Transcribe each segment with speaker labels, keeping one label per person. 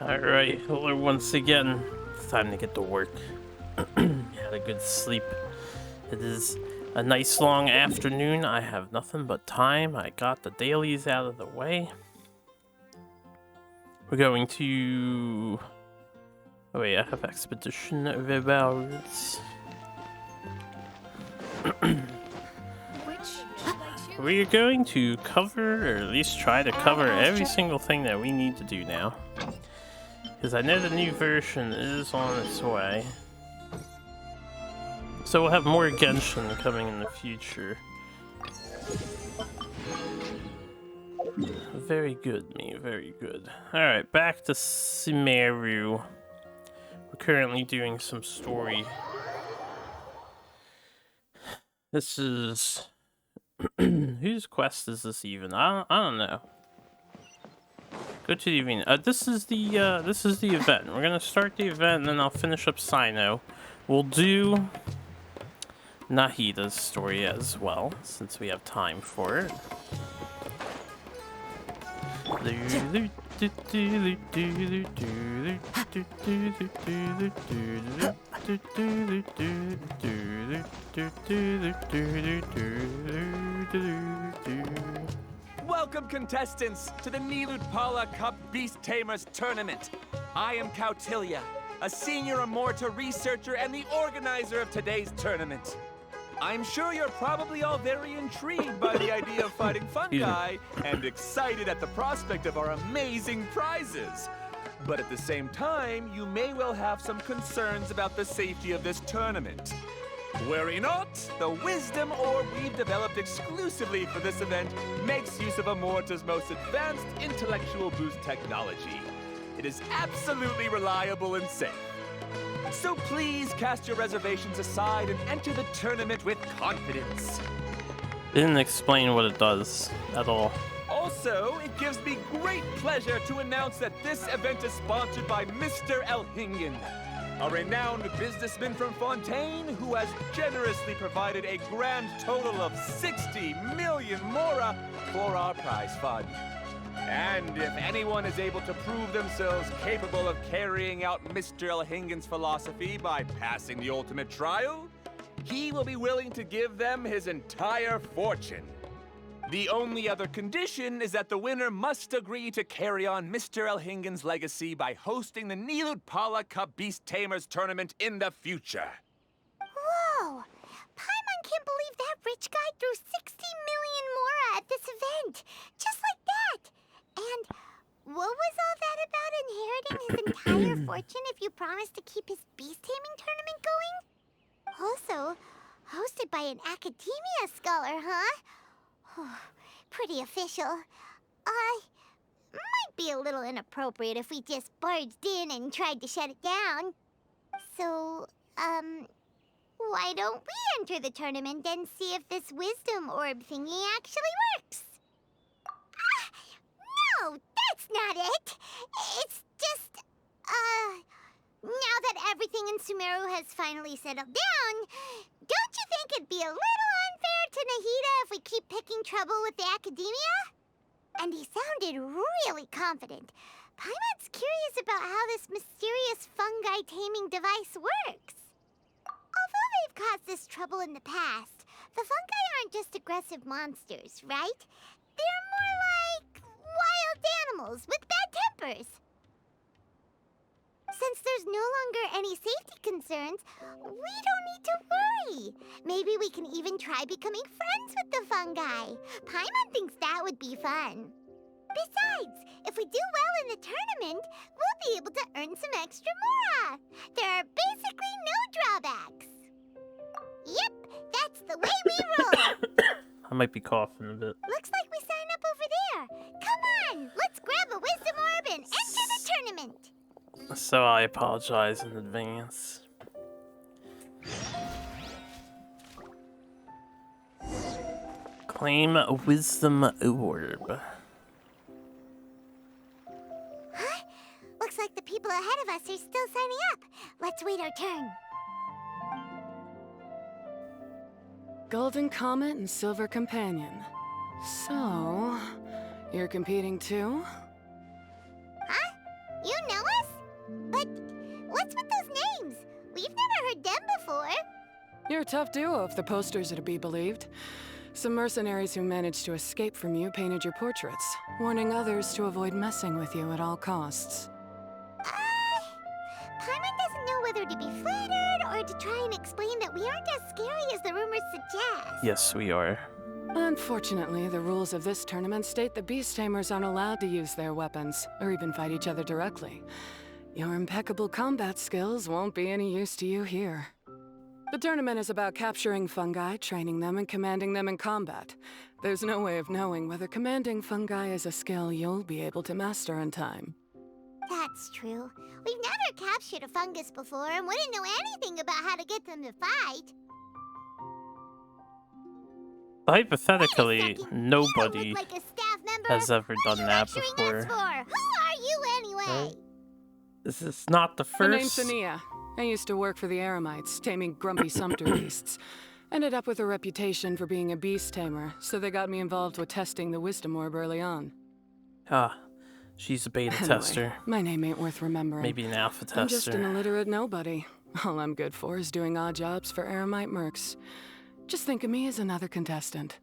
Speaker 1: Alright, hello once again. It's time to get to work. Had a good sleep. It is a nice long afternoon. I have nothing but time. I got the dailies out of the way. We're going to... Oh wait, I have expedition rewards. We're going to cover, or at least try to cover, every single thing that we need to do now. Because I know the new version is on its way. So we'll have more Genshin coming in the future. Very good, me, very good. Alright, back to Cyno. We're currently doing some story. This is... Whose quest is this even? I don't know. Go to the event. This is the event. We're gonna start the event and then I'll finish up Cyno. We'll do Nahida's story as well, since we have time for it.
Speaker 2: Welcome, contestants, to the Nilud Cup Beast Tamers Tournament. I am Cautilia, a senior Immorta researcher and the organizer of today's tournament. I'm sure you're probably all very intrigued by the idea of fighting fungi and excited at the prospect of our amazing prizes. But at the same time, you may well have some concerns about the safety of this tournament. Worry not, the Wisdom Orb we've developed exclusively for this event makes use of Immorta's most advanced intellectual boost technology. It is absolutely reliable and safe. So please cast your reservations aside and enter the tournament with confidence.
Speaker 1: Didn't explain what it does at all.
Speaker 2: Also, it gives me great pleasure to announce that this event is sponsored by Mr. Elhingen, a renowned businessman from Fontaine who has generously provided a grand total of 60 million mora for our prize fund. And if anyone is able to prove themselves capable of carrying out Mr. Elhingen's philosophy by passing the ultimate trial, he will be willing to give them his entire fortune. The only other condition is that the winner must agree to carry on Mr. Elhingen's legacy by hosting the Nilud Cup Beast Tamers Tournament in the future.
Speaker 3: Whoa! Paimon can't believe that rich guy threw 60 million mora at this event! Just like that! And what was all that about inheriting his entire fortune if you promised to keep his beast taming tournament going? Also, hosted by an academia scholar, huh? Pretty official. Might be a little inappropriate if we just barged in and tried to shut it down. So, why don't we enter the tournament and see if this wisdom orb thingy actually works? No, that's not it. It's just, now that everything in Sumeru has finally settled down, don't you think it'd be a little unfair to Nahida if we keep picking trouble with the academia? And he sounded really confident. Paimon's curious about how this mysterious fungi taming device works. Although they've caused this trouble in the past, the fungi aren't just aggressive monsters, right? They're more like wild animals with bad tempers. Since there's no longer any safety concerns, we don't need to worry. Maybe we can even try becoming friends with the fungi. Paimon thinks that would be fun. Besides, if we do well in the tournament, we'll be able to earn some extra mora. There are basically no drawbacks. Yep, that's the way we roll.
Speaker 1: I might be coughing a bit.
Speaker 3: Looks like we sign up over there. Come on, let's grab a wisdom orb and enter the tournament.
Speaker 1: So I apologize in advance. Claim a wisdom orb.
Speaker 3: Huh? Looks like the people ahead of us are still signing up. Let's wait our turn.
Speaker 4: Golden Comet and Silver Companion. So, you're competing too?
Speaker 3: Huh? You know us? What's with those names? We've never heard them before.
Speaker 4: You're a tough duo if the posters are to be believed. Some mercenaries who managed to escape from you painted your portraits, warning others to avoid messing with you at all costs.
Speaker 3: Paimon doesn't know whether to be flattered or to try and explain that we aren't as scary as the rumors suggest.
Speaker 1: Yes, we are.
Speaker 4: Unfortunately, the rules of this tournament state that beast tamers aren't allowed to use their weapons, or even fight each other directly. Your impeccable combat skills won't be any use to you here. The tournament is about capturing fungi, training them, and commanding them in combat. There's no way of knowing whether commanding fungi is a skill you'll be able to master in time.
Speaker 3: That's true. We've never captured a fungus before and wouldn't know anything about how to get them to fight.
Speaker 1: Hypothetically,
Speaker 3: Wait a second. You
Speaker 1: nobody
Speaker 3: look like a staff member.
Speaker 1: has ever
Speaker 3: What
Speaker 1: done
Speaker 3: are you
Speaker 1: that
Speaker 3: lecturing
Speaker 1: before.
Speaker 3: us for? Who are you anyway?
Speaker 1: This is not the
Speaker 4: My name's
Speaker 1: first.
Speaker 4: Ania. I used to work for the Eremites, taming grumpy sumpter beasts. Ended up with a reputation for being a beast tamer, so they got me involved with testing the wisdom orb early on.
Speaker 1: Ah, she's a beta
Speaker 4: Anyway,
Speaker 1: tester.
Speaker 4: my name ain't worth remembering.
Speaker 1: Maybe an alpha
Speaker 4: I'm just an
Speaker 1: tester.
Speaker 4: illiterate nobody. All I'm good for is doing odd jobs for Eremite mercs. Just think of me as another contestant.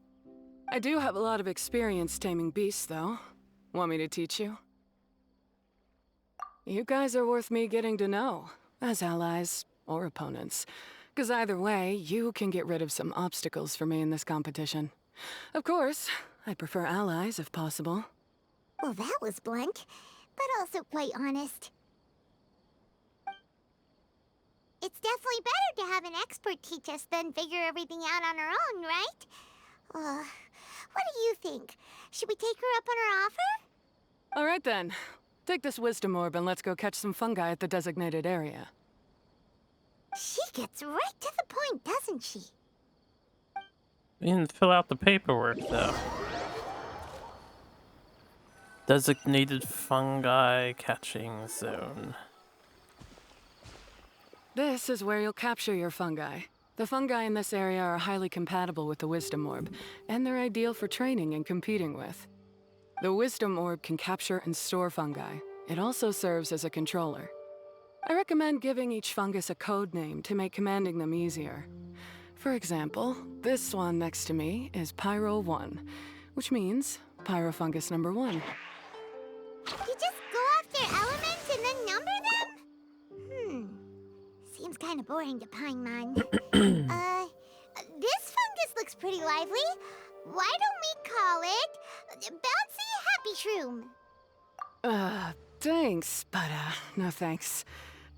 Speaker 4: I do have a lot of experience taming beasts, though. Want me to teach you? You guys are worth me getting to know, as allies or opponents. 'Cause either way, you can get rid of some obstacles for me in this competition. Of course, I prefer allies if possible.
Speaker 3: Well, that was blunt, but also quite honest. It's definitely better to have an expert teach us than figure everything out on our own, right? What do you think? Should we take her up on her offer?
Speaker 4: All right then. Take this wisdom orb and let's go catch some fungi at the designated area.
Speaker 3: She gets right to the point, doesn't she?
Speaker 1: We didn't fill out the paperwork, though. Designated fungi catching zone.
Speaker 4: This is where you'll capture your fungi. The fungi in this area are highly compatible with the wisdom orb, and they're ideal for training and competing with. The wisdom orb can capture and store fungi. It also serves as a controller. I recommend giving each fungus a code name to make commanding them easier. For example, this one next to me is Pyro 1, which means Pyrofungus number 1.
Speaker 3: You just go off their elements and then number them? Seems kind of boring to Paimon. This fungus looks pretty lively. Why don't we call it Bouncy Happy Shroom?
Speaker 4: Thanks, but no thanks.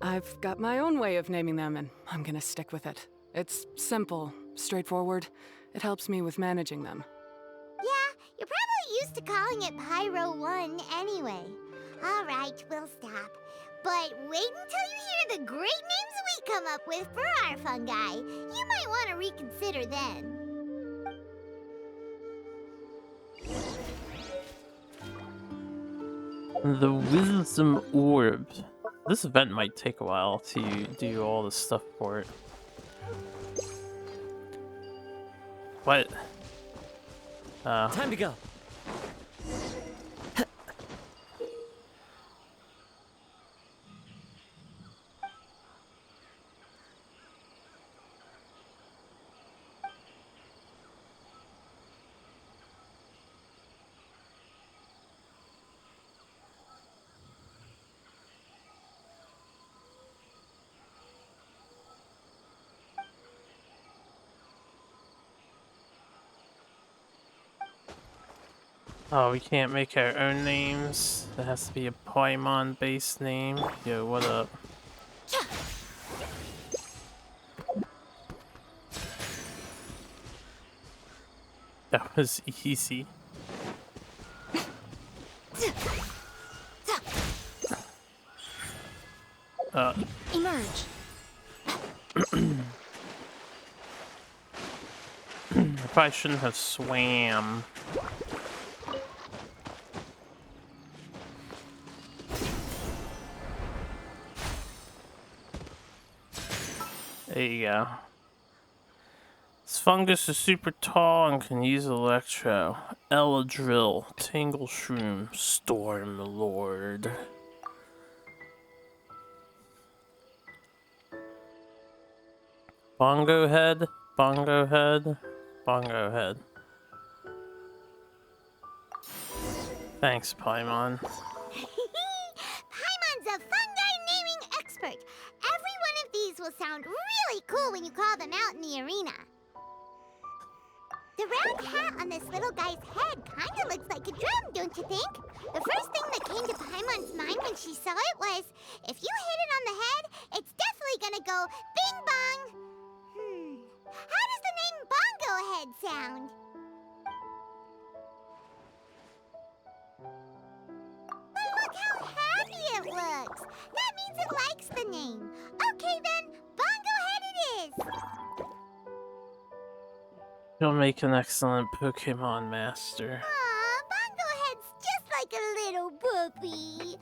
Speaker 4: I've got my own way of naming them, and I'm gonna stick with it. It's simple, straightforward. It helps me with managing them.
Speaker 3: Yeah, you're probably used to calling it Pyro 1 anyway. All right, we'll stop. But wait until you hear the great names we come up with for our fungi. You might want to reconsider then.
Speaker 1: The wisdom orb. This event might take a while to do all the stuff for it. What?
Speaker 5: Time to go.
Speaker 1: Oh, we can't make our own names. It has to be a Paimon-based name. Yo, what up? That was easy.
Speaker 3: Emerge.
Speaker 1: I probably shouldn't have swam. There you go. This fungus is super tall and can use electro. Eladrill, Tangle Shroom, Storm Lord. Bongo head, bongo head, bongo head. Thanks, Paimon.
Speaker 3: Paimon's a fungi naming expert. Every one of these will sound really cool when you call them out in the arena. The round hat on this little guy's head kinda looks like a drum, don't you think? The first thing that came to Paimon's mind when she saw it was, if you hit it on the head, it's definitely gonna go bing bong. How does the name Bongo Head sound? But look how happy it looks. That means it likes the name. Okay then, Bongo Head it is.
Speaker 1: You'll make an excellent Pokemon master.
Speaker 3: Aw, Bongo Head's just like a little puppy.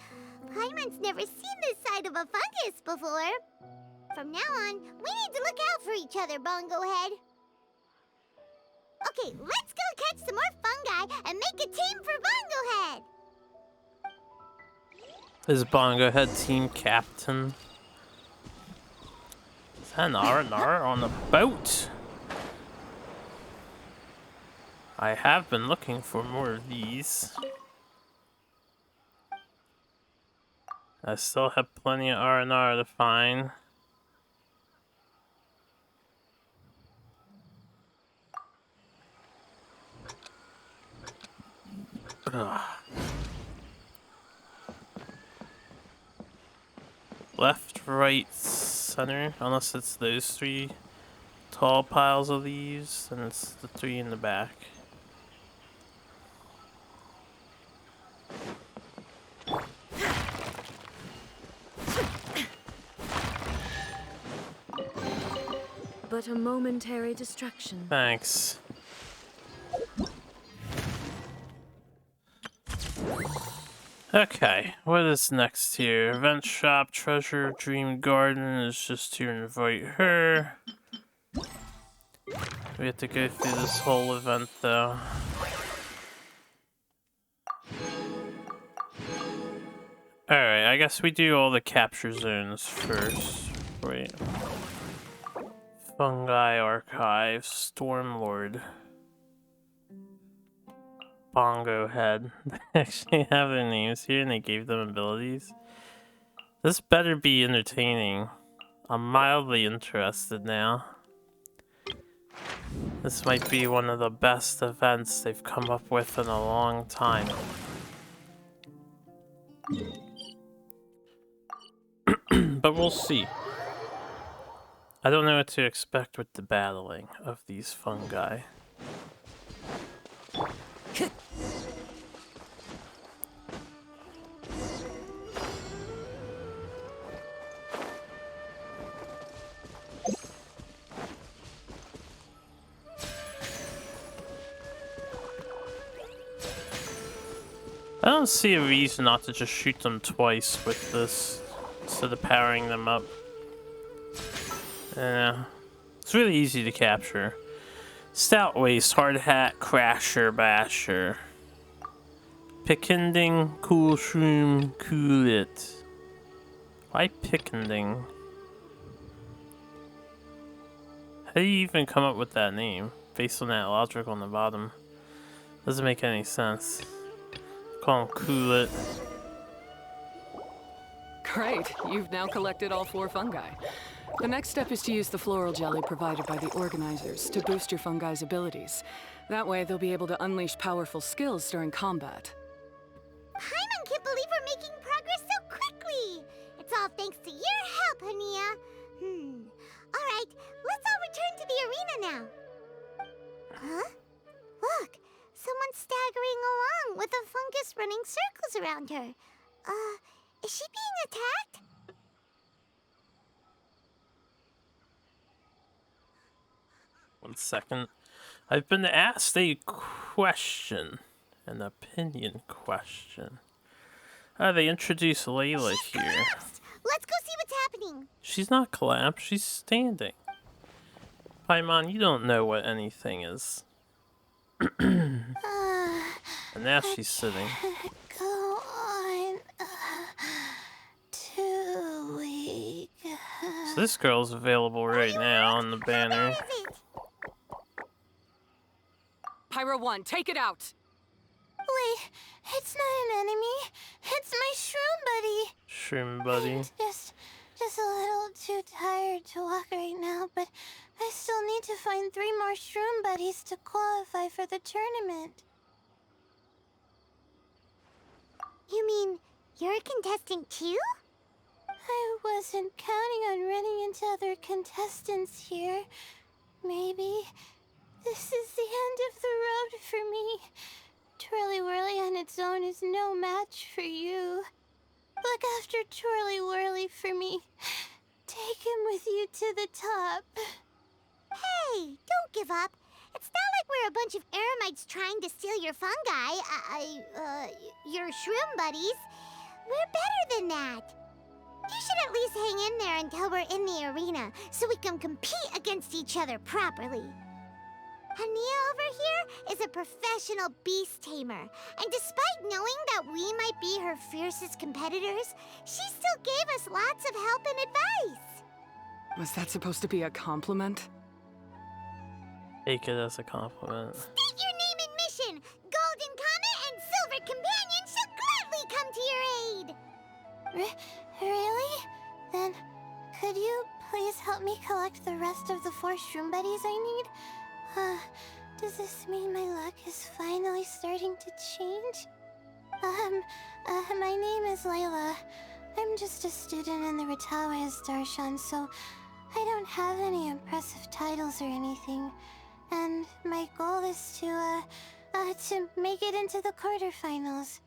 Speaker 3: Paimon's never seen this side of a fungus before. From now on, we need to look out for each other, Bongo Head. Okay, let's go catch some more fungi and make a team for Bongo Head.
Speaker 1: Is Bongo Head team captain? Is that an R&R on the boat? I have been looking for more of these. I still have plenty of R&R to find. Ugh. Left, right, center, unless it's those three tall piles of these, and it's the three in the back.
Speaker 6: But a momentary distraction.
Speaker 1: Thanks. Okay, what is next here? Event shop, treasure, dream garden is just to invite her. We have to go through this whole event though. Alright, I guess we do all the capture zones first. Wait. Fungi Archive, Stormlord. Bongo Head. They actually have their names here and they gave them abilities. This better be entertaining. I'm mildly interested now. This might be one of the best events they've come up with in a long time. But we'll see. I don't know what to expect with the battling of these fungi. I don't see a reason not to just shoot them twice with this instead of powering them up. Yeah, it's really easy to capture. Stout Waist, Hard Hat, Crasher, Basher. Pickending, Cool Shroom, Cool It. Why Pickending? How do you even come up with that name? Based on that logic on the bottom. Doesn't make any sense. Call him Cool It.
Speaker 4: Great, you've now collected all 4 fungi. The next step is to use the floral jelly provided by the organizers to boost your fungi's abilities. That way, they'll be able to unleash powerful skills during combat.
Speaker 3: Paimon can't believe we're making progress so quickly. It's all thanks to your help, Hania. All right, let's all return to the arena now. Huh? Look, someone's staggering along with a fungus running circles around her. Is she being attacked?
Speaker 1: One second. I've been asked a question. An opinion question. They introduced Layla
Speaker 3: She's
Speaker 1: here.
Speaker 3: collapsed. Let's go see what's happening.
Speaker 1: She's not collapsed, she's standing. Paimon, you don't know what anything is. And now she's sitting.
Speaker 3: Go on. Too weak.
Speaker 1: So this girl's available right now on the banner.
Speaker 3: Where is it?
Speaker 4: Pyro 1, take it out!
Speaker 3: Wait, it's not an enemy. It's my shroom buddy.
Speaker 1: Shroom buddy.
Speaker 3: Just a little too tired to walk right now, but I still need to find 3 more shroom buddies to qualify for the tournament. You mean you're a contestant too? I wasn't counting on running into other contestants here. Maybe this is the end of the road for me. Twirly Whirly on its own is no match for you. Look after Twirly Whirly for me. Take him with you to the top. Hey, don't give up. It's not like we're a bunch of eremites trying to steal your fungi. Your shroom buddies. We're better than that. You should at least hang in there until we're in the arena, so we can compete against each other properly. Hania over here is a professional beast tamer, and despite knowing that we might be her fiercest competitors, she still gave us lots of help and advice.
Speaker 4: Was that supposed to be a compliment?
Speaker 1: Take it as a compliment.
Speaker 3: State your name and mission. Golden Comet and Silver Companion shall gladly come to your aid. Really? Then, could you please help me collect the rest of the 4 shroom buddies I need? Does this mean my luck is finally starting to change? My name is Layla. I'm just a student in the Ratawa's Darshan, so I don't have any impressive titles or anything. And my goal is to make it into the quarterfinals.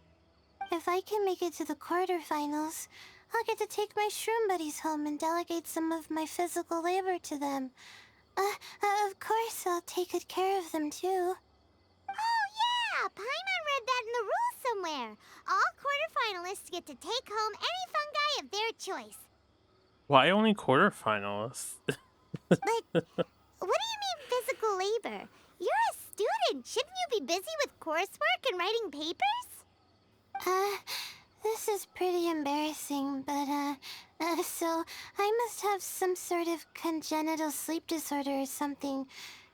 Speaker 3: If I can make it to the quarterfinals, I'll get to take my shroom buddies home and delegate some of my physical labor to them. Of course, I'll take good care of them, too. Oh, yeah! Paimon read that in the rules somewhere. All quarterfinalists get to take home any fungi of their choice.
Speaker 1: Why only quarterfinalists?
Speaker 3: But what do you mean physical labor? You're a student. Shouldn't you be busy with coursework and writing papers? This is pretty embarrassing, but, so I must have some sort of congenital sleep disorder or something,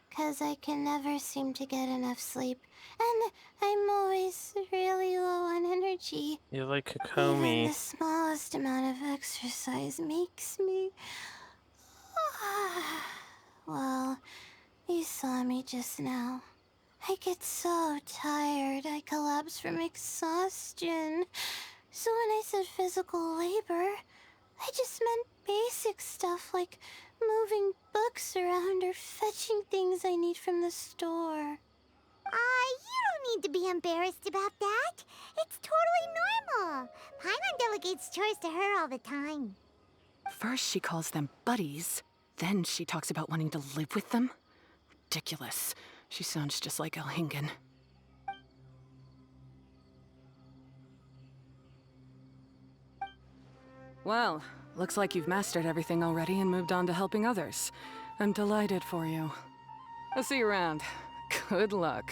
Speaker 3: 'cause I can never seem to get enough sleep, and I'm always really low on energy.
Speaker 1: You're like
Speaker 3: Even
Speaker 1: Kokomi.
Speaker 3: the smallest amount of exercise makes me... Well, you saw me just now. I get so tired, I collapse from exhaustion. So when I said physical labor, I just meant basic stuff like moving books around or fetching things I need from the store. You don't need to be embarrassed about that. It's totally normal. Paimon delegates chores to her all the time.
Speaker 4: First she calls them buddies, then she talks about wanting to live with them? Ridiculous. She sounds just like Elhingen. Well, looks like you've mastered everything already and moved on to helping others. I'm delighted for you. I'll see you around. Good luck.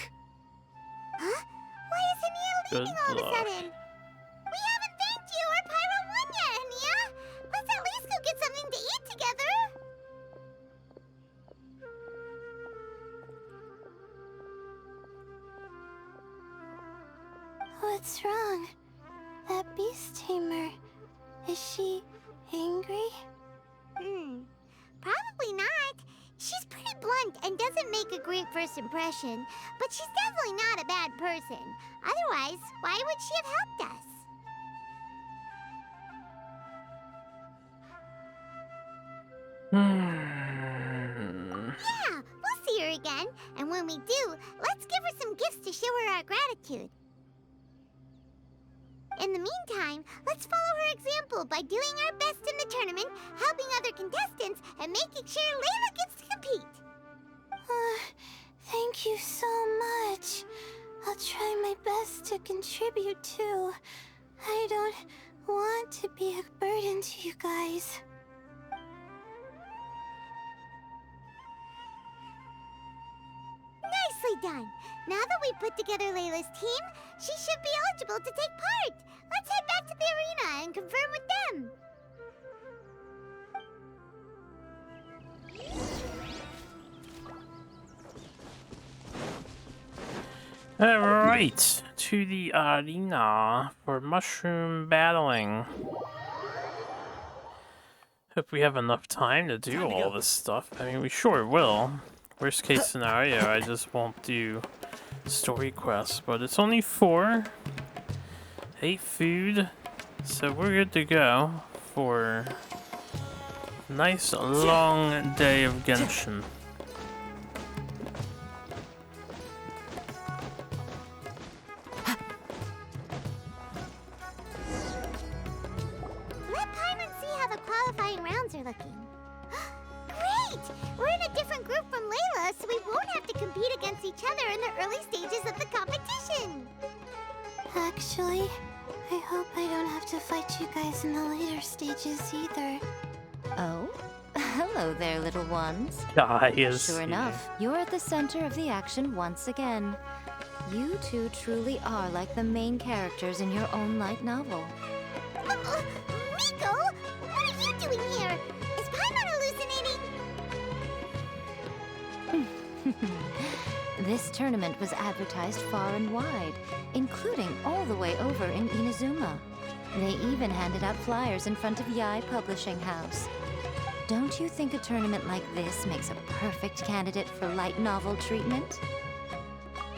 Speaker 3: Huh? Why is Hania leaving all of a sudden? We haven't thanked you or Pyro 1 yet, Hania! Let's at least go get something to eat together! What's wrong? That beast tamer... Is she angry? Probably not. She's pretty blunt and doesn't make a great first impression, but she's definitely not a bad person. Otherwise, why would she have helped us? Yeah, we'll see her again, and when we do, let's give her some gifts to show her our gratitude. In the meantime, let's follow her example by doing our best in the tournament, helping other contestants, and making sure Layla gets to compete. Thank you so much. I'll try my best to contribute too. I don't want to be a burden to you guys. Nicely done. Now that we put together Layla's team, she should be eligible to take part. Let's head back to the arena and confirm with them.
Speaker 1: Alright, to the arena for mushroom battling. Hope we have enough time to do all this stuff. I mean, we sure will. Worst case scenario, I just won't do story quests, but it's only 4. 8 food, so we're good to go for a nice long day of Genshin.
Speaker 3: Let Paimon see how the qualifying rounds are looking. Great! We're in a different group from Layla, so we won't have to compete against each other in the early stages of the competition. Actually, I hope I don't have to fight you guys in the later stages either.
Speaker 7: Oh? Hello there, little ones.
Speaker 1: Guys.
Speaker 7: Sure enough, you're at the center of the action once again. You two truly are like the main characters in your own light novel.
Speaker 3: Miko! What are you doing here? Is Paimon hallucinating?
Speaker 7: This tournament was advertised far and wide, including all the way over in Inazuma. They even handed out flyers in front of Yai Publishing House. Don't you think a tournament like this makes a perfect candidate for light novel treatment?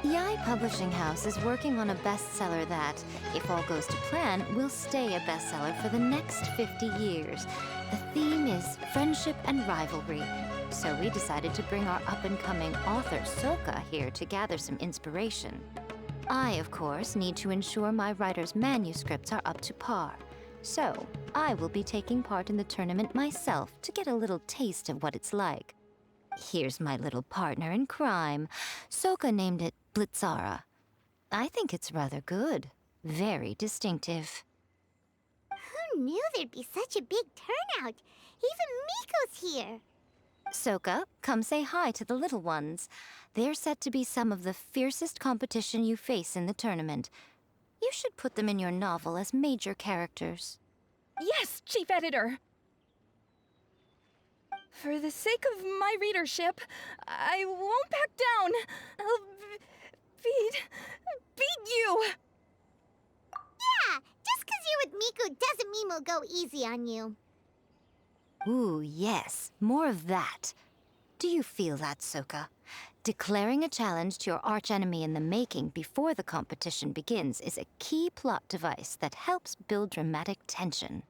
Speaker 7: Yai Publishing House is working on a bestseller that, if all goes to plan, will stay a bestseller for the next 50 years. The theme is friendship and rivalry. So we decided to bring our up-and-coming author, Soka, here to gather some inspiration. I, of course, need to ensure my writer's manuscripts are up to par. So, I will be taking part in the tournament myself to get a little taste of what it's like. Here's my little partner in crime. Soka named it Blitzara. I think it's rather good. Very distinctive.
Speaker 3: Who knew there'd be such a big turnout? Even Miko's here.
Speaker 7: Soka, come say hi to the little ones. They're set to be some of the fiercest competition you face in the tournament. You should put them in your novel as major characters.
Speaker 8: Yes, Chief Editor! For the sake of my readership, I won't back down. I'll beat you!
Speaker 3: Yeah, just 'cause you're with Miko doesn't mean we'll go easy on you.
Speaker 7: Ooh, yes, more of that. Do you feel that, Soka? Declaring a challenge to your archenemy in the making before the competition begins is a key plot device that helps build dramatic tension.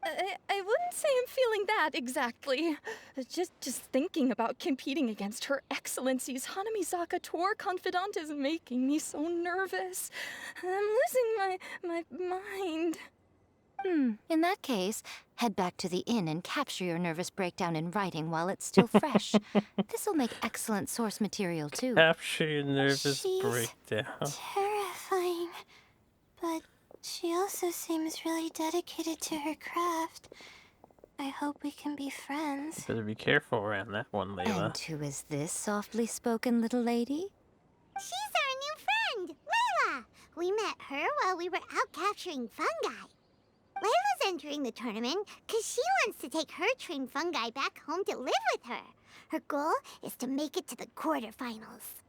Speaker 8: I wouldn't say I'm feeling that exactly. Just thinking about competing against Her Excellency's Hanamizaka tour confidant is making me so nervous. I'm losing my mind.
Speaker 7: In that case, head back to the inn and capture your nervous breakdown in writing while it's still fresh. This'll make excellent source material, too.
Speaker 1: Capture your nervous
Speaker 3: She's
Speaker 1: breakdown.
Speaker 3: terrifying, but she also seems really dedicated to her craft. I hope we can be friends.
Speaker 1: Better be careful around that one, Layla.
Speaker 7: And who is this softly spoken little lady?
Speaker 3: She's our new friend, Layla. We met her while we were out capturing fungi. Layla's entering the tournament because she wants to take her trained fungi back home to live with her. Her goal is to make it to the quarterfinals.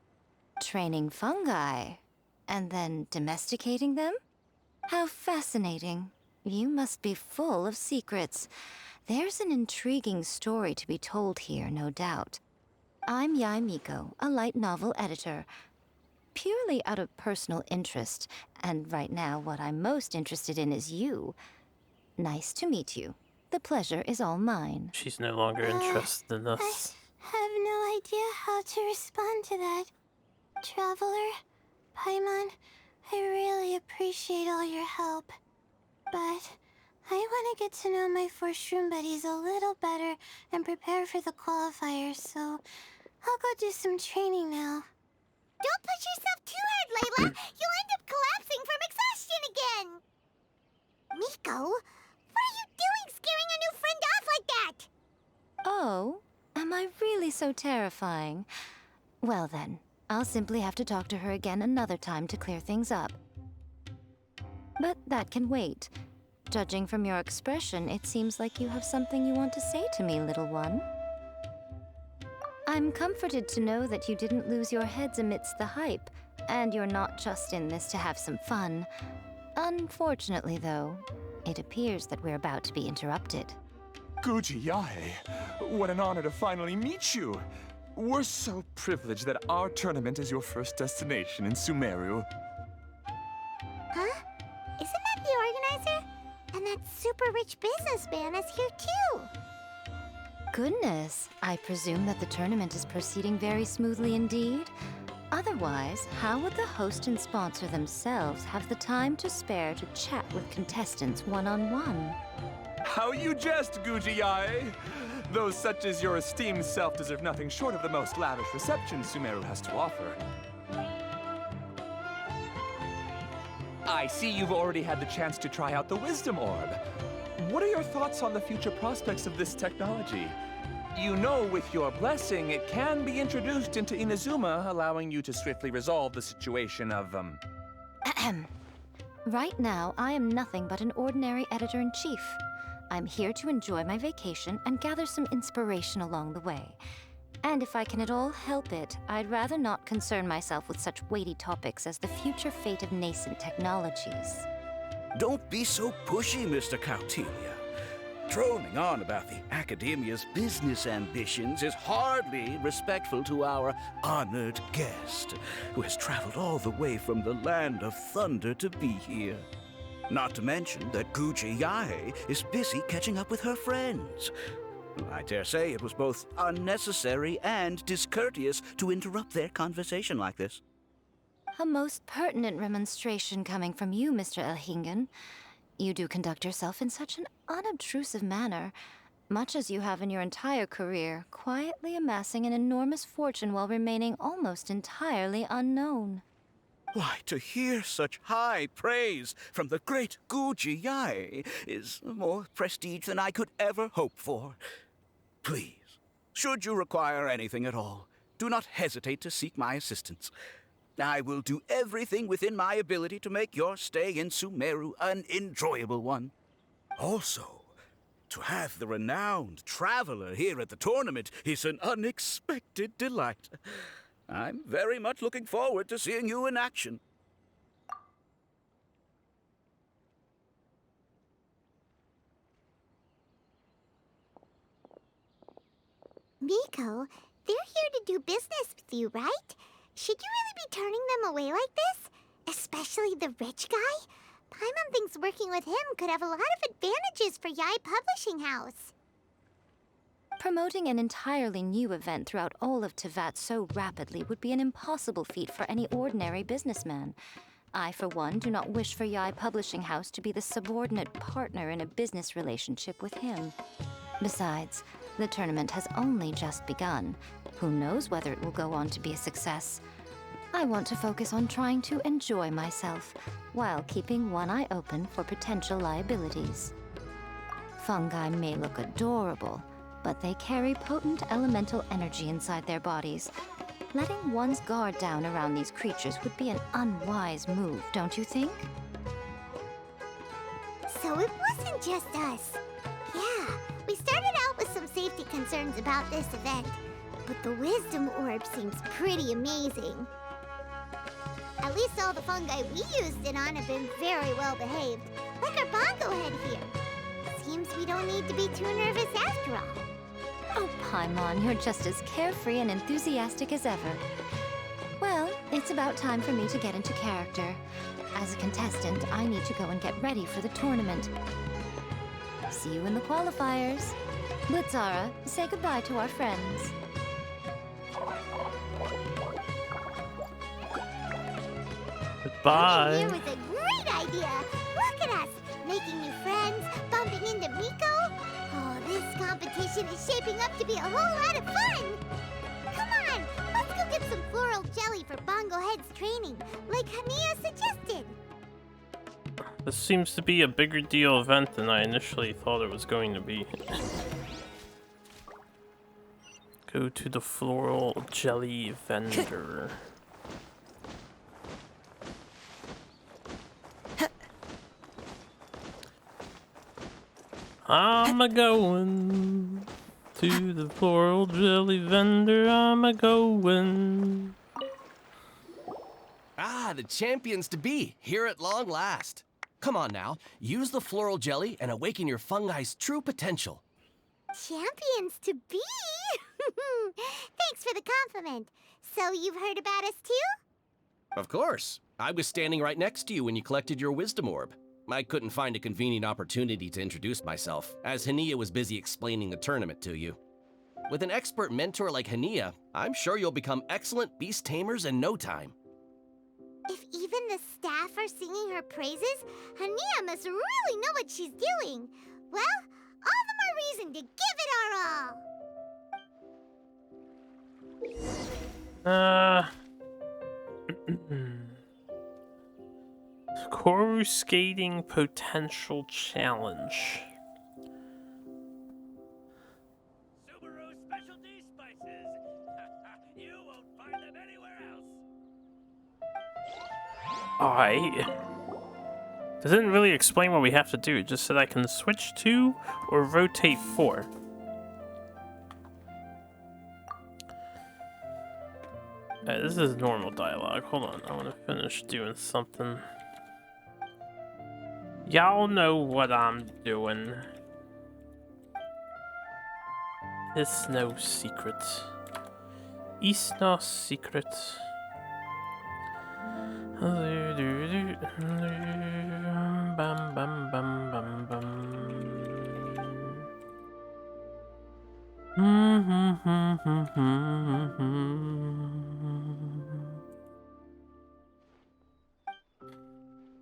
Speaker 7: Training fungi, and then domesticating them? How fascinating. You must be full of secrets. There's an intriguing story to be told here, no doubt. I'm Yai Miko, a light novel editor. Purely out of personal interest, and right now what I'm most interested in is you. Nice to meet you. The pleasure is all mine.
Speaker 1: She's no longer interested in us.
Speaker 3: I have no idea how to respond to that. Traveler, Paimon, I really appreciate all your help. But I want to get to know my 4 shroom buddies a little better and prepare for the qualifiers, so I'll go do some training now. Don't push yourself too hard, Layla! You'll end up collapsing from exhaustion again! Miko, what are you doing scaring a new friend off like that?
Speaker 7: Oh, am I really so terrifying? Well then, I'll simply have to talk to her again another time to clear things up. But that can wait. Judging from your expression, it seems like you have something you want to say to me, little one. I'm comforted to know that you didn't lose your heads amidst the hype, And you're not just in this to have some fun. Unfortunately, though, it appears that we're about to be interrupted.
Speaker 2: Guji Yae, what an honor to finally meet you. We're so privileged that our tournament is your first destination in Sumeru.
Speaker 3: Huh? Isn't that the organizer? And that super rich businessman is here too.
Speaker 7: Goodness, I presume that the tournament is proceeding very smoothly indeed. Otherwise, how would the host and sponsor themselves have the time to spare to chat with contestants one-on-one?
Speaker 2: How you jest, Guji Yae! Those such as your esteemed self deserve nothing short of the most lavish reception Sumeru has to offer. I see you've already had the chance to try out the Wisdom Orb. What are your thoughts on the future prospects of this technology? You know, with your blessing, it can be introduced into Inazuma, allowing you to swiftly resolve the situation of,
Speaker 7: Right now, I am nothing but an ordinary editor-in-chief. I'm here to enjoy my vacation and gather some inspiration along the way. And if I can at all help it, I'd rather not concern myself with such weighty topics as the future fate of nascent technologies.
Speaker 9: Don't be so pushy, Mr. Cautilia. Droning on about the Academia's business ambitions is hardly respectful to our honored guest, who has traveled all the way from the land of thunder to be here. Not to mention that Guji Yae is busy catching up with her friends. I dare say it was both unnecessary and discourteous to interrupt their conversation like this.
Speaker 7: A most pertinent remonstration coming from you, Mr. Elhingen. You do conduct yourself in such an unobtrusive manner, much as you have in your entire career, quietly amassing an enormous fortune while remaining almost entirely unknown.
Speaker 9: Why, to hear such high praise from the great Guji Yae is more prestige than I could ever hope for. Please, should you require anything at all, do not hesitate to seek my assistance. I will do everything within my ability to make your stay in Sumeru an enjoyable one. Also, to have the renowned traveler here at the tournament is an unexpected delight. I'm very much looking forward to seeing you in action.
Speaker 3: Miko, they're here to do business with you, right? Should you really be turning them away like this? Especially the rich guy? Paimon thinks working with him could have a lot of advantages for Yae Publishing House.
Speaker 7: Promoting an entirely new event throughout all of Teyvat so rapidly would be an impossible feat for any ordinary businessman. I, for one, do not wish for Yae Publishing House to be the subordinate partner in a business relationship with him. Besides, the tournament has only just begun. Who knows whether it will go on to be a success? I want to focus on trying to enjoy myself, while keeping one eye open for potential liabilities. Fungi may look adorable, but they carry potent elemental energy inside their bodies. Letting one's guard down around these creatures would be an unwise move, don't you think?
Speaker 3: So it wasn't just us. Yeah, we started out with some safety concerns about this event, but the Wisdom Orb seems pretty amazing. At least all the fungi we used it on have been very well behaved, like our bongo head here. Seems we don't need to be too nervous after all.
Speaker 7: Oh, Paimon, you're just as carefree and enthusiastic as ever. Well, it's about time for me to get into character. As a contestant, I need to go and get ready for the tournament. See you in the qualifiers. Blitzara, say goodbye to our friends.
Speaker 1: Goodbye.
Speaker 3: Here was a great idea. Look at us, making new friends, bumping into Miko. Oh, this competition is shaping up to be a whole lot of fun. Come on, let's go get some floral jelly for Bongo Head's training, like Hania suggested.
Speaker 1: This seems to be a bigger deal event than I initially thought it was going to be. Go to the floral jelly vendor. I'm a-going to the floral jelly vendor. I'm a-going.
Speaker 5: the champions to be, here at long last. Come on now, use the floral jelly and awaken your fungi's true potential.
Speaker 3: Champions to be? Thanks for the compliment. So you've heard about us too?
Speaker 5: Of course. I was standing right next to you when you collected your wisdom orb. I couldn't find a convenient opportunity to introduce myself, as Hania was busy explaining the tournament to you. With an expert mentor like Hania, I'm sure you'll become excellent beast tamers in no time.
Speaker 3: If even the staff are singing her praises, Hania must really know what she's doing. Well, all the more reason to give it our all.
Speaker 1: Coruscating Potential Challenge.
Speaker 2: Subaru specialty spices. You won't find them anywhere else.
Speaker 1: It didn't really explain what we have to do. It just said I can switch to or rotate 4. This is normal dialogue. Hold on, I want to finish doing something. Y'all know what I'm doing. It's no secret. It's no secret. Bum bum bum bum bum.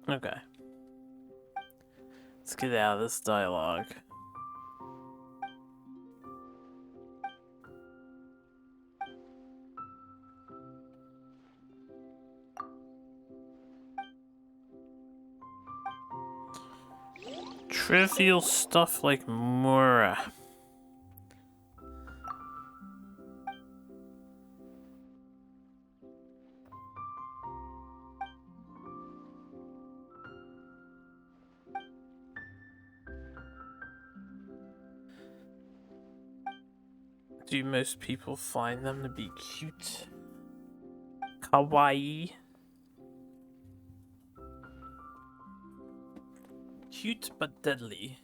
Speaker 1: Okay. Let's get out of this dialogue. Trivial stuff like Mura. Do most people find them to be cute? Kawaii? Cute but deadly.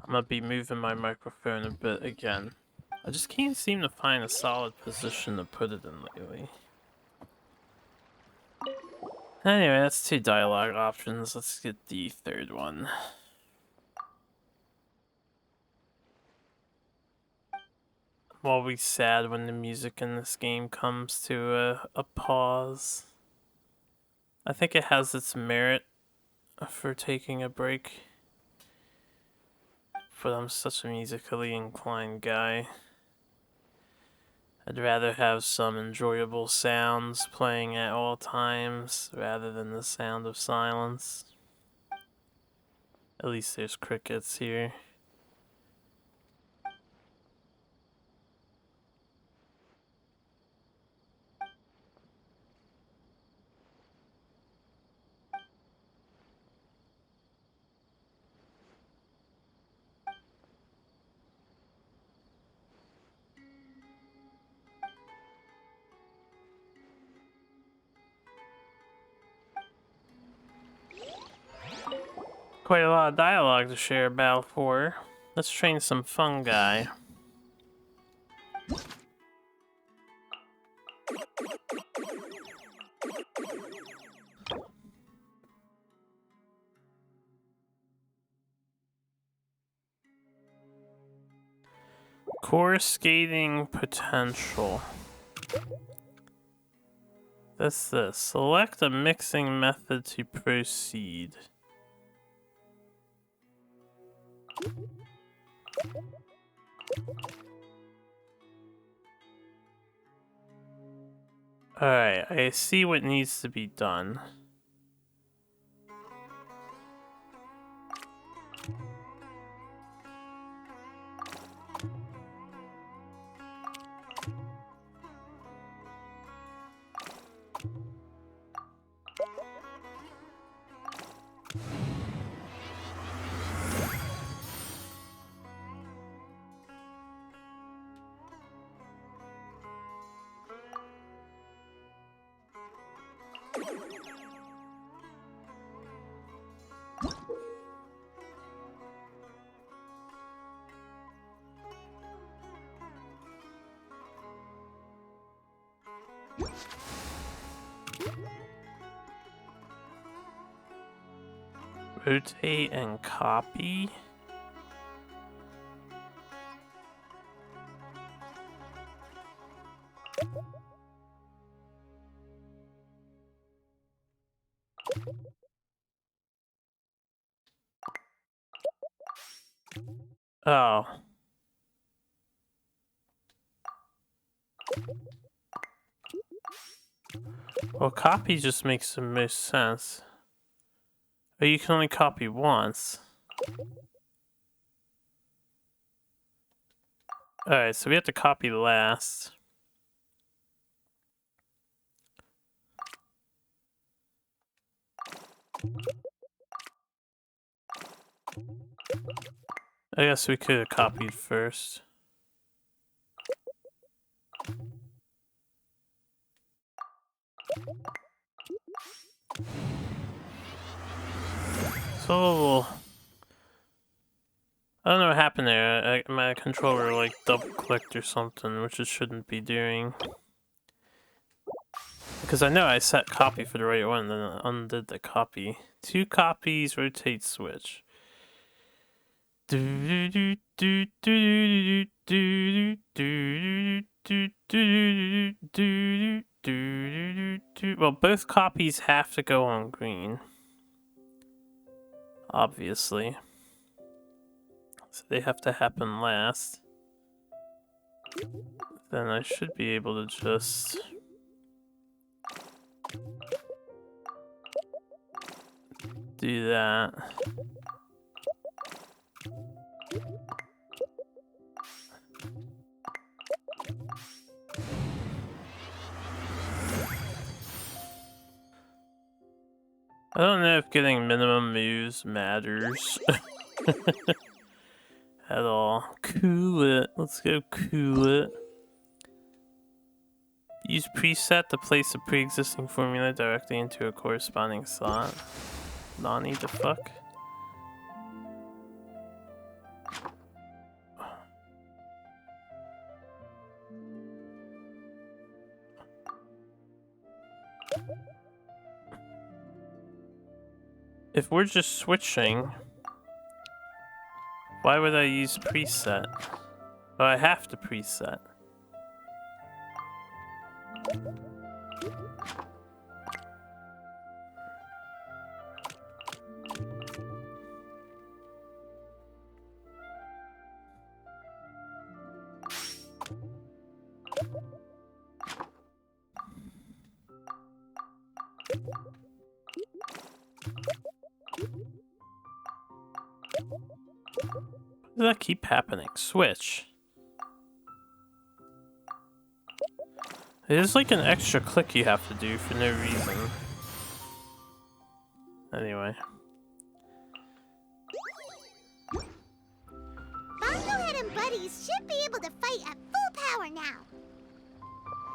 Speaker 1: I'm gonna be moving my microphone a bit again. I just can't seem to find a solid position to put it in lately. Anyway, that's 2 dialogue options. Let's get the 3rd one. I'm always sad when the music in this game comes to a pause. I think it has its merit for taking a break. But I'm such a musically inclined guy. I'd rather have some enjoyable sounds playing at all times rather than the sound of silence. At least there's crickets here. Quite a lot of dialogue to share about for. Let's train some fungi. Coruscating potential. That's this. Select a mixing method to proceed. Alright, I see what needs to be done. Rotate and copy. Oh. Well, copy just makes the most sense. But you can only copy once. Alright, so we have to copy last. I guess we could have copied first. So I don't know what happened there. My controller like double clicked or something, which it shouldn't be doing. Because I know I set copy for the right one, then I undid the copy. 2 copies, rotate switch. Well, both copies have to go on green. Obviously. So they have to happen last. Then I should be able to just... do that. I don't know if getting minimum moves matters at all. Cool it. Let's go cool it. Use preset to place a pre-existing formula directly into a corresponding slot. Nani the fuck? If we're just switching, why would I use preset? Oh, I have to preset. Why does that keep happening? Switch. There's like an extra click you have to do for no reason. Anyway.
Speaker 3: Bongohead and buddies should be able to fight at full power now.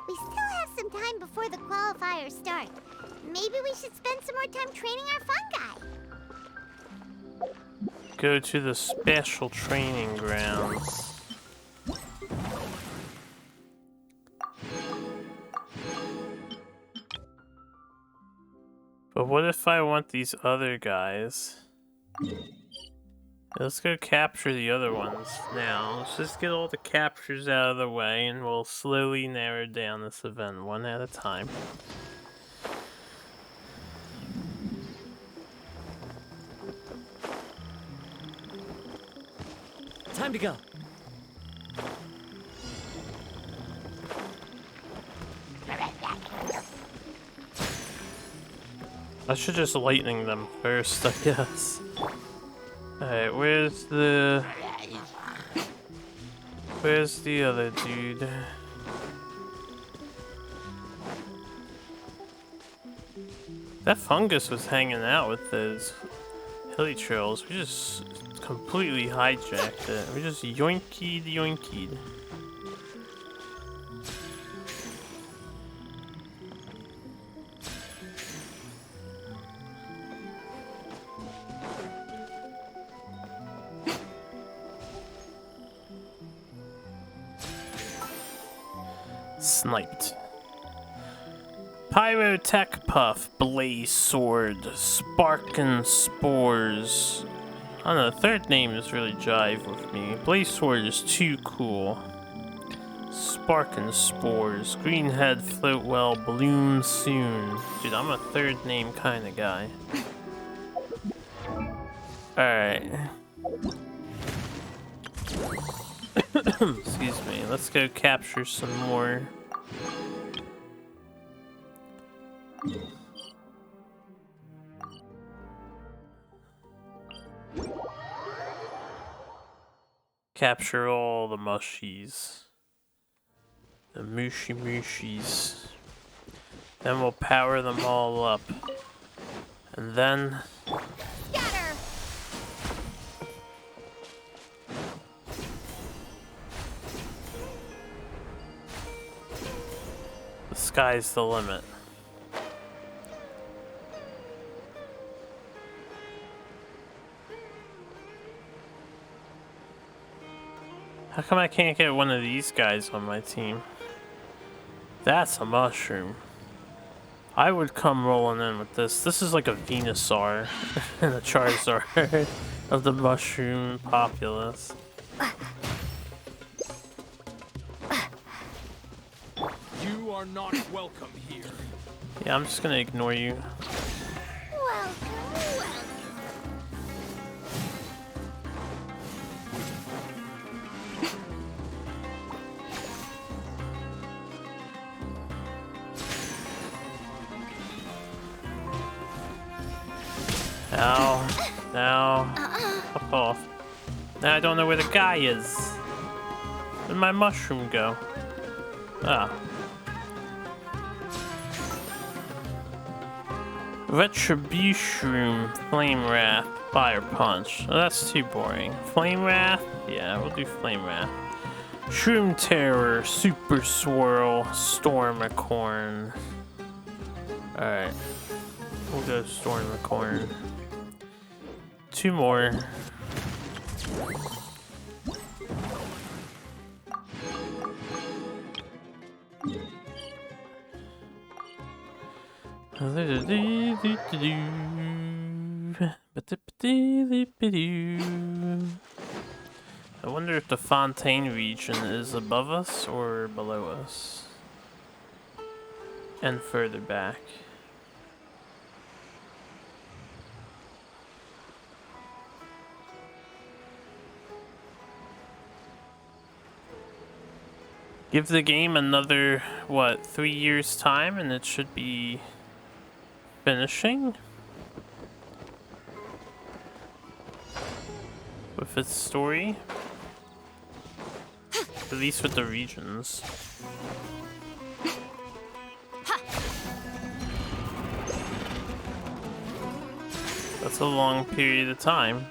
Speaker 3: We still have some time before the qualifiers start. Maybe we should spend some more time training our fungi.
Speaker 1: Go to the special training grounds. But what if I want these other guys? Let's go capture the other ones now. Let's just get all the captures out of the way and we'll slowly narrow down this event one at a time.
Speaker 10: Time to go.
Speaker 1: I should just lightning them first, I guess. Alright, where's the other dude? That fungus was hanging out with those hilly trails. We just completely hijacked it. We just yoinkied. Sniped. Pyrotech Puff, Blaze Sword, Sparkin' Spores. I don't know, the third name is really jive with me. Blaze Sword is too cool. Sparkin' Spores, Greenhead, Float Well, Bloom Soon. Dude, I'm a third name kind of guy. Alright. Excuse me, let's go capture some more. Capture all the mushies. The mushies. Then we'll power them all up. And then...
Speaker 3: Scatter!
Speaker 1: the sky's the limit. How come I can't get one of these guys on my team? That's a mushroom. I would come rolling in with this. This is like a Venusaur and a Charizard of the mushroom populace.
Speaker 2: You are not welcome here.
Speaker 1: Yeah, I'm just gonna ignore you.
Speaker 3: Welcome.
Speaker 1: Ow. Ow. Fuck off. Now I don't know where the guy is. Where'd my mushroom go? Ah. Retribution, Flame Wrath, Fire Punch. Oh, that's too boring. Flame Wrath? Yeah, we'll do Flame Wrath. Shroom Terror, Super Swirl, Stormicorn. Alright. We'll go Stormicorn. Two more. I wonder if the Fontaine region is above us or below us. And further back. Give the game another, what, 3 years time and it should be finishing? With its story? At least with the regions. That's a long period of time.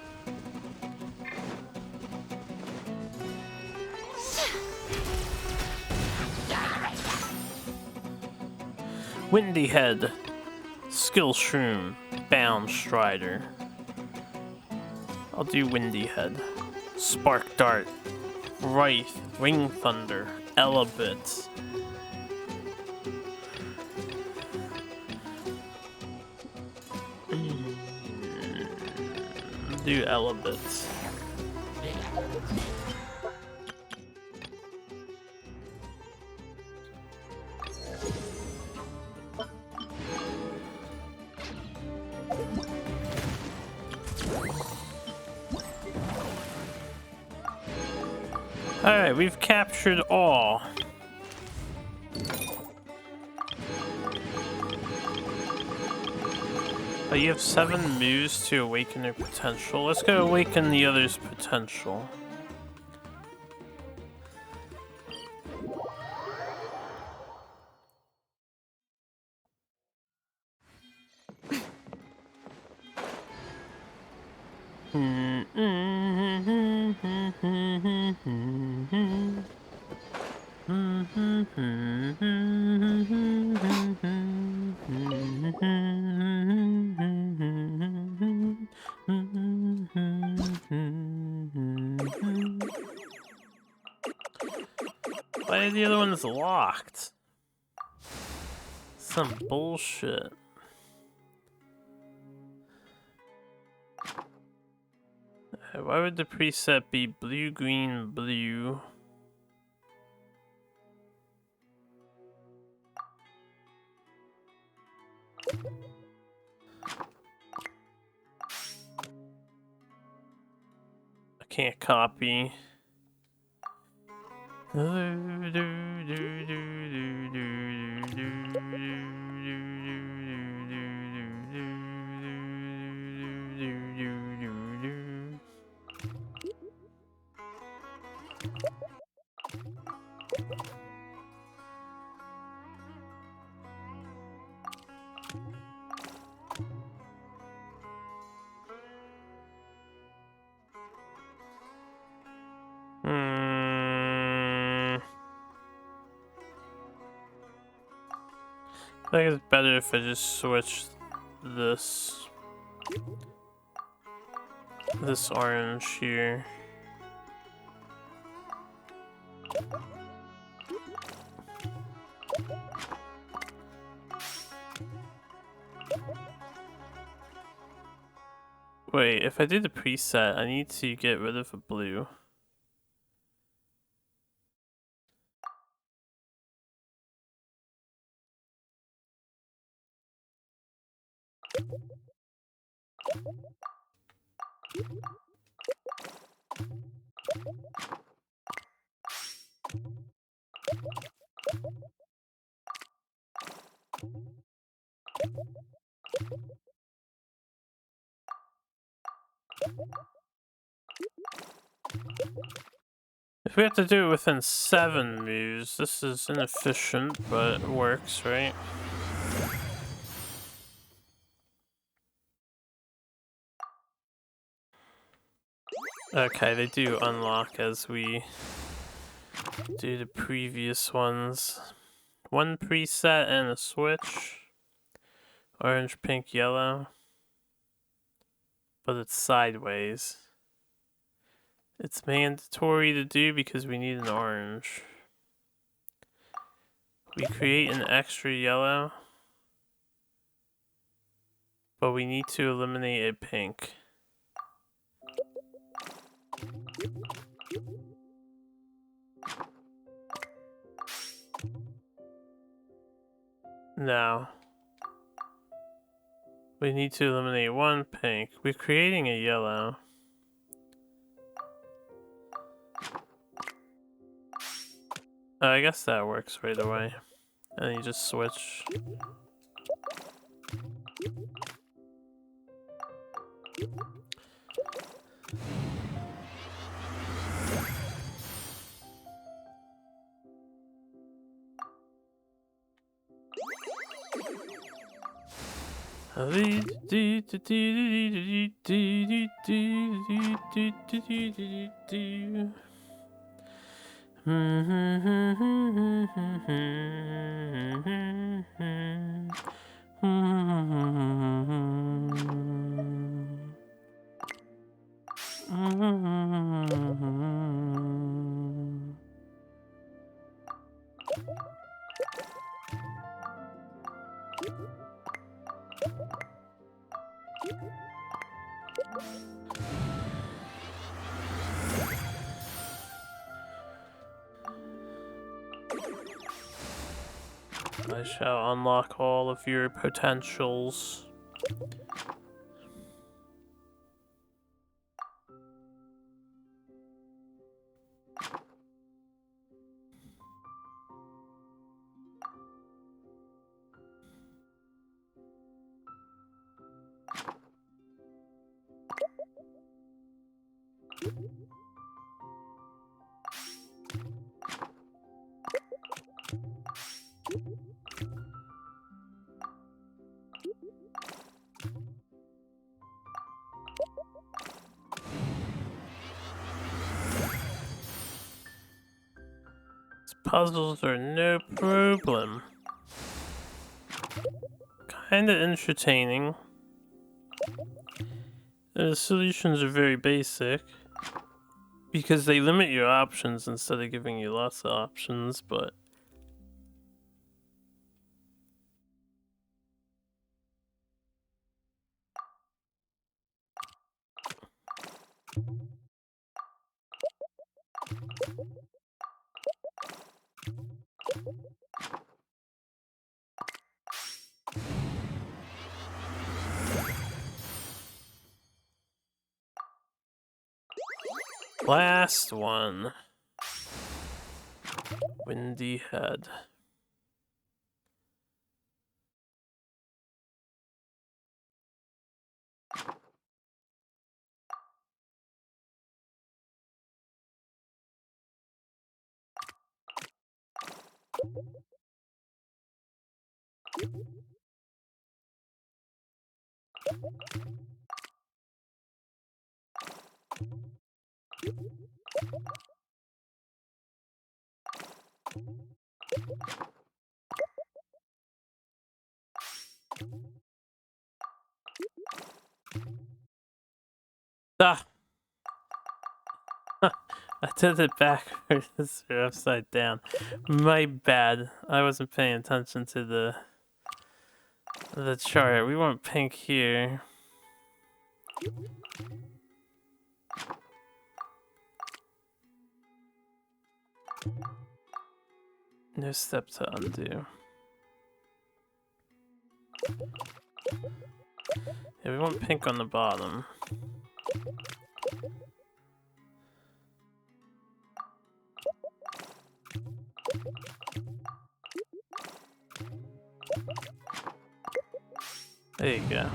Speaker 1: Windy Head, Skill Shroom, Bound Strider. I'll do Windy Head. Spark Dart, Wraith, Ring Thunder, Elebit. Do Elebit. Alright, we've captured all. Oh, you have 7 moves to awaken their potential. Let's go awaken the other's potential. Why are the other ones locked? some bullshit. Why would the preset be blue, green, blue? I can't copy. I think it's better if I just switch this orange here. Wait, if I do the preset, I need to get rid of the blue. If we have to do it within 7 moves, this is inefficient, but it works, right? Okay, they do unlock as we do the previous ones. One preset and a switch. Orange, pink, yellow. But it's sideways. It's mandatory to do because we need an orange. We create an extra yellow. But we need to eliminate a pink. Now, we need to eliminate one pink. We're creating a yellow. I guess that works right away. And you just switch. I shall unlock all of your potentials. Puzzles are no problem. Kinda entertaining. The solutions are very basic. Because they limit your options instead of giving you lots of options, but Last one. Windy Head. Ah! I did it backwards or upside down. My bad. I wasn't paying attention to the chart. We want pink here. No step to undo. Yeah, we want pink on the bottom. There you go.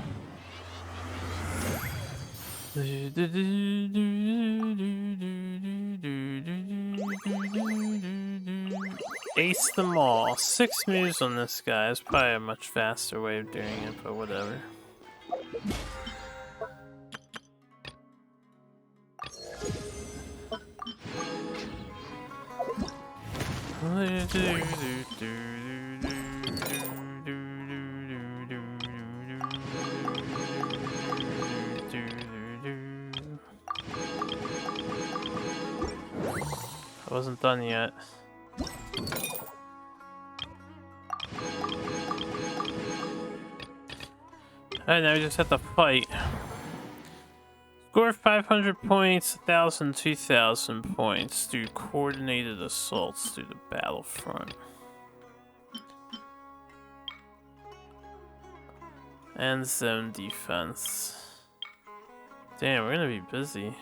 Speaker 1: Ace them all. 6 moves on this guy. It's probably a much faster way of doing it, but whatever. I wasn't done yet. Alright, now we just have to fight. Score 500 points, 1,000, 2,000 points. Do coordinated assaults through the battlefront. And zone defense. Damn, we're gonna be busy.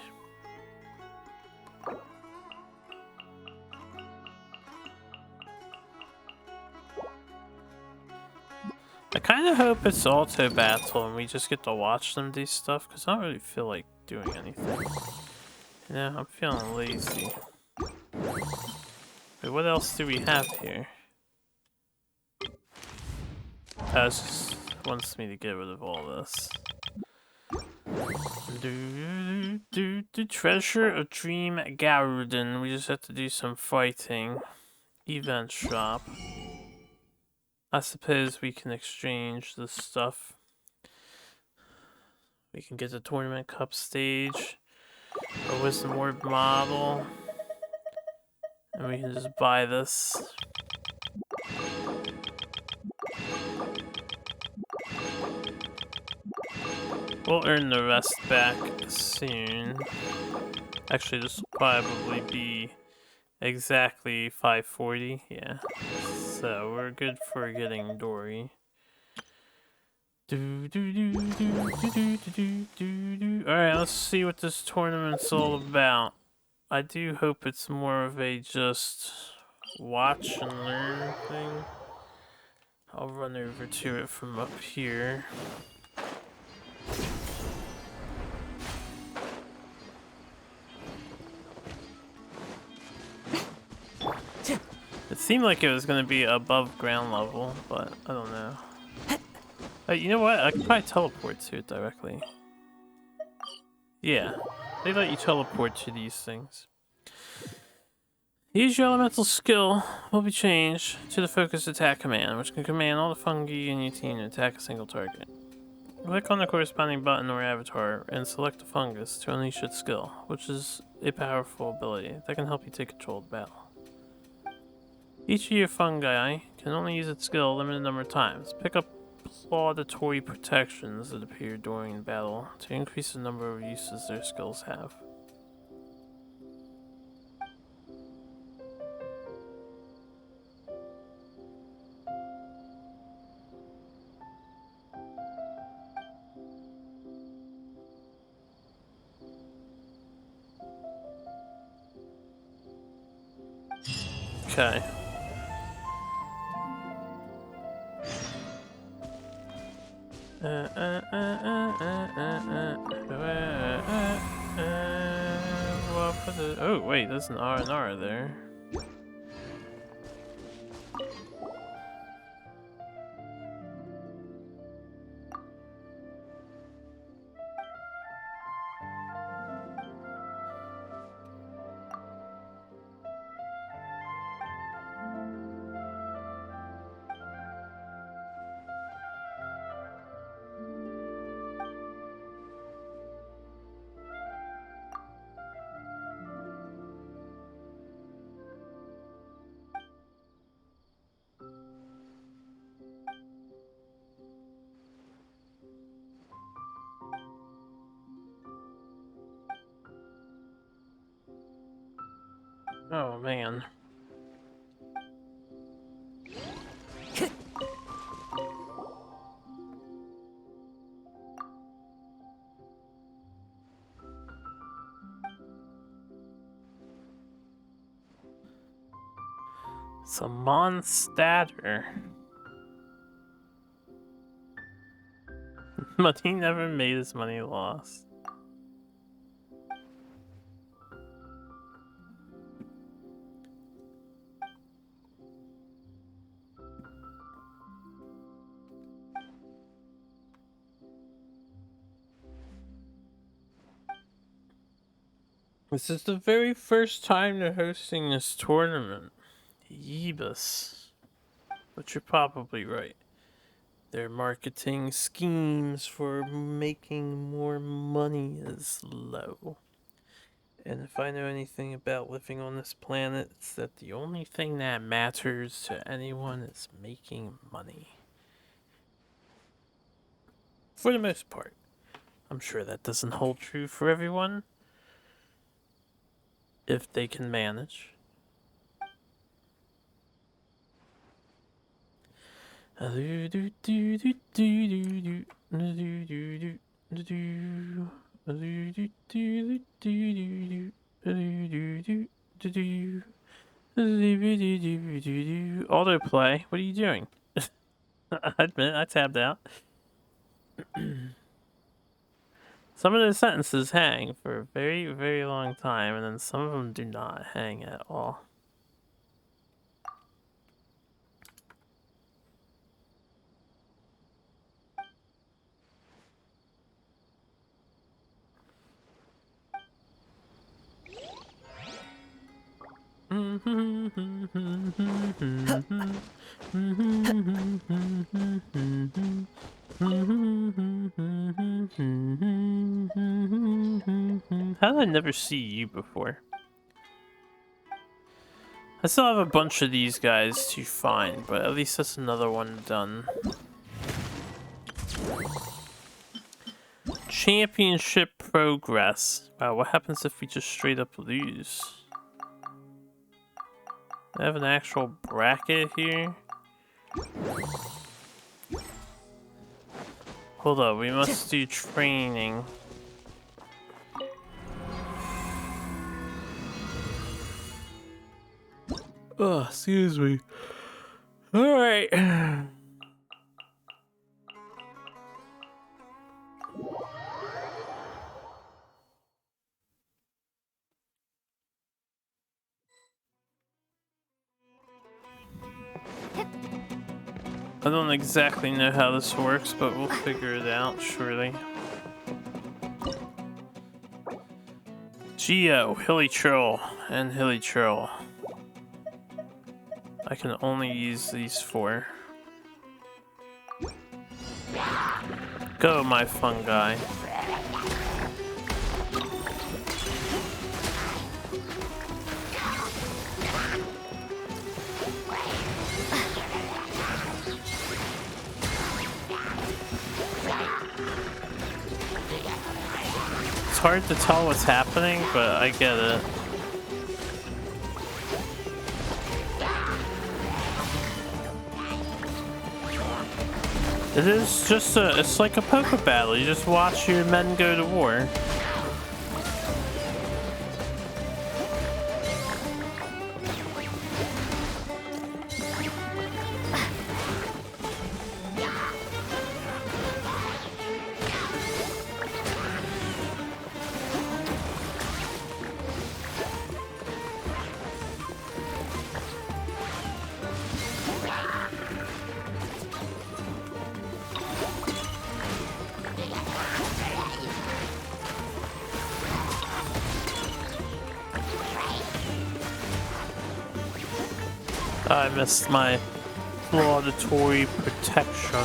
Speaker 1: I kind of hope it's auto battle and we just get to watch them do stuff, because I don't really feel like doing anything. You know, I'm feeling lazy. Wait, what else do we have here? It just wants me to get rid of all this. The Treasure of Dream Garden. We just have to do some fighting. Event shop. I suppose we can exchange this stuff. We can get the Tournament Cup stage, a Wisdom Orb model, and we can just buy this. We'll earn the rest back soon. Actually, this will probably be exactly 540, yeah. So we're good for getting Dory. Alright, let's see what this tournament's all about. I do hope it's more of a just watch and learn thing. I'll run over to it from up here. It seemed like it was going to be above ground level, but I don't know. You know what? I could probably teleport to it directly. Yeah, they let you teleport to these things. Use your elemental skill will be changed to the focus attack command, which can command all the fungi in your team to attack a single target. Click on the corresponding button or avatar and select the fungus to unleash its skill, which is a powerful ability that can help you take control of the battle. Each of your fungi can only use its skill a limited number of times. Pick up laudatory protections that appear during battle to increase the number of uses their skills have. Okay. Well, oh wait, there's an R&R there. Oh man. It's a monster. But he never made his money lost. This is the very first time they're hosting this tournament. Yeebus. But you're probably right. Their marketing schemes for making more money is low. And if I know anything about living on this planet, it's that the only thing that matters to anyone is making money. For the most part. I'm sure that doesn't hold true for everyone. If they can manage. Autoplay. What are you doing? I admit I tabbed out. Some of the sentences hang for a very, very long time, and then some of them do not hang at all. How did I never see you before? I still have a bunch of these guys to find, but at least that's another one done. Championship progress. Wow, what happens if we just straight up lose? I have an actual bracket here. Hold up, we must do training. Oh, excuse me. Alright. I don't exactly know how this works, but we'll figure it out, surely. Geo, Hilly Troll, and Hilly Troll. I can only use these four. Go, my fungi. It's hard to tell what's happening, but I get it. It is just it's like a poker battle. You just watch your men go to war. I missed my auditory protection.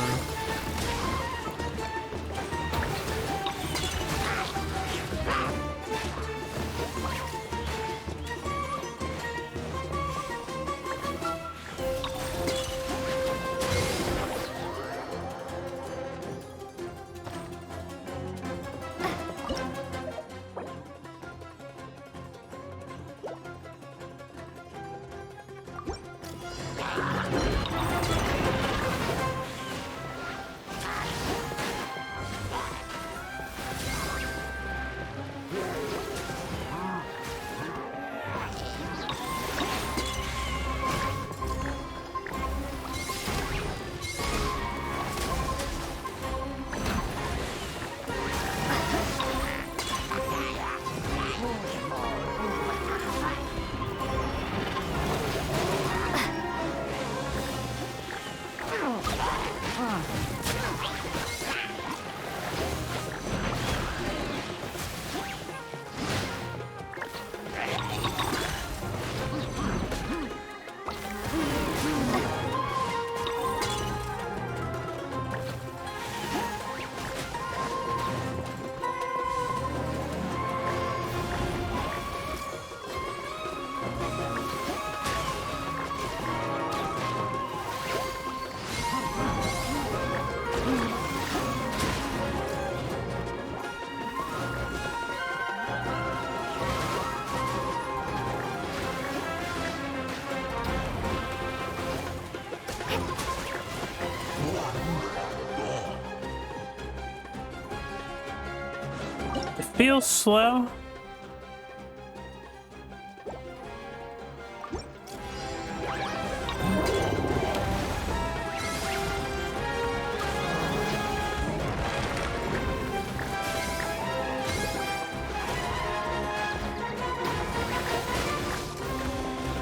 Speaker 1: Feels slow.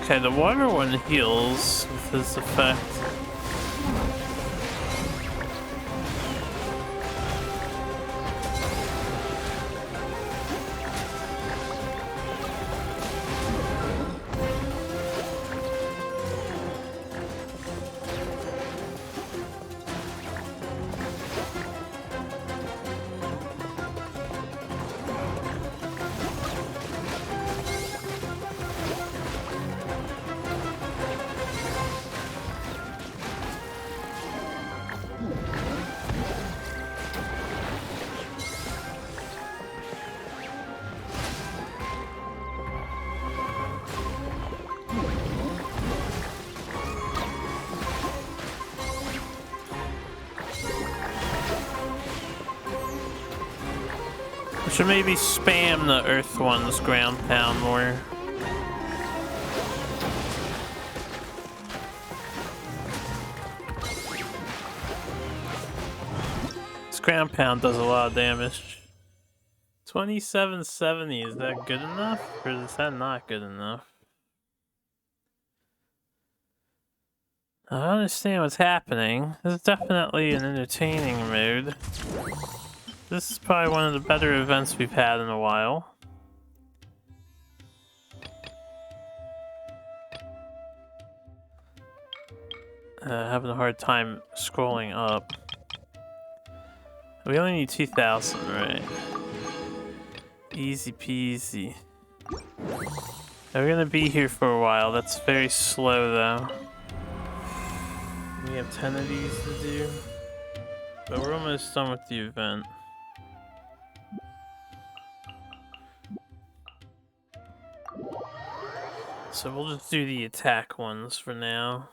Speaker 1: Okay, the water one heals with his effect. Should maybe spam the Earth one's ground pound more. This ground pound does a lot of damage. 2770, is that good enough? Or is that not good enough? I don't understand what's happening. This is definitely an entertaining mode. This is probably one of the better events we've had in a while. Having a hard time scrolling up. We only need 2,000, right? Easy peasy. Now we're gonna be here for a while. That's very slow though. We have 10 of these to do. But we're almost done with the event. So we'll just do the attack ones for now.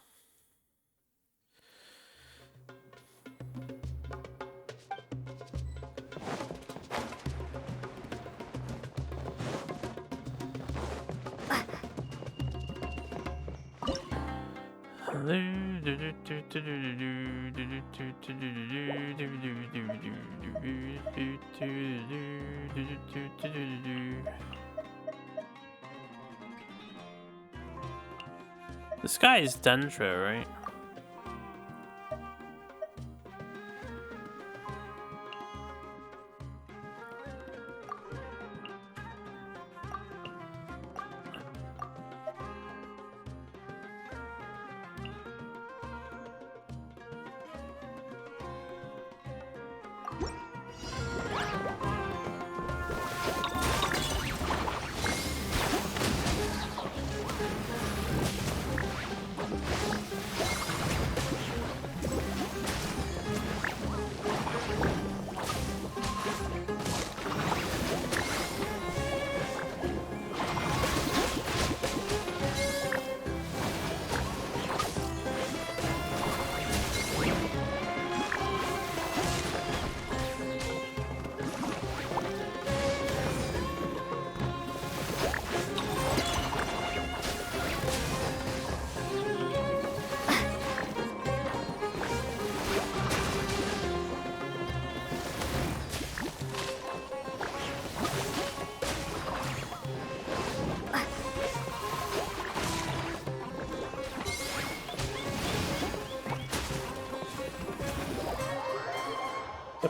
Speaker 1: This guy is Dendro, right?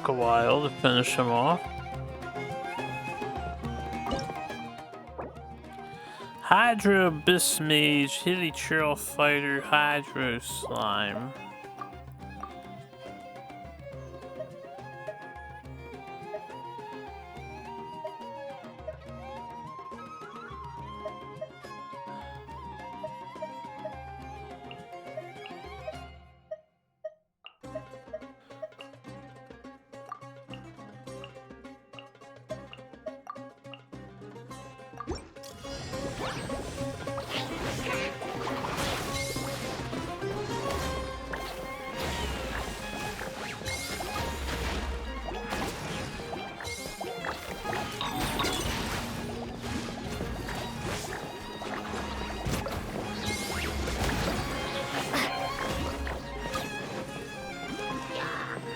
Speaker 1: Took a while to finish him off. Hydro Abyss Mage, Hilly Trail Fighter, Hydro Slime.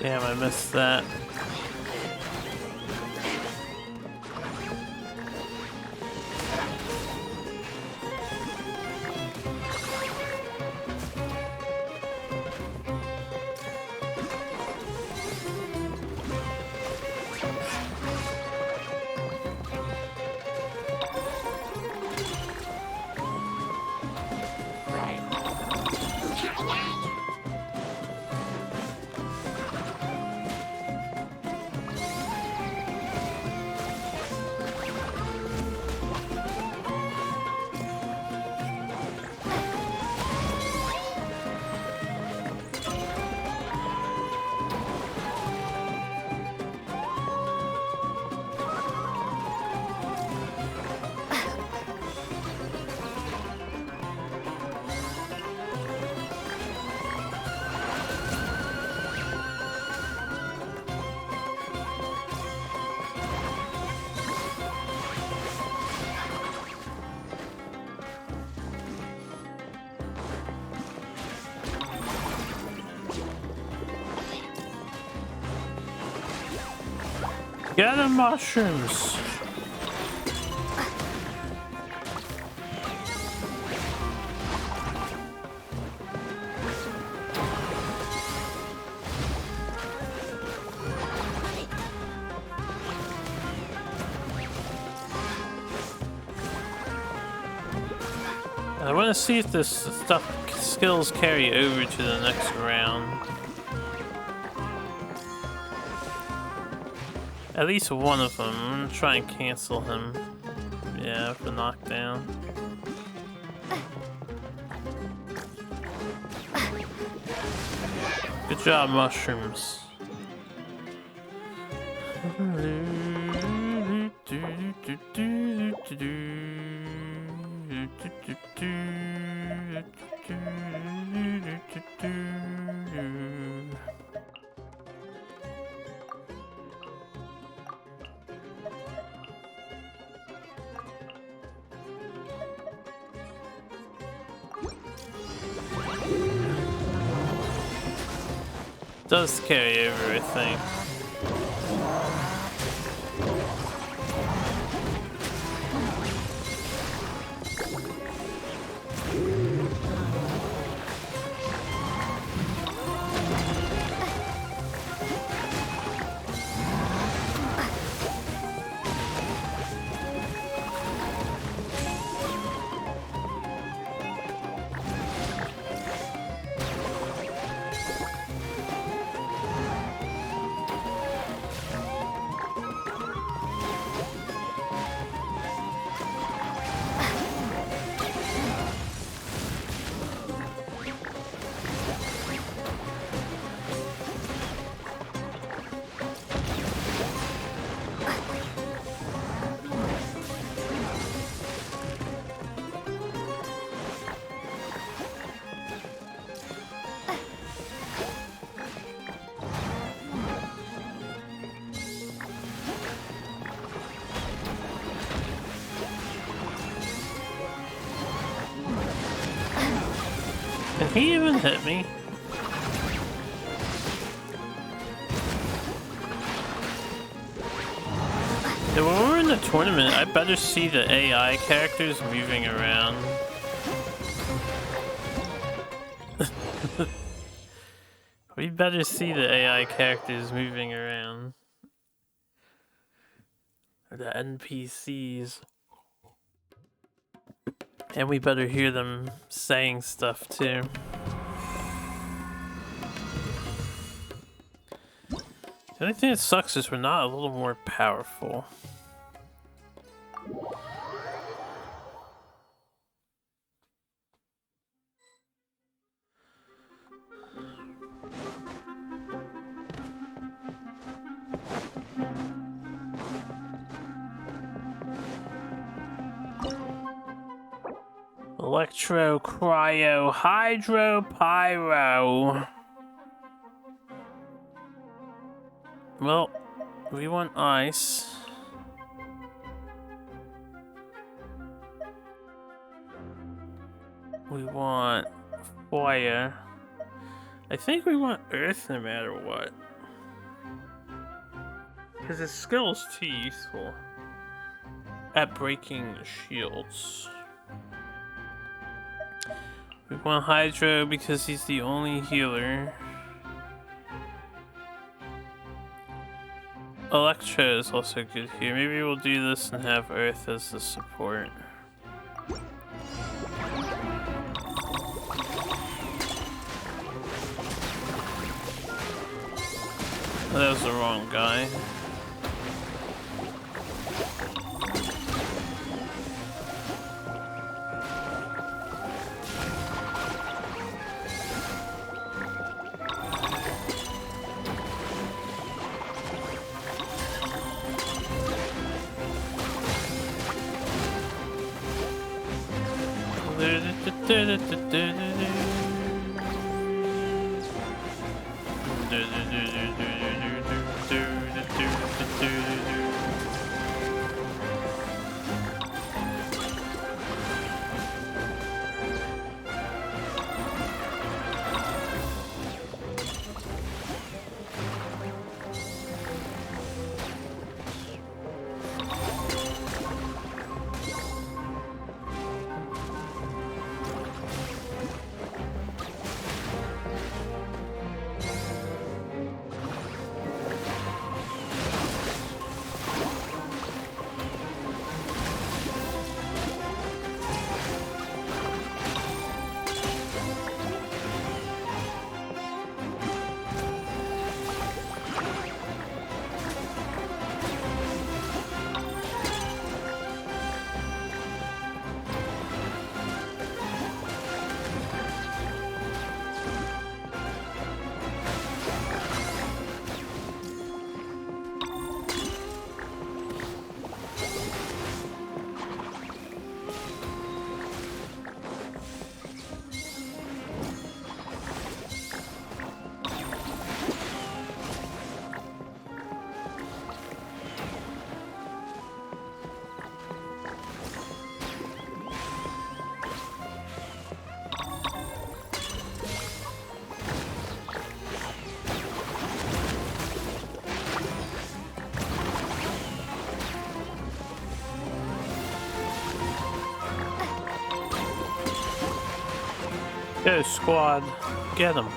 Speaker 1: Damn, I missed that. Get the mushrooms. I want to see if this skills carry over to the next round. At least one of them. I'm gonna try and cancel him. Yeah, for knockdown. Good job, mushrooms. Does carry over, I think. Can he even hit me? Yeah, when we're in the tournament, I better see the AI characters moving around. We better see the AI characters moving around. Or the NPCs. And we better hear them saying stuff too. The only thing that sucks is we're not a little more powerful. Electro, cryo, hydro, pyro. Well, we want ice. We want fire. I think we want earth no matter what. Because his skill is too useful at breaking shields. We want hydro because he's the only healer. Electro is also good here. Maybe we'll do this and have earth as the support. That was the wrong guy. Go, squad. Get him.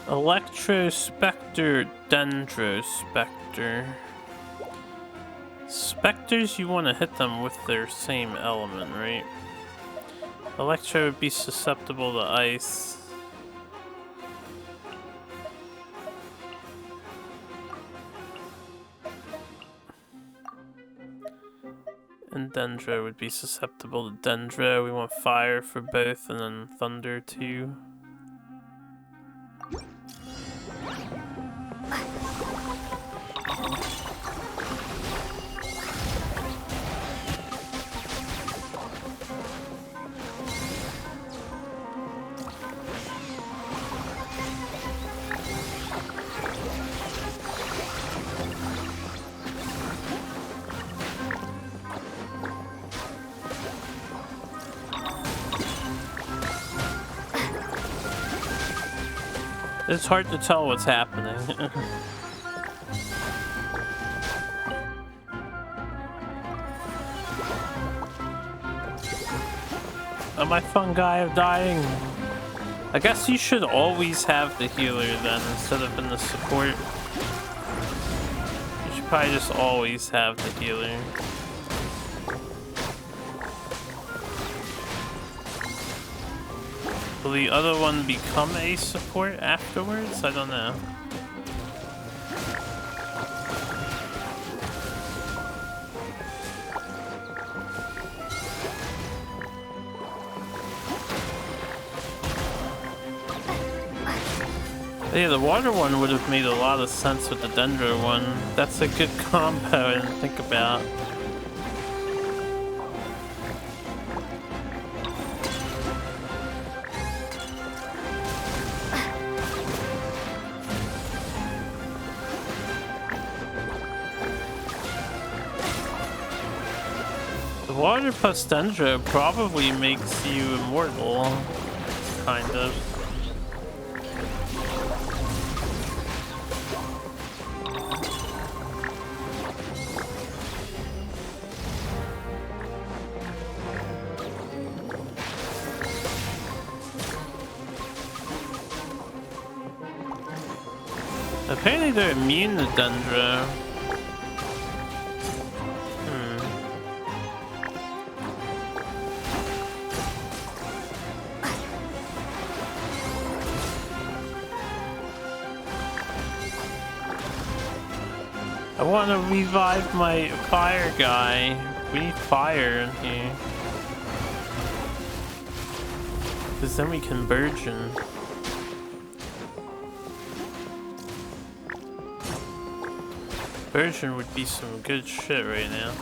Speaker 1: Electrospectre, Dendrospectre. Spectres, you want to hit them with their same element, right? Electro would be susceptible to ice. And Dendro would be susceptible to Dendro. We want fire for both, and then thunder too. It's hard to tell what's happening. Oh, my fungi are dying. I guess you should always have the healer then instead of in the support. You should probably just always have the healer. Will the other one become a support afterwards? I don't know. Yeah, the water one would have made a lot of sense with the Dendro one. That's a good combo I didn't think about. The water plus Dendro probably makes you immortal, kind of. Apparently they're immune to Dendro. I want to revive my fire guy. We need fire in here. Because then we can burgeon. Burgeon would be some good shit right now.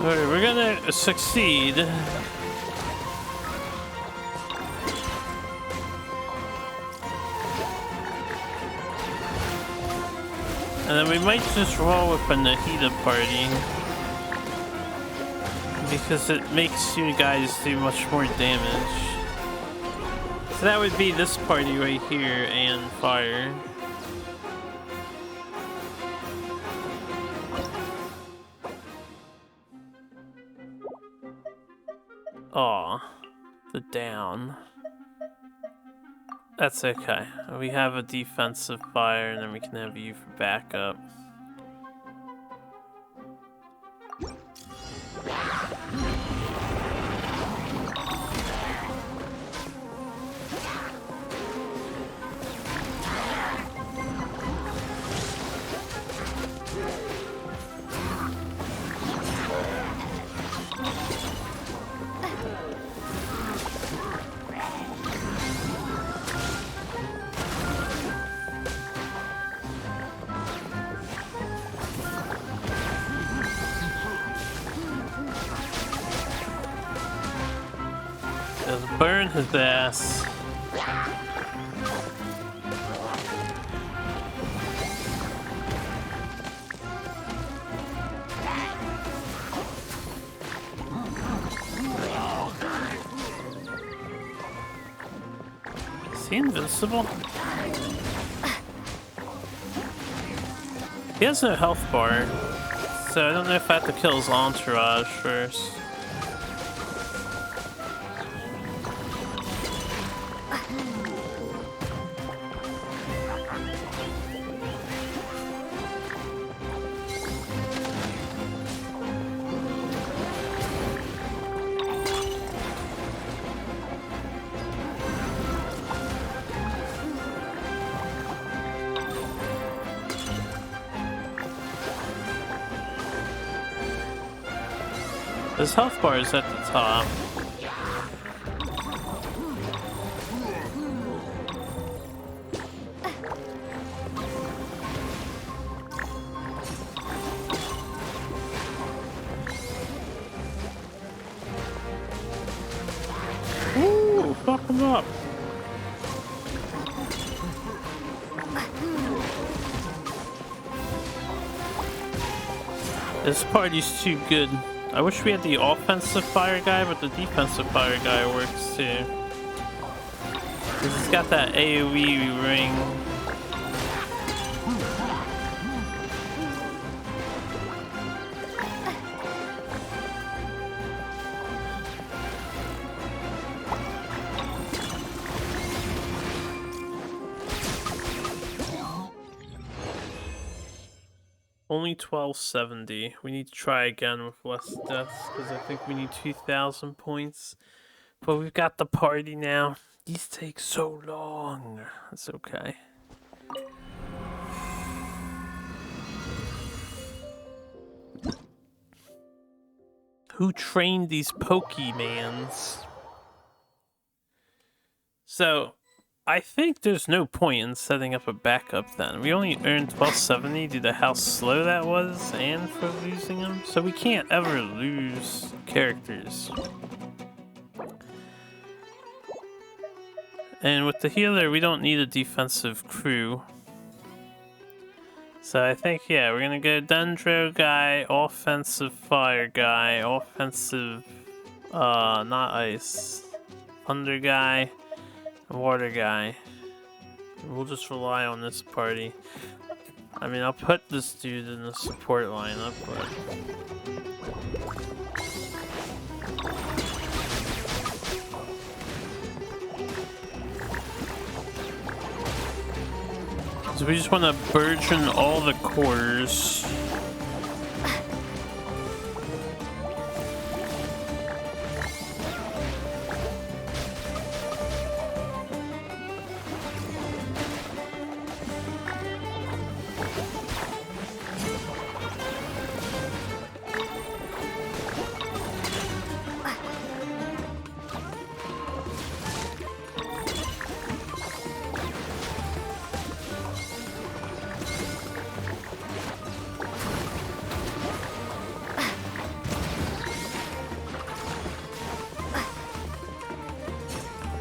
Speaker 1: Alright, we're gonna succeed. And then we might just roll with a Nahida party. Because it makes you guys do much more damage. So that would be this party right here and fire. Aw, the down. That's okay. We have a defensive fire and then we can have you for backup. Just burn his ass. Is he invincible? He has no health bar, so I don't know if I have to kill his entourage first. His health bar is at the top. Ooh, fuck him up. This party's too good. I wish we had the offensive fire guy, but the defensive fire guy works too. Cause he's got that AoE ring. Only 1270. We need to try again with less deaths because I think we need 2000 points. But we've got the party now. These take so long. That's okay. Who trained these Pokemans? So, I think there's no point in setting up a backup then. We only earned 1270 due to how slow that was and for losing them. So we can't ever lose characters. And with the healer, we don't need a defensive crew. So I think, yeah, we're gonna go Dendro guy, offensive fire guy, offensive, not ice, thunder guy, water guy. We'll just rely on this party. I mean, I'll put this dude in the support lineup, but... So we just want to burgeon all the cores.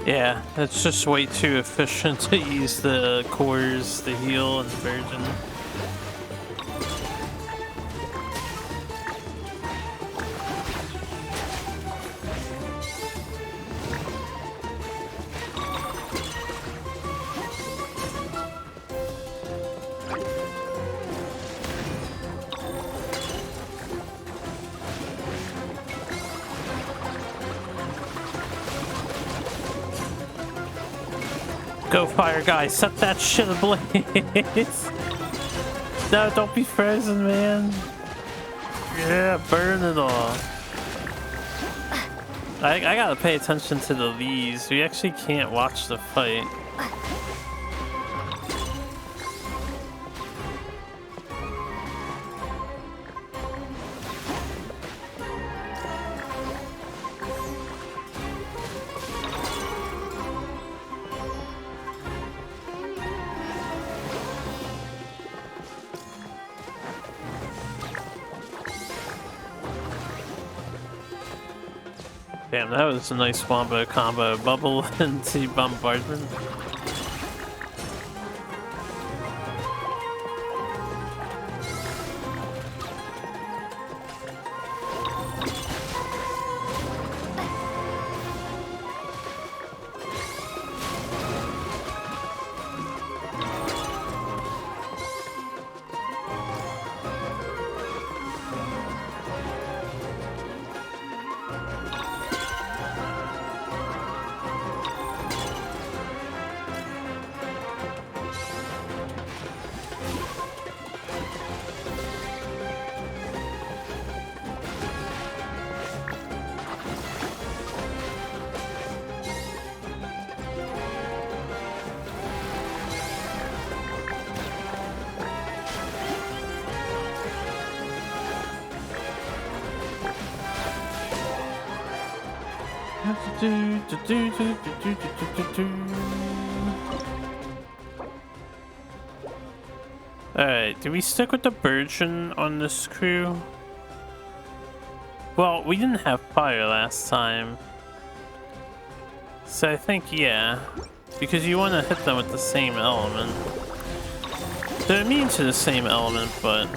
Speaker 1: Yeah, it's just way too efficient to use the cores to heal and virgin. Go fire guy, set that shit ablaze. No, don't be frozen, man. Yeah, burn it all. I gotta pay attention to the leaves. We actually can't watch the fight. Damn, that was a nice wombo combo. Bubble into bombardment. Alright, do we stick with the virgin on this crew? Well, we didn't have fire last time. So I think, yeah. Because you want to hit them with the same element. They're immune to the same element, but...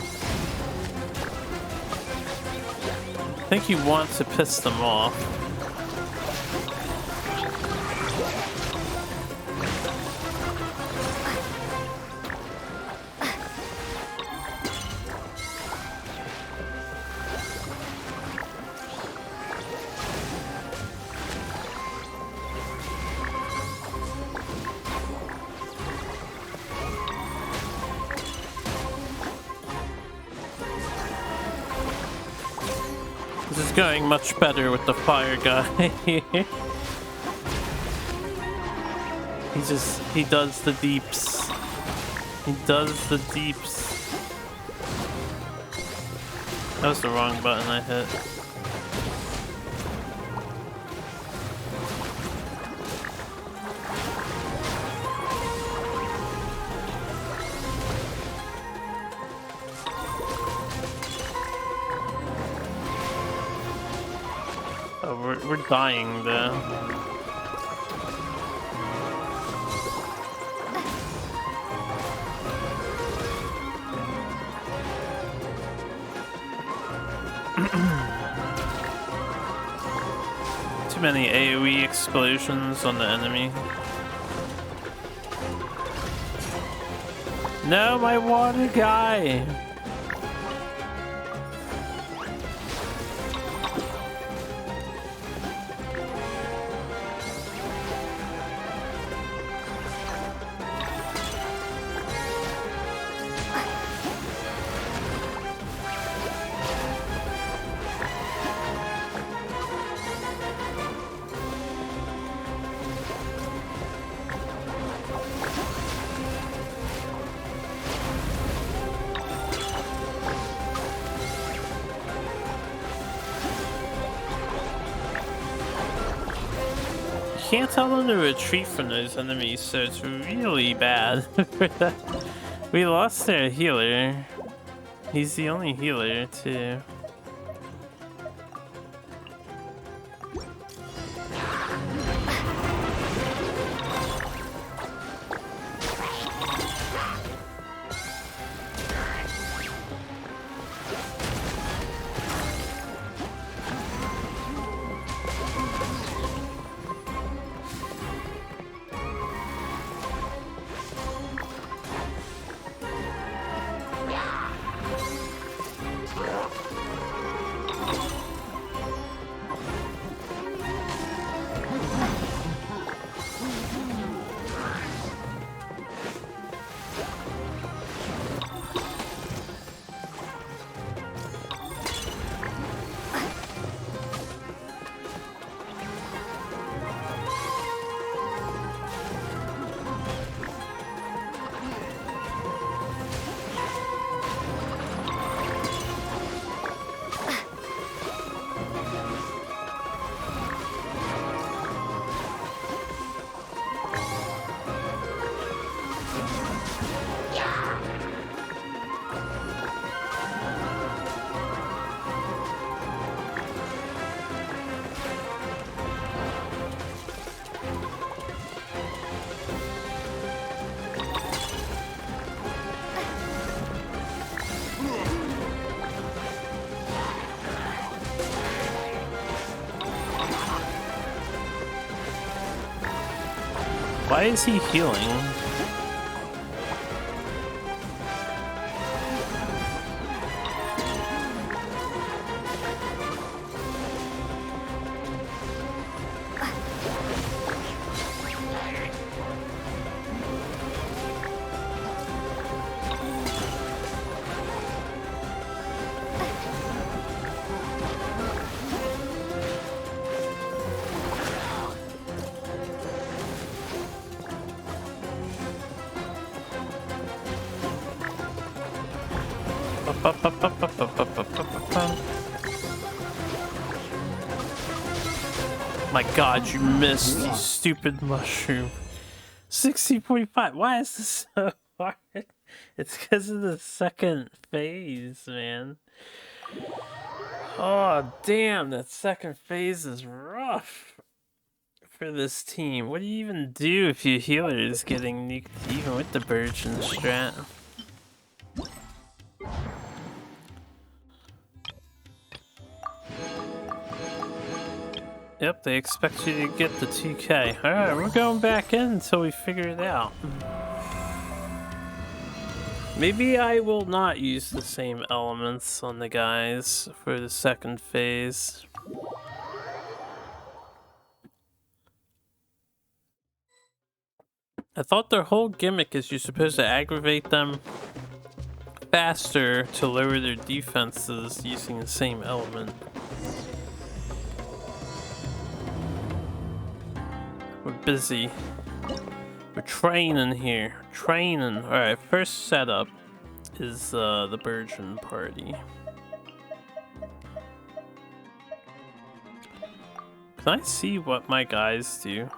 Speaker 1: I think you want to piss them off. This is going much better with the fire guy. He does the deeps. He does the deeps. That was the wrong button I hit. Oh, we're dying there. Too many AoE explosions on the enemy. No, my water guy! Can't tell them to retreat from those enemies, so it's really bad. We lost their healer. He's the only healer, too. Why is he healing? My god, you missed, you stupid mushroom. 60.5. Why is this so hard? It's because of the second phase, man. Oh, damn, that second phase is rough for this team. What do you even do if your healer is getting nuked even with the Virgin strat? Yep, they expect you to get the 2K. Alright, we're going back in until we figure it out. Maybe I will not use the same elements on the guys for the second phase. I thought their whole gimmick is you're supposed to aggravate them faster to lower their defenses using the same element. We're busy. We're training here. Training. Alright, first setup is the Virgin party. Can I see what my guys do?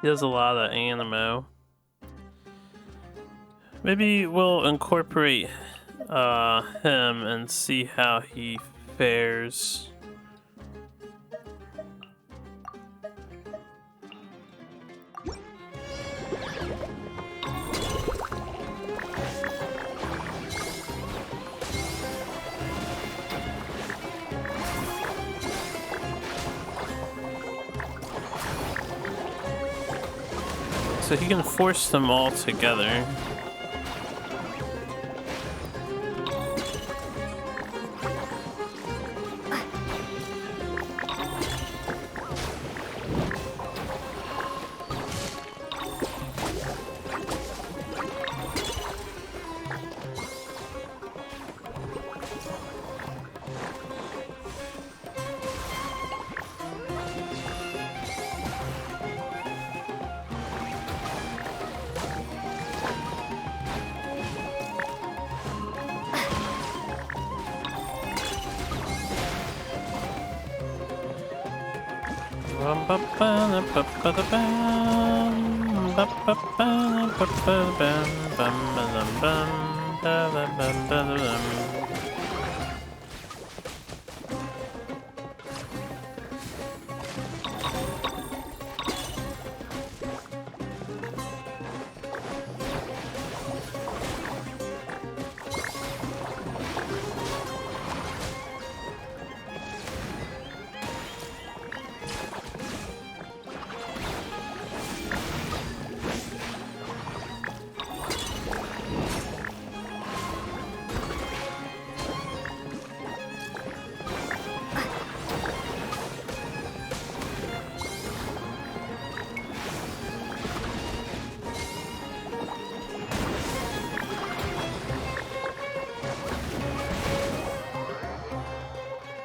Speaker 1: He does a lot of animo. Maybe we'll incorporate him and see how he fares. So he can force them all together.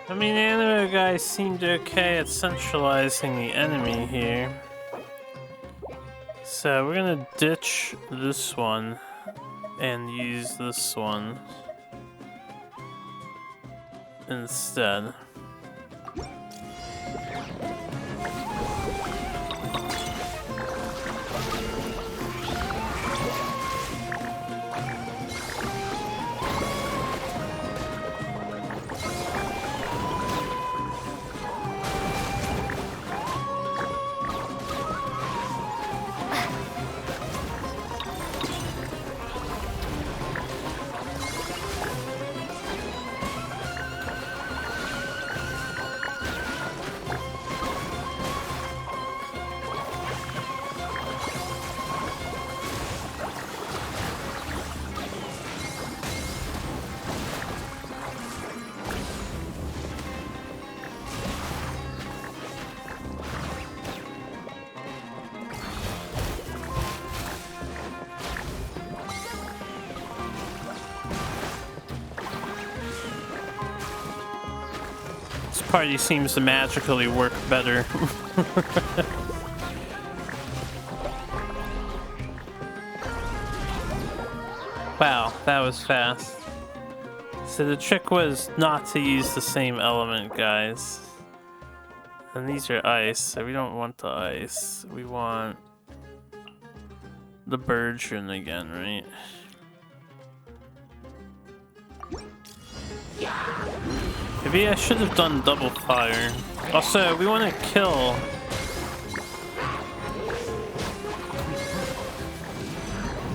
Speaker 1: I mean, the anime guys seemed okay at centralizing the enemy here. So we're gonna ditch this one and use this one instead. This party seems to magically work better. Wow, that was fast. So the trick was not to use the same element, guys. And these are ice, so we don't want the ice. We want the Burgeon again, right? Maybe I should have done double fire. Also, we want to kill.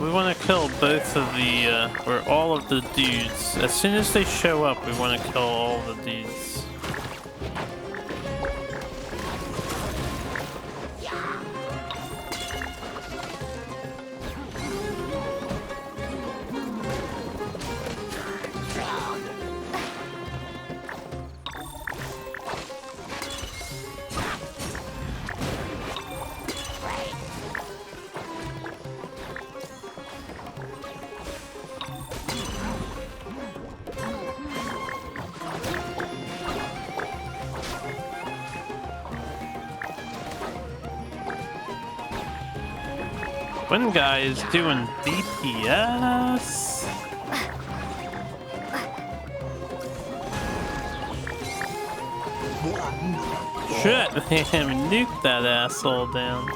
Speaker 1: We want to kill both of the, or all of the dudes. As soon as they show up, we want to kill all the dudes. One guy is doing DPS. Shit, man, nuke that asshole down.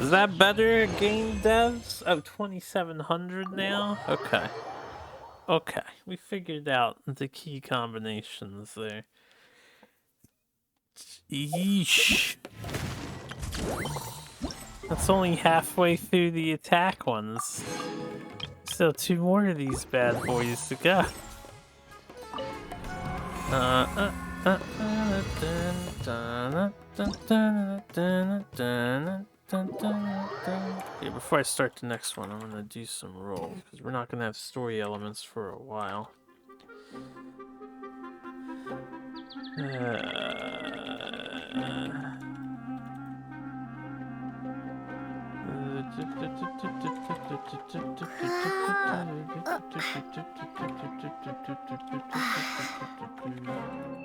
Speaker 1: Is that better, game devs? Oh, 2700 now? Okay. Okay, we figured out the key combinations there. Yeesh. That's only halfway through the attack ones. Still 2 more of these bad boys to go. Yeah, before I start the next one, I'm gonna do some roll because we're not gonna have story elements for a while. Give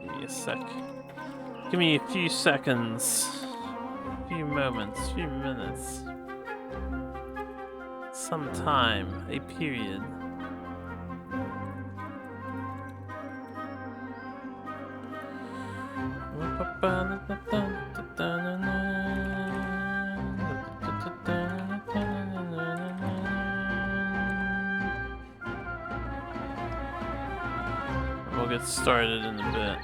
Speaker 1: me a sec. Give me a few seconds. Few moments, few minutes. Some time, a period. We'll get started in a bit.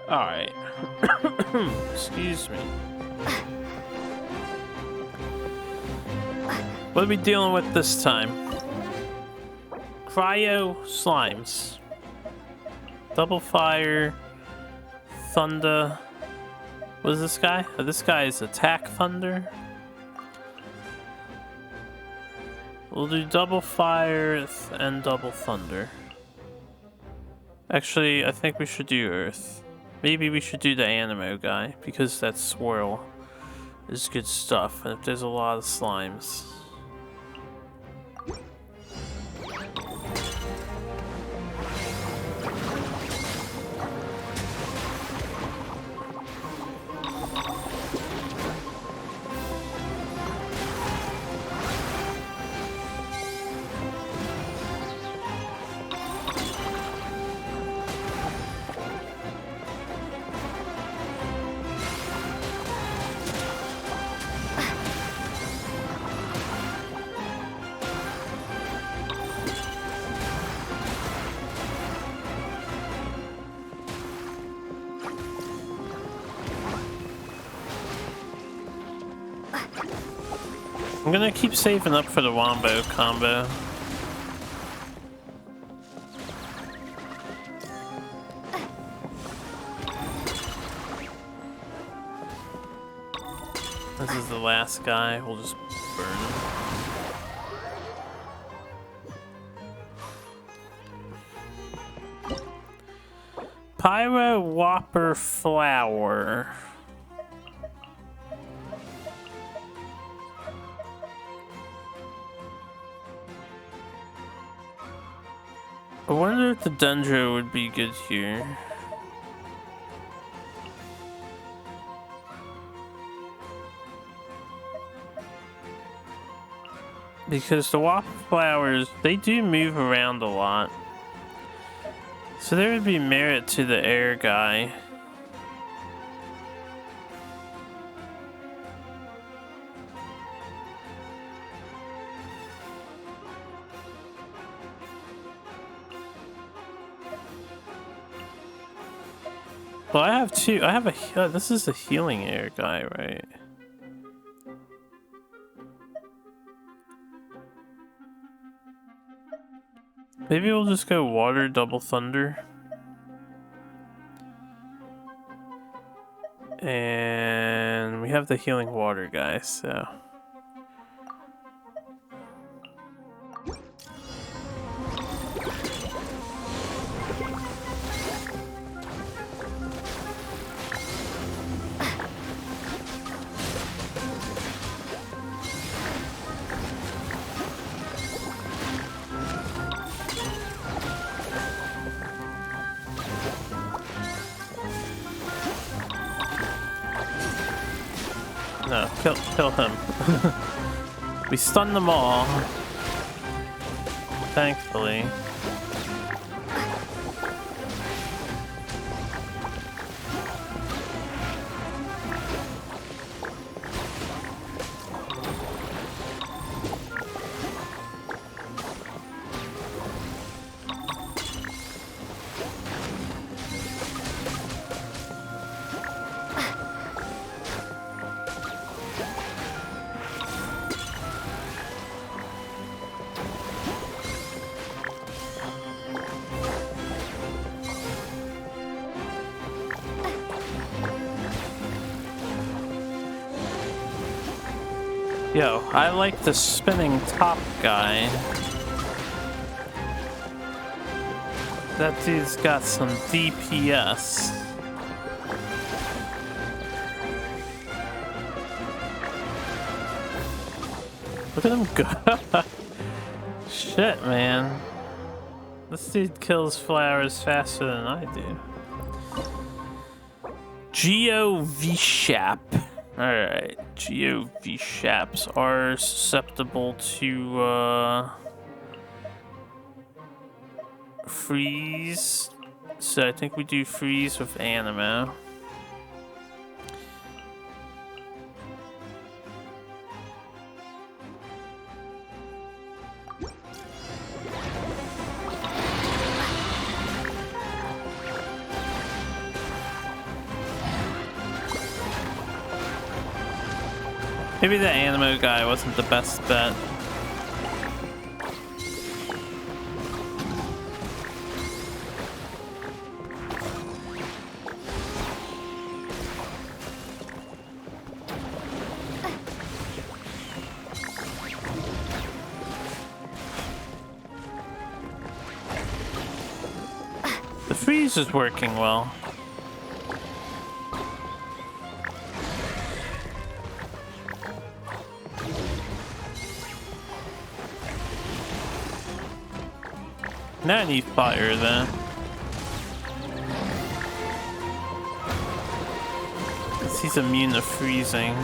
Speaker 1: Alright. Excuse me. What are we dealing with this time? Cryo slimes. Double fire. Thunder. What is this guy? Oh, this guy is attack thunder. We'll do double fire and double thunder. Actually, I think we should do earth. Maybe we should do the Animo guy, because that swirl is good stuff, and if there's a lot of slimes. I'm gonna keep saving up for the Wombo combo. This is the last guy. We'll just burn him. Pyro Whopper Flower. I wonder if the Dendro would be good here. Because the Whopper Flowers, they do move around a lot. So there would be merit to the air guy. Well, I have two. I have a. This is a healing air guy, right? Maybe we'll just go water double thunder. And we have the healing water guy, so. No, kill him. We stunned them all. Thankfully. Yo, I like the spinning top guy. That dude's got some DPS. Look at him go. Shit, man. This dude kills flowers faster than I do. Geo V-Shap. Alright, Geo V-Shaps are susceptible to freeze. So I think we do freeze with Animo. Maybe the Animo guy wasn't the best bet. The freeze is working well. Now I need fire then. He's immune to freezing.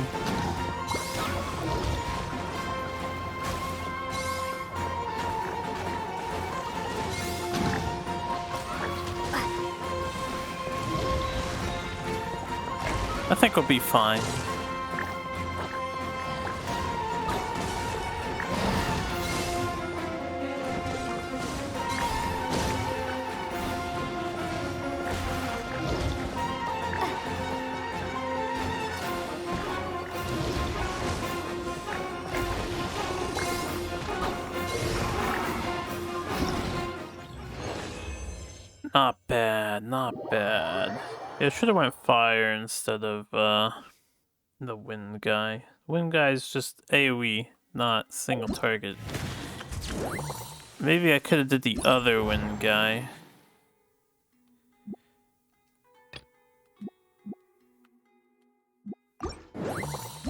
Speaker 1: I think we'll be fine. Not bad, not bad. Yeah, should have went fire instead of the wind guy. Wind guy is just AoE, not single target. Maybe I could have did the other wind guy.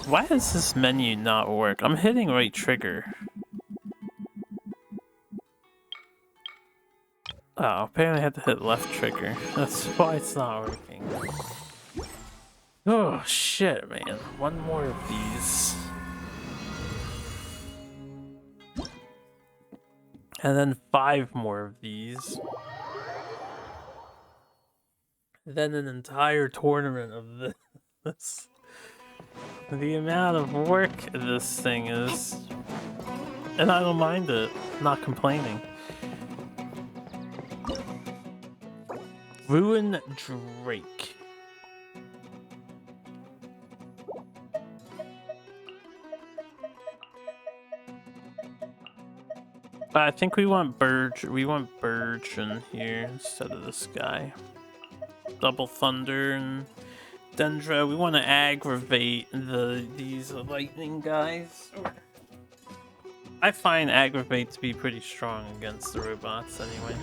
Speaker 1: Why does this menu not work? I'm hitting right trigger. Oh, apparently I had to hit left trigger. That's why it's not working. Oh shit, man. One more of these. And then 5 more of these. And then an entire tournament of this. The amount of work this thing is. And I don't mind it. I'm not complaining. Ruin Drake. I think we want Burge. We want Burge in here instead of this guy. Double Thunder and Dendra. We want to aggravate these lightning guys. I find aggravate to be pretty strong against the robots anyway.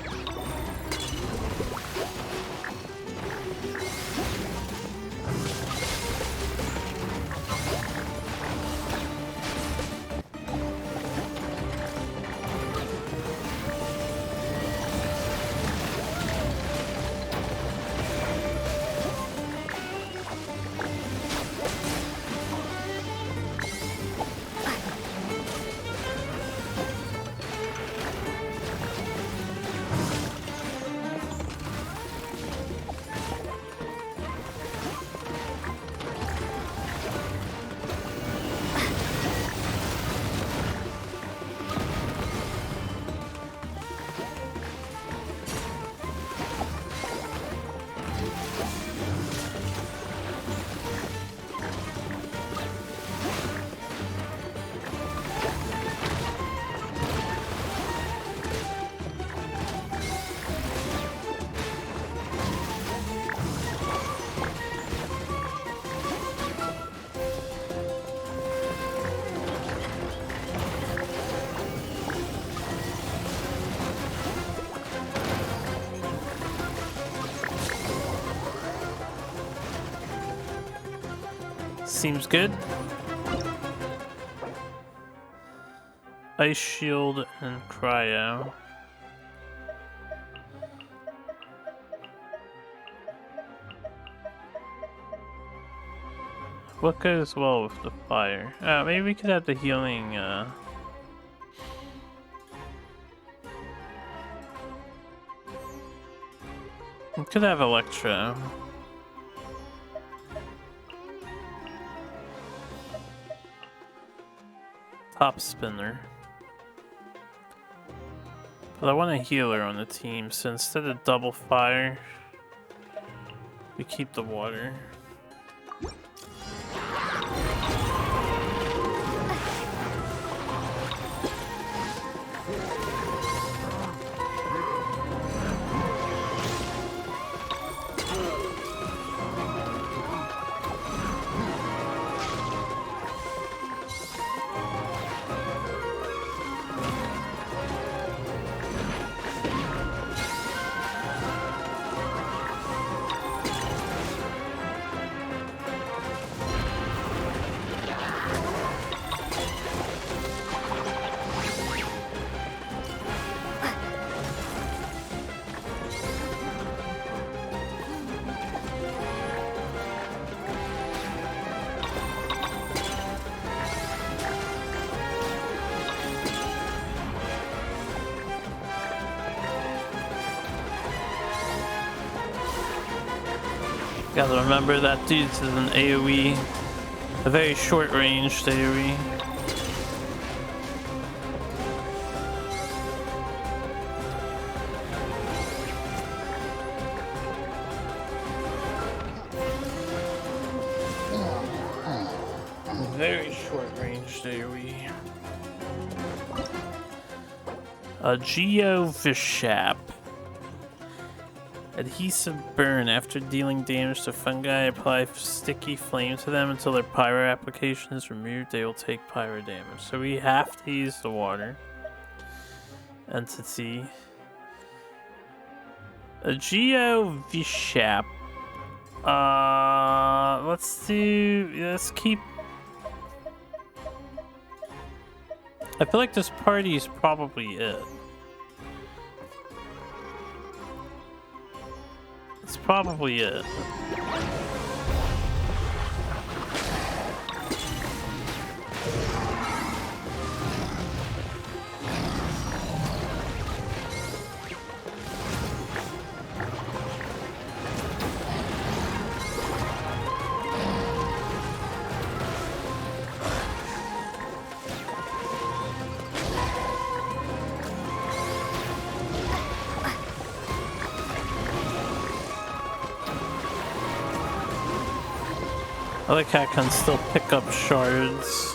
Speaker 1: Seems good. Ice Shield and Cryo. What goes well with the fire? Maybe we could have the healing, we could have Electro. Top spinner. But I want a healer on the team, so instead of double fire, we keep the water. Gotta remember that dude's is an AoE, a very short-ranged AoE. Very short-ranged AoE. A Geo Vishap. Adhesive burn. After dealing damage to fungi, apply sticky flame to them until their pyro application is removed. They will take pyro damage. So we have to use the water entity. A Geo Vishap. Let's keep. I feel like this party is probably it. It's probably it. I like how I can still pick up shards.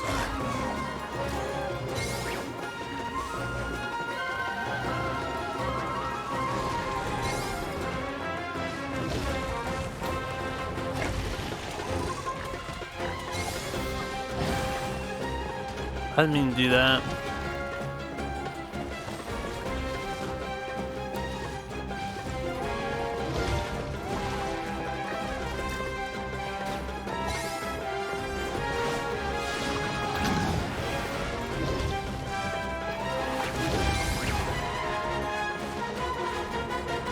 Speaker 1: I didn't mean to do that.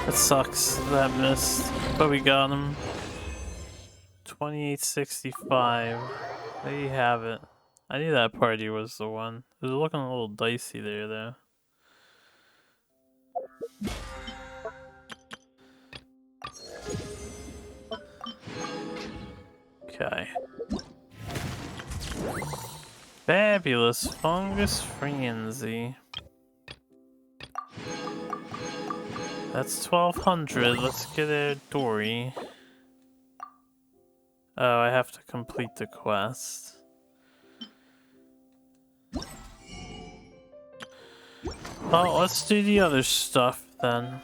Speaker 1: That sucks, that missed, but we got him. 2865. There you have it. I knew that party was the one. It was looking a little dicey there, though. Okay. Fabulous fungus frenzy. That's 1200. Let's get a Dory. Oh, I have to complete the quest. Well, let's do the other stuff then.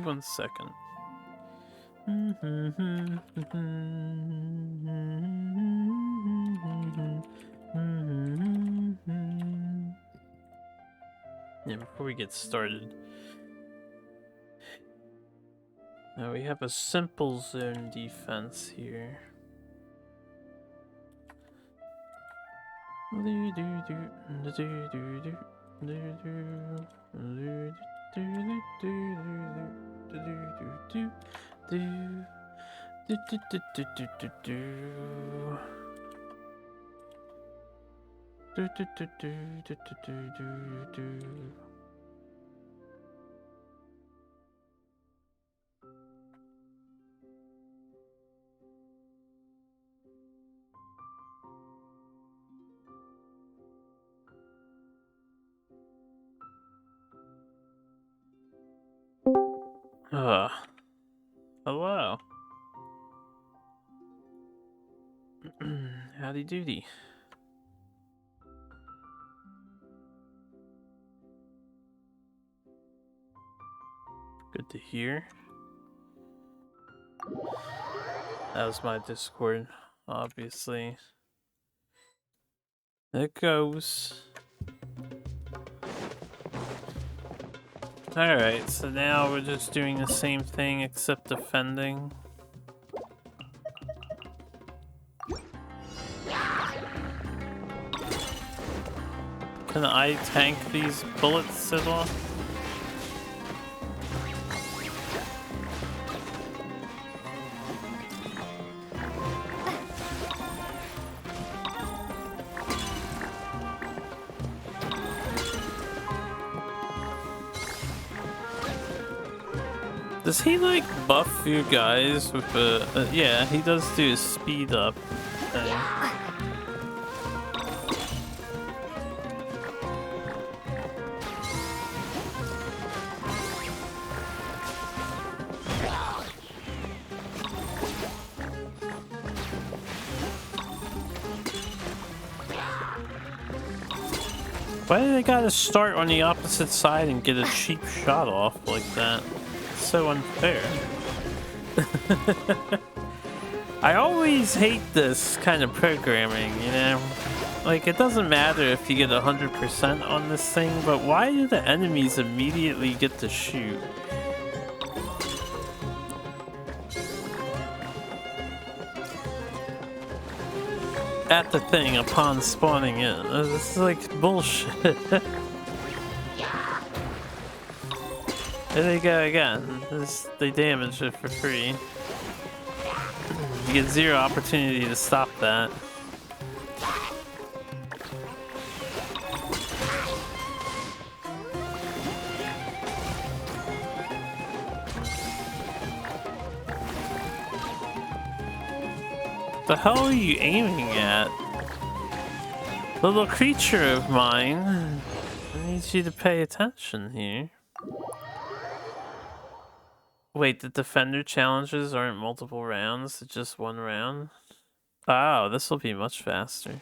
Speaker 1: One second. Yeah, before we get started. Now we have a simple zone defense here. Hello. Howdy doody. Good to hear. That was my Discord, obviously. There it goes. Alright, so now we're just doing the same thing except defending. Can I tank these bullets, Sizzle? Does he like buff you guys with a yeah, he does do a speed up thing. Why do they gotta start on the opposite side and get a cheap shot off like that? It's so unfair. I always hate this kind of programming, you know? Like, it doesn't matter if you get 100% on this thing, but why do the enemies immediately get to shoot? At the thing upon spawning in. This is like bullshit. There they go again. They damage it for free. You get zero opportunity to stop that. The hell are you aiming at? Little creature of mine. I need you to pay attention here. Wait, the defender challenges aren't multiple rounds, it's just one round? Oh, this will be much faster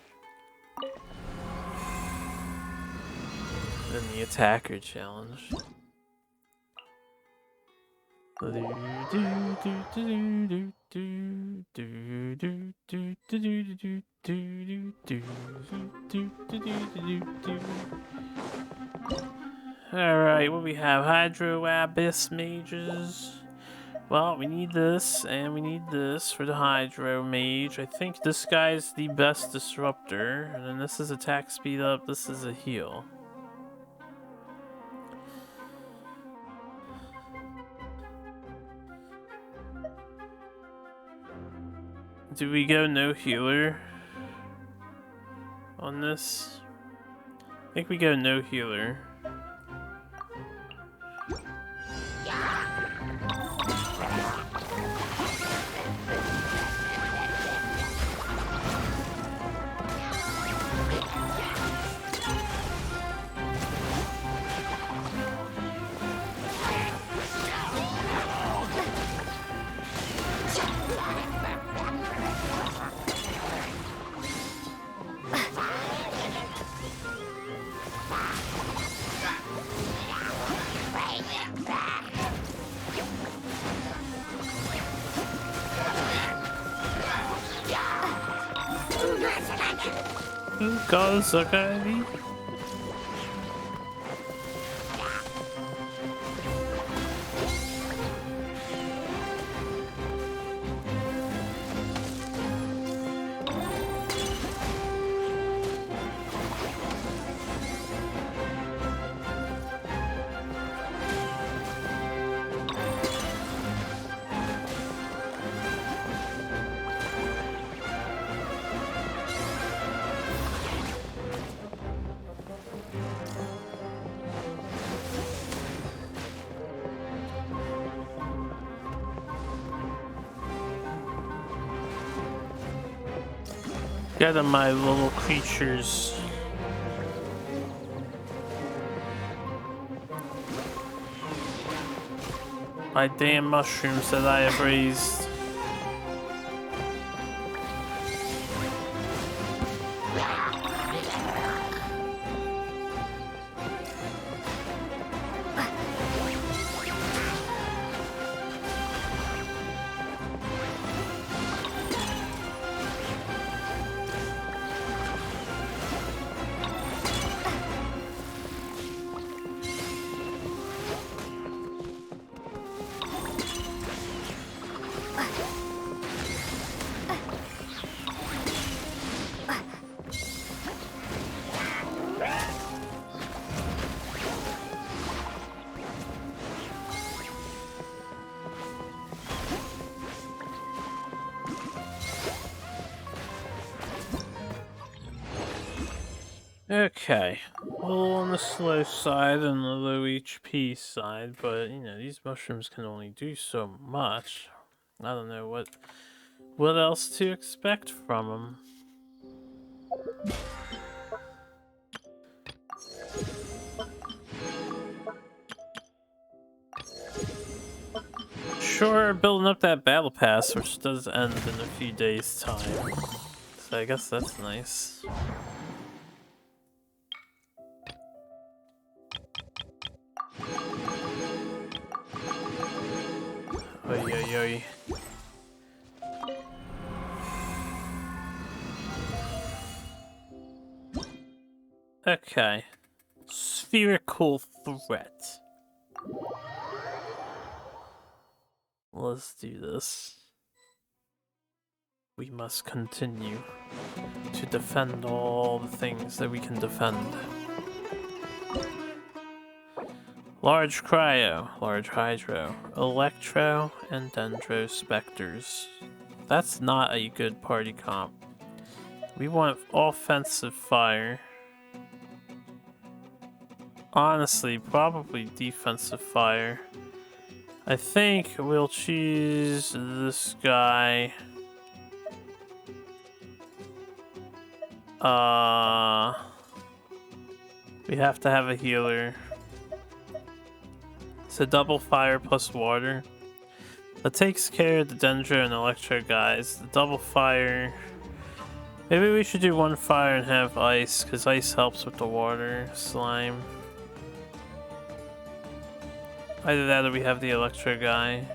Speaker 1: than the attacker challenge. Alright, what we have? Hydro Abyss Mages. Well, we need this, and we need this for the Hydro Mage. I think this guy's the best disruptor. And then this is attack speed up, this is a heal. Do we go no healer on this? I think we go no healer. Goes okay. Get them, my little creatures. My damn mushrooms that I have raised. Okay, a little on the slow side and the low HP side, but you know, these mushrooms can only do so much. I don't know what else to expect from them. Sure, building up that battle pass, which does end in a few days' time. So I guess that's nice. we? Okay. Spherical threat. Let's do this. We must continue to defend all the things that we can defend. Large cryo, large hydro, electro, and dendro specters. That's not a good party comp. We want offensive fire. Honestly, probably defensive fire. I think we'll choose this guy. We have to have a healer. It's a double fire plus water. That takes care of the Dendro and Electro guys. The double fire... Maybe we should do one fire and have ice, because ice helps with the water slime. Either that or we have the Electro guy.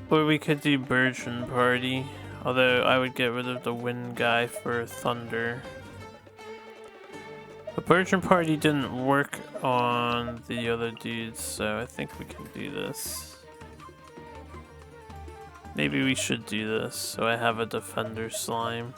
Speaker 1: Or we could do Virgin Party. Although I would get rid of the wind guy for thunder. The Virgin Party didn't work on the other dudes, so I think we can do this. Maybe we should do this, so I have a defender slime.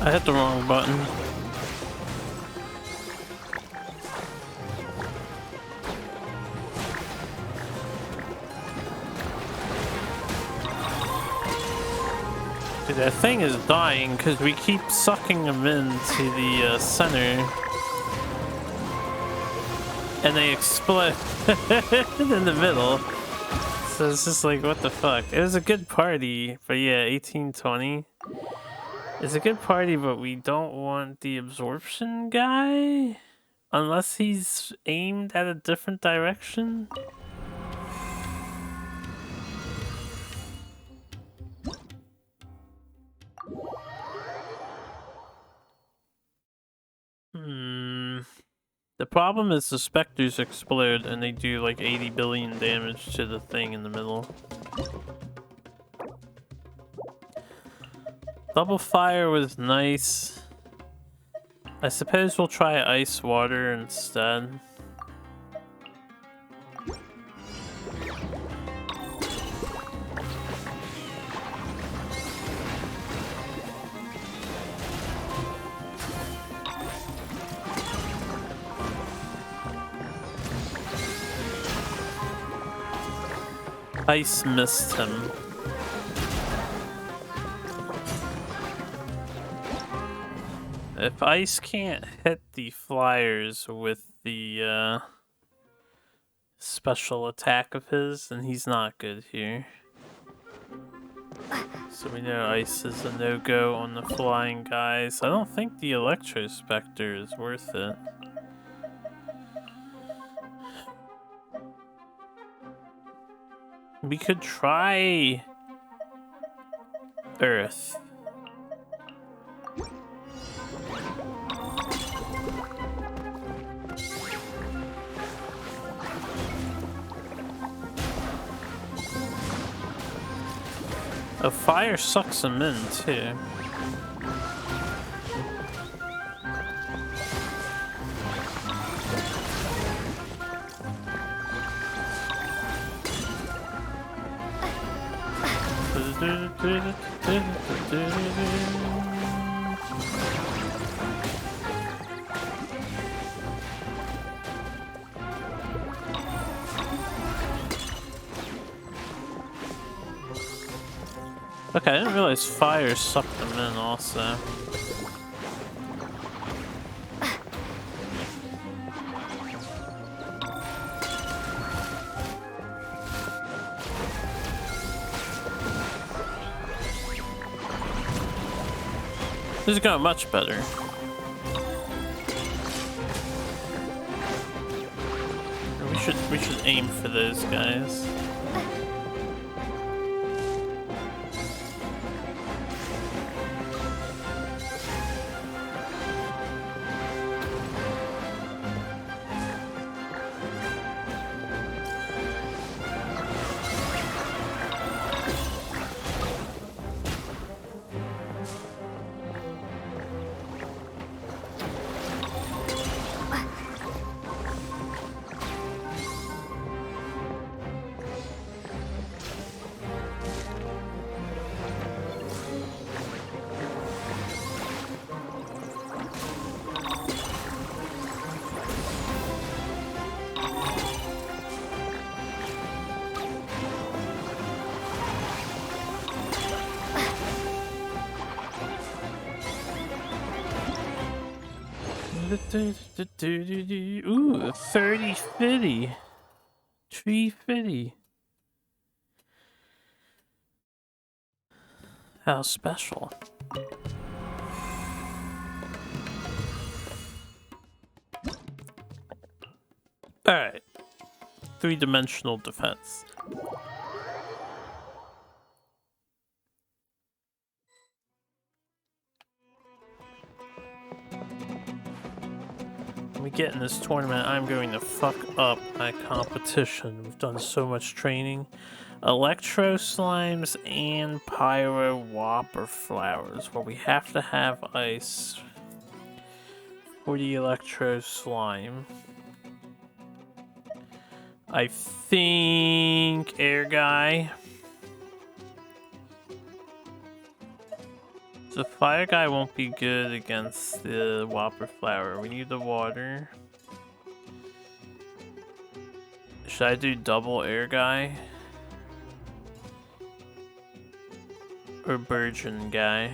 Speaker 1: I hit the wrong button. Dude, that thing is dying because we keep sucking them into the center. And they explode in the middle. So it's just like, what the fuck? It was a good party, but yeah, 1820. It's a good party, but we don't want the absorption guy? Unless he's aimed at a different direction? The problem is the specters explode and they do like 80 billion damage to the thing in the middle. Double fire was nice. I suppose we'll try ice water instead. Ice missed him. If ice can't hit the flyers with the special attack of his, then he's not good here. So we know ice is a no-go on the flying guys. I don't think the Electro Spectre is worth it. We could try Earth. Oh, fire sucks them in too. Okay, I didn't realize fire sucked them in also. This is going much better. We should aim for those guys. Ooh, 30-50. Tree 50. How special. Alright. 3-dimensional defense. When we get in this tournament, I'm going to fuck up my competition. We've done so much training. Electro slimes and pyro whopper flowers. Well, we have to have ice for the electro slime. I think air guy. The fire guy won't be good against the whopper flower. We need the water. Should I do double air guy? Or virgin guy?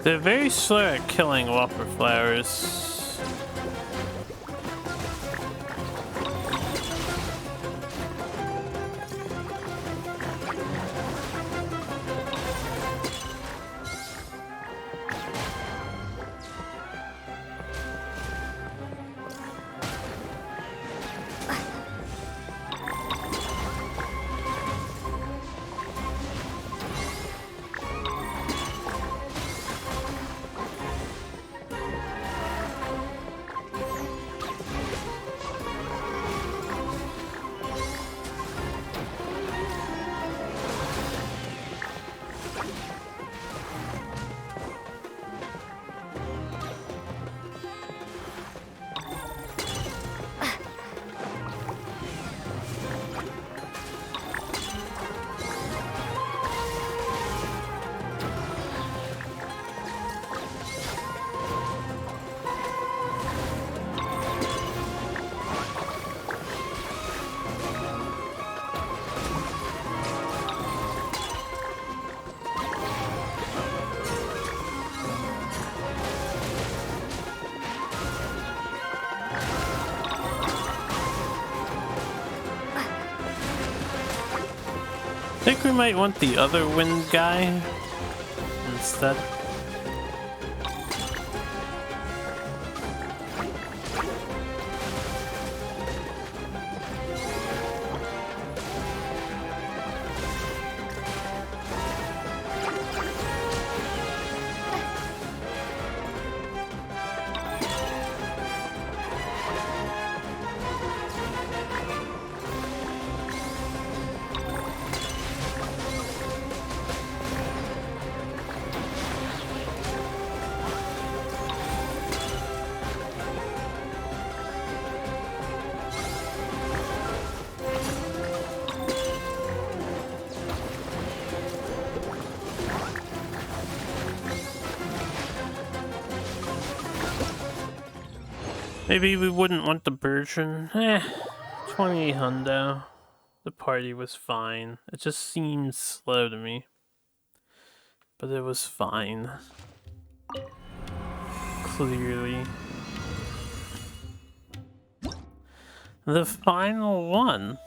Speaker 1: They're very slow at killing whopper flowers. think we might want the other wind guy instead. Maybe we wouldn't want the version. 28 hundo. The party was fine. It just seemed slow to me. But it was fine. Clearly. The final one.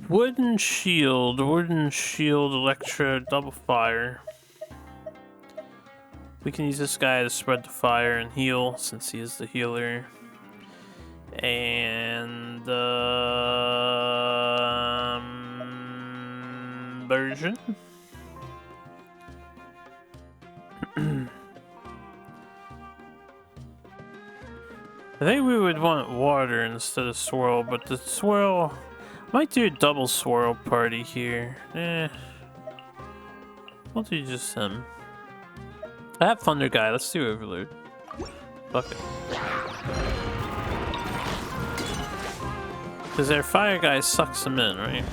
Speaker 1: Wooden shield, electro, double fire. We can use this guy to spread the fire and heal, since he is the healer. And version. I think we would want water instead of swirl, but the swirl might do a double swirl party here. We'll do just him. I have Thunder Guy, let's do Overload. Fuck it. Because their Fire Guy sucks them in, right?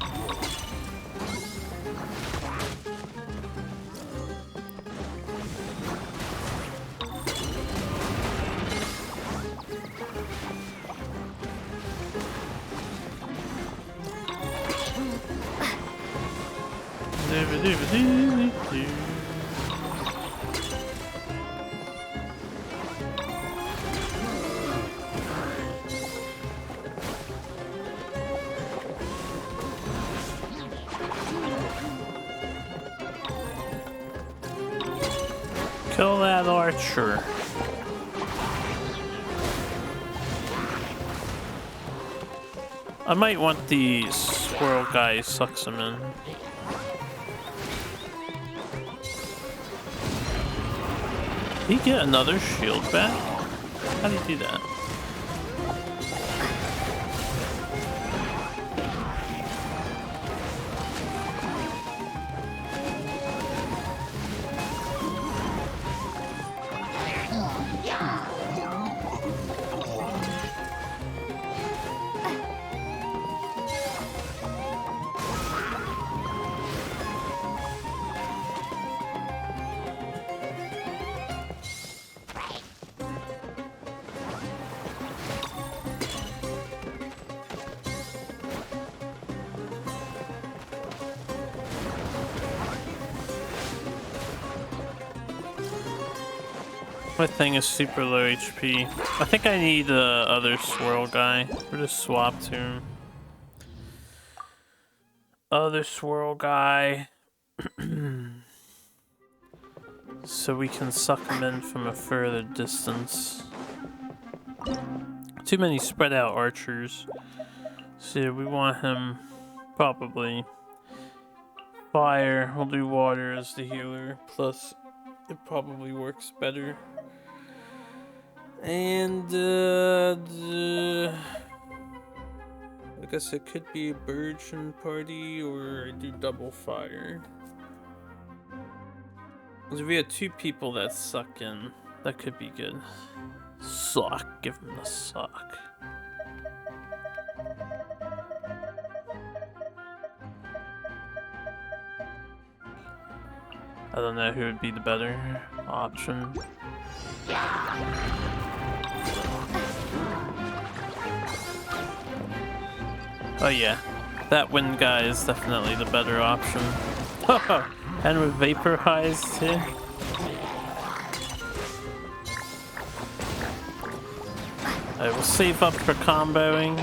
Speaker 1: Kill that archer. I might want the swirl guy sucks him in. Did he get another shield back? How did he do that? My thing is super low HP. I think I need the other swirl guy. We'll just swap to him. Other swirl guy. So we can suck him in from a further distance. Too many spread out archers. So we want him probably fire. We'll do water as the healer. Plus it probably works better. And I guess it could be a virgin party, or I do double fire. Because if we had two people that suck in, that could be good. Suck, give them the suck. I don't know who would be the better option. Oh yeah, that wind guy is definitely the better option. And with vaporized too. I will save up for comboing.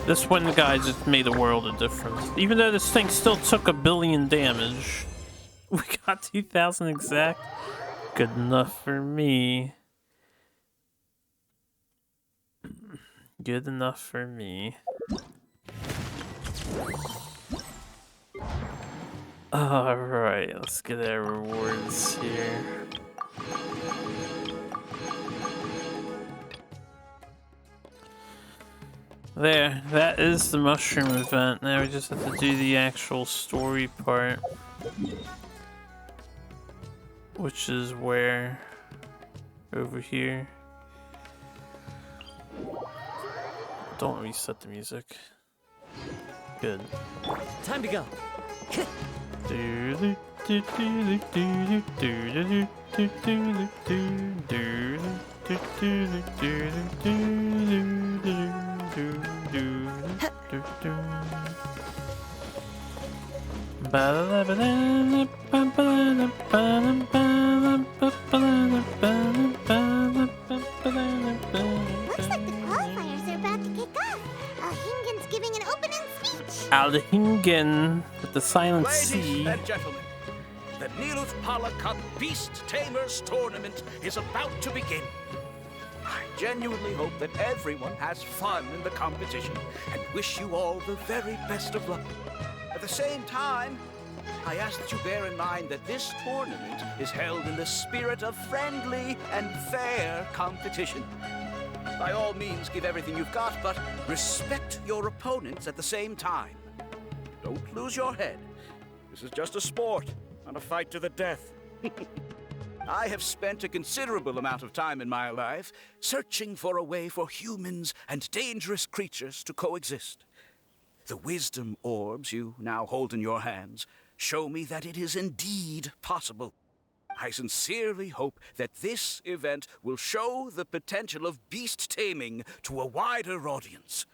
Speaker 1: This wind guy just made a world of difference. Even though this thing still took 1 billion damage. We got 2,000 exact. Good enough for me. Good enough for me. Alright, let's get our rewards here. There, that is the mushroom event. Now we just have to do the actual story part. Which is where? Over here. Don't reset the music. Good.
Speaker 10: Time to go.
Speaker 3: Looks like the qualifiers are about to kick off. Alhingen's giving an opening speech.
Speaker 1: Alhingen with the silent C.
Speaker 9: Ladies and gentlemen, the Niluth Pala Cup Beast Tamers Tournament is about to begin. I genuinely hope that everyone has fun in the competition and wish you all the very best of luck. At the same time, I ask that you bear in mind that this tournament is held in the spirit of friendly and fair competition. By all means, give everything you've got, but respect your opponents at the same time. Don't lose your head. This is just a sport, not a fight to the death. I have spent a considerable amount of time in my life searching for a way for humans and dangerous creatures to coexist. The wisdom orbs you now hold in your hands show me that it is indeed possible. I sincerely hope that this event will show the potential of beast taming to a wider audience.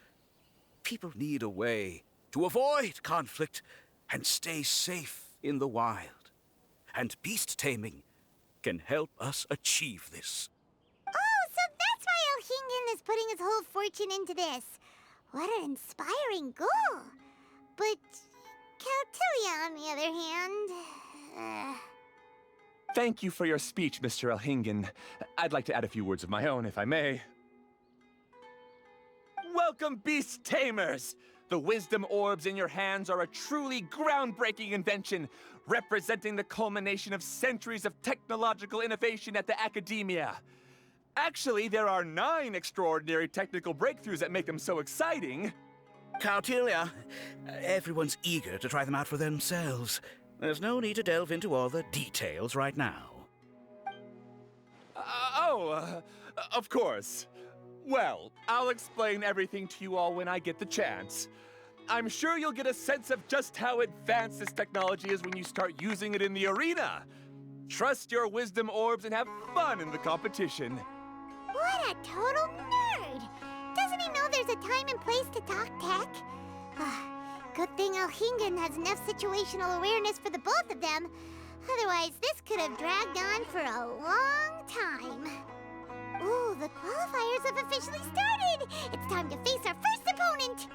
Speaker 9: People need a way to avoid conflict and stay safe in the wild. And beast taming can help us achieve this.
Speaker 3: Oh, so that's why Alhingen is putting his whole fortune into this. What an inspiring goal. But Caltilia, on the other hand...
Speaker 2: Thank you for your speech, Mr. Alhingen. I'd like to add a few words of my own, if I may. Welcome, Beast Tamers! The wisdom orbs in your hands are a truly groundbreaking invention, representing the culmination of centuries of technological innovation at the academia. Actually, there are 9 extraordinary technical breakthroughs that make them so exciting.
Speaker 9: Caltilia, everyone's eager to try them out for themselves. There's no need to delve into all the details right now.
Speaker 2: Of course. Well, I'll explain everything to you all when I get the chance. I'm sure you'll get a sense of just how advanced this technology is when you start using it in the arena. Trust your wisdom orbs and have fun in the competition.
Speaker 3: What a total nerd! Doesn't he know there's a time and place to talk tech? Good thing Alhingen has enough situational awareness for the both of them. Otherwise, this could have dragged on for a long time. Ooh, the qualifiers have officially started! It's time to face our first opponent!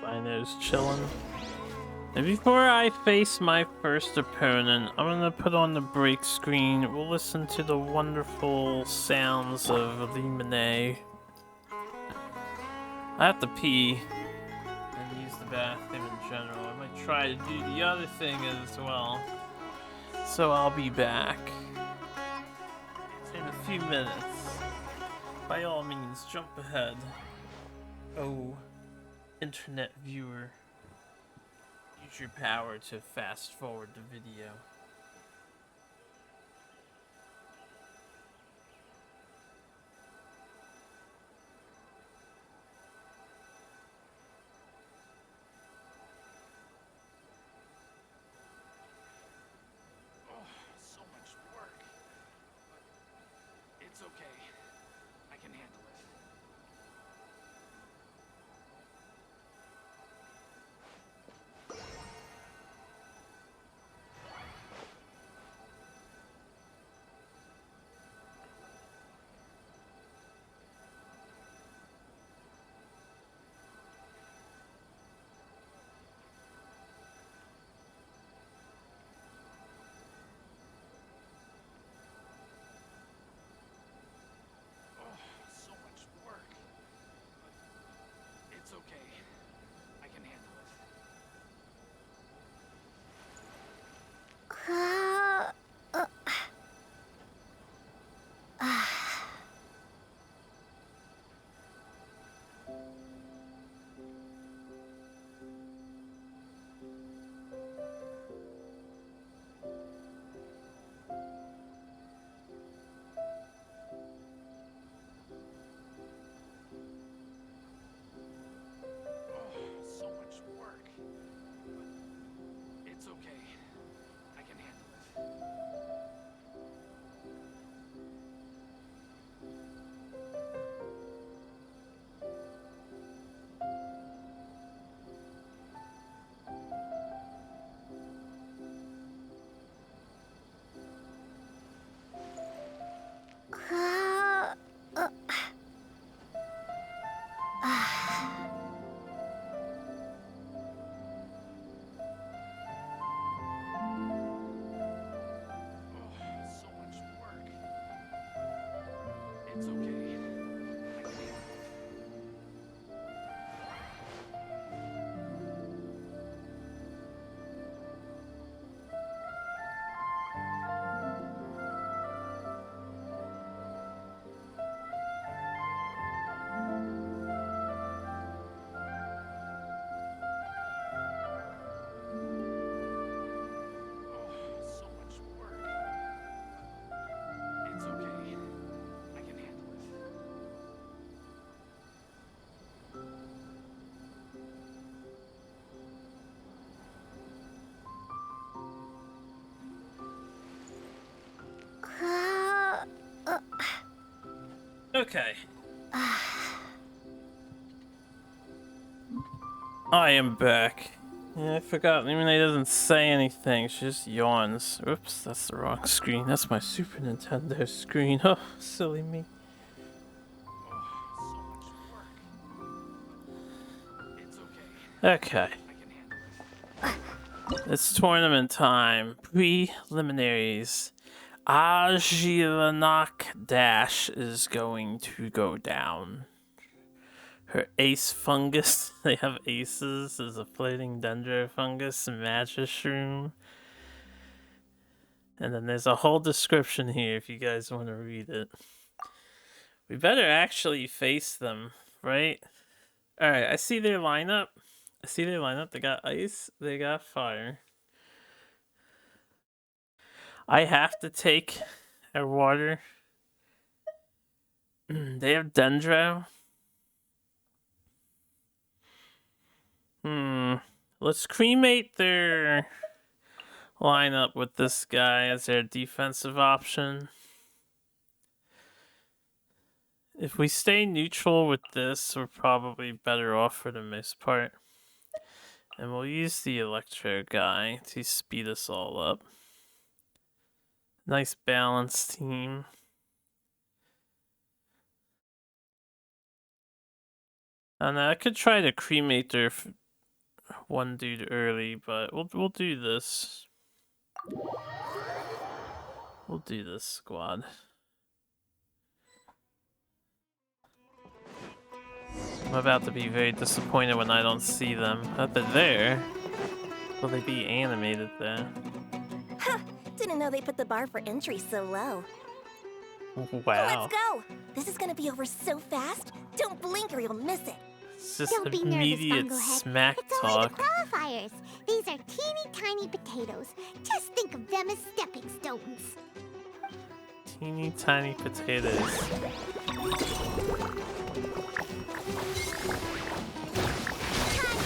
Speaker 1: Cyno's chilling. And before I face my first opponent, I'm gonna put on the break screen. We'll listen to the wonderful sounds of Illuminae. I have to pee. and use the bathroom in general. I might try to do the other thing as well. So I'll be back in a few minutes. By all means, jump ahead. Oh, internet viewer. Use your power to fast forward the video.
Speaker 2: So much work. It's okay. I can handle it. So much work. It's okay. I can handle it. So much work. It's okay. I can handle it. So much work. It's okay. I can handle it. So much work. It's okay. I can handle it.
Speaker 1: Okay. I am back. Yeah, I forgot. Lemonade doesn't say anything. She just yawns. Oops, that's the wrong screen. That's my Super Nintendo screen. Oh, silly me.
Speaker 2: So much work. It's okay.
Speaker 1: Okay.
Speaker 2: I can handle it.
Speaker 1: It's tournament time. Preliminaries. Agilanak Dash is going to go down. Her ace fungus, they have aces, is a floating dendro fungus, Magishroom. And then there's a whole description here if you guys want to read it. We better actually face them, right? Alright, I see their lineup. They got ice, they got fire. I have to take their water. They have dendro. Let's cremate their lineup with this guy as their defensive option. If we stay neutral with this, we're probably better off for the most part. And we'll use the Electro guy to speed us all up. Nice balanced team. And I could try to cremate their one dude early, but we'll do this. We'll do this, squad. I'm about to be very disappointed when I don't see them. But they're there. Will they be animated there?
Speaker 10: Huh, didn't know they put the bar for entry so low.
Speaker 1: Wow.
Speaker 10: Let's go! This is gonna be over so fast. Don't blink or you'll miss it.
Speaker 1: It's just
Speaker 3: Don't be nervous,
Speaker 1: immediate
Speaker 3: Bunglehead.
Speaker 1: smack
Speaker 3: It's only
Speaker 1: talk.
Speaker 3: the qualifiers. These are teeny tiny potatoes. Just think of them as stepping stones.
Speaker 1: Teeny tiny potatoes.
Speaker 3: Time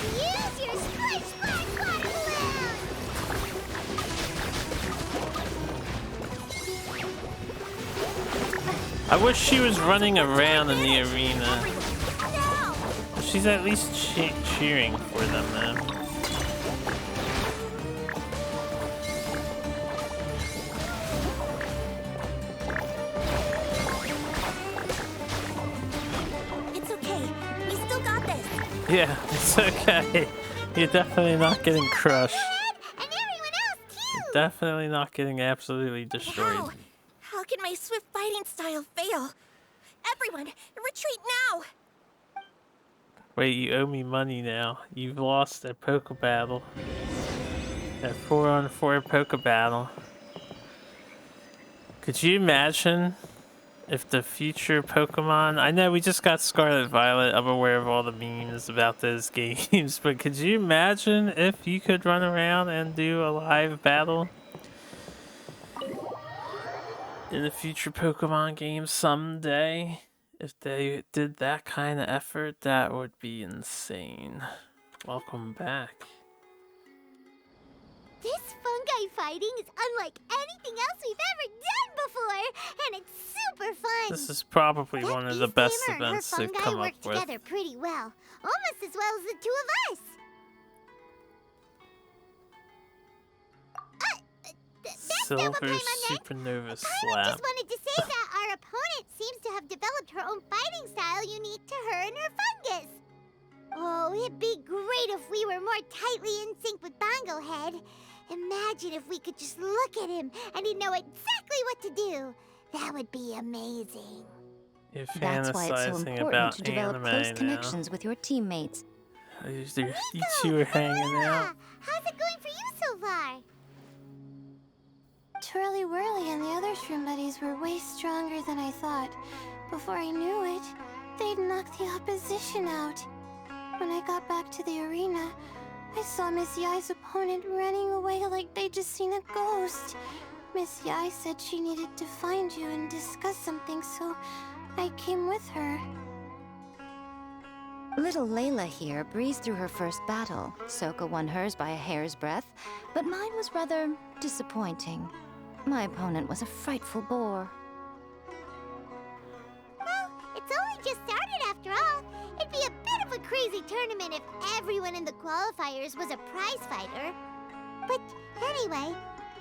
Speaker 3: to use your splish splash water balloon!
Speaker 1: I wish she was running around in the arena.
Speaker 3: No!
Speaker 1: She's at least cheering for them, man.
Speaker 10: It's okay. We still got this.
Speaker 1: Yeah, it's okay. You're definitely not getting crushed.
Speaker 3: And everyone else too!
Speaker 1: Definitely not getting absolutely destroyed.
Speaker 10: How? How can my swift fighting style fail? Everyone, retreat now!
Speaker 1: Wait, you owe me money now. You've lost a poke battle. A 4-on-4 poke battle. Could you imagine if the future Pokemon... I know we just got Scarlet Violet. I'm aware of all the memes about those games. But could you imagine if you could run around and do a live battle? In the future Pokemon games someday? If they did that kind of effort, that would be insane. Welcome back.
Speaker 3: This fungi fighting is unlike anything else we've ever done before, and it's super fun.
Speaker 1: This is probably
Speaker 3: That
Speaker 1: one of the best
Speaker 3: Beast Tamer and her
Speaker 1: events they've
Speaker 3: fungi
Speaker 1: come up
Speaker 3: work
Speaker 1: with.
Speaker 3: together pretty well, almost as well as the two of us. That's double
Speaker 1: Silver
Speaker 3: time on that.
Speaker 1: Supernova
Speaker 3: I
Speaker 1: Slap.
Speaker 3: just wanted to say that our opponent seems to have developed her own fighting style unique to her and her fungus. Oh, it'd be great if we were more tightly in sync with Bonglehead. Imagine if we could just look at him and he'd know exactly what to do. That would be amazing.
Speaker 1: You're
Speaker 7: That's why it's so
Speaker 1: fantasizing
Speaker 7: important
Speaker 1: about
Speaker 7: to develop
Speaker 1: anime
Speaker 7: close
Speaker 1: now.
Speaker 7: connections with your teammates.
Speaker 1: You two are hanging out.
Speaker 3: How's it going for you so far?
Speaker 11: Twirly Whirly and the other shroom buddies were way stronger than I thought. Before I knew it, they'd knocked the opposition out. When I got back to the arena, I saw Miss Yai's opponent running away like they'd just seen a ghost. Miss Yai said she needed to find you and discuss something, so I came with her.
Speaker 7: Little Layla here breezed through her first battle. Soka won hers by a hair's breadth, but mine was rather disappointing. My opponent was a frightful bore.
Speaker 3: Well, it's only just started after all. It'd be a bit of a crazy tournament if everyone in the qualifiers was a prize fighter. But anyway,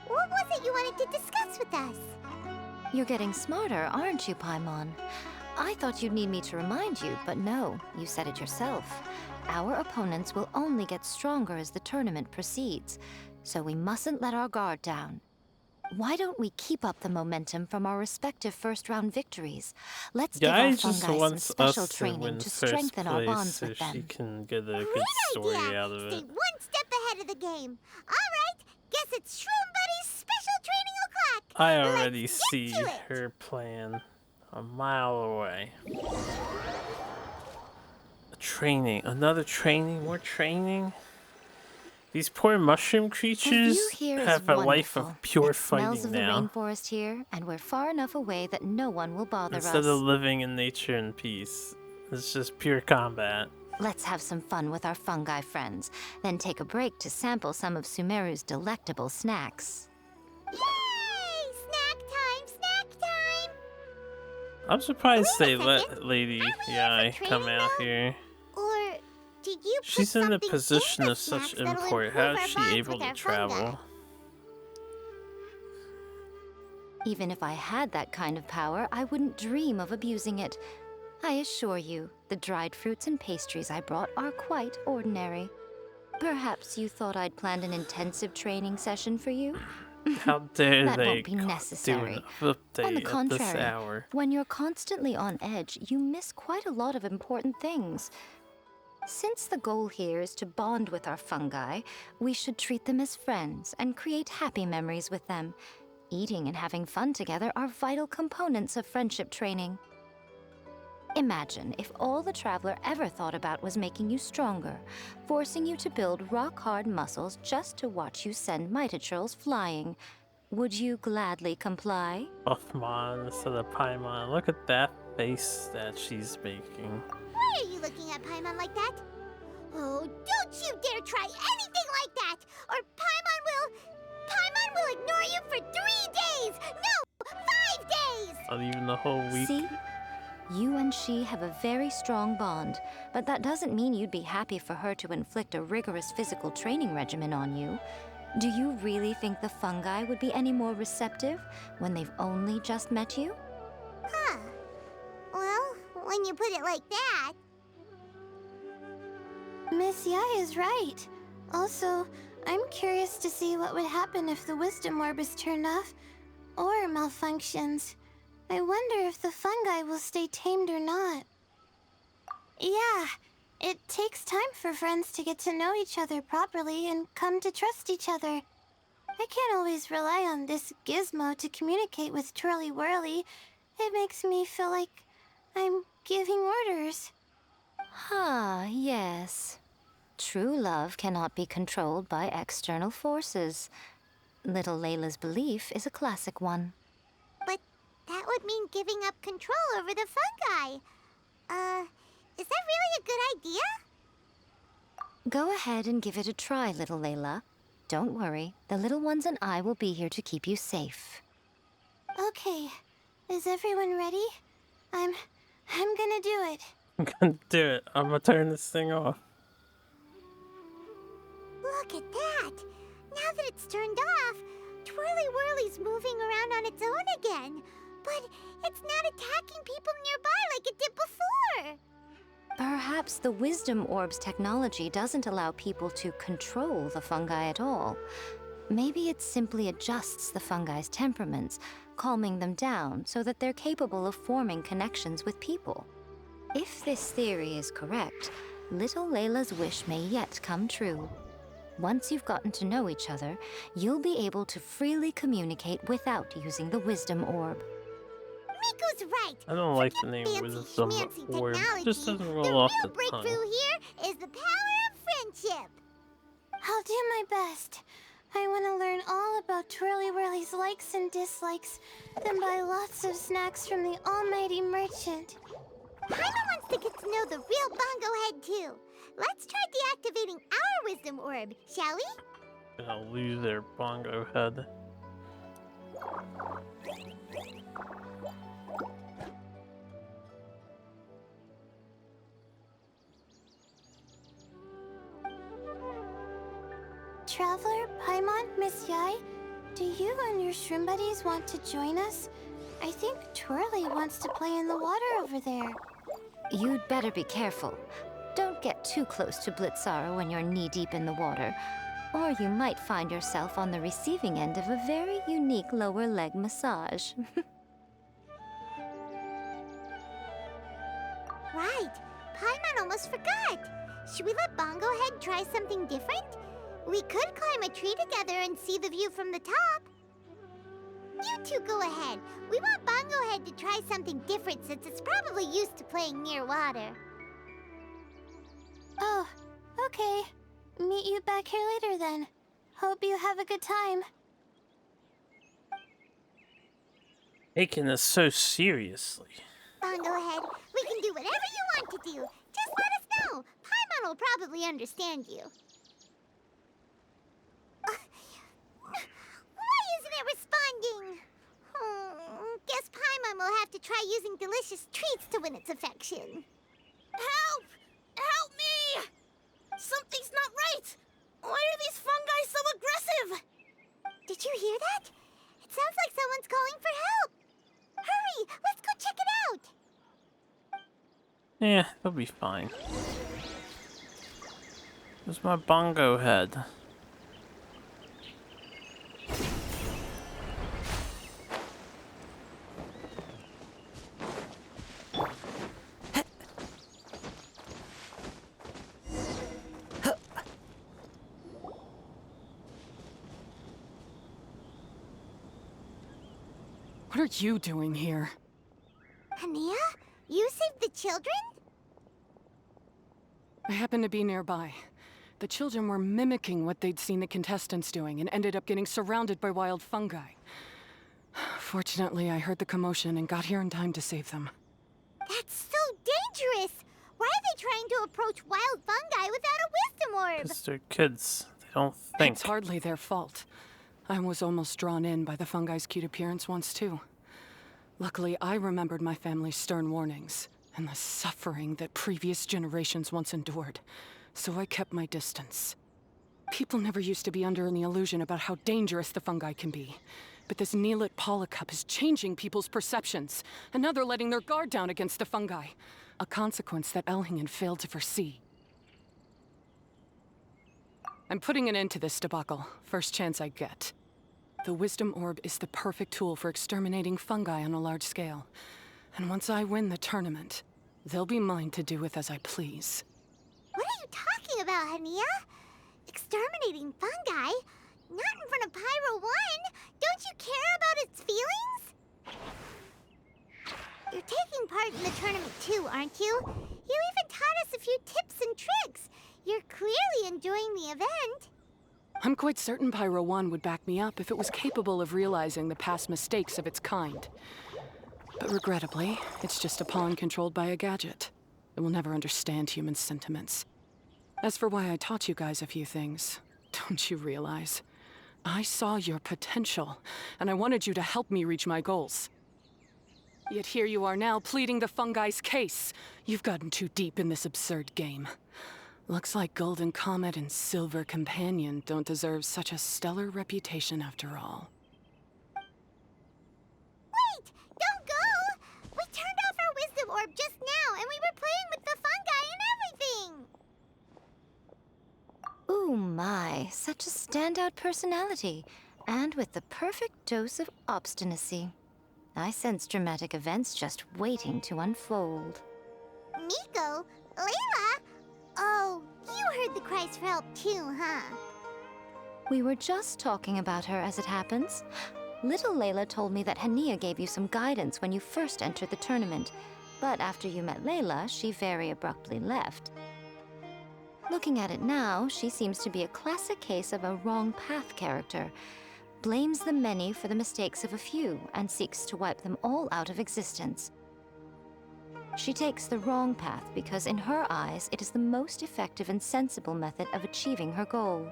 Speaker 3: what was it you wanted to discuss with us?
Speaker 7: You're getting smarter, aren't you, Paimon? I thought you'd need me to remind you, but no, you said it yourself. Our opponents will only get stronger as the tournament proceeds, so we mustn't let our guard down. Why don't we keep up the momentum from our respective first-round victories? Let's give our
Speaker 1: Guy just
Speaker 7: fungi some
Speaker 1: wants
Speaker 7: special
Speaker 1: us to
Speaker 7: training
Speaker 1: win
Speaker 7: to
Speaker 1: first
Speaker 7: strengthen our
Speaker 1: place
Speaker 7: bonds
Speaker 1: so
Speaker 7: with
Speaker 1: she
Speaker 7: them.
Speaker 1: can get a good
Speaker 3: Great
Speaker 1: story
Speaker 3: idea!
Speaker 1: out of
Speaker 3: Stay
Speaker 1: it.
Speaker 3: one step ahead of the game. All right, guess it's Shroom Buddy's special training o'clock.
Speaker 1: I already
Speaker 3: Let's
Speaker 1: see
Speaker 3: get to it.
Speaker 1: her plan a mile away. Training, another training, more training. These poor mushroom creatures
Speaker 7: The view here is
Speaker 1: have a life
Speaker 7: wonderful.
Speaker 1: of pure
Speaker 7: It smells
Speaker 1: fighting
Speaker 7: of
Speaker 1: now,
Speaker 7: the rainforest here, and we're far enough away that no one will bother
Speaker 1: instead
Speaker 7: us.
Speaker 1: of living in nature and peace. It's just pure combat.
Speaker 7: Let's have some fun with our fungi friends, then take a break to sample some of Sumeru's delectable snacks.
Speaker 3: Yay! Snack time! Snack time!
Speaker 1: I'm surprised
Speaker 3: Wait
Speaker 1: they
Speaker 3: a
Speaker 1: let
Speaker 3: second.
Speaker 1: Lady
Speaker 3: Aren't we here
Speaker 1: Yai
Speaker 3: for
Speaker 1: come
Speaker 3: training
Speaker 1: out
Speaker 3: now?
Speaker 1: here.
Speaker 3: Or did you put
Speaker 1: She's in a
Speaker 3: something
Speaker 1: position
Speaker 3: the
Speaker 1: of such
Speaker 3: snacks that'll
Speaker 1: import. How
Speaker 3: improve
Speaker 1: is
Speaker 3: our
Speaker 1: she
Speaker 3: bonds
Speaker 1: able
Speaker 3: with
Speaker 1: to
Speaker 3: our
Speaker 1: travel?
Speaker 3: fungi?
Speaker 7: Even if I had that kind of power, I wouldn't dream of abusing it. I assure you, the dried fruits and pastries I brought are quite ordinary. Perhaps you thought I'd planned an intensive training session for you?
Speaker 1: How dare
Speaker 7: That
Speaker 1: they
Speaker 7: won't be
Speaker 1: do
Speaker 7: necessary.
Speaker 1: an update
Speaker 7: On the
Speaker 1: at this
Speaker 7: contrary,
Speaker 1: hour?
Speaker 7: when you're constantly on edge, you miss quite a lot of important things. Since the goal here is to bond with our fungi, we should treat them as friends and create happy memories with them. Eating and having fun together are vital components of friendship training. Imagine if all the Traveler ever thought about was making you stronger, forcing you to build rock-hard muscles just to watch you send Mitatrolls flying. Would you gladly comply?
Speaker 1: Buffmon instead of Paimon. Look at that face that she's making.
Speaker 3: Why are you looking at Paimon like that? Oh, don't you dare try anything like that! Or Paimon will ignore you for 3 days! No, 5 days!
Speaker 1: Not even the whole week.
Speaker 7: See? You and she have a very strong bond, but that doesn't mean you'd be happy for her to inflict a rigorous physical training regimen on you. Do you really think the fungi would be any more receptive when they've only just met you?
Speaker 3: Huh. Well, when you put it like that...
Speaker 11: Miss Yai is right. Also, I'm curious to see what would happen if the Wisdom Orb is turned off or malfunctions. I wonder if the fungi will stay tamed or not. Yeah, it takes time for friends to get to know each other properly and come to trust each other. I can't always rely on this gizmo to communicate with Twirly Whirly. It makes me feel like I'm giving orders.
Speaker 7: Ah, yes. True love cannot be controlled by external forces. Little Layla's belief is a classic one.
Speaker 3: But that would mean giving up control over the fungi. Is that really a good idea?
Speaker 7: Go ahead and give it a try, little Layla. Don't worry, the little ones and I will be here to keep you safe.
Speaker 11: Okay, is everyone ready? I'm gonna do it.
Speaker 1: I'm gonna do it. I'm gonna turn this thing off.
Speaker 3: Look at that! Now that it's turned off, Twirly Whirly's moving around on its own again. But it's not attacking people nearby like it did before.
Speaker 7: Perhaps the Wisdom Orb's technology doesn't allow people to control the fungi at all. Maybe it simply adjusts the fungi's temperaments, calming them down so that they're capable of forming connections with people. If this theory is correct, little Layla's wish may yet come true. Once you've gotten to know each other, you'll be able to freely communicate without using the Wisdom Orb.
Speaker 3: Miko's right.
Speaker 1: I don't like the name Wisdom Orb. It just doesn't roll off the
Speaker 3: breakthrough
Speaker 1: tongue.
Speaker 3: here is the power of friendship.
Speaker 11: I'll do my best. I want to learn all about Twirly Whirly's likes and dislikes, then buy lots of snacks from the almighty merchant.
Speaker 3: Paimon wants to get to know the real Bongo Head too. Let's try deactivating our Wisdom Orb, shall we?
Speaker 1: Gonna lose their bongo head.
Speaker 11: Traveler, Paimon, Miss Yai, do you and your shrimp buddies want to join us? I think Twirly wants to play in the water over there.
Speaker 7: You'd better be careful. Don't get too close to Blitzara when you're knee-deep in the water, or you might find yourself on the receiving end of a very unique lower leg massage.
Speaker 3: Right. Paimon almost forgot. Should we let Bongo Head try something different? We could climb a tree together and see the view from the top. You two go ahead. We want Bongo Head to try something different since it's probably used to playing near water.
Speaker 11: Oh, okay. Meet you back here later then. Hope you have a good time.
Speaker 1: Taking this so seriously.
Speaker 3: Bongo Head, we can do whatever you want to do. Just let us know. Paimon will probably understand you. Why isn't it responding? Guess Paimon will have to try using delicious treats to win its affection.
Speaker 10: Help! Help me! Something's not right! Why are these fungi so aggressive?
Speaker 3: Did you hear that? It sounds like someone's calling for help. Hurry, let's go check it out.
Speaker 1: Yeah, they'll be fine. Where's my bongo head?
Speaker 4: What are you doing here?
Speaker 3: Hania, you saved the children?
Speaker 4: I happened to be nearby. The children were mimicking what they'd seen the contestants doing and ended up getting surrounded by wild fungi. Fortunately, I heard the commotion and got here in time to save them.
Speaker 3: That's so dangerous! Why are they trying to approach wild fungi without a wisdom orb?
Speaker 1: Because they're kids. They don't think.
Speaker 4: It's hardly their fault. I was almost drawn in by the fungi's cute appearance once, too. Luckily, I remembered my family's stern warnings and the suffering that previous generations once endured, so I kept my distance. People never used to be under any illusion about how dangerous the fungi can be. But this Neelit polycup is changing people's perceptions, and now they're letting their guard down against the fungi. A consequence that Elhingen failed to foresee. I'm putting an end to this debacle, first chance I get. The Wisdom Orb is the perfect tool for exterminating fungi on a large scale. And once I win the tournament, they'll be mine to do with as I please.
Speaker 3: What are you talking about, Hania? Exterminating fungi? Not in front of Pyro 1! Don't you care about its feelings? You're taking part in the tournament too, aren't you? You even taught us a few tips and tricks. You're clearly enjoying the event.
Speaker 4: I'm quite certain Pyro 1 would back me up if it was capable of realizing the past mistakes of its kind. But regrettably, it's just a pawn controlled by a gadget. It will never understand human sentiments. As for why I taught you guys a few things, don't you realize? I saw your potential, and I wanted you to help me reach my goals. Yet here you are now, pleading the fungi's case. You've gotten too deep in this absurd game. Looks like Golden Comet and Silver Companion don't deserve such a stellar reputation after all.
Speaker 3: Wait! Don't go! We turned off our wisdom orb just now, and we were playing with the fungi and everything!
Speaker 7: Ooh my, such a standout personality, and with the perfect dose of obstinacy. I sense dramatic events just waiting to unfold.
Speaker 3: Miko? Layla? Oh, you heard the cries for help too, huh?
Speaker 7: We were just talking about her as it happens. Little Layla told me that Hania gave you some guidance when you first entered the tournament, but after you met Layla, she very abruptly left. Looking at it now, she seems to be a classic case of a wrong path character. Blames the many for the mistakes of a few and seeks to wipe them all out of existence. She takes the wrong path because in her eyes, it is the most effective and sensible method of achieving her goal.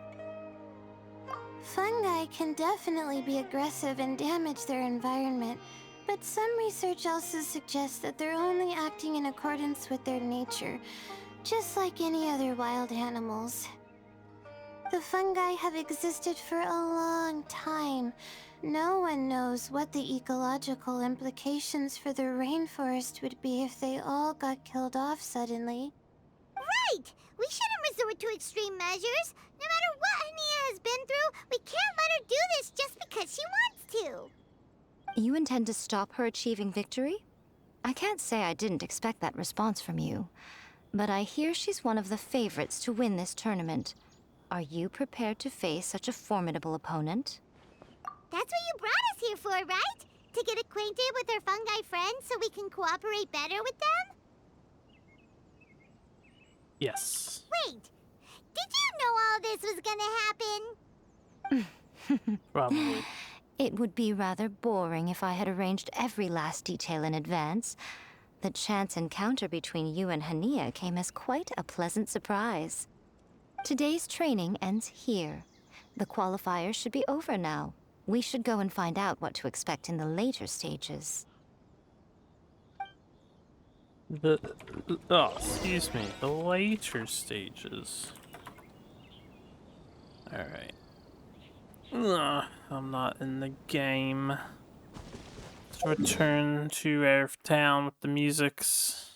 Speaker 11: Fungi can definitely be aggressive and damage their environment, but some research also suggests that they're only acting in accordance with their nature, just like any other wild animals. The fungi have existed for a long time. No one knows what the ecological implications for the rainforest would be if they all got killed off suddenly.
Speaker 3: Right! We shouldn't resort to extreme measures. No matter what Hania has been through, we can't let her do this just because she wants to.
Speaker 7: You intend to stop her achieving victory? I can't say I didn't expect that response from you, but I hear she's one of the favorites to win this tournament. Are you prepared to face such a formidable opponent?
Speaker 3: That's what you brought us here for, right? To get acquainted with our fungi friends so we can cooperate better with them?
Speaker 1: Yes.
Speaker 3: Wait, did you know all this was gonna happen?
Speaker 1: Probably.
Speaker 7: It would be rather boring if I had arranged every last detail in advance. The chance encounter between you and Hania came as quite a pleasant surprise. Today's training ends here. The qualifiers should be over now. We should go and find out what to expect in the later stages.
Speaker 1: Oh, excuse me. The later stages. Alright. I'm not in the game. Let's return to our town with the musics.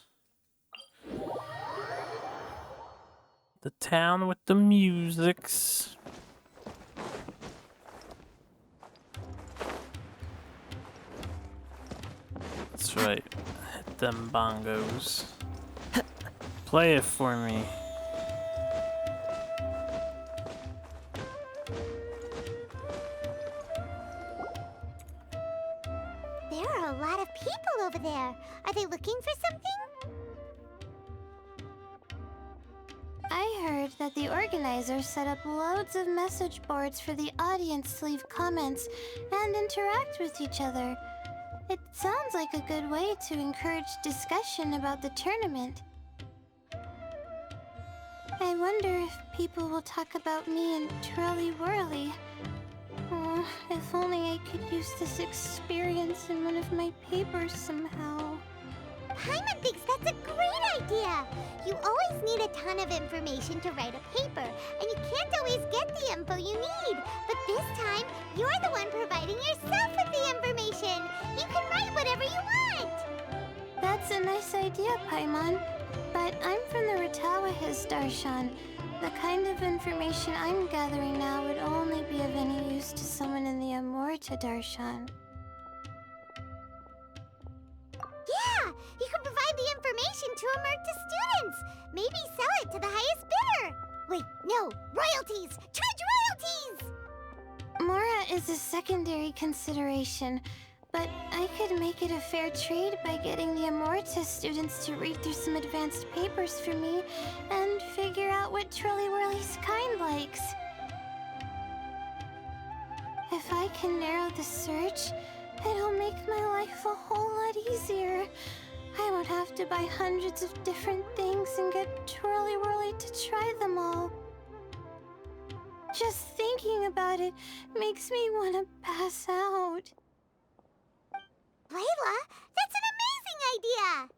Speaker 1: The town with the musics. That's right. Hit them bongos. Play it for me.
Speaker 3: There
Speaker 11: I heard that the organizers set up loads of message boards for the audience to leave comments and interact with each other. It sounds like a good way to encourage discussion about the tournament. I wonder if people will talk about me and Twirly Whirly. Oh, if only I could use this experience in one of my papers somehow.
Speaker 3: Paimon thinks that's a great idea! You always need a ton of information to write a paper, and you can't always get the info you need. But this time, you're the one providing yourself with the information! You can write whatever you want!
Speaker 11: That's a nice idea, Paimon. But I'm from the Ratawahiz Darshan. The kind of information I'm gathering now would only be of any use to someone in the Amorta Darshan.
Speaker 3: Yeah! You can provide the information to Amurta students! Maybe sell it to the highest bidder! Wait, no! Royalties! Charge royalties!
Speaker 11: Mora is a secondary consideration, but I could make it a fair trade by getting the Amorta students to read through some advanced papers for me and figure out what Twirly Whirly's kind likes. If I can narrow the search, it'll make my life a whole lot easier. I won't have to buy hundreds of different things and get Twirly Whirly to try them all. Just thinking about it makes me want to pass out.
Speaker 3: Layla, that's an amazing idea!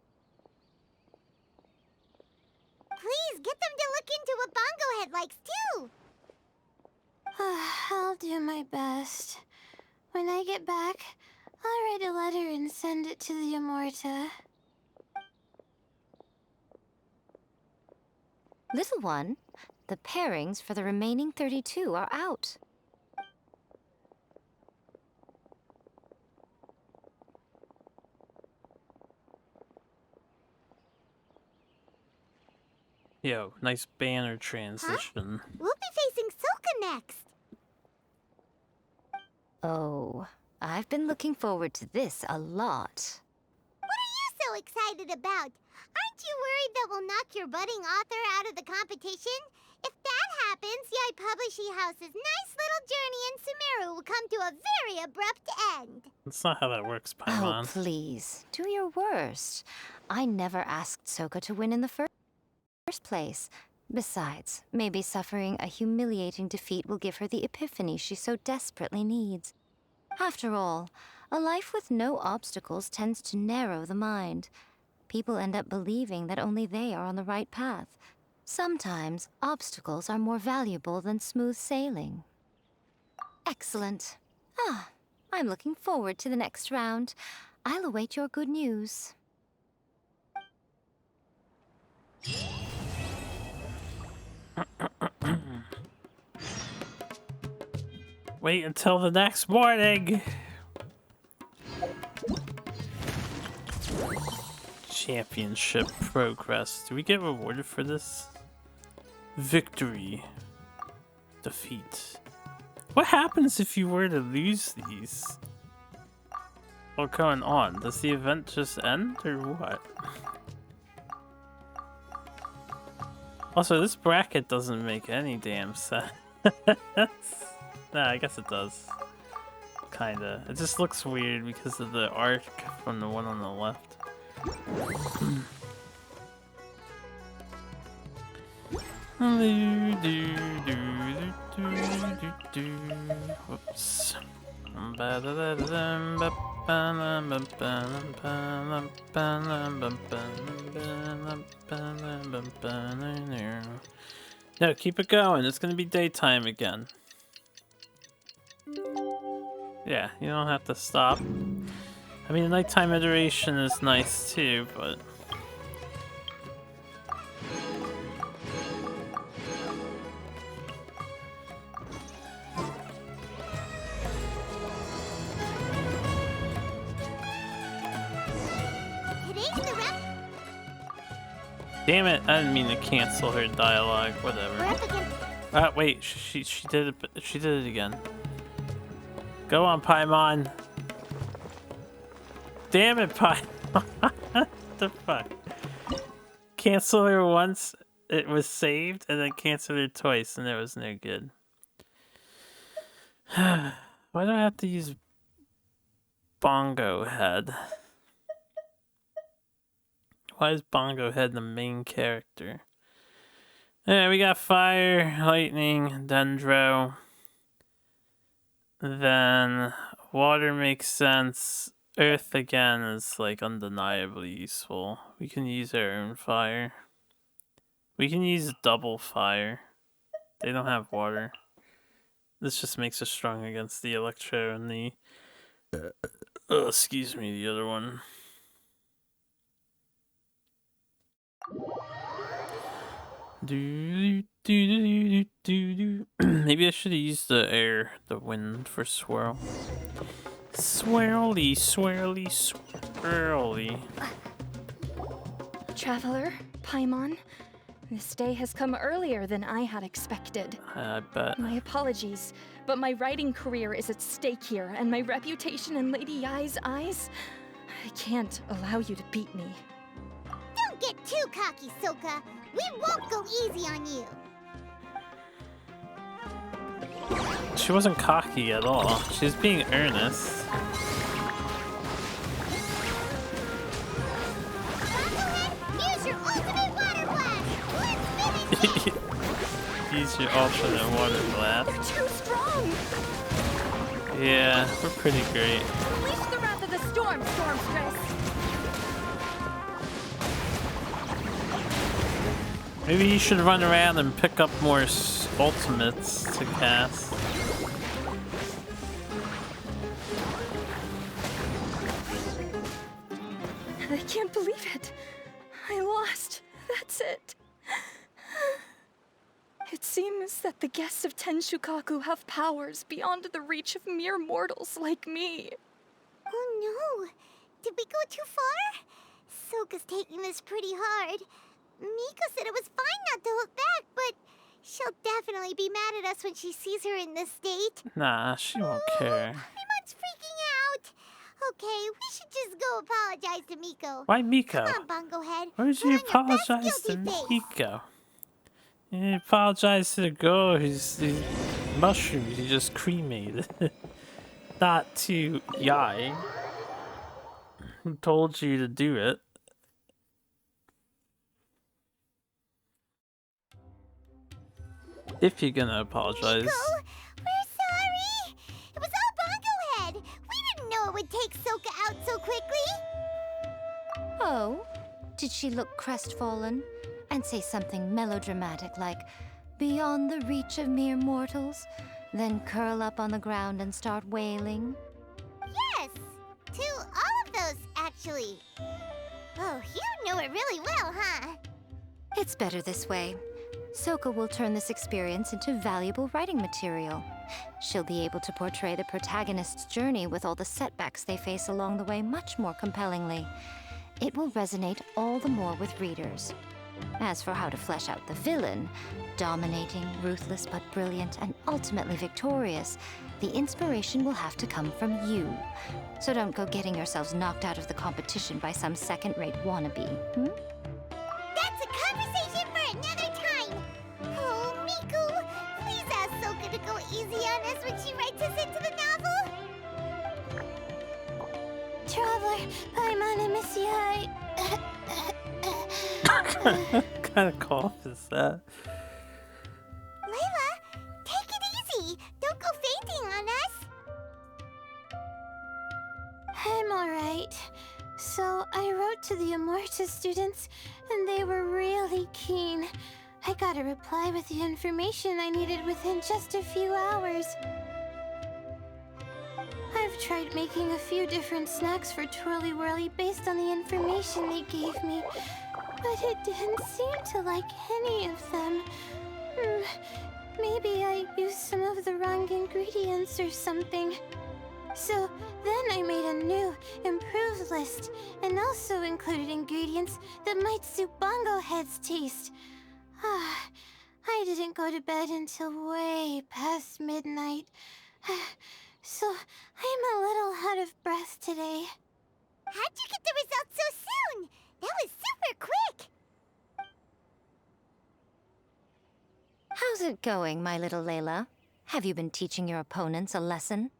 Speaker 3: Please, get them to look into what Bongo Head likes, too!
Speaker 11: I'll do my best. When I get back, I'll write a letter and send it to the Amorta.
Speaker 7: Little one, the pairings for the remaining 32 are out.
Speaker 1: Yo, nice banner transition.
Speaker 3: We'll be facing Silka next!
Speaker 7: Oh, I've been looking forward to this a lot.
Speaker 3: What are you so excited about? Aren't you worried that we'll knock your budding author out of the competition? If that happens, Yai Publishing House's nice little journey in Sumeru will come to a very abrupt end.
Speaker 1: That's not how that works,
Speaker 7: Oh,
Speaker 1: Paimon.
Speaker 7: please, do your worst. I never asked Soka to win in the first place. Besides, maybe suffering a humiliating defeat will give her the epiphany she so desperately needs. After all, a life with no obstacles tends to narrow the mind. People end up believing that only they are on the right path. Sometimes, obstacles are more valuable than smooth sailing. Excellent. I'm looking forward to the next round. I'll await your good news.
Speaker 1: Wait until the next morning! Championship progress. Do we get rewarded for this? Victory. Defeat. What happens if you were to lose these? What's going on? Does the event just end or what? Also, this bracket doesn't make any damn sense. Nah, I guess it does. Kinda. It just looks weird because of the arc from the one on the left. Whoops. No, keep it going. It's gonna be daytime again. Yeah, you don't have to stop. I mean, the nighttime iteration is nice too, but... Damn it, I didn't mean to cancel her dialogue, whatever. Wait, she did it, she did it again. Go on, Paimon. Damn it, Paimon. What the fuck? Cancel her once, it was saved and then canceled it twice, and it was no good. Why do I have to use Bongo Head? Why is Bongo Head the main character? Yeah, we got Fire, Lightning, Dendro. Then Water makes sense. Earth again is like undeniably useful. We can use our own fire. We can use double fire. They don't have water. This just makes us strong against the Electro and the excuse me, the other one. Maybe I should have used the wind for swirl. Swirly, swirly, swirly.
Speaker 8: Traveler, Paimon, this day has come earlier than I had expected.
Speaker 1: I bet.
Speaker 8: My apologies, but my writing career is at stake here, and my reputation in Lady Yai's eyes. I can't allow you to beat me.
Speaker 3: Don't get too cocky, Soka. We won't go easy on you.
Speaker 1: She wasn't cocky at all. She was being earnest.
Speaker 3: Use your ultimate water blast. Let's finish.
Speaker 1: Use your ultimate water blast.
Speaker 8: You're too strong.
Speaker 1: Yeah, we're pretty great.
Speaker 8: Unleash the wrath of the storm, Stormstress.
Speaker 1: Maybe you should run around and pick up more ultimates to cast.
Speaker 8: I can't believe it. I lost. That's it. It seems that the guests of Tenshukaku have powers beyond the reach of mere mortals like me.
Speaker 3: Oh no! Did we go too far? Soka's taking this pretty hard. Miko said it was fine not to look back, but she'll definitely be mad at us when she sees her in this state.
Speaker 1: Nah, she won't care.
Speaker 3: Paimon's freaking out. Okay, we should just go apologize to Miko.
Speaker 1: Why Miko?
Speaker 3: Come on, Bongo Head.
Speaker 1: Why would you apologize to Miko? You apologize to the girl who's the mushrooms you just cremated. Not to Yai, who told you to do it. If you're gonna apologize.
Speaker 3: Miko, we're sorry. It was all Bongo Head. We didn't know it would take Soka out so quickly.
Speaker 7: Oh? Did she look crestfallen and say something melodramatic like, beyond the reach of mere mortals, then curl up on the ground and start wailing?
Speaker 3: Yes, to all of those, actually. Oh, you know it really well, huh?
Speaker 7: It's better this way. Soka will turn this experience into valuable writing material. She'll be able to portray the protagonist's journey with all the setbacks they face along the way much more compellingly. It will resonate all the more with readers. As for how to flesh out the villain, dominating, ruthless but brilliant, and ultimately victorious, the inspiration will have to come from you. So don't go getting yourselves knocked out of the competition by some second-rate wannabe,
Speaker 3: That's a conversation for another time. Oh, Miku, please ask Soka to go easy on us when she writes us into the novel.
Speaker 11: Traveler, Paimon, I miss you.
Speaker 1: What kind of cough is that?
Speaker 3: Layla, take it easy. Don't go fainting on us.
Speaker 11: I'm alright. So I wrote to the Amorta students, and they were really keen. I got a reply with the information I needed within just a few hours. I've tried making a few different snacks for Twirly Whirly based on the information they gave me, but it didn't seem to like any of them. Maybe I used some of the wrong ingredients or something. So then I made a new, improved list, and also included ingredients that might suit Bongo Head's taste. I didn't go to bed until way past midnight. So I'm a little out of breath today.
Speaker 3: How'd you get the results so soon? That was super quick.
Speaker 7: How's it going, my little Layla? Have you been teaching your opponents a lesson?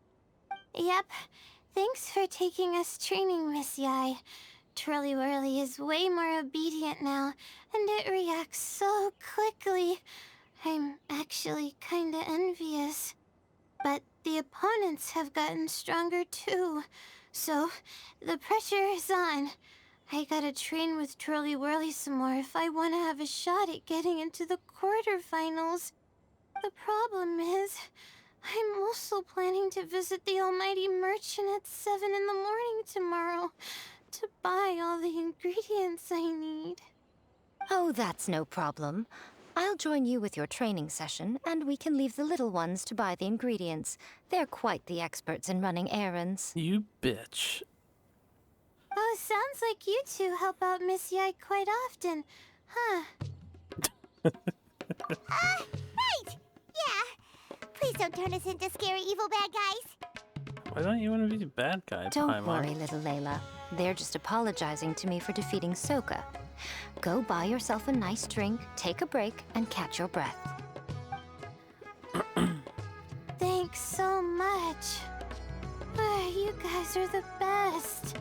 Speaker 11: Yep. Thanks for taking us training, Miss Yai. Twirly Whirly is way more obedient now, and it reacts so quickly. I'm actually kinda envious. But the opponents have gotten stronger too, so the pressure is on. I gotta train with Twirly Whirly some more if I want to have a shot at getting into the quarterfinals. The problem is, I'm also planning to visit the Almighty Merchant at 7 in the morning tomorrow to buy all the ingredients I need.
Speaker 7: Oh, that's no problem. I'll join you with your training session, and we can leave the little ones to buy the ingredients. They're quite the experts in running errands.
Speaker 1: You bitch.
Speaker 11: Oh, sounds like you two help out Miss Yai quite often, huh?
Speaker 3: Right! Yeah. Please don't turn us into scary evil bad guys.
Speaker 1: Why don't you want to be the bad guy,
Speaker 7: Don't
Speaker 1: Paimon?
Speaker 7: worry, little Layla. They're just apologizing to me for defeating Sokka. Go buy yourself a nice drink, take a break, and catch your breath.
Speaker 11: Thanks so much. You guys are the best.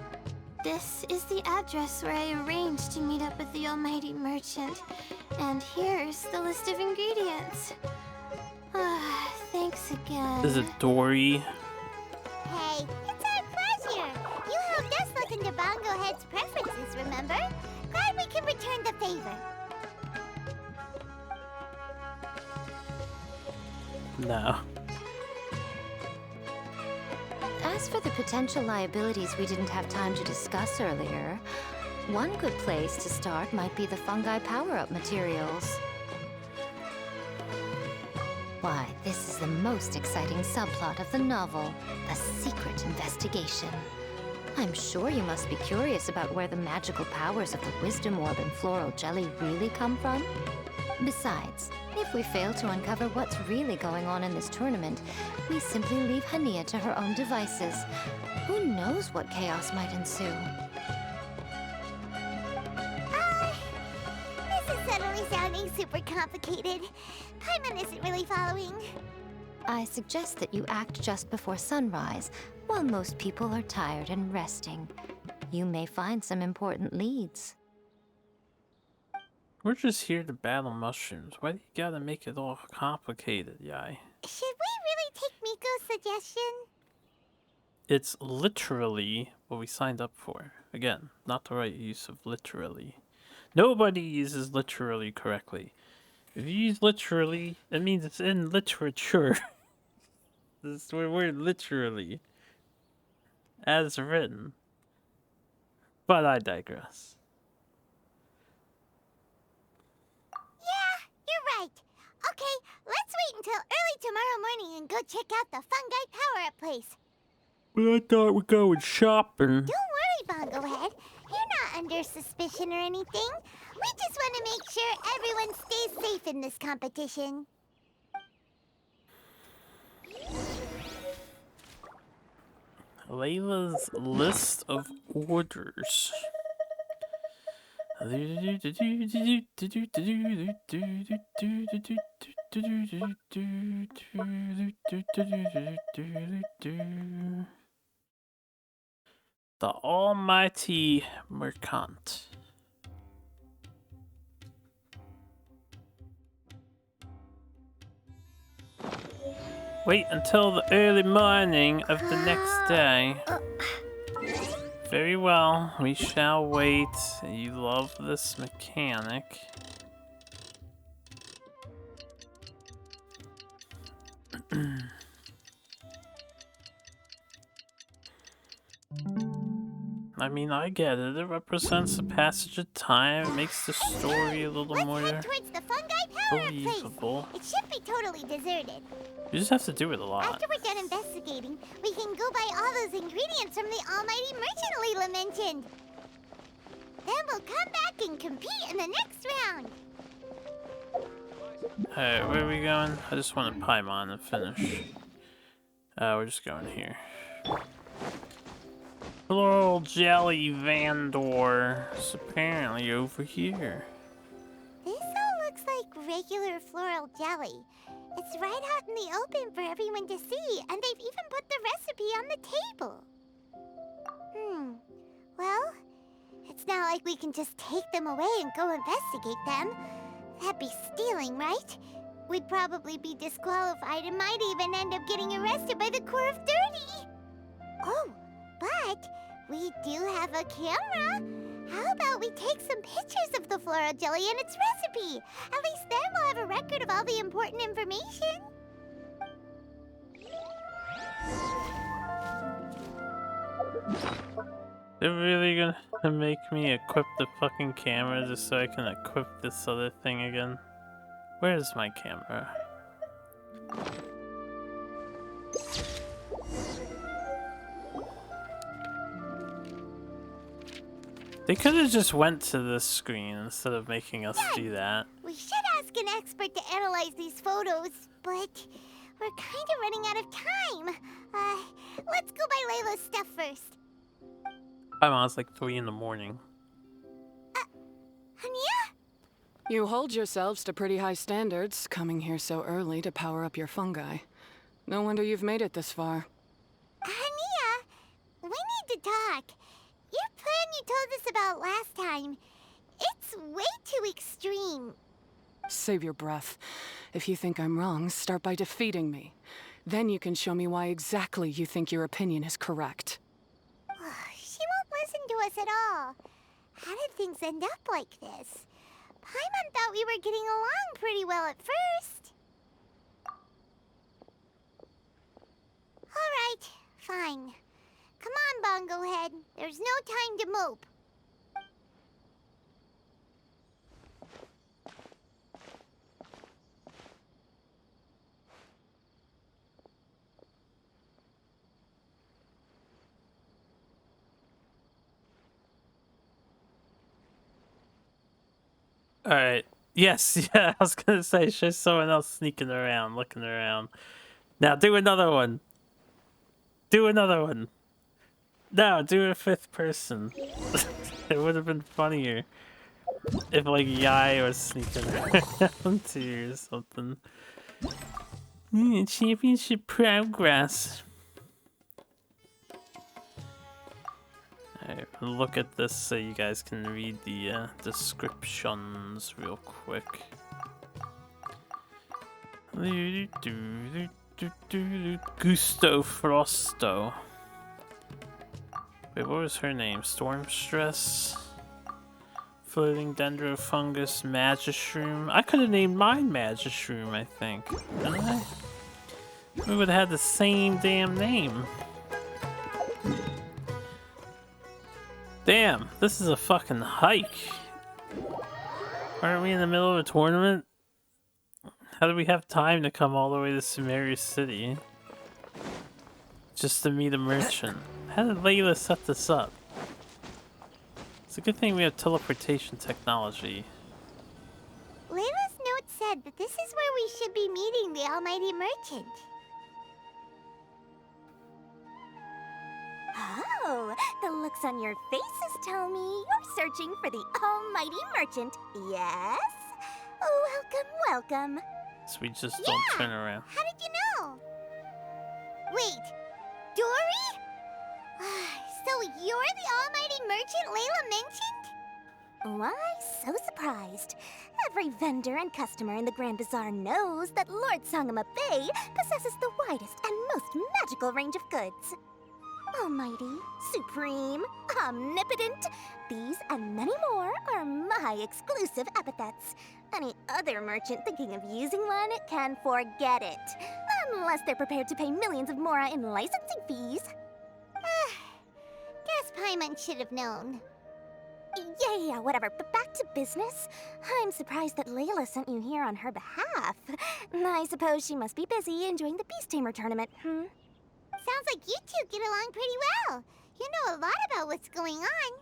Speaker 11: This is the address where I arranged to meet up with the Almighty Merchant. And here's the list of ingredients. Thanks again.
Speaker 1: Is it Dory?
Speaker 3: Hey, it's our pleasure. You helped us look into Bongo Head's preferences, remember? Glad we can return the favor.
Speaker 1: No.
Speaker 7: As for the potential liabilities we didn't have time to discuss earlier, one good place to start might be the fungi power-up materials. Why, this is the most exciting subplot of the novel, a secret investigation. I'm sure you must be curious about where the magical powers of the Wisdom Orb and Floral Jelly really come from. Besides, if we fail to uncover what's really going on in this tournament, we simply leave Hania to her own devices. Who knows what chaos might ensue?
Speaker 3: This is suddenly sounding super complicated. Paimon isn't really following.
Speaker 7: I suggest that you act just before sunrise, while most people are tired and resting. You may find some important leads.
Speaker 1: We're just here to battle mushrooms. Why do you gotta make it all complicated, Yai?
Speaker 3: Should we really take Miko's suggestion?
Speaker 1: It's literally what we signed up for. Again, not the right use of literally. Nobody uses literally correctly. If you use literally, it means it's in literature. This is the word literally. As written. But I digress.
Speaker 3: Yeah, you're right. Okay, let's wait until early tomorrow morning and go check out the fungi power-up place.
Speaker 1: But I thought we're going shopping.
Speaker 3: Don't worry, Bongo Head. You're not under suspicion or anything. We just want to make sure everyone stays safe in this competition.
Speaker 1: Layla's list of orders. The Almighty Merchant. Wait until the early morning of the next day. Very well, we shall wait. You love this mechanic. I mean, I get it. It represents the passage of time. It makes the story a little more
Speaker 3: Let's head towards the fungi power-up
Speaker 1: believable.
Speaker 3: place. It should be totally deserted.
Speaker 1: You just have to do it a lot.
Speaker 3: After we're done investigating, we can go buy all those ingredients from the Almighty Merchant Leela mentioned. Then we'll come back and compete in the next round.
Speaker 1: Alright, where are we going? I just want to Paimon and finish. We're just going here. Floral Jelly Vandor is apparently over here.
Speaker 3: This all looks like regular floral floral jelly. It's right out in the open for everyone to see, and they've even put the recipe on the table. Well, it's not like we can just take them away and go investigate them. That'd be stealing, right? We'd probably be disqualified and might even end up getting arrested by the Corps of 30. Oh, but we do have a camera. How about we take some pictures of the floral jelly and its recipe? At least then we'll have a record of all the important information.
Speaker 1: They're really gonna make me equip the fucking camera just so I can equip this other thing again? Where's my camera? They could have just went to this screen instead of making us do that.
Speaker 3: We should ask an expert to analyze these photos, but we're kind of running out of time. Let's go buy Layla's stuff first.
Speaker 1: Mom, it's like 3 in the morning.
Speaker 3: Hania?
Speaker 4: You hold yourselves to pretty high standards, coming here so early to power up your fungi. No wonder you've made it this far.
Speaker 3: Hania, we need to talk. Your plan you told us about last time, it's way too extreme.
Speaker 4: Save your breath. If you think I'm wrong, start by defeating me. Then you can show me why exactly you think your opinion is correct.
Speaker 3: She won't listen to us at all. How did things end up like this? Paimon thought we were getting along pretty well at first. Alright, fine. Come on, Bongo Head. There's no time to mope.
Speaker 1: Alright. Yes, yeah, I was gonna say, there's someone else sneaking around, looking around. Now do another one. Do another one. No, do a 5th person. It would have been funnier if, like, Yai was sneaking around too or something. Championship progress. Alright, look at this so you guys can read the descriptions real quick. Gusto Frosto. Wait, what was her name? Storm Stress? Floating Dendrofungus Magishroom? I could have named mine Magishroom, I think. Didn't I? We would have had the same damn name. Damn, this is a fucking hike. Aren't we in the middle of a tournament? How do we have time to come all the way to Sumeru City? Just to meet a merchant. How did Layla set this up? It's a good thing we have teleportation technology.
Speaker 3: Layla's note said that this is where we should be meeting the Almighty Merchant.
Speaker 10: Oh, the looks on your faces tell me you're searching for the Almighty Merchant, yes? Welcome, welcome.
Speaker 1: So we just don't turn around.
Speaker 3: How did you know? Wait, Dory? So you're the Almighty Merchant Layla mentioned?
Speaker 10: Why, so surprised. Every vendor and customer in the Grand Bazaar knows that Lord Sangama Bay possesses the widest and most magical range of goods. Almighty, supreme, omnipotent, these and many more are my exclusive epithets. Any other merchant thinking of using one can forget it. Unless they're prepared to pay millions of mora in licensing fees.
Speaker 3: Guess Paimon should have known.
Speaker 10: Yeah, whatever. But back to business. I'm surprised that Layla sent you here on her behalf. I suppose she must be busy enjoying the Beast Tamer tournament,
Speaker 3: Sounds like you two get along pretty well. You know a lot about what's going on.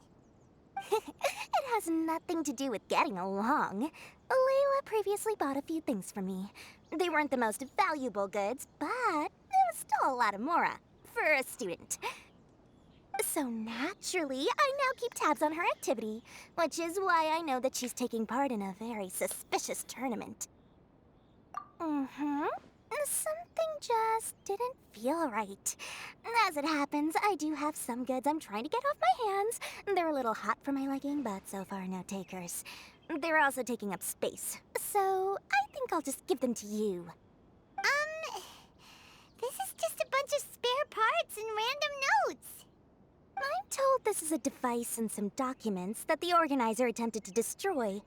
Speaker 10: It has nothing to do with getting along. Layla previously bought a few things from me. They weren't the most valuable goods, but there was still a lot of mora for a student. So naturally, I now keep tabs on her activity, which is why I know that she's taking part in a very suspicious tournament. Mm-hmm. Something just didn't feel right. As it happens, I do have some goods I'm trying to get off my hands. They're a little hot for my liking, but so far no takers. They're also taking up space, so I think I'll just give them to you.
Speaker 3: This is just a bunch of spare parts and random notes.
Speaker 10: I'm told this is a device and some documents that the organizer attempted to destroy.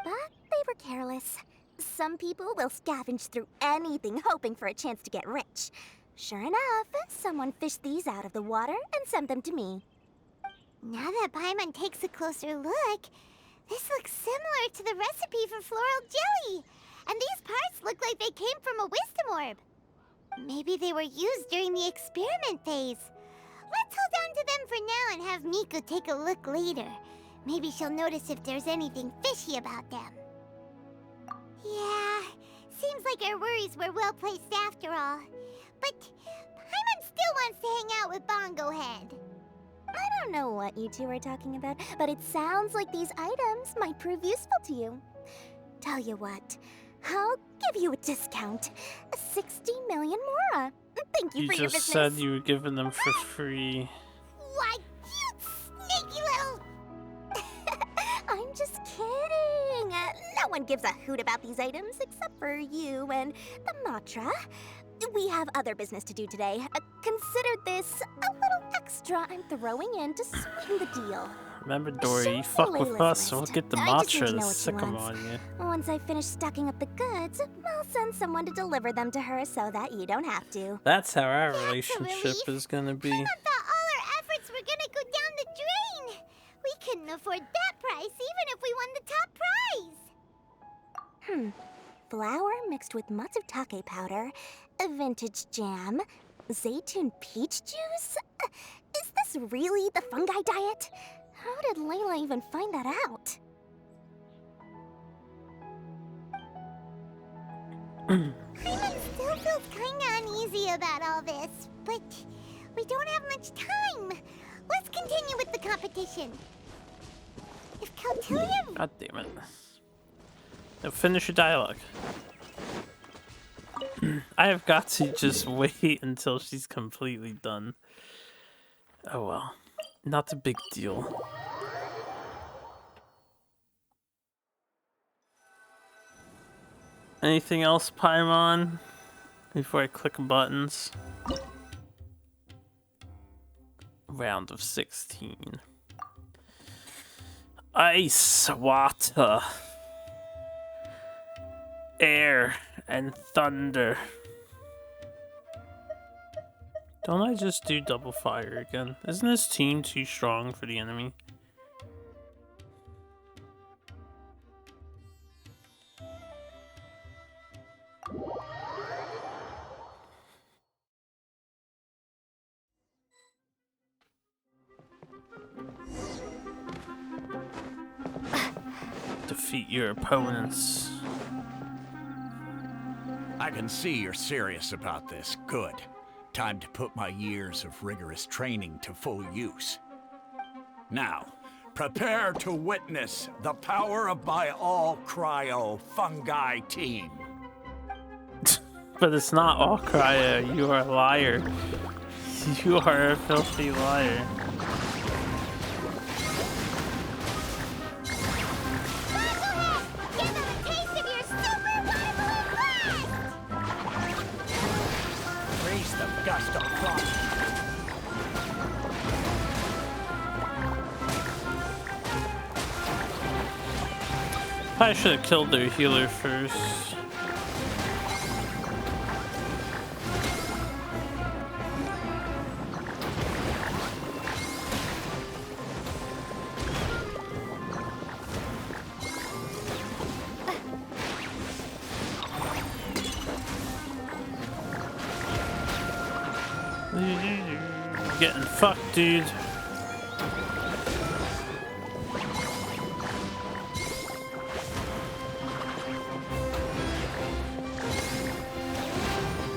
Speaker 10: But they were careless. Some people will scavenge through anything hoping for a chance to get rich. Sure enough, someone fished these out of the water and sent them to me.
Speaker 3: Now that Paimon takes a closer look, this looks similar to the recipe for floral jelly. And these parts look like they came from a wisdom orb. Maybe they were used during the experiment phase. Let's hold on to them for now and have Miku take a look later. Maybe she'll notice if there's anything fishy about them. Yeah, seems like our worries were well placed after all. But Paimon still wants to hang out with Bongo Head.
Speaker 10: I don't know what you two are talking about, but it sounds like these items might prove useful to you. Tell you what, I'll give you a discount. 60 million mora. Thank you for your business.
Speaker 1: You just said you were giving them for free.
Speaker 3: Why, you sneaky little...
Speaker 10: I'm just kidding. No one gives a hoot about these items except for you and the Matra. We have other business to do today. Consider this a little extra I'm throwing in to sweeten the deal.
Speaker 1: Remember, Dory, you fuck with us, we'll get the Matra to sick 'em on you.
Speaker 10: Once I finish stocking up the goods, I'll send someone to deliver them to her so that you don't have to.
Speaker 1: That's how our relationship is gonna be.
Speaker 3: I thought all our efforts were gonna go down the drain. We couldn't afford that price even if we won the top prize.
Speaker 10: Flour mixed with matsutake powder, a vintage jam, zaytun peach juice? Is this really the fungi diet? How did Layla even find that out?
Speaker 3: Paimon still feels kinda uneasy about all this, but we don't have much time. Let's continue with the competition. If Kautilya...
Speaker 1: God damn it. Now finish your dialogue. I have got to just wait until she's completely done. Oh well. Not a big deal. Anything else, Paimon? Before I click buttons. Round of 16. Ice, water, air, and thunder. Don't I just do double fire again? Isn't this team too strong for the enemy? Defeat your opponents.
Speaker 9: I can see you're serious about this. Good. Time to put my years of rigorous training to full use. Now, prepare to witness the power of my all-cryo fungi team.
Speaker 1: But it's not all cryo. You are a liar. You are a filthy liar. Probably should have killed their healer first. Getting fucked, dude.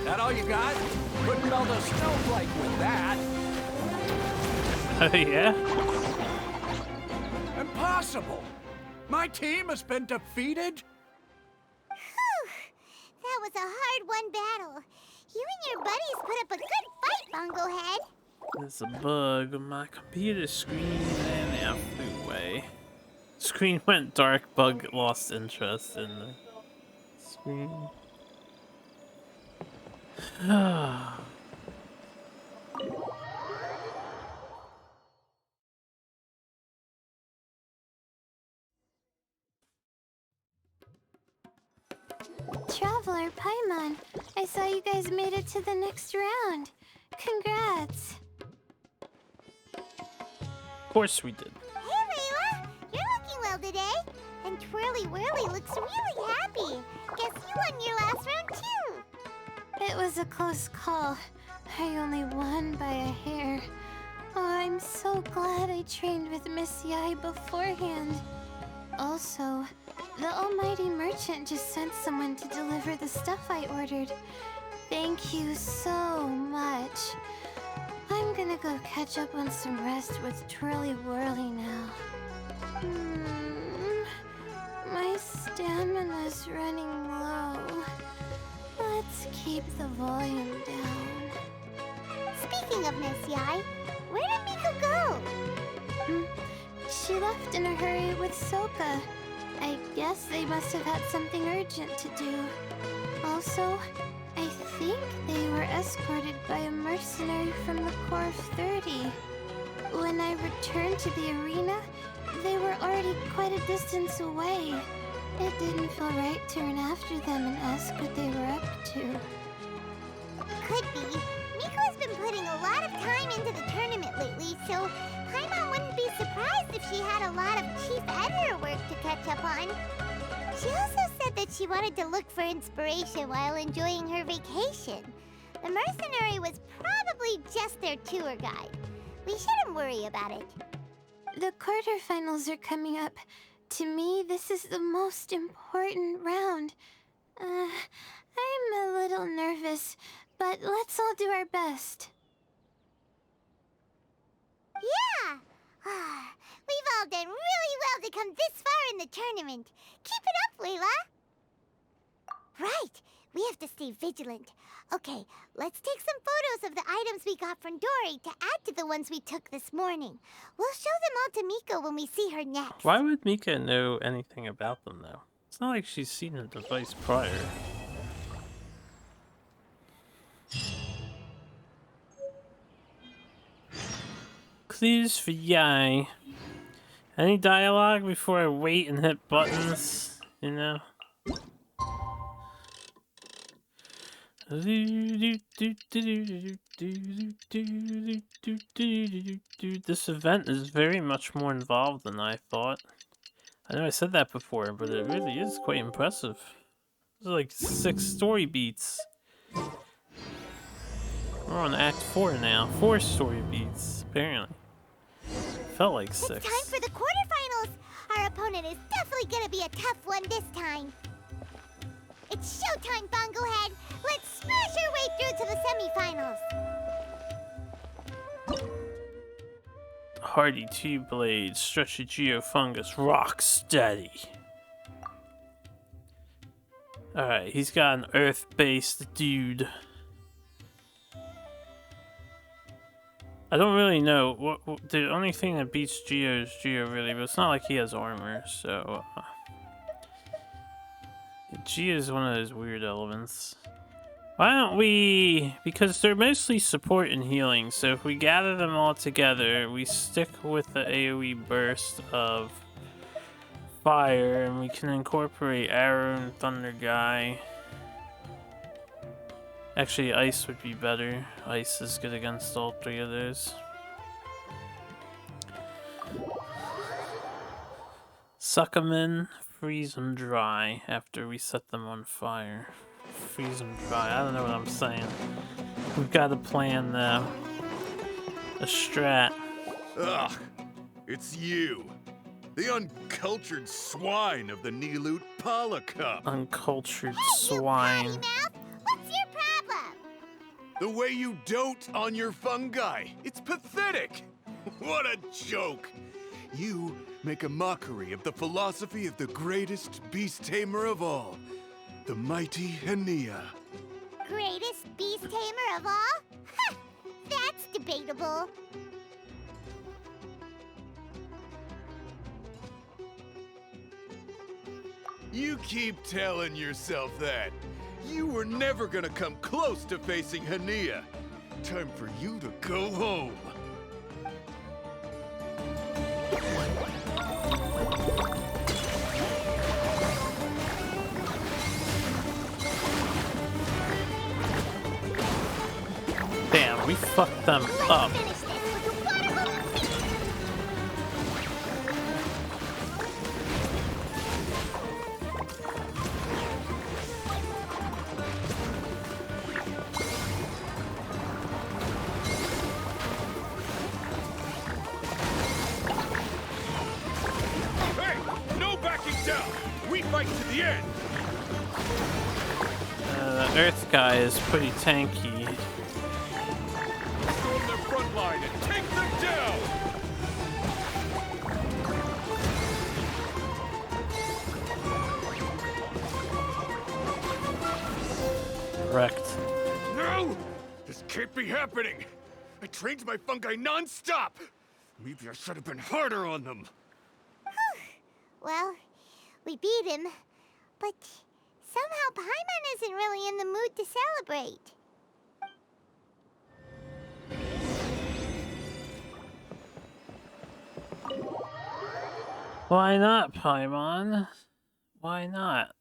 Speaker 9: That all you got? Couldn't melt a snowflake with that.
Speaker 1: Oh, yeah?
Speaker 9: Impossible! My team has been defeated?
Speaker 3: Whew. That buddies put up a good fight, Bunglehead.
Speaker 1: There's a bug. My computer screen and now flew away. Screen went dark. Bug lost interest in the screen.
Speaker 11: Traveler Paimon, I saw you guys made it to the next round. Congrats.
Speaker 1: Of course we did.
Speaker 3: Hey, Layla! You're looking well today. And Twirly Whirly looks really happy. Guess you won your last round, too.
Speaker 11: It was a close call. I only won by a hair. Oh, I'm so glad I trained with Miss Yai beforehand. Also, the almighty merchant just sent someone to deliver the stuff I ordered. Thank you so much. I'm gonna go catch up on some rest with Twirly Whirly now. My stamina's running low. Let's keep the volume down.
Speaker 3: Speaking of Miss Yai, where did Miko go?
Speaker 11: She left in a hurry with Soka. I guess they must have had something urgent to do. Also, I think they were escorted by a mercenary from the Corps of 30. When I returned to the arena, they were already quite a distance away. It didn't feel right to run after them and ask what they were up to.
Speaker 3: Could be. Miko's been putting a lot of time into the tournament lately, so Paimon wouldn't be surprised if she had a lot of chief editor work to catch up on. She also said that she wanted to look for inspiration while enjoying her vacation. The mercenary was probably just their tour guide. We shouldn't worry about it.
Speaker 11: The quarterfinals are coming up. To me, this is the most important round. I'm a little nervous, but let's all do our best.
Speaker 3: Yeah! We've all done really well to come this far in the tournament. Keep it up, Layla! Right! We have to stay vigilant. Okay, let's take some photos of the items we got from Dory to add to the ones we took this morning. We'll show them all to Miko when we see her next.
Speaker 1: Why would Mika know anything about them, though? It's not like she's seen the device prior. Clues for Yai. Any dialogue before I wait and hit buttons? You know? This event is very much more involved than I thought. I know I said that before, but it really is quite impressive. There's like 6 story beats. We're on Act 4 now. 4 story beats, apparently. Felt like 6.
Speaker 3: It's time for the quarterfinals! Our opponent is definitely gonna be a tough one this time. It's showtime, Bunglehead! Let's smash our way through to the semifinals!
Speaker 1: Hardy Two-Blade, Stretchy Geofungus, rock steady. Alright, he's got an earth-based dude. I don't really know. The only thing that beats Geo is Geo, really, but it's not like he has armor, so... Geo is one of those weird elements. Why don't we... Because they're mostly support and healing, so if we gather them all together, we stick with the AoE burst of fire, and we can incorporate Arrow and Thunder Guy. Actually, Ice would be better. Ice is good against all 3 of those. Suck them in, freeze them dry after we set them on fire. Freeze them dry. I don't know what I'm saying. We've got a plan though. A strat.
Speaker 12: Ugh, it's you. The uncultured swine of the Nilut Pala Cup.
Speaker 1: Uncultured
Speaker 3: Hey,
Speaker 1: swine.
Speaker 3: You potty mouth! What's your problem?
Speaker 12: The way you dote on your fungi. It's pathetic. What a joke. You make a mockery of the philosophy of the greatest beast tamer of all, the mighty Hania.
Speaker 3: greatest beast tamer of all? Ha! That's debatable.
Speaker 12: You keep telling yourself that. You were never gonna come close to facing Hania. Time for you to go home.
Speaker 1: Damn, we fucked them up.
Speaker 12: Hey, no backing down. We fight to the end.
Speaker 1: The Earth guy is pretty tanky.
Speaker 12: Storm their front line and take them down.
Speaker 1: Correct.
Speaker 12: No! This can't be happening! I trained my fungi non-stop! Maybe I should have been harder on them.
Speaker 3: Well, we beat him, but somehow Paimon isn't really in the mood to celebrate.
Speaker 1: Why not, Paimon? Why not?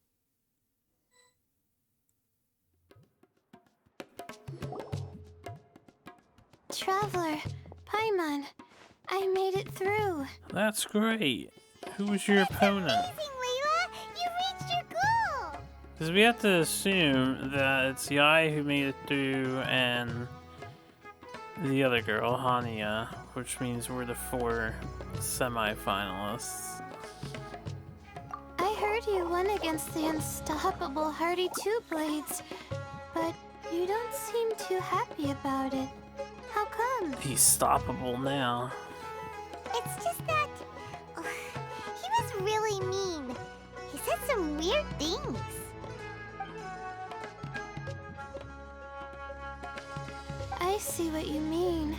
Speaker 11: Traveler, Paimon, I made it through.
Speaker 1: That's great. Who was your opponent?
Speaker 3: Amazing, Layla! You reached your goal!
Speaker 1: Because we have to assume that it's Yai who made it through and the other girl, Hania, which means we're the 4 semi-finalists.
Speaker 11: I heard you won against the unstoppable Hardy Two Blades, but you don't seem too happy about it. How come?
Speaker 1: He's stoppable now.
Speaker 3: It's just that he was really mean. He said some weird things.
Speaker 11: I see what you mean.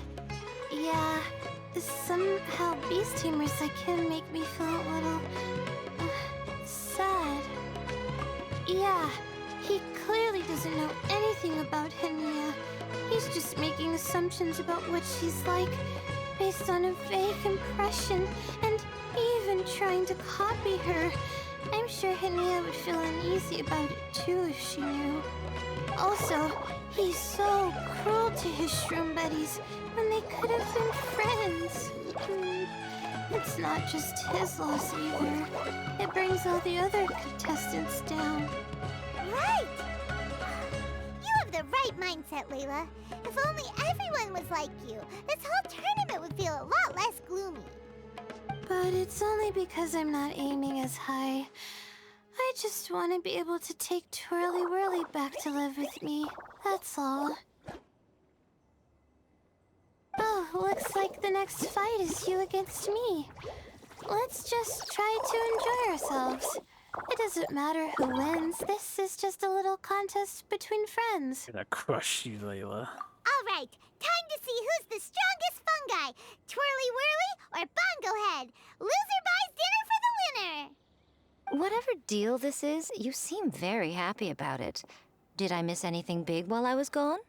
Speaker 11: Yeah, somehow beast tamers like him make me feel a little sad. Yeah, he clearly doesn't know anything about Hania. He's just making assumptions about what she's like based on a vague impression and even trying to copy her. I'm sure Hania would feel uneasy about it too if she knew. Also, he's so cruel to his shroom buddies when they could have been friends. It's not just his loss either. It brings all the other contestants down.
Speaker 3: Right! You have the right mindset, Layla. If only everyone was like you, this whole tournament would feel a lot less gloomy.
Speaker 11: But it's only because I'm not aiming as high. I just want to be able to take Twirly Whirly back to live with me. That's all. Oh, looks like the next fight is you against me. Let's just try to enjoy ourselves. It doesn't matter who wins. This is just a little contest between friends.
Speaker 1: I'm gonna crush you, Layla.
Speaker 3: All right, time to see who's the strongest fungi, Twirly Whirly or Bongo Head. Loser buys dinner for the winner.
Speaker 7: Whatever deal this is, you seem very happy about it. Did I miss anything big while I was gone?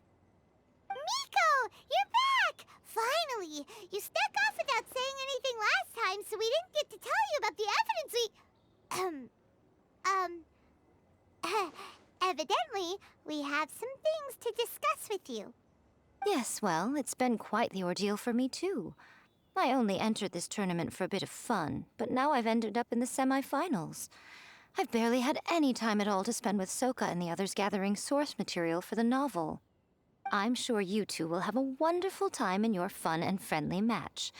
Speaker 3: Miko, you're back! Finally! You snuck off without saying anything last time, so we didn't get to tell you about the evidence evidently, we have some things to discuss with you.
Speaker 7: Yes, well, it's been quite the ordeal for me too. I only entered this tournament for a bit of fun, but now I've ended up in the semi-finals. I've barely had any time at all to spend with Soka and the others gathering source material for the novel. I'm sure you two will have a wonderful time in your fun and friendly match.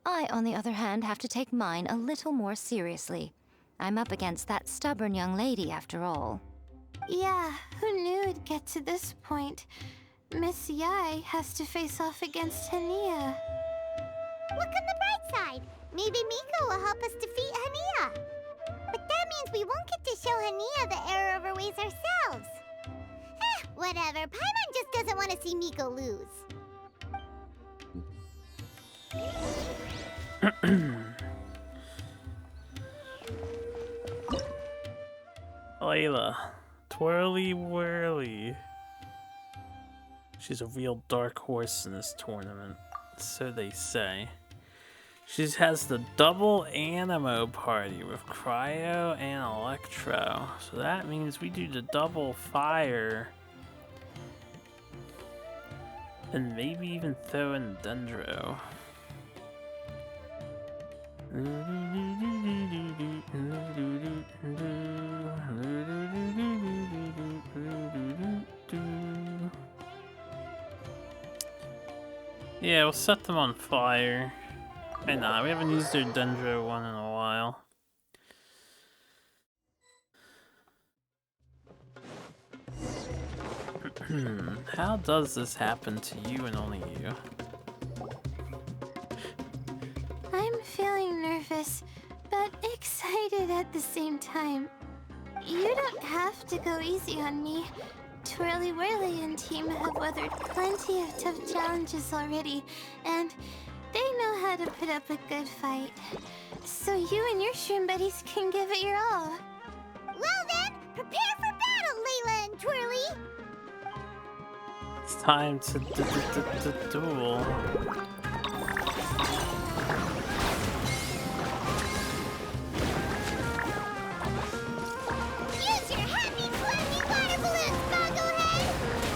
Speaker 7: I, on the other hand, have to take mine a little more seriously. I'm up against that stubborn young lady, after all.
Speaker 11: Yeah, who knew it'd get to this point? Miss Yai has to face off against Hania.
Speaker 3: Look on the bright side. Maybe Miko will help us defeat Hania. But that means we won't get to show Hania the error of her ways ourselves. Whatever, Paimon just doesn't want to see Miko lose.
Speaker 1: Layla. Twirly whirly. She's a real dark horse in this tournament. So they say. She has the double Animo party with Cryo and Electro. So that means we do the double fire. And maybe even throw in Dendro. Yeah, we'll set them on fire. Hey, nah, we haven't used their Dendro one in a while. How does this happen to you and only you?
Speaker 11: I'm feeling nervous, but excited at the same time. You don't have to go easy on me. Twirly Whirly and team have weathered plenty of tough challenges already, and they know how to put up a good fight. So you and your shroom buddies can give it your all.
Speaker 3: Well then, prepare for battle, Layla and Twirly!
Speaker 1: It's time to duel.
Speaker 3: Use your happy, clappy water balloons, Bogglehead!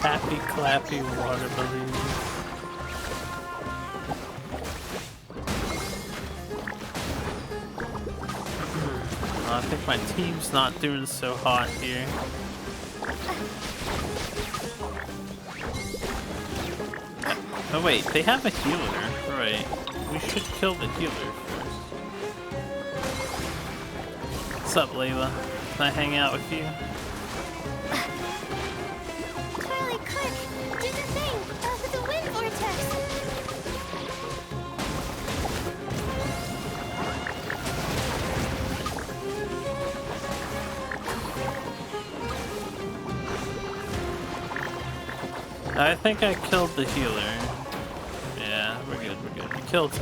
Speaker 1: Happy clappy water balloons. I think my team's not doing so hot here. Oh wait, they have a healer, right? We should kill the healer first. What's up, Layla? Can I hang out with you?
Speaker 11: Twirly, quick! Do the thing! With the wind vortex!
Speaker 1: I think I killed the healer. Yeah, we're good, we're good. We killed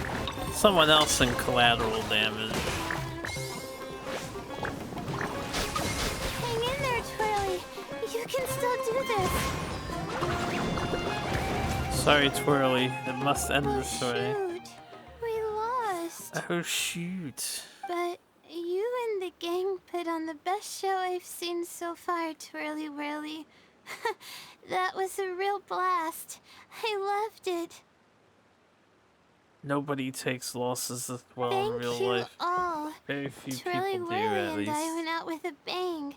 Speaker 1: someone else in collateral damage.
Speaker 11: Hang in there, Twirly. You can still do this.
Speaker 1: Sorry, Twirly. It must end
Speaker 11: Oh,
Speaker 1: this way.
Speaker 11: shoot. We lost.
Speaker 1: Oh, shoot.
Speaker 11: But you and the gang put on the best show I've seen so far, Twirly Whirly. That was a real blast. I loved it.
Speaker 1: Nobody takes losses this well
Speaker 11: Thank
Speaker 1: in real
Speaker 11: you
Speaker 1: life.
Speaker 11: all.
Speaker 1: Very few
Speaker 11: Twirly
Speaker 1: people do,
Speaker 11: Whirly
Speaker 1: at
Speaker 11: and
Speaker 1: least.
Speaker 11: I went out with a bang.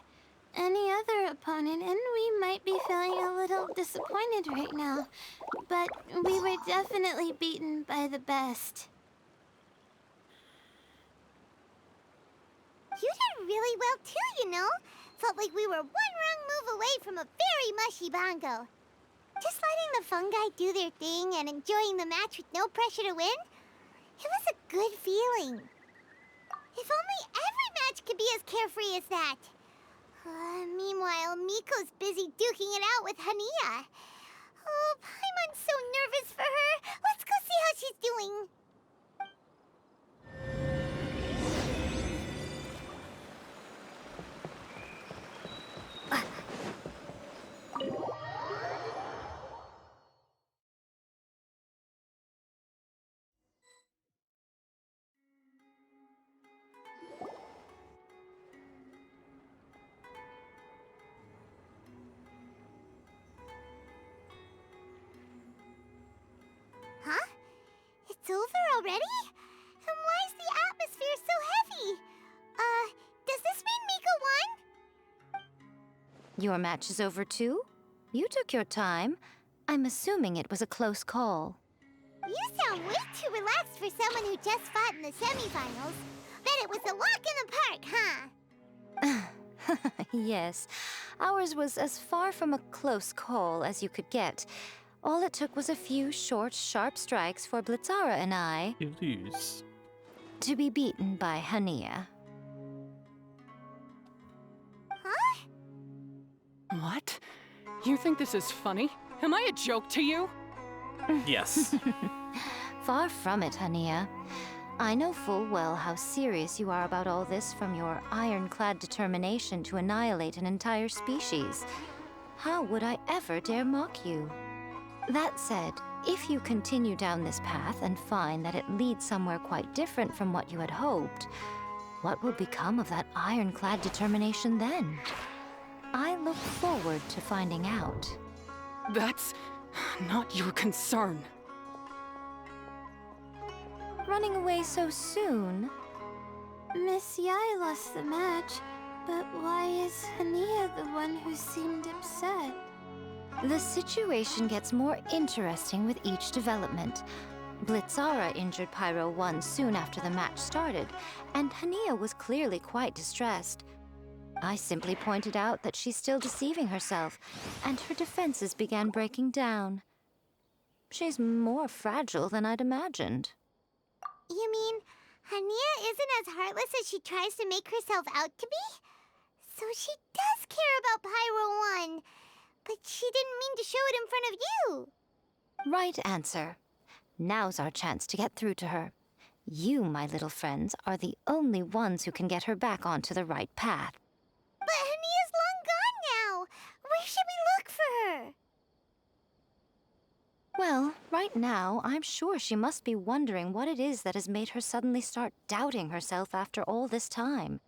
Speaker 11: Any other opponent, and we might be feeling a little disappointed right now. But we were definitely beaten by the best.
Speaker 3: You did really well too, you know? Felt like we were one wrong move away from a very mushy bongo. Just letting the fungi do their thing and enjoying the match with no pressure to win? It was a good feeling. If only every match could be as carefree as that. Meanwhile, Miko's busy duking it out with Hania. Oh, Paimon's so nervous for her. Let's go see how she's doing. Huh? It's over already? And why is the atmosphere so heavy? Does this mean Miko won?
Speaker 7: Your match is over too? You took your time. I'm assuming it was a close call.
Speaker 3: You sound way too relaxed for someone who just fought in the semifinals. Bet it was a walk in the park, huh?
Speaker 7: Yes, ours was as far from a close call as you could get. All it took was a few short, sharp strikes for Blitzara and I
Speaker 1: You lose.
Speaker 7: to be beaten by Hania.
Speaker 3: Huh?
Speaker 4: What? You think this is funny? Am I a joke to you?
Speaker 1: Yes.
Speaker 7: Far from it, Hania. I know full well how serious you are about all this, from your ironclad determination to annihilate an entire species. How would I ever dare mock you? That said, if you continue down this path and find that it leads somewhere quite different from what you had hoped, what will become of that ironclad determination then? I look forward to finding out.
Speaker 4: That's not your concern.
Speaker 7: Running away so soon?
Speaker 11: Miss Yai lost the match, but why is Hania the one who seemed upset?
Speaker 7: The situation gets more interesting with each development. Blitzara injured Pyro 1 soon after the match started, and Hania was clearly quite distressed. I simply pointed out that she's still deceiving herself, and her defenses began breaking down. She's more fragile than I'd imagined.
Speaker 3: You mean Hania isn't as heartless as she tries to make herself out to be? So she does care about Pyro 1, but she didn't mean to show it in front of you.
Speaker 7: Right answer. Now's our chance to get through to her. You, my little friends, are the only ones who can get her back onto the right path.
Speaker 3: But Hania's long gone now. Where should we look for her?
Speaker 7: Well, right now, I'm sure she must be wondering what it is that has made her suddenly start doubting herself after all this time.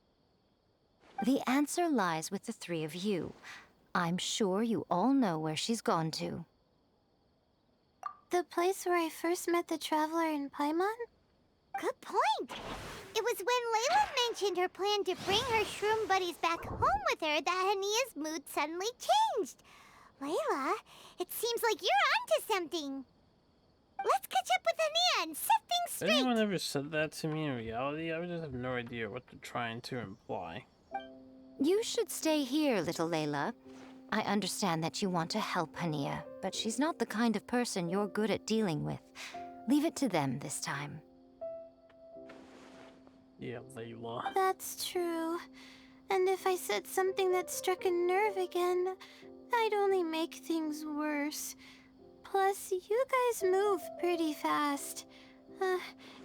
Speaker 7: The answer lies with the three of you. I'm sure you all know where she's gone to.
Speaker 11: The place where I first met the Traveler in Paimon?
Speaker 3: Good point. It was when Layla mentioned her plan to bring her shroom buddies back home with her that Hania's mood suddenly changed. Layla, it seems like you're onto something. Let's catch up with Hania and set things
Speaker 1: If
Speaker 3: straight.
Speaker 1: anyone ever said that to me in reality, I would just have no idea what they're trying to imply.
Speaker 7: You should stay here, little Layla. I understand that you want to help Hania, but she's not the kind of person you're good at dealing with. Leave it to them this time.
Speaker 1: Yeah, Layla.
Speaker 11: That's true. And if I said something that struck a nerve again, I'd only make things worse. Plus, you guys move pretty fast.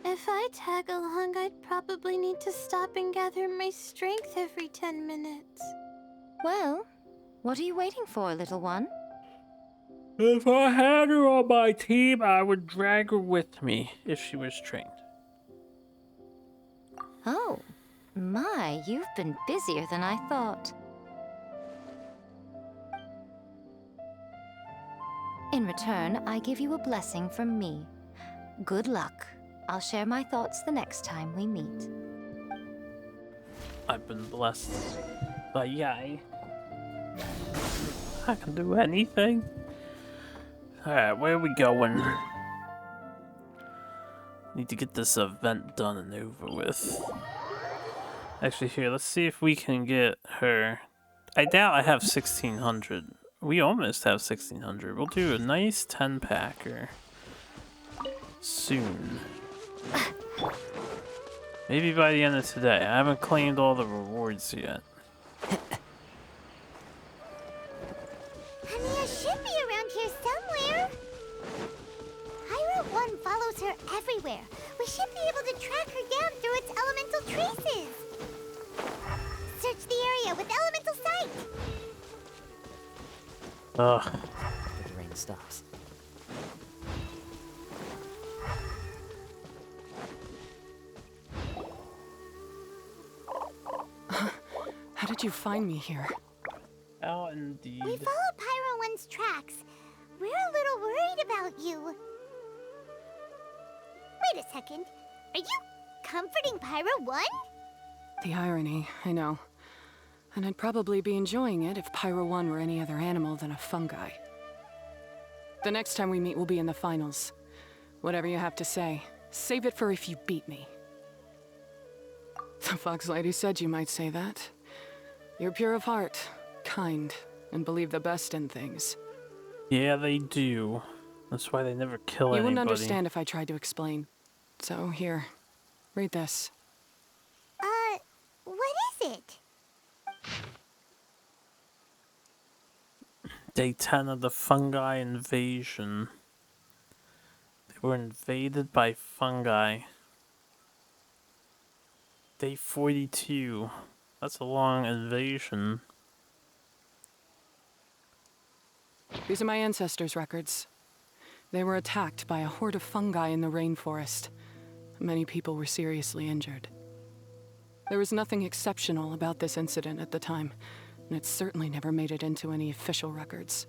Speaker 11: If I tag along, I'd probably need to stop and gather my strength every 10 minutes.
Speaker 7: Well, what are you waiting for, little one?
Speaker 1: If I had her on my team, I would drag her with me if she was trained.
Speaker 7: Oh, my, you've been busier than I thought. In return, I give you a blessing from me. Good luck. I'll share my thoughts the next time we meet.
Speaker 1: I've been blessed by Yai. I can do anything. Alright, where are we going? Need to get this event done and over with. Actually, here, let's see if we can get her. I doubt I have 1600. We almost have 1600. We'll do a nice 10-packer soon. Maybe by the end of today. I haven't claimed all the rewards yet.
Speaker 3: Hania should be around here somewhere. Pyro 1 follows her everywhere. We should be able to track her down through its elemental traces. Search the area with elemental sight.
Speaker 1: Ugh.
Speaker 13: The rain stops.
Speaker 4: How did you find me here?
Speaker 1: Oh, indeed.
Speaker 3: We followed Pyro 1's tracks. We're a little worried about you. Wait a second. Are you comforting Pyro 1?
Speaker 4: The irony, I know. And I'd probably be enjoying it if Pyro 1 were any other animal than a fungi. The next time we meet will be in the finals. Whatever you have to say, save it for if you beat me. The Fox Lady said you might say that. You're pure of heart, kind, and believe the best in things.
Speaker 1: Yeah, they do. That's why they never kill anybody.
Speaker 4: You wouldn't understand if I tried to explain. So here, read this.
Speaker 3: What is it?
Speaker 1: Day 10 of the fungi invasion. They were invaded by fungi. Day 42. That's a long invasion.
Speaker 4: These are my ancestors' records. They were attacked by a horde of fungi in the rainforest. Many people were seriously injured. There was nothing exceptional about this incident at the time, and it certainly never made it into any official records.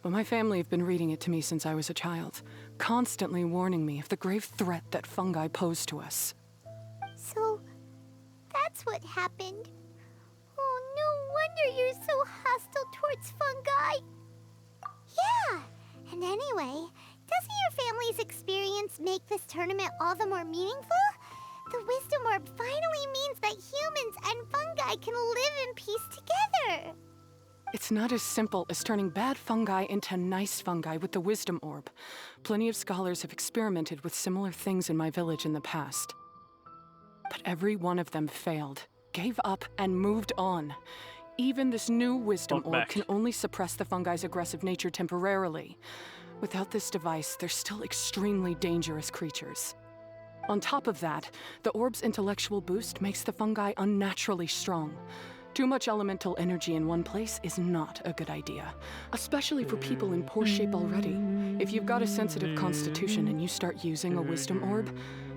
Speaker 4: But my family have been reading it to me since I was a child, constantly warning me of the grave threat that fungi pose to us.
Speaker 3: So, that's what happened. Oh, no wonder you're so hostile towards fungi. Yeah, and anyway, doesn't your family's experience make this tournament all the more meaningful? The Wisdom Orb finally means that humans and fungi can live in peace together.
Speaker 4: It's not as simple as turning bad fungi into nice fungi with the Wisdom Orb. Plenty of scholars have experimented with similar things in my village in the past. But every one of them failed, gave up, and moved on. Even this new Wisdom Orb can only suppress the fungi's aggressive nature temporarily. Without this device, they're still extremely dangerous creatures. On top of that, the orb's intellectual boost makes the fungi unnaturally strong. Too much elemental energy in one place is not a good idea, especially for people in poor shape already. If you've got a sensitive constitution and you start using a Wisdom Orb,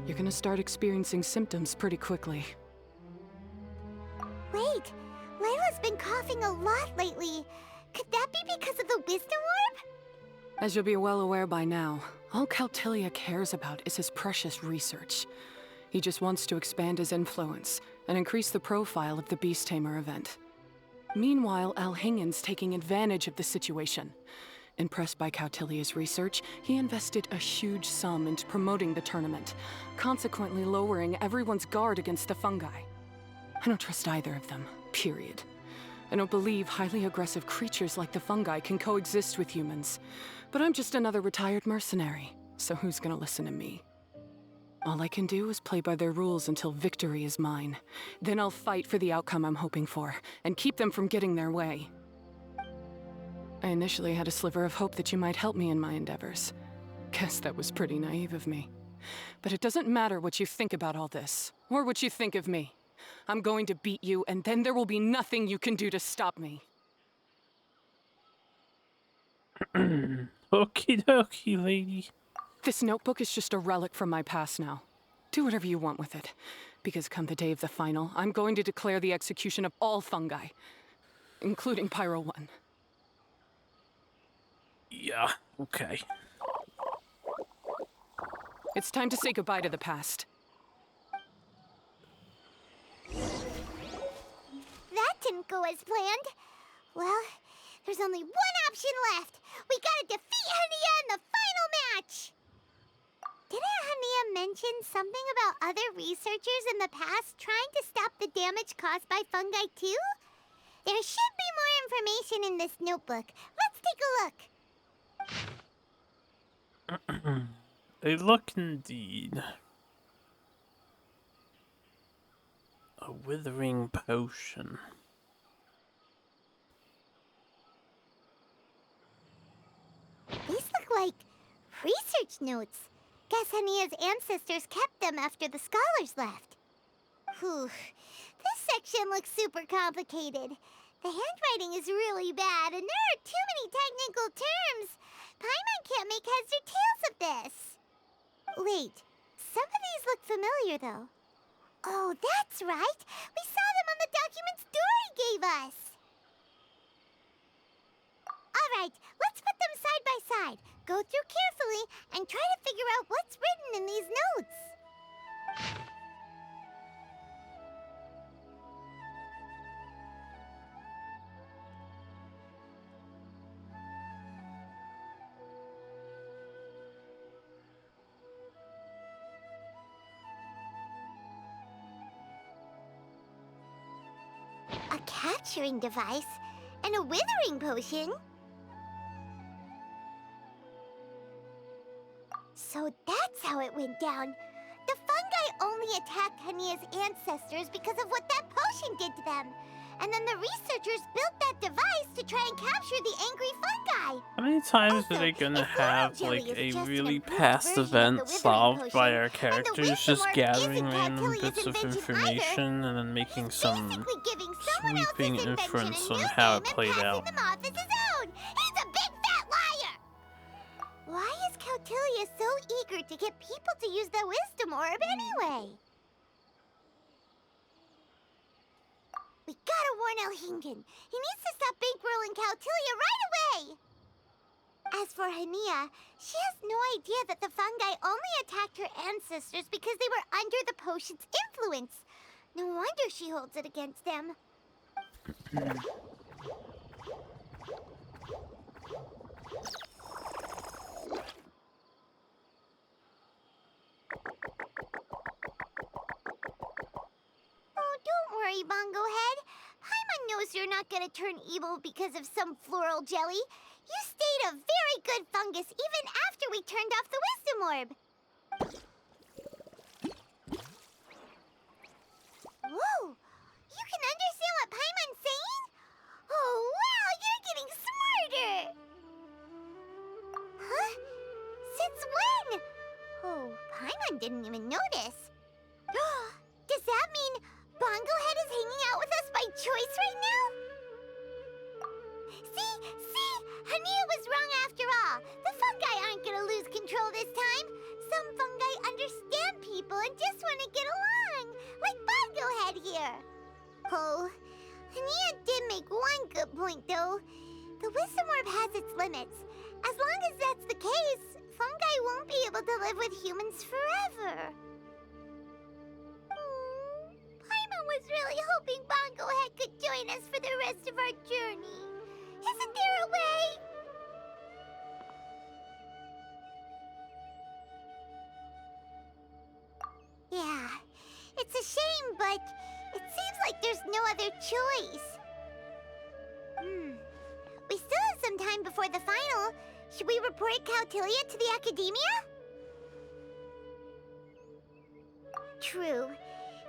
Speaker 4: you're gonna start experiencing symptoms pretty quickly.
Speaker 3: Wait, Layla's been coughing a lot lately. Could that be because of the Wisdom Orb?
Speaker 4: As you'll be well aware by now, all Caltilia cares about is his precious research. He just wants to expand his influence and increase the profile of the Beast Tamer event. Meanwhile, Alhingen's taking advantage of the situation. Impressed by Cautilia's research, he invested a huge sum into promoting the tournament, consequently lowering everyone's guard against the fungi. I don't trust either of them, period. I don't believe highly aggressive creatures like the fungi can coexist with humans. But I'm just another retired mercenary, so who's gonna listen to me? All I can do is play by their rules until victory is mine. Then I'll fight for the outcome I'm hoping for, and keep them from getting their way. I initially had a sliver of hope that you might help me in my endeavors. Guess that was pretty naive of me. But it doesn't matter what you think about all this, or what you think of me. I'm going to beat you, and then there will be nothing you can do to stop me.
Speaker 1: Okie dokie, lady.
Speaker 4: This notebook is just a relic from my past now. Do whatever you want with it. Because come the day of the final, I'm going to declare the execution of all fungi. Including Pyro 1.
Speaker 1: Yeah, okay.
Speaker 4: It's time to say goodbye to the past.
Speaker 3: That didn't go as planned. Well, there's only one option left. We gotta defeat Hania in the final match! Didn't Hania mention something about other researchers in the past trying to stop the damage caused by fungi too? There should be more information in this notebook. Let's take a look.
Speaker 1: They look indeed. A withering potion.
Speaker 3: These look like research notes. Guess Hania's ancestors kept them after the scholars left. Whew. This section looks super complicated. The handwriting is really bad, and there are too many technical terms. Paimon can't make heads or tails of this. Wait, some of these look familiar, though. Oh, that's right. We saw them on the documents Dory gave us. All right, let's put them side by side. Go through carefully and try to figure out what's written in these notes. A capturing device and a withering potion? So that's how it went down. The fungi only attacked Hania's ancestors because of what that potion did to them. And then the researchers built that device to try and capture the angry fungi.
Speaker 1: How many times are they gonna have like a really past event solved by our characters just gathering random bits of information and then making some sweeping inference on how it played out?
Speaker 3: Them off as his own. He's a big fat liar. Why is Cautilia so eager to get people to use the wisdom orb anyway? We gotta warn Elhingen. He needs to stop bankrolling Cautilia right away! As for Hania, she has no idea that the fungi only attacked her ancestors because they were under the potion's influence. No wonder she holds it against them. Oh, don't worry, Bongo Head. Paimon knows you're not gonna turn evil because of some floral jelly. You stayed a very good fungus even after we turned off the wisdom orb. Whoa! You can understand what Paimon's saying? Oh, wow! You're getting smarter! Huh? Since when? Oh, Paimon didn't even notice. Does that mean Bongo Head is hanging out with us by choice right now? See? Hania was wrong after all. The fungi aren't gonna lose control this time. Some fungi understand people and just want to get along, like Bongo Head here. Oh, Hania did make one good point, though. The wisdom orb has its limits. As long as that's the case, fungi won't be able to live with humans forever. Paimon was really hoping Bongo Head could join us for the rest of our journey. Isn't there a way? Yeah, it's a shame, but it seems like there's no other choice. We still have some time before the final. Should we report Cautilia to the Academia? True.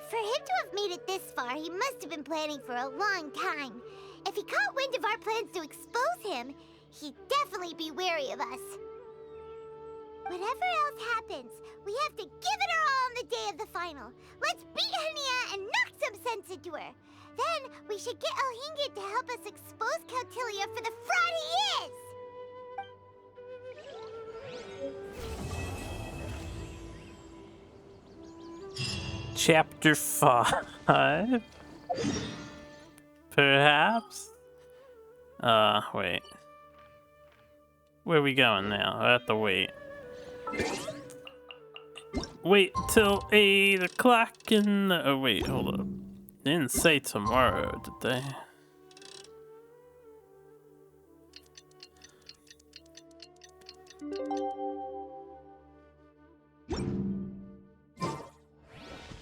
Speaker 3: For him to have made it this far, he must have been planning for a long time. If he caught wind of our plans to expose him, he'd definitely be wary of us. Whatever else happens, we have to give it our all on the day of the final. Let's beat Hania and knock some sense into her. Then we should get Elhingen to help us expose Cautilia for the fraud he is!
Speaker 1: Chapter 5? Perhaps? Wait. Where are we going now? I have to wait. Wait till 8 o'clock in the... Oh, wait, hold up. They didn't say tomorrow, did they?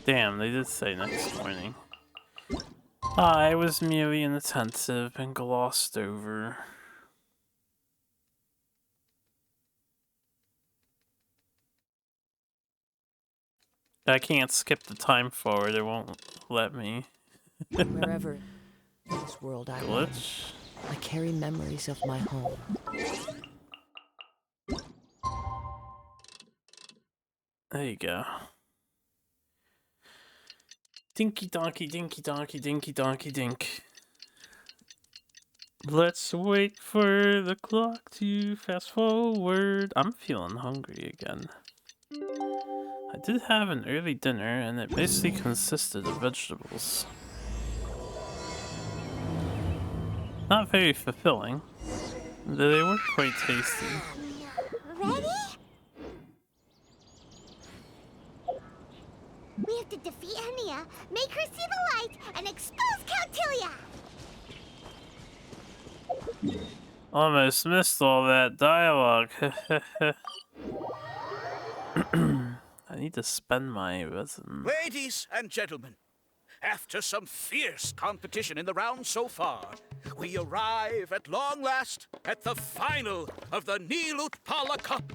Speaker 1: Damn, they did say next morning. I was merely inattentive and glossed over. I can't skip the time forward, it won't let me.
Speaker 13: Wherever in this world I roam,
Speaker 1: Glitch?
Speaker 13: I carry memories of my home.
Speaker 1: There you go. Dinky donkey, dinky donkey, dinky donkey, dink. Let's wait for the clock to fast forward. I'm feeling hungry again. I did have an early dinner and it basically consisted of vegetables. Not very fulfilling, though they were quite tasty.
Speaker 3: Ready? We have to defeat Hania, make her see the light, and expose Cautilia!
Speaker 1: Almost missed all that dialogue. I need to spend my resin.
Speaker 9: Ladies and gentlemen, after some fierce competition in the round so far, we arrive at long last at the final of the Nilut Pala Cup.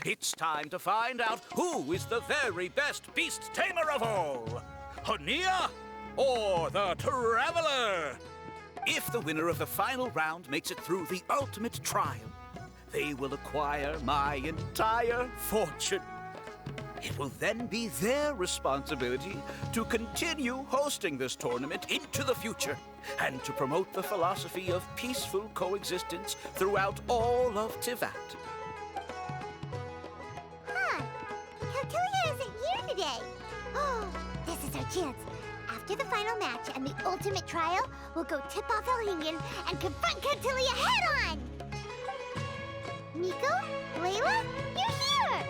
Speaker 9: It's time to find out who is the very best beast tamer of all, Hania or the Traveler. If the winner of the final round makes it through the ultimate trial, they will acquire my entire fortune. It will then be their responsibility to continue hosting this tournament into the future and to promote the philosophy of peaceful coexistence throughout all of Tivat.
Speaker 3: Huh. Caltilia isn't here today. Oh, this is our chance. After the final match and the ultimate trial, we'll go tip off Elhingen and confront Caltilia head-on! Nico? Layla? You're here!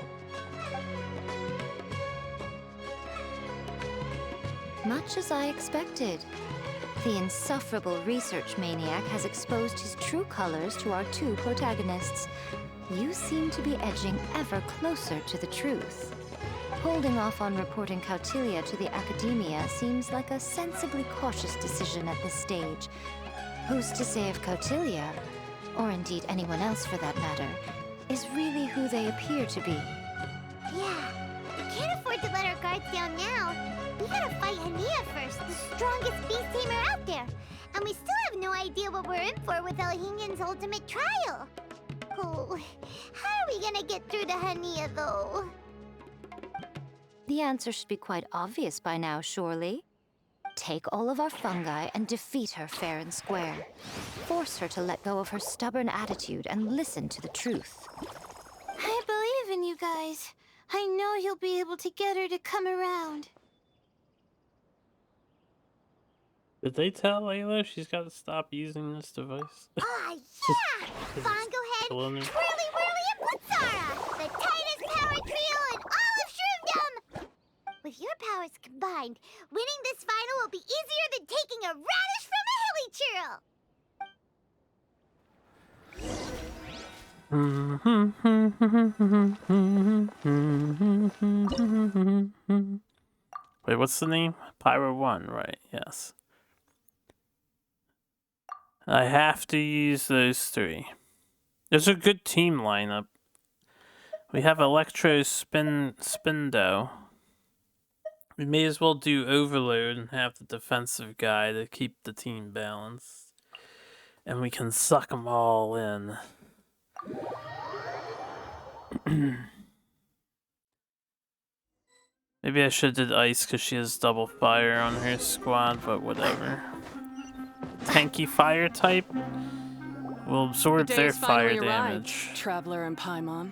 Speaker 7: Much as I expected. The insufferable research maniac has exposed his true colors to our two protagonists. You seem to be edging ever closer to the truth. Holding off on reporting Caltilia to the Academia seems like a sensibly cautious decision at this stage. Who's to say if Caltilia, or indeed anyone else for that matter, is really who they appear to be?
Speaker 3: Yeah, we can't afford to let our guards down now. We gotta fight Hania first, the strongest beast tamer out there. And we still have no idea what we're in for with Elhingen's ultimate trial. Oh, how are we gonna get through to Hania, though?
Speaker 7: The answer should be quite obvious by now, surely. Take all of our fungi and defeat her fair and square. Force her to let go of her stubborn attitude and listen to the truth.
Speaker 11: I believe in you guys. I know you'll be able to get her to come around.
Speaker 1: Did they tell Layla she's got to stop using this device?
Speaker 3: Ah, yeah! Bongo Head, Twirly Whirly, and Blitzara! The tightest power trio in all of Shroomdom! With your powers combined, winning this final will be easier than taking a radish from a hilly churl!
Speaker 1: Wait, what's the name? Pyro 1, right? Yes. I have to use those three. There's a good team lineup. We have Electro Spindo. We may as well do Overload and have the defensive guy to keep the team balanced. And we can suck them all in. Maybe I should have did Ice because she has double fire on her squad, but whatever. Tanky fire type will absorb their fire damage.
Speaker 4: Traveler and Paimon.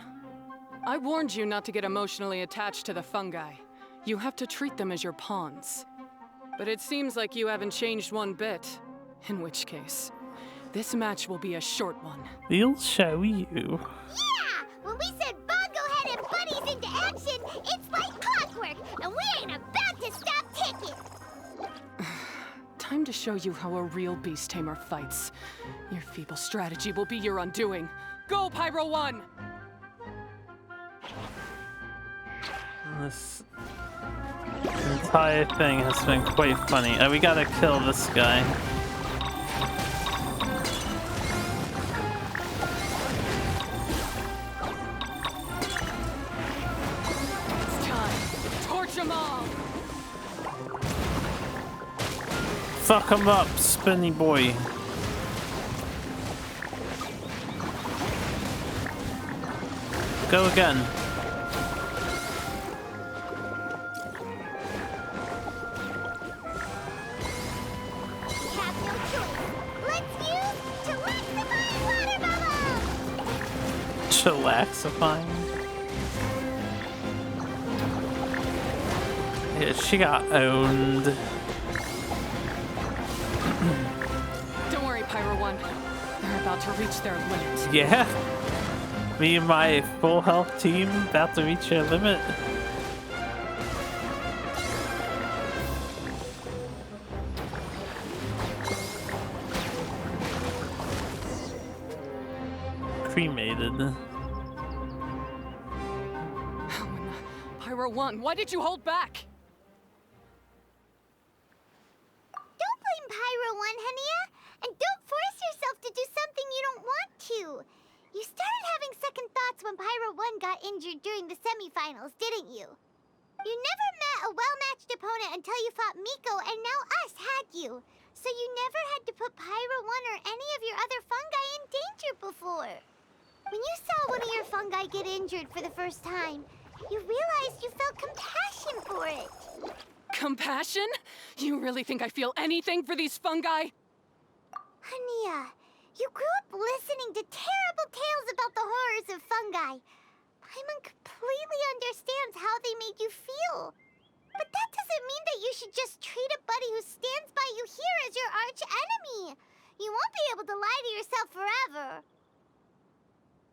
Speaker 4: I warned you not to get emotionally attached to the fungi. You have to treat them as your pawns. But it seems like you haven't changed one bit. In which case, this match will be a short one.
Speaker 1: We'll show you.
Speaker 3: Yeah! When we send Bongo Head and buddies into action, it's like clockwork, and we ain't about to stop ticking!
Speaker 4: Time to show you how a real beast tamer fights. Your feeble strategy will be your undoing. Go, Pyro 1!
Speaker 1: This entire thing has been quite funny. We gotta kill this guy.
Speaker 4: It's time. Torch them all!
Speaker 1: Fuck him up, spinny boy. Go again. Chillaxifying. Yeah, she got owned.
Speaker 4: Don't worry, Pyro 1. They're about to reach their limit.
Speaker 1: Yeah. Me and my full health team about to reach their limit. Cremated.
Speaker 4: Pyro 1, why did you hold back?
Speaker 3: Don't blame Pyro 1, Hania! And don't force yourself to do something you don't want to! You started having second thoughts when Pyro 1 got injured during the semifinals, didn't you? You never met a well-matched opponent until you fought Miko, and now us, had you? So you never had to put Pyro 1 or any of your other fungi in danger before. When you saw one of your fungi get injured for the first time, you realized you felt compassion for it.
Speaker 4: Compassion? You really think I feel anything for these fungi?
Speaker 3: Hania, you grew up listening to terrible tales about the horrors of fungi. Paimon completely understands how they made you feel. But that doesn't mean that you should just treat a buddy who stands by you here as your arch enemy. You won't be able to lie to yourself forever.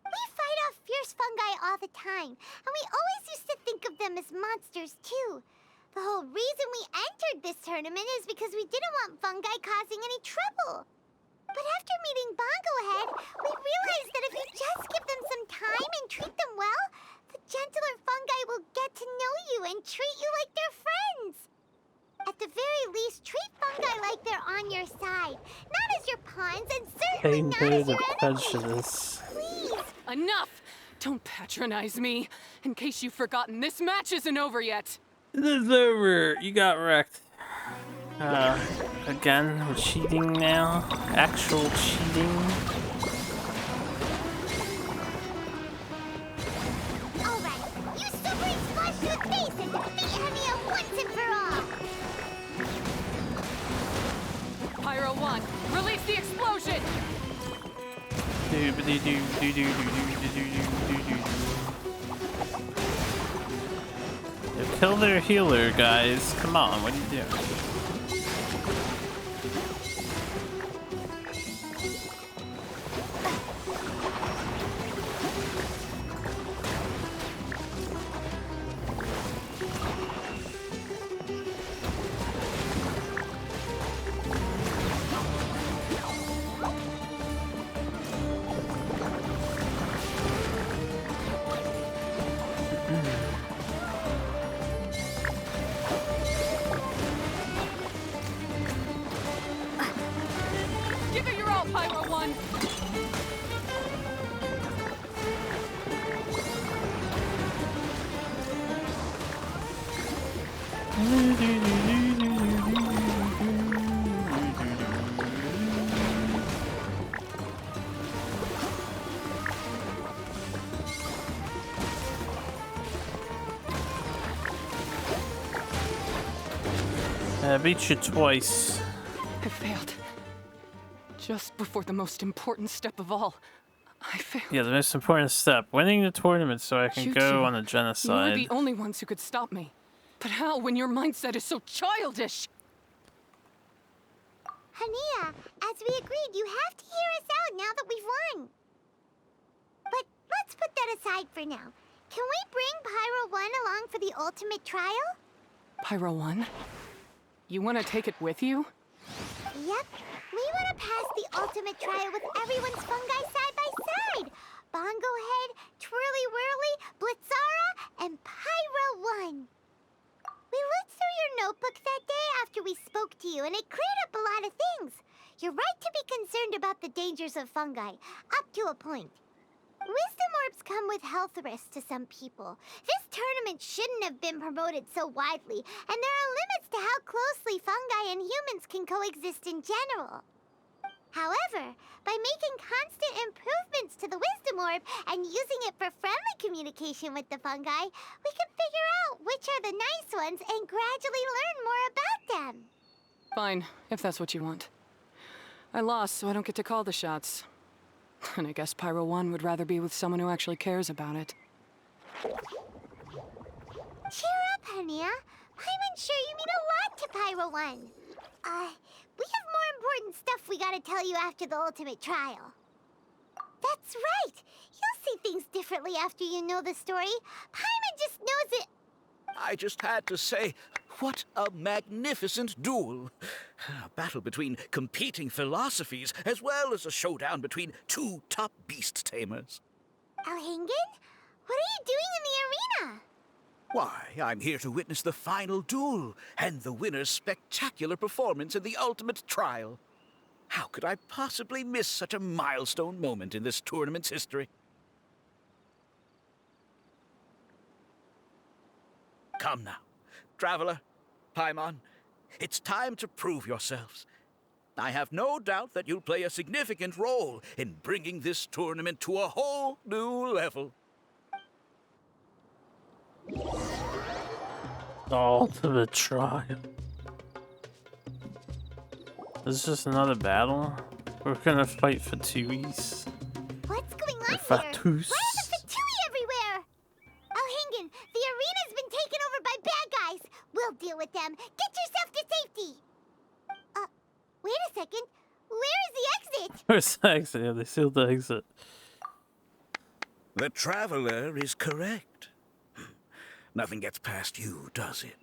Speaker 3: We fight off fierce fungi all the time, and we always used to think of them as monsters too. The whole reason we entered this tournament is because we didn't want fungi causing any trouble. But after meeting Bongo Head, we realized that if you just give them some time and treat them well, the gentler fungi will get to know you and treat you like they're friends. At the very least, treat fungi like they're on your side, not as your pawns, and certainly not as your enemies.
Speaker 1: Prejudice.
Speaker 3: Please.
Speaker 4: Enough! Don't patronize me. In case you've forgotten, this match isn't over yet.
Speaker 1: It is over. You got wrecked. Again, we're cheating now. Actual cheating.
Speaker 3: Alright, you super splash to the face and defeat Hania once and for all!
Speaker 4: Pyro 1, release the explosion!
Speaker 1: Kill their healer, guys. Come on, what are you doing?
Speaker 4: Give it your all, Pyro 1!
Speaker 1: I beat you twice.
Speaker 4: I failed. Just before the most important step of all, I failed.
Speaker 1: Yeah, the most important step. Winning the tournament so I can
Speaker 4: You
Speaker 1: go
Speaker 4: two,
Speaker 1: on a
Speaker 4: You were
Speaker 1: genocide.
Speaker 4: the only ones who could stop me. But how when your mindset is so childish?
Speaker 3: Hania, as we agreed, you have to hear us out now that we've won. But let's put that aside for now. Can we bring Pyro 1 along for the ultimate trial?
Speaker 4: Pyro 1? You want to take it with you?
Speaker 3: Yep. We want to pass the ultimate trial with everyone's fungi side by side. Bongo Head, Twirly Whirly, Blitzara, and Pyro 1. We looked through your notebook that day after we spoke to you, and it cleared up a lot of things. You're right to be concerned about the dangers of fungi, up to a point. Wisdom orbs come with health risks to some people. This tournament shouldn't have been promoted so widely, and there are limits to how closely fungi and humans can coexist in general. However, by making constant improvements to the Wisdom Orb and using it for friendly communication with the fungi, we can figure out which are the nice ones and gradually learn more about them.
Speaker 4: Fine, if that's what you want. I lost, so I don't get to call the shots. And I guess Pyro 1 would rather be with someone who actually cares about it.
Speaker 3: Cheer up, Hania. Paimon's sure you mean a lot to Pyro 1. We have more important stuff we gotta tell you after the ultimate trial. That's right! You'll see things differently after you know the story. Paimon just knows it.
Speaker 9: I just had to say, what a magnificent duel. A battle between competing philosophies, as well as a showdown between two top beast tamers.
Speaker 3: Alhingen? What are you doing in the arena?
Speaker 9: Why, I'm here to witness the final duel and the winner's spectacular performance in the ultimate trial. How could I possibly miss such a milestone moment in this tournament's history? Come now, Traveler, Paimon, it's time to prove yourselves. I have no doubt that you'll play a significant role in bringing this tournament to a whole new level.
Speaker 1: Ultimate trial. This is just another battle? We're gonna fight Fatuis.
Speaker 3: What's going on here?
Speaker 1: Fatus.
Speaker 3: Why are the Fatui everywhere? Oh, Hingen, the arena's been taken over by bad guys. We'll deal with them. Get yourself to safety. Wait a second. Where is the exit?
Speaker 1: Where's the exit? Yeah, they sealed the exit.
Speaker 9: The Traveler is correct. Nothing gets past you, does it?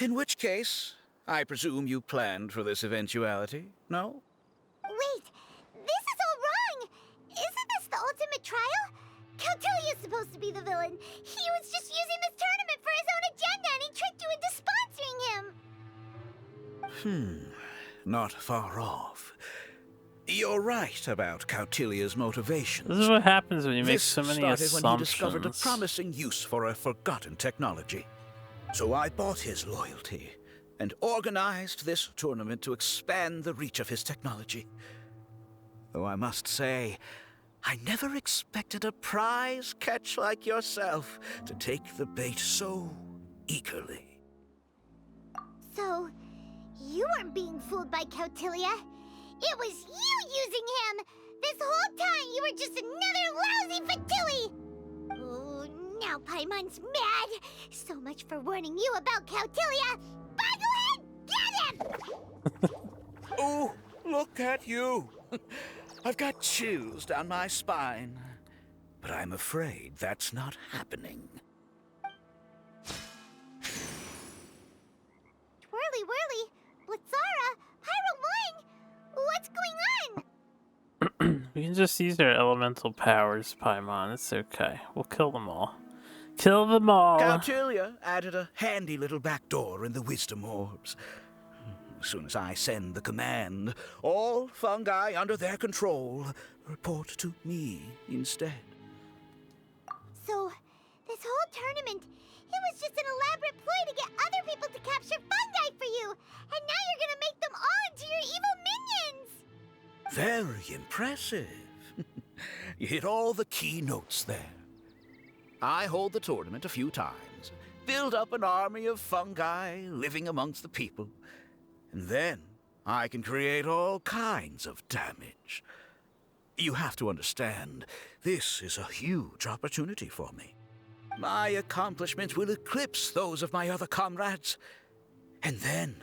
Speaker 9: In which case, I presume you planned for this eventuality, no?
Speaker 3: Wait, this is all wrong. Isn't this the ultimate trial? Cautilia's supposed to be the villain. He was just using this tournament for his own agenda and he tricked you into sponsoring him.
Speaker 9: Not far off. You're right about Cautilia's motivations.
Speaker 1: This is what happens when you make
Speaker 9: This
Speaker 1: so many
Speaker 9: started
Speaker 1: assumptions.
Speaker 9: when he discovered a promising use for a forgotten technology. So I bought his loyalty and organized this tournament to expand the reach of his technology. Though I must say, I never expected a prize catch like yourself to take the bait so eagerly.
Speaker 3: So, you weren't being fooled by Cautilia. It was you using him! This whole time you were just another lousy Fatui! Oh, now Paimon's mad! So much for warning you about Cautilia! Boglehead, get him!
Speaker 9: Oh, look at you! I've got chills down my spine. But I'm afraid that's not happening.
Speaker 3: Twirly whirly, Blitzara, Pyro 1! What's going on?
Speaker 1: We can just use our elemental powers, Paimon. It's okay. We'll kill them all. Kill them all!
Speaker 9: Cautilia added a handy little back door in the wisdom orbs. As soon as I send the command, all fungi under their control report to me instead.
Speaker 3: So, this whole tournament, it was just an elaborate ploy to get other people to capture fungi for you! And now you're gonna make them all into your evil minions!
Speaker 9: Very impressive. You hit all the key notes there. I hold the tournament a few times, build up an army of fungi living amongst the people, and then I can create all kinds of damage. You have to understand, this is a huge opportunity for me. My accomplishments will eclipse those of my other comrades. And then,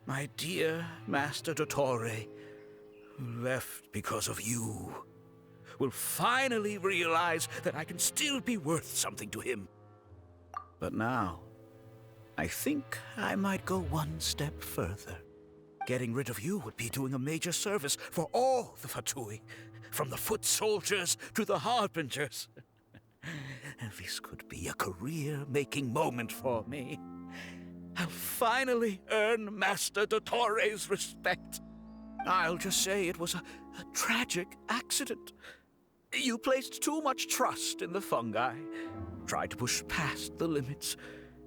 Speaker 9: my dear Master Dottore, who left because of you, will finally realize that I can still be worth something to him. But now, I think I might go one step further. Getting rid of you would be doing a major service for all the Fatui, from the foot soldiers to the harbingers. This could be a career-making moment for me. I'll finally earn Master Dottore's respect. I'll just say it was a tragic accident. You placed too much trust in the fungi, tried to push past the limits,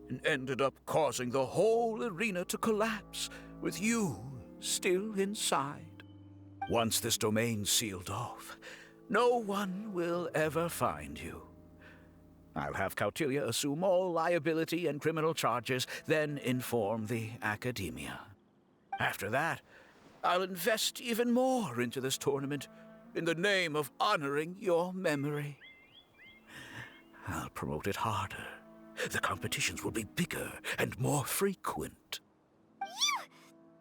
Speaker 9: and ended up causing the whole arena to collapse, with you still inside. Once this domain's sealed off, no one will ever find you. I'll have Cautilia assume all liability and criminal charges, then inform the Academia. After that, I'll invest even more into this tournament in the name of honoring your memory. I'll promote it harder. The competitions will be bigger and more frequent.
Speaker 3: You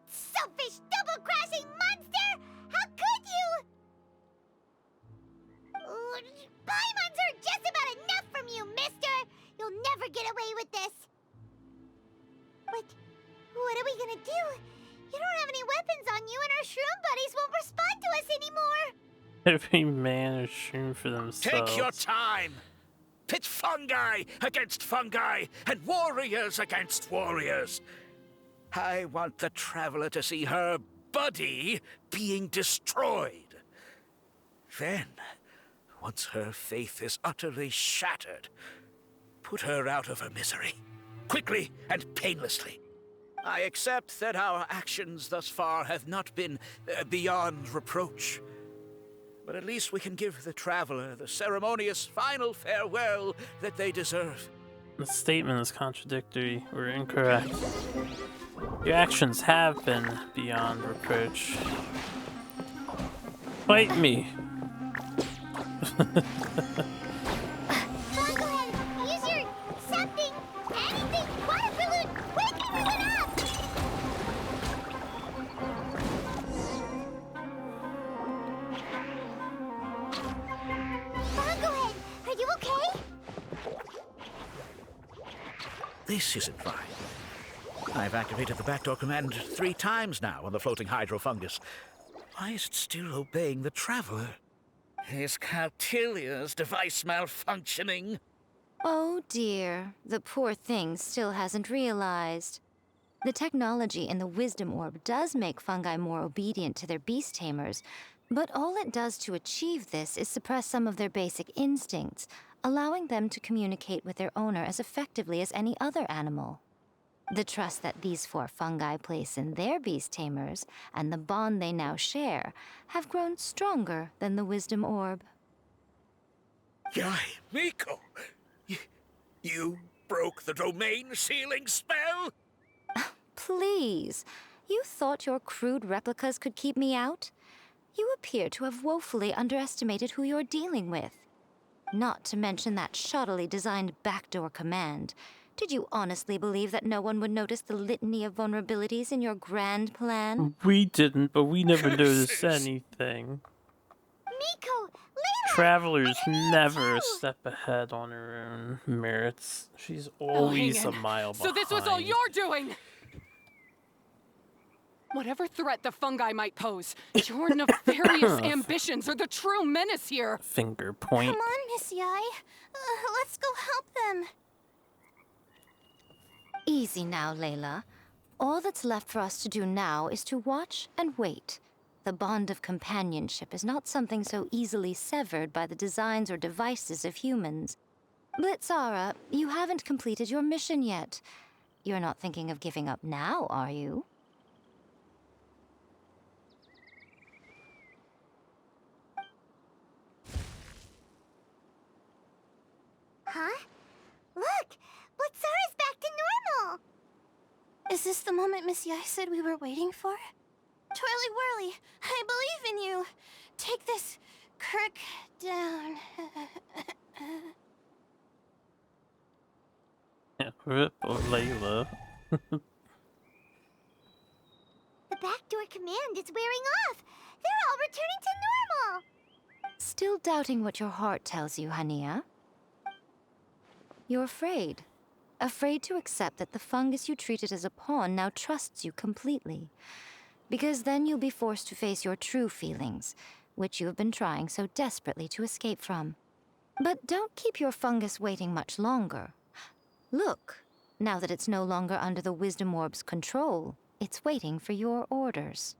Speaker 3: selfish, double-crashing monster! How could you? Paimon's heard just about enough from you, mister! You'll never get away with this! But what are we gonna do? You don't have any weapons on you and our shroom buddies won't respond to us anymore!
Speaker 1: Every man is shroom for themselves.
Speaker 9: Take your time! Pit fungi against fungi and warriors against warriors. I want the Traveler to see her buddy being destroyed. Then, once her faith is utterly shattered, put her out of her misery, quickly and painlessly. I accept that our actions thus far have not been beyond reproach. But at least we can give the traveler the ceremonious final farewell that they deserve.
Speaker 1: The statement is contradictory or incorrect. Your actions have been beyond reproach. Fight me.
Speaker 3: Come on, go ahead. Use your something, anything, water balloon. Quick, everyone up! Come on, go ahead. Are you okay?
Speaker 9: This isn't fine. I've activated the backdoor command 3 times now on the floating hydrofungus. Why is it still obeying the traveler? Is Cautilia's device malfunctioning?
Speaker 7: Oh dear, the poor thing still hasn't realized. The technology in the Wisdom Orb does make fungi more obedient to their beast tamers, but all it does to achieve this is suppress some of their basic instincts, allowing them to communicate with their owner as effectively as any other animal. The trust that these 4 fungi place in their beast tamers and the bond they now share have grown stronger than the Wisdom Orb.
Speaker 9: Yai, Miko! You broke the domain sealing spell?
Speaker 7: Please, you thought your crude replicas could keep me out? You appear to have woefully underestimated who you're dealing with. Not to mention that shoddily designed backdoor command. Did you honestly believe that no one would notice the litany of vulnerabilities in your grand plan?
Speaker 1: We didn't, but we never noticed anything.
Speaker 3: Miko, Layla!
Speaker 1: Travelers never step ahead on her own merits. She's always a mile behind.
Speaker 4: So this was all you're doing! Whatever threat the fungi might pose, your nefarious ambitions are the true menace here.
Speaker 1: Finger point.
Speaker 10: Come on, Miss Yai. Let's go help them.
Speaker 7: Easy now, Layla. All that's left for us to do now is to watch and wait. The bond of companionship is not something so easily severed by the designs or devices of humans. Blitzara, you haven't completed your mission yet. You're not thinking of giving up now, are you?
Speaker 3: Huh? Look! Blitzara's back to normal!
Speaker 10: Is this the moment Miss Yai said we were waiting for? Twirly Whirly, I believe in you. Take this crook down.
Speaker 1: Rip of Layla.
Speaker 3: The backdoor command is wearing off! They're all returning to normal!
Speaker 7: Still doubting what your heart tells you, Hania? You're afraid. Afraid to accept that the fungus you treated as a pawn now trusts you completely. Because then you'll be forced to face your true feelings, which you have been trying so desperately to escape from. But don't keep your fungus waiting much longer. Look, now that it's no longer under the Wisdom Orb's control, it's waiting for your orders.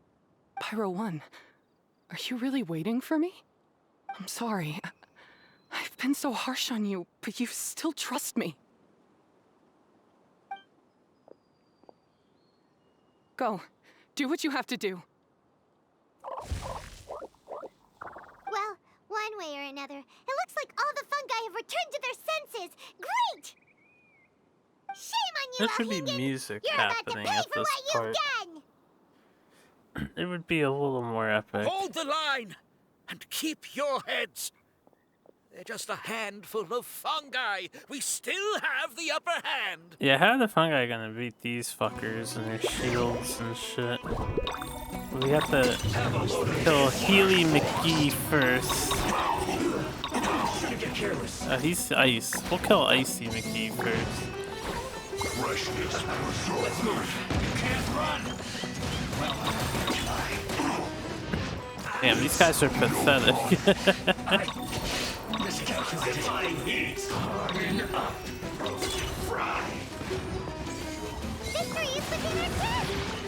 Speaker 4: Pyro 1, are you really waiting for me? I'm sorry. I've been so harsh on you, but you still trust me. Go. Do what you have to do.
Speaker 3: Well, one way or another, it looks like all the fungi have returned to their senses! Great! Shame on you,
Speaker 1: There should be
Speaker 3: Alhingen!
Speaker 1: music
Speaker 3: You're about to
Speaker 1: happening
Speaker 3: pay
Speaker 1: at
Speaker 3: for
Speaker 1: this
Speaker 3: what
Speaker 1: part.
Speaker 3: you've done!
Speaker 1: It would be a little more epic.
Speaker 9: Hold the line and keep your heads. They're just a handful of fungi. We still have the upper hand.
Speaker 1: Yeah, how are the fungi gonna beat these fuckers and their shields and shit? We have to kill Healy McGee first. He's ice. We'll kill Icy McGee first.
Speaker 12: Let's move. You can't run.
Speaker 1: Damn, these guys are pathetic.
Speaker 3: Victory is within our grasp!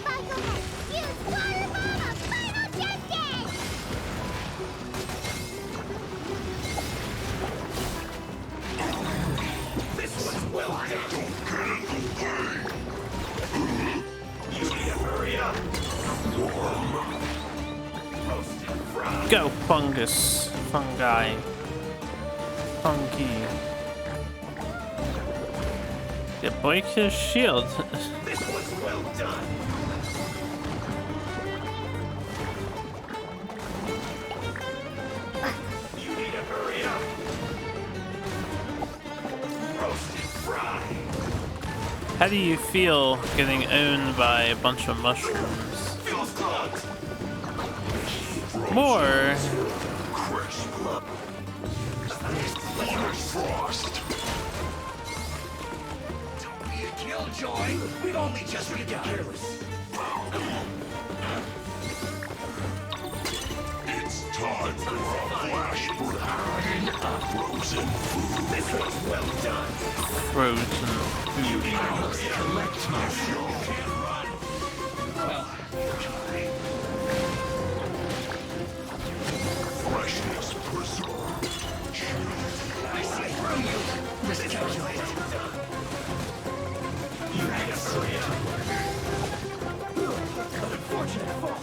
Speaker 3: Bakugan, use Water Bomb of Final Justice!
Speaker 12: This
Speaker 1: Go, fungus. Fungi. Funky. Yeah, break his shield.
Speaker 2: This was well done. You need to hurry up. Roasted fry.
Speaker 1: How do you feel getting owned by a bunch of mushrooms?
Speaker 2: Feels clogged.
Speaker 1: More.
Speaker 2: Frost. Don't be a killjoy. We've only just begun.
Speaker 12: It's time for a flash brigade. Frozen food.
Speaker 2: This was well done.
Speaker 1: Frozen
Speaker 2: You
Speaker 1: food.
Speaker 2: need to collect myself. You can't run. Well,
Speaker 12: Freshness preserved.
Speaker 2: I see through you. Miscalculated. You need to hurry up. Unfortunate fault.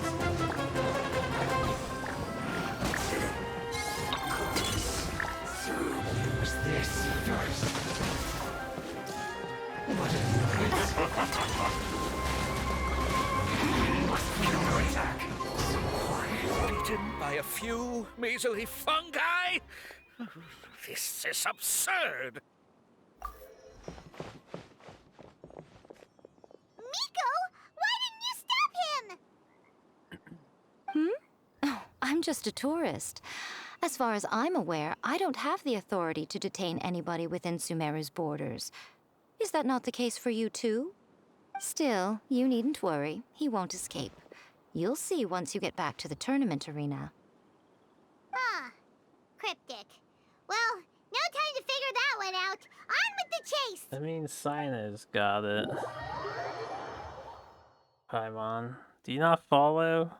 Speaker 2: Use this first. What a counterattack.
Speaker 9: Beaten by a few measly fungi? This is absurd.
Speaker 3: Miko, why didn't you stop him?
Speaker 7: Oh, I'm just a tourist. As far as I'm aware, I don't have the authority to detain anybody within Sumeru's borders. Is that not the case for you too? Still, you needn't worry. He won't escape. You'll see once you get back to the tournament arena.
Speaker 3: Ah, cryptic. Well, no time to figure that one out. On with the chase!
Speaker 1: I mean, Cyno's got it. Paimon, do you not follow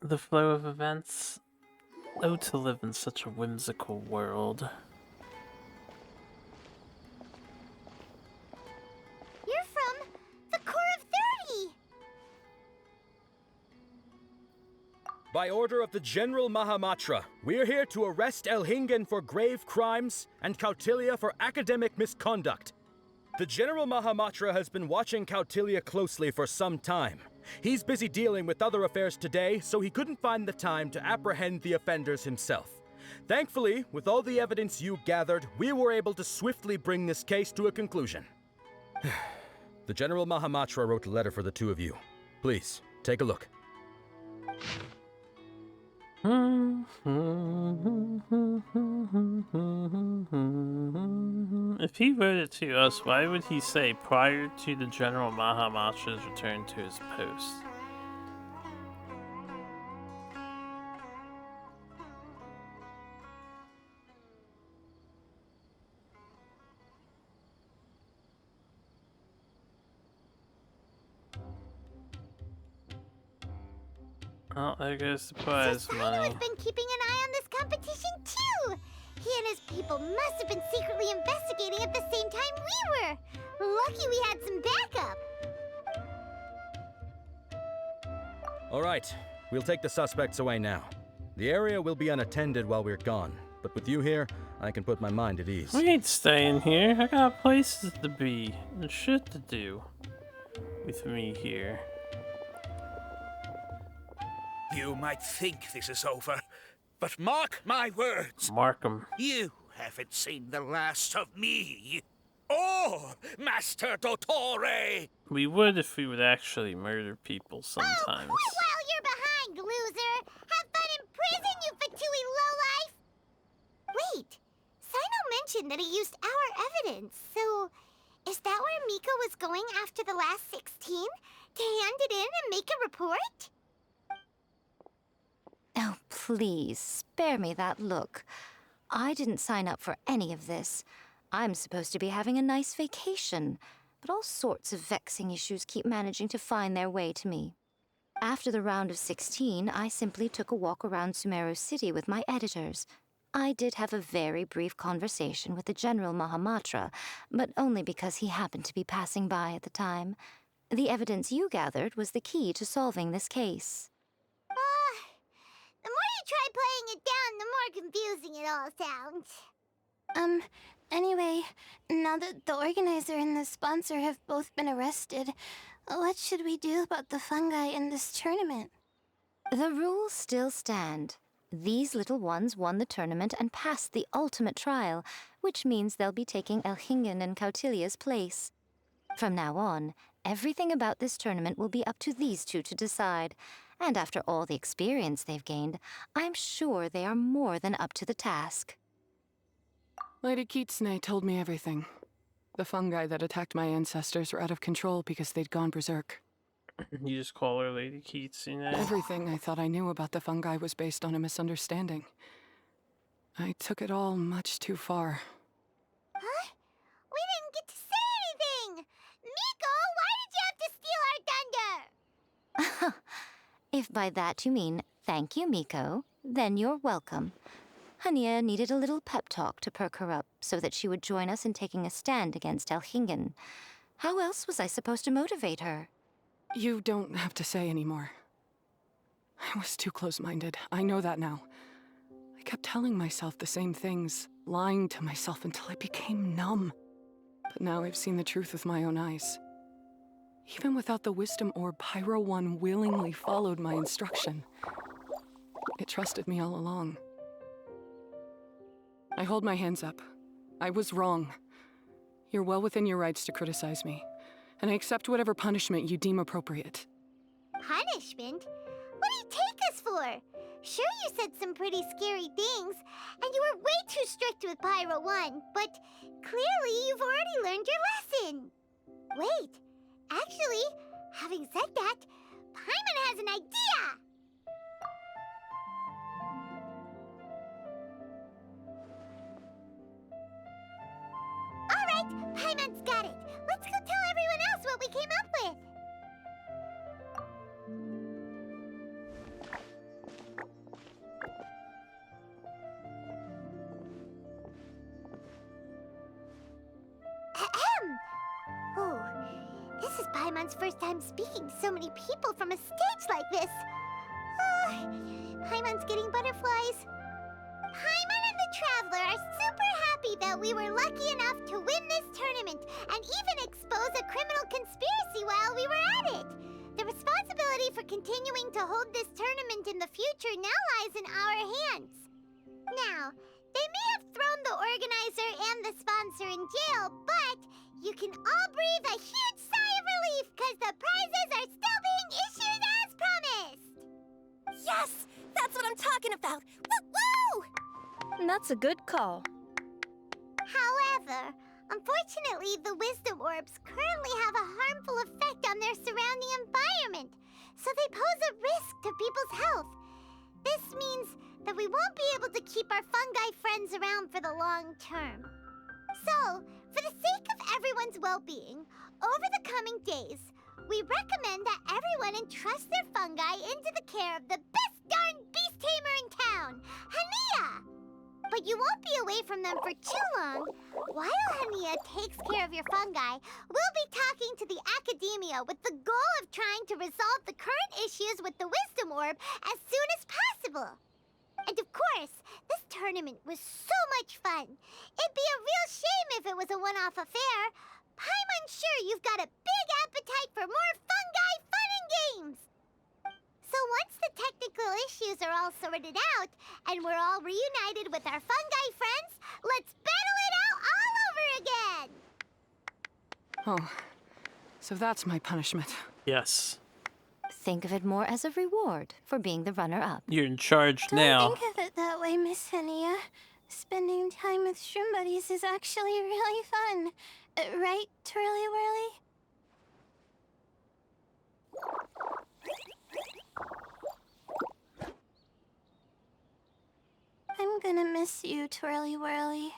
Speaker 1: the flow of events? Oh, to live in such a whimsical world.
Speaker 3: You're from the Core of 30!
Speaker 14: By order of the General Mahamatra, we're here to arrest Elhingen for grave crimes and Kautilya for academic misconduct. The General Mahamatra has been watching Kautilya closely for some time. He's busy dealing with other affairs today, so he couldn't find the time to apprehend the offenders himself. Thankfully, with all the evidence you gathered, we were able to swiftly bring this case to a conclusion. The General Mahamatra wrote a letter for the two of you. Please, take a look.
Speaker 1: If he wrote it to us, why would he say prior to the General Mahamatra's return to his post? Oh, there goes the prize
Speaker 3: So Cyno
Speaker 1: money.
Speaker 3: has been keeping an eye on this competition too! He and his people must have been secretly investigating at the same time we were! Lucky we had some backup!
Speaker 14: All right, we'll take the suspects away now. The area will be unattended while we're gone, but with you here, I can put my mind at ease.
Speaker 1: We ain't staying here. I got places to be and shit to do with me here.
Speaker 9: You might think this is over, but mark my words.
Speaker 1: Mark 'em.
Speaker 9: You haven't seen the last of me. Or Master Dottore.
Speaker 1: We would if we would actually murder people sometimes.
Speaker 3: Quit while you're behind, loser! Have fun in prison, you fatui lowlife! Wait, Cyno mentioned that he used our evidence, so is that where Miko was going after the last 16? To hand it in and make a report?
Speaker 7: Oh, please, spare me that look. I didn't sign up for any of this. I'm supposed to be having a nice vacation, but all sorts of vexing issues keep managing to find their way to me. After the round of 16, I simply took a walk around Sumeru City with my editors. I did have a very brief conversation with the General Mahamatra, but only because he happened to be passing by at the time. The evidence you gathered was the key to solving this case.
Speaker 3: The more you try playing it down, the more confusing it all sounds.
Speaker 11: Anyway, now that the organizer and the sponsor have both been arrested, what should we do about the fungi in this tournament?
Speaker 7: The rules still stand. These little ones won the tournament and passed the ultimate trial, which means they'll be taking Elhingen and Cautilia's place. From now on, everything about this tournament will be up to these two to decide. And after all the experience they've gained, I'm sure they are more than up to the task.
Speaker 4: Lady Kitsune told me everything. The fungi that attacked my ancestors were out of control because they'd gone berserk.
Speaker 1: You just call her Lady Kitsune.
Speaker 4: Everything I thought I knew about the fungi was based on a misunderstanding. I took it all much too far.
Speaker 3: Huh? We didn't get to say anything! Miko, why did you have to steal our thunder?
Speaker 7: If by that you mean thank you, Miko, then you're welcome. Hania needed a little pep talk to perk her up so that she would join us in taking a stand against Elhingen. How else was I supposed to motivate her?
Speaker 4: You don't have to say anymore. I was too close-minded. I know that now. I kept telling myself the same things, lying to myself until I became numb. But now I've seen the truth with my own eyes. Even without the wisdom orb, Pyro 1 willingly followed my instruction. It trusted me all along. I hold my hands up. I was wrong. You're well within your rights to criticize me, and I accept whatever punishment you deem appropriate.
Speaker 3: Punishment? What do you take us for? Sure, you said some pretty scary things, and you were way too strict with Pyro 1, but clearly you've already learned your lesson. Wait, actually, having said that, Paimon has an idea! Alright, Paimon's got it. Let's go tell everyone else what we came up with. Ahem! Oh, this is Paimon's first time speaking to so many people from a stage like this. Paimon's getting butterflies. Paimon and the Traveler are super happy that we were lucky enough to win this tournament and even expose a criminal conspiracy while we were at it. The responsibility for continuing to hold this tournament in the future now lies in our hands. Now, they may have thrown the organizer and the sponsor in jail, but you can all breathe a huge sigh of relief because the prizes are still being issued as promised.
Speaker 10: Yes! That's what I'm talking about! Woo-woo!
Speaker 8: That's a good call.
Speaker 3: However, unfortunately, the wisdom orbs currently have a harmful effect on their surrounding environment, so they pose a risk to people's health. This means that we won't be able to keep our fungi friends around for the long term. So, for the sake of everyone's well-being, over the coming days, we recommend that everyone entrust their fungi into the care of the best darn beast tamer in town, Hania! But you won't be away from them for too long. While Hania takes care of your fungi, we'll be talking to the academia with the goal of trying to resolve the current issues with the wisdom orb as soon as possible. And of course, this tournament was so much fun. It'd be a real shame if it was a one-off affair. Paimon's sure you've got a big appetite for more fungi fun and games. So once the technical issues are all sorted out, and we're all reunited with our fungi friends, let's battle it out all over again!
Speaker 4: Oh, so that's my punishment.
Speaker 1: Yes.
Speaker 7: Think of it more as a reward for being the runner-up.
Speaker 1: You're in charge
Speaker 11: Don't
Speaker 1: now.
Speaker 11: think of it that way, Miss Hania. Spending time with shroom buddies is actually really fun. Right, Twirly Whirly? I'm gonna miss you, Twirly Whirly.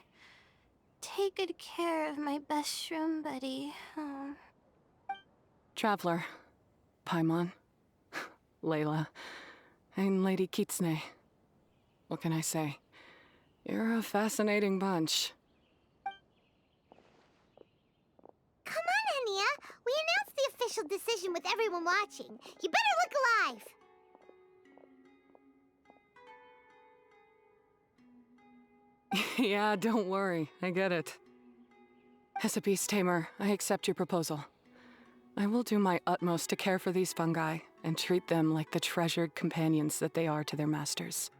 Speaker 11: Take good care of my best shroom buddy. Oh.
Speaker 4: Traveler, Paimon, Layla, and Lady Kitsune. What can I say? You're a fascinating bunch.
Speaker 3: Come on, Hania. We announced the official decision with everyone watching. You better look alive.
Speaker 4: Yeah, don't worry. I get it. As a beast tamer, I accept your proposal. I will do my utmost to care for these fungi and treat them like the treasured companions that they are to their masters.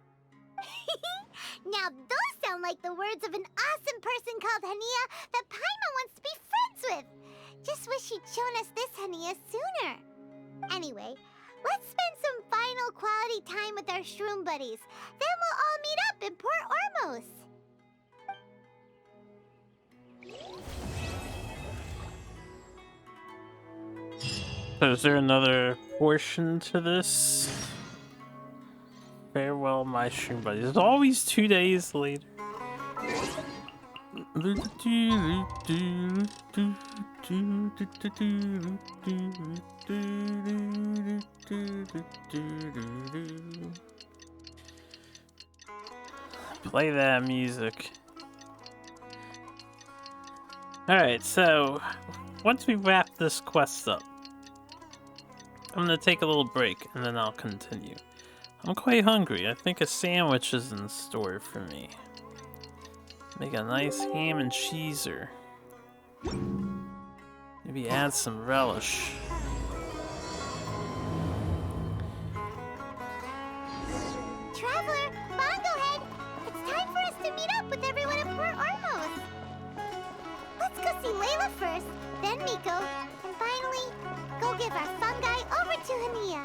Speaker 3: Now those sound like the words of an awesome person called Hania that Paimon wants to be friends with. Just wish she'd shown us this Hania sooner. Anyway, let's spend some final quality time with our shroom buddies. Then we'll all meet up in Port Ormos.
Speaker 1: So is there another portion to this? Farewell, my shroom buddies. It's always 2 days later. Play that music. Alright, so once we wrap this quest up, I'm gonna take a little break and then I'll continue. I'm quite hungry. I think a sandwich is in store for me. Make a nice ham and cheeser. Maybe add some relish.
Speaker 3: Traveler, Bongohead, it's time for us to meet up with everyone in Port Ormos. Let's go see Layla first, then Miko, and finally, go give our fungi over to Hania.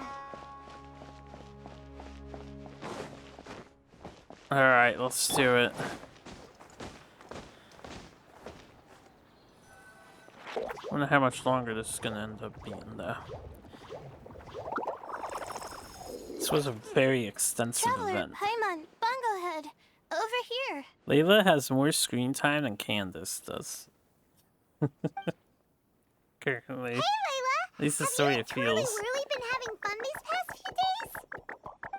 Speaker 1: Alright, let's do it. Wonder how much longer this is gonna end up being though. This was a very extensive event.
Speaker 11: Paimon, Bongohead, over here.
Speaker 1: Layla has more screen time than Candace does. Currently.
Speaker 3: Hey, Layla!
Speaker 1: At least that's the way it feels.
Speaker 3: Have you really been having fun these past few days?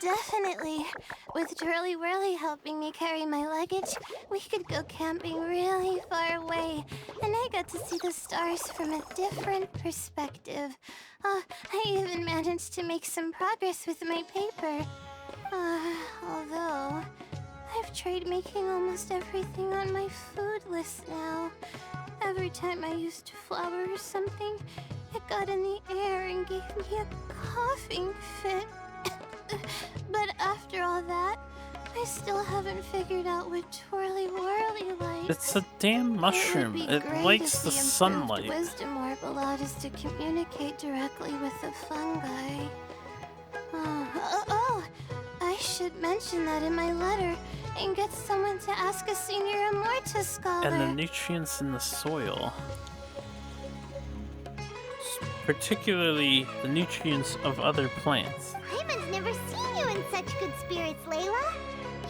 Speaker 11: Definitely. With Twirly Whirly helping me carry my luggage, we could go camping really far away, and I got to see the stars from a different perspective. I even managed to make some progress with my paper. Although, I've tried making almost everything on my food list now. Every time I used a flower or something, it got in the air and gave me a coughing fit. But after all that, I still haven't figured out what Twirly Whirly likes.
Speaker 1: It's a damn mushroom. It likes the sunlight.
Speaker 11: Wisdom Orb allowed us to communicate directly with the fungi. I should mention that in my letter and get someone to ask a senior Immorta scholar.
Speaker 1: And the nutrients in the soil. Particularly the nutrients of other plants.
Speaker 3: Paimon's never seen you in such good spirits, Layla.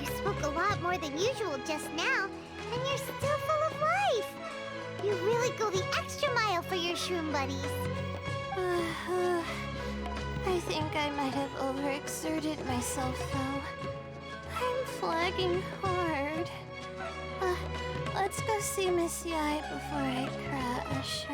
Speaker 3: You spoke a lot more than usual just now, and you're still full of life. You really go the extra mile for your shroom buddies.
Speaker 11: I think I might have overexerted myself, though. I'm flagging hard. Let's go see Miss Yai before I crash.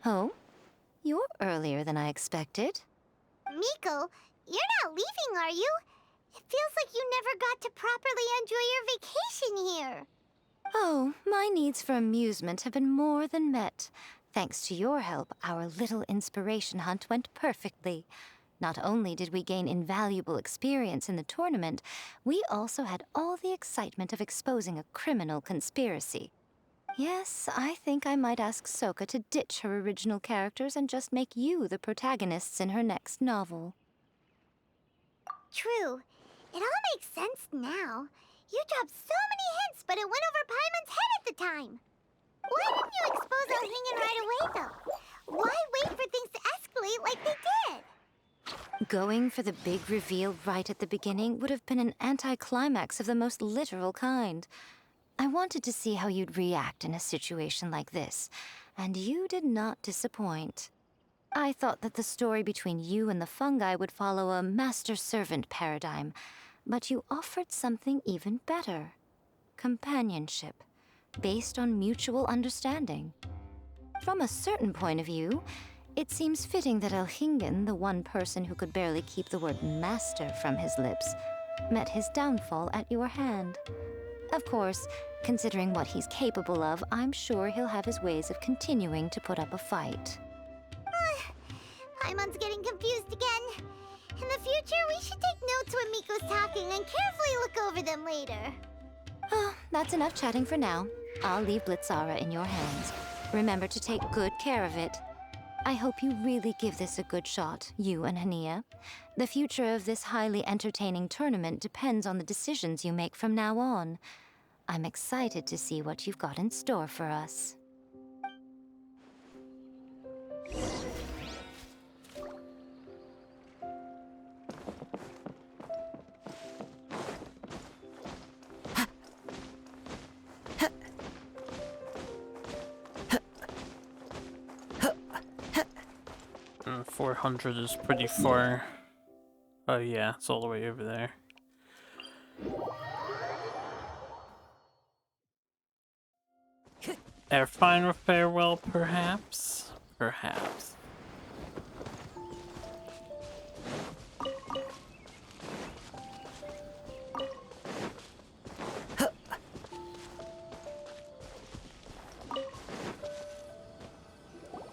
Speaker 7: Oh? You're earlier than I expected.
Speaker 3: Miko, you're not leaving, are you? It feels like you never got to properly enjoy your vacation here.
Speaker 7: Oh, my needs for amusement have been more than met. Thanks to your help, our little inspiration hunt went perfectly. Not only did we gain invaluable experience in the tournament, we also had all the excitement of exposing a criminal conspiracy. Yes, I think I might ask Soka to ditch her original characters and just make you the protagonists in her next novel.
Speaker 3: True. It all makes sense now. You dropped so many hints, but it went over Paimon's head at the time. Why didn't you expose Elhingen right away, though? Why wait for things to escalate like they did?
Speaker 7: Going for the big reveal right at the beginning would have been an anticlimax of the most literal kind. I wanted to see how you'd react in a situation like this, and you did not disappoint. I thought that the story between you and the fungi would follow a master-servant paradigm, but you offered something even better. Companionship, based on mutual understanding. From a certain point of view, it seems fitting that Elhingen, the one person who could barely keep the word master from his lips, met his downfall at your hand. Of course, considering what he's capable of, I'm sure he'll have his ways of continuing to put up a fight.
Speaker 3: Paimon's getting confused again. In the future, we should take notes when Miko's talking and carefully look over them later.
Speaker 7: Oh, that's enough chatting for now. I'll leave Blitzara in your hands. Remember to take good care of it. I hope you really give this a good shot, you and Hania. The future of this highly entertaining tournament depends on the decisions you make from now on. I'm excited to see what you've got in store for us.
Speaker 1: And 400 is pretty far. Oh yeah, it's all the way over there. Our final farewell, perhaps? Perhaps.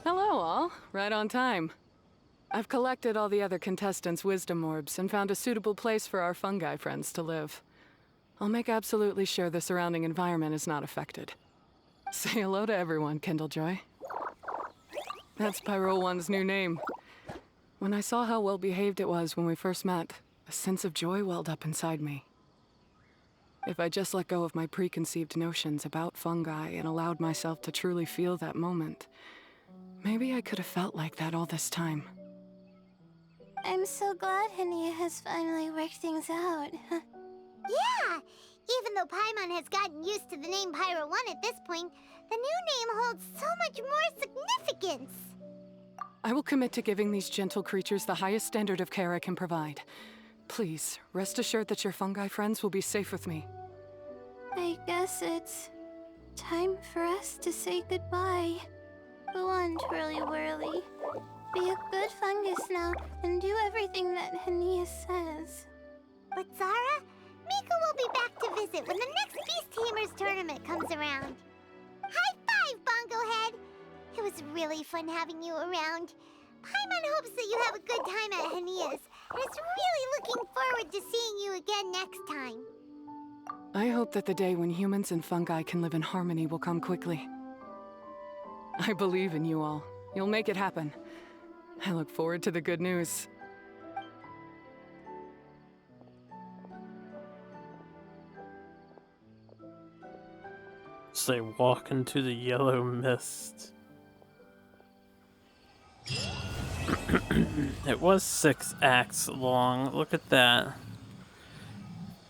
Speaker 4: Hello, all. Right on time. I've collected all the other contestants' wisdom orbs and found a suitable place for our fungi friends to live. I'll make absolutely sure the surrounding environment is not affected. Say hello to everyone, Kindlejoy. That's Pyro One's new name. When I saw how well behaved it was when we first met, a sense of joy welled up inside me. If I just let go of my preconceived notions about fungi and allowed myself to truly feel that moment, maybe I could have felt like that all this time.
Speaker 11: I'm so glad Hania has finally worked things out.
Speaker 3: Yeah! Even though Paimon has gotten used to the name Pyro 1 at this point, the new name holds so much more significance!
Speaker 4: I will commit to giving these gentle creatures the highest standard of care I can provide. Please, rest assured that your fungi friends will be safe with me.
Speaker 11: I guess it's time for us to say goodbye. Go on, Twirly Whirly. Be a good fungus now and do everything that Hania says.
Speaker 3: But Zara, Miko will be back to visit when the next Beast Tamers tournament comes around. High five, Bongo Head! It was really fun having you around. Paimon hopes that you have a good time at Hania's, and is really looking forward to seeing you again next time.
Speaker 4: I hope that the day when humans and fungi can live in harmony will come quickly. I believe in you all. You'll make it happen. I look forward to the good news.
Speaker 1: So they walk into the yellow mist. It was 6 acts long. Look at that.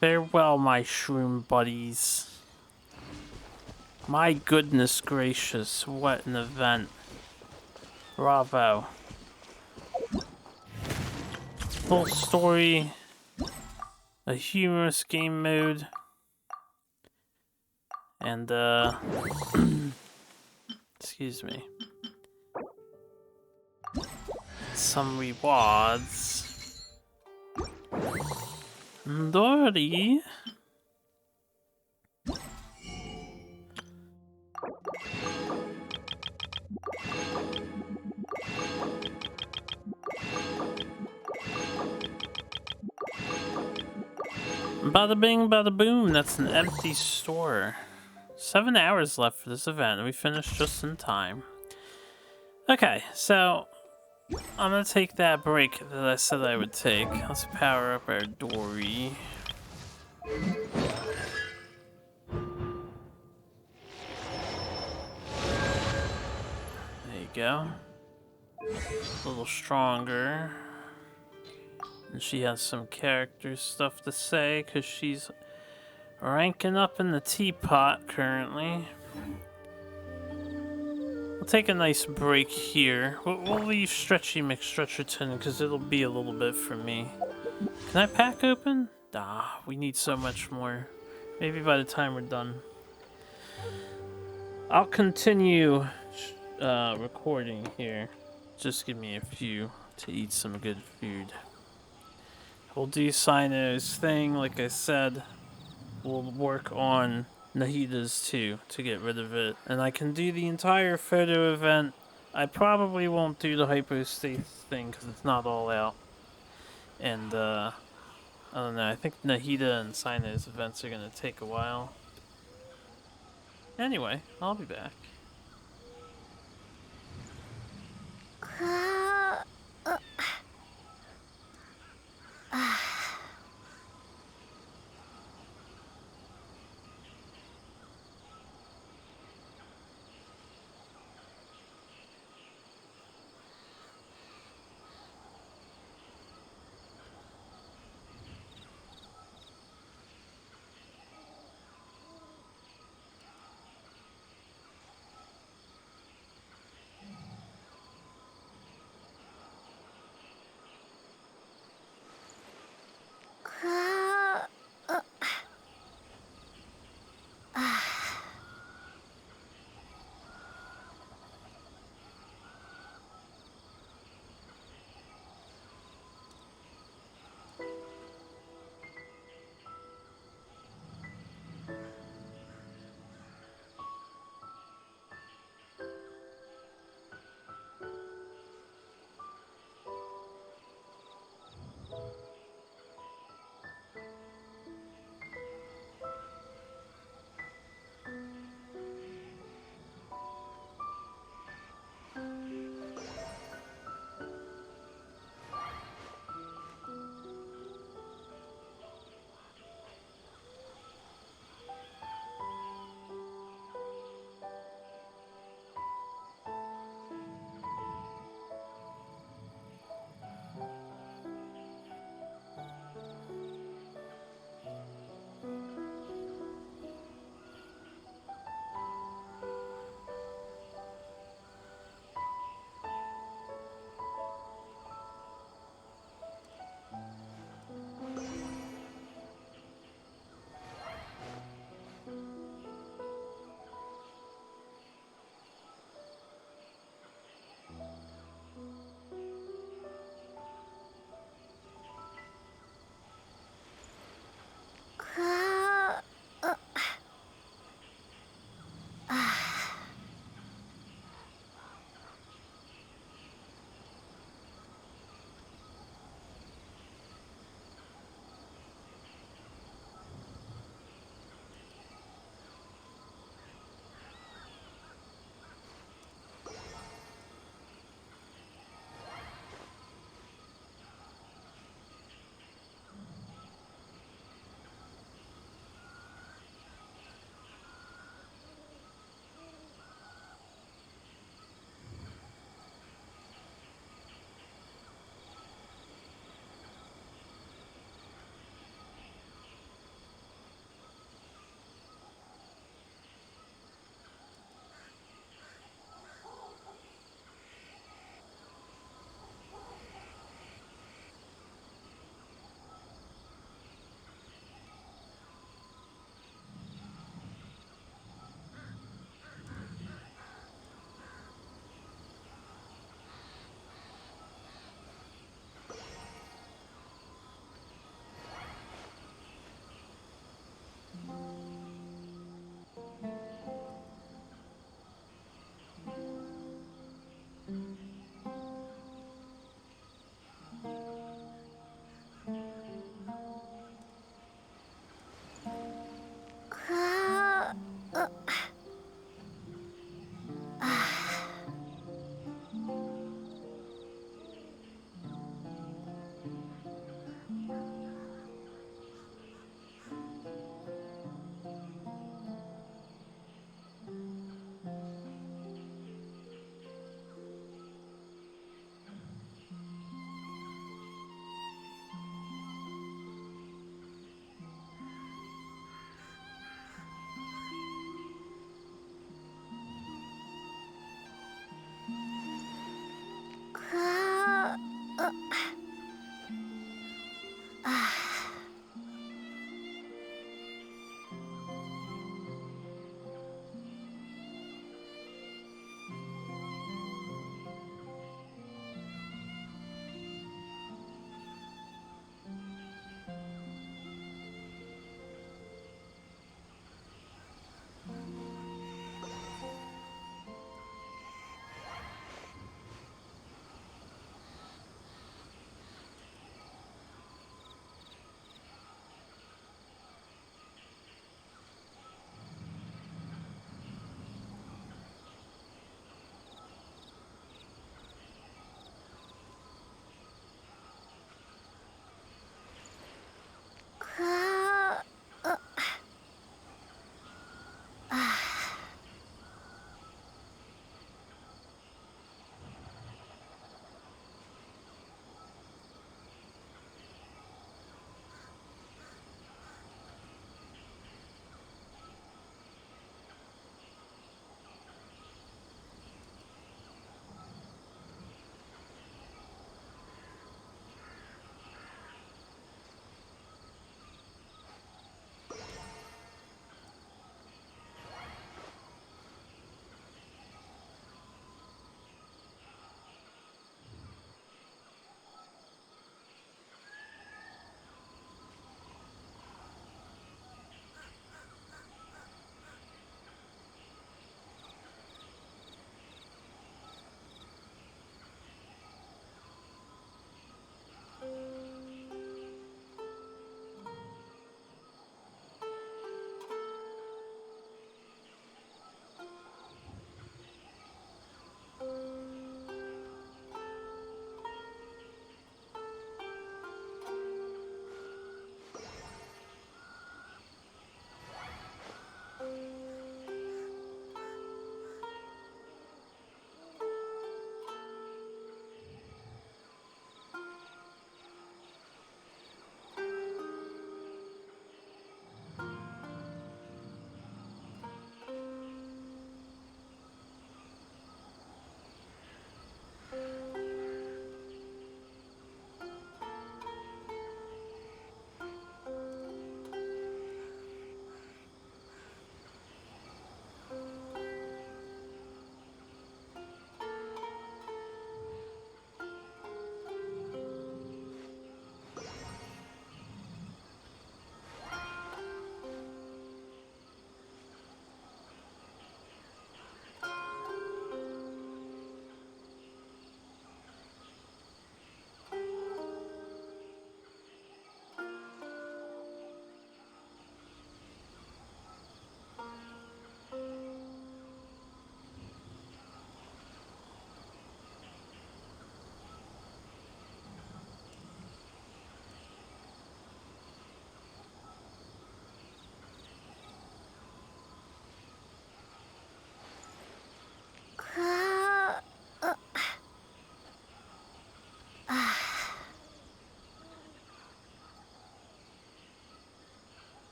Speaker 1: Farewell, my shroom buddies. My goodness gracious, what an event. Bravo. Full story. A humorous game mode. And, excuse me. Some rewards. Dory. Bada bing, bada boom. That's an empty store. 7 hours left for this event, and we finished just in time. Okay, so I'm gonna take that break that I said I would take. Let's power up our Dory. There you go. A little stronger. And she has some character stuff to say because she's ranking up in the teapot currently. We'll take a nice break here. We'll leave Stretchy McStretcherton because it'll be a little bit for me. Can I pack open? Ah, we need so much more. Maybe by the time we're done. I'll continue recording here. Just give me a few to eat some good food. We'll do Cyno's thing, like I said. We'll work on Nahida's too, to get rid of it. And I can do the entire photo event. I probably won't do the hypostasis thing, because it's not all out. And, I don't know, I think Nahida and Cyno's events are going to take a while. Anyway, I'll be back.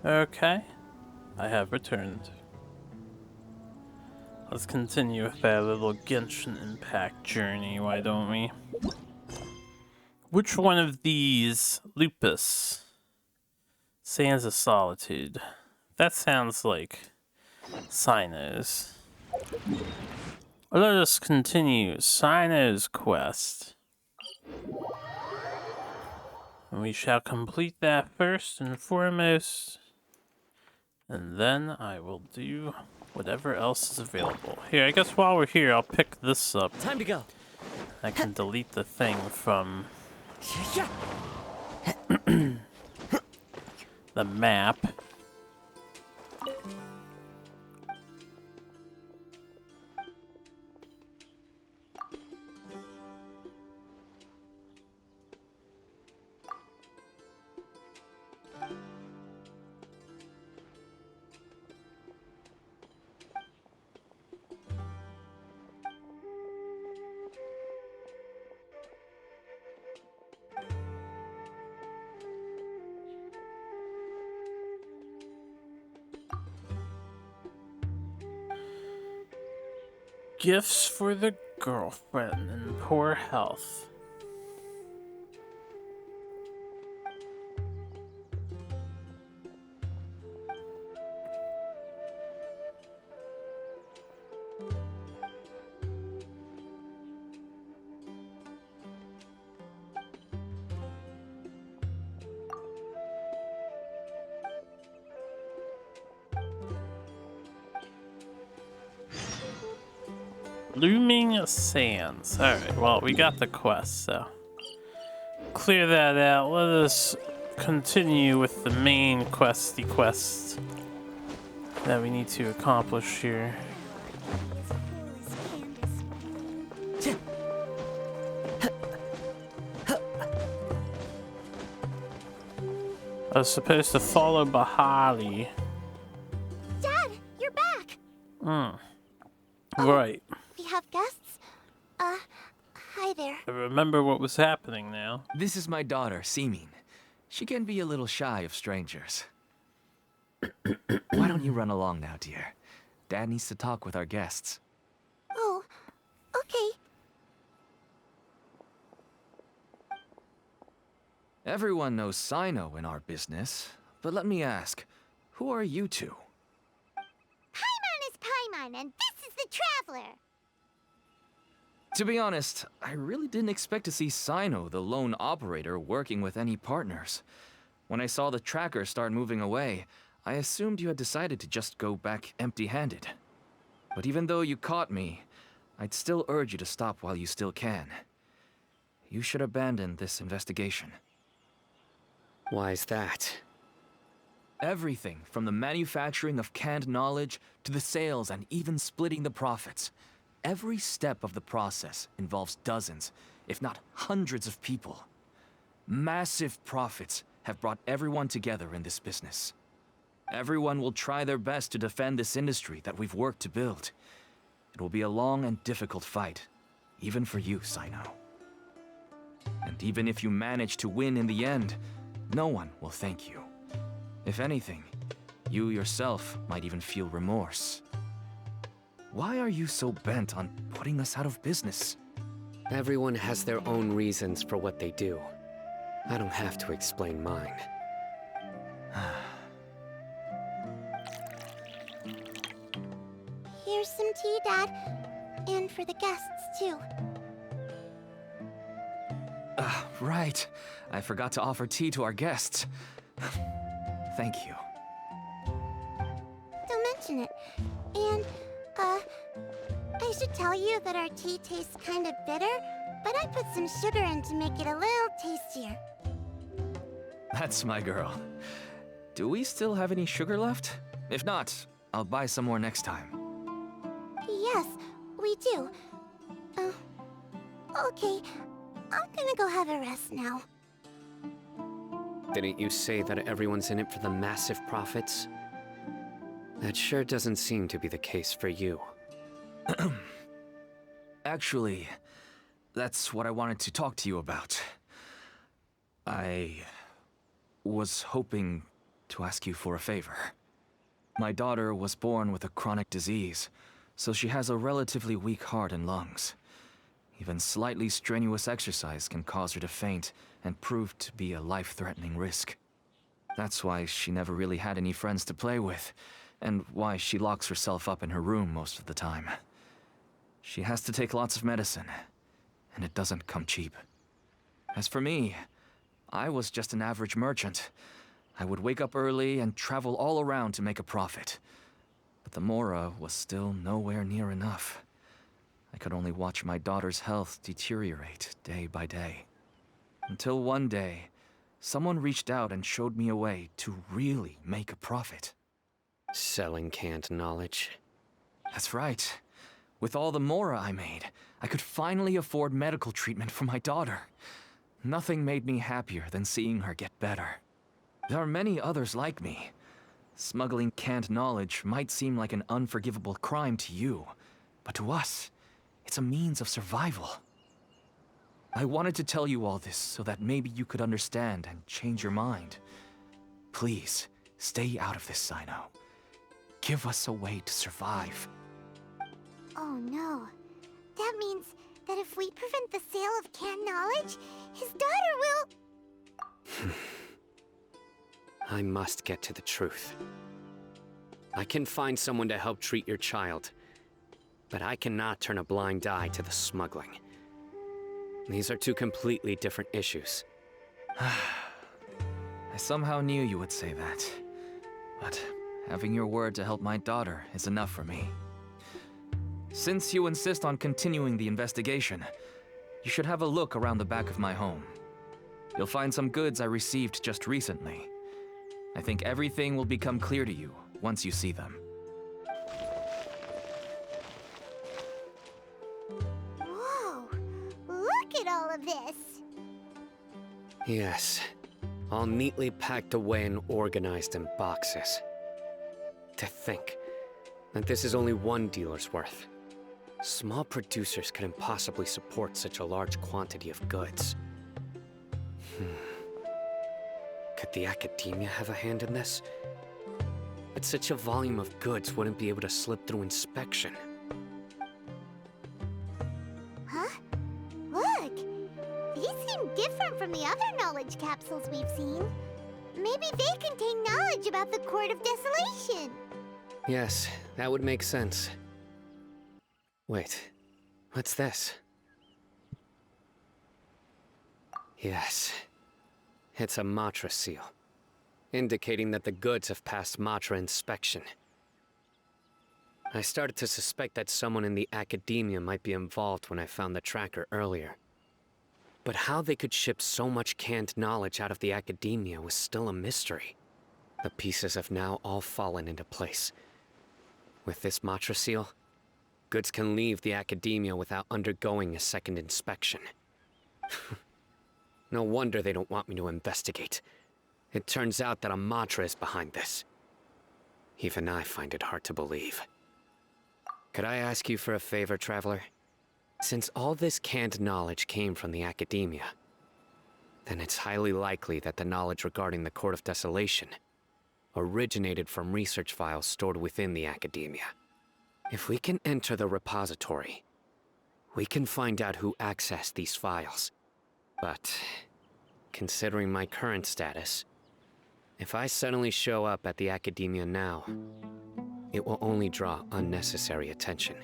Speaker 1: Okay, I have returned. Let's continue with that little Genshin Impact journey, why don't we? Which one of these, Lupus, Sands of Solitude? That sounds like Cyno's. Let us continue Cyno's quest. And we shall complete that first and foremost. And then I will do whatever else is available. Here, I guess while we're here, I'll pick this up.
Speaker 13: Time to go.
Speaker 1: I can delete the thing from the map. Gifts for the girlfriend in poor health. Looming Sands. Alright, well, we got the quest, so clear that out. Let us continue with the main questy quest that we need to accomplish here. I was supposed to follow Bahali.
Speaker 10: Dad, you're back!
Speaker 1: Right.
Speaker 10: We have guests? Hi there.
Speaker 1: I remember what was happening now.
Speaker 2: This is my daughter, Simin. She can be a little shy of strangers. Why don't you run along now, dear? Dad needs to talk with our guests.
Speaker 10: Oh, okay.
Speaker 2: Everyone knows Cyno in our business, but let me ask, who are you two?
Speaker 3: Paimon is Paimon, and this is the Traveler.
Speaker 2: To be honest, I really didn't expect to see Cyno, the lone operator, working with any partners. When I saw the tracker start moving away, I assumed you had decided to just go back empty-handed. But even though you caught me, I'd still urge you to stop while you still can. You should abandon this investigation.
Speaker 15: Why's that?
Speaker 2: Everything from the manufacturing of canned knowledge to the sales and even splitting the profits. Every step of the process involves dozens, if not hundreds of people. Massive profits have brought everyone together in this business. Everyone will try their best to defend this industry that we've worked to build. It will be a long and difficult fight, even for you, Cyno. And even if you manage to win in the end, no one will thank you. If anything, you yourself might even feel remorse. Why are you so bent on putting us out of business?
Speaker 15: Everyone has their own reasons for what they do. I don't have to explain mine.
Speaker 10: Here's some tea, Dad. And for the guests, too.
Speaker 2: Right. I forgot to offer tea to our guests. Thank you.
Speaker 10: Don't mention it. And, I should tell you that our tea tastes kind of bitter, but I put some sugar in to make it a little tastier.
Speaker 2: That's my girl. Do we still have any sugar left? If not, I'll buy some more next time.
Speaker 10: Yes, we do. Okay. I'm gonna go have a rest now.
Speaker 15: Didn't you say that everyone's in it for the massive profits? That sure doesn't seem to be the case for you.
Speaker 2: Actually, that's what I wanted to talk to you about. I was hoping
Speaker 16: to ask you for a favor. My daughter was born with a chronic disease, so she has a relatively weak heart and lungs. Even slightly strenuous exercise can cause her to faint and prove to be a life-threatening risk. That's why she never really had any friends to play with, and why she locks herself up in her room most of the time. She has to take lots of medicine, and it doesn't come cheap. As for me, I was just an average merchant. I would wake up early and travel all around to make a profit. But the Mora was still nowhere near enough. I could only watch my daughter's health deteriorate day by day. Until one day, someone reached out and showed me a way to really make a profit.
Speaker 15: Selling canned knowledge.
Speaker 16: That's right. With all the Mora I made, I could finally afford medical treatment for my daughter. Nothing made me happier than seeing her get better. There are many others like me. Smuggling canned knowledge might seem like an unforgivable crime to you, but to us, it's a means of survival. I wanted to tell you all this so that maybe you could understand and change your mind. Please, stay out of this, Cyno. Give us a way to survive.
Speaker 3: Oh no. That means that if we prevent the sale of canned knowledge, his daughter will...
Speaker 15: I must get to the truth. I can find someone to help treat your child, but I cannot turn a blind eye to the smuggling. These are two completely different issues.
Speaker 16: I somehow knew you would say that. But having your word to help my daughter is enough for me. Since you insist on continuing the investigation, you should have a look around the back of my home. You'll find some goods I received just recently. I think everything will become clear to you once you see them.
Speaker 3: Whoa! Look at all of this!
Speaker 15: Yes, all neatly packed away and organized in boxes. To think that this is only one dealer's worth. Small producers couldn't possibly support such a large quantity of goods. Could the academia have a hand in this? But such a volume of goods wouldn't be able to slip through inspection.
Speaker 3: Huh? Look! These seem different from the other knowledge capsules we've seen. Maybe they contain knowledge about the Court of Desolation.
Speaker 15: Yes, that would make sense. Wait, what's this? Yes, it's a Matra seal, indicating that the goods have passed Matra inspection. I started to suspect that someone in the academia might be involved when I found the tracker earlier. But how they could ship so much canned knowledge out of the academia was still a mystery. The pieces have now all fallen into place. With this Matra seal, goods can leave the academia without undergoing a second inspection. No wonder they don't want me to investigate. It turns out that a Matra is behind this. Even I find it hard to believe. Could I ask you for a favor, Traveler? Since all this canned knowledge came from the academia, then it's highly likely that the knowledge regarding the Court of Desolation originated from research files stored within the academia. If we can enter the repository, we can find out who accessed these files. But, considering my current status, if I suddenly show up at the academia now, it will only draw unnecessary attention.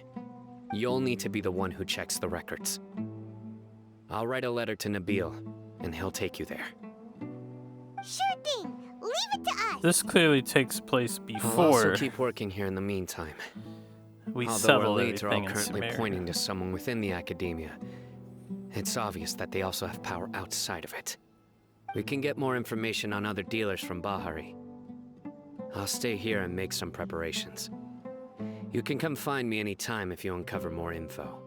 Speaker 15: You'll need to be the one who checks the records. I'll write a letter to Nabil, and he'll take you there.
Speaker 3: Sure thing! Leave it to us!
Speaker 1: This clearly takes place
Speaker 15: I'll
Speaker 1: before
Speaker 15: also keep working here in the meantime.
Speaker 1: we
Speaker 15: Although
Speaker 1: settle
Speaker 15: our leads are all
Speaker 1: everything in
Speaker 15: currently
Speaker 1: Sumeria.
Speaker 15: pointing to someone within the academia, it's obvious that they also have power outside of it. We can get more information on other dealers from Bahari. I'll stay here and make some preparations. You can come find me anytime if you uncover more info.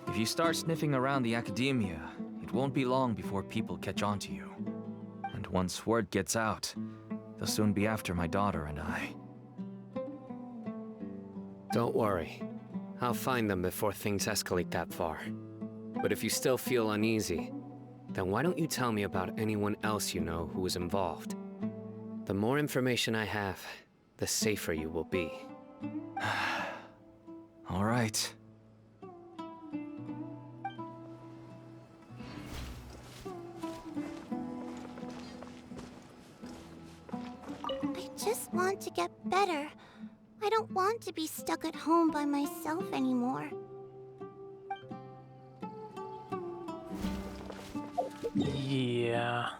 Speaker 16: If you start sniffing around the academia, it won't be long before people catch on to you. And once word gets out, they'll soon be after my daughter and I.
Speaker 15: Don't worry. I'll find them before things escalate that far. But if you still feel uneasy, then why don't you tell me about anyone else you know who was involved? The more information I have, the safer you will be.
Speaker 16: All right.
Speaker 10: I just want to get better. I don't want to be stuck at home by myself anymore.
Speaker 1: Yeah.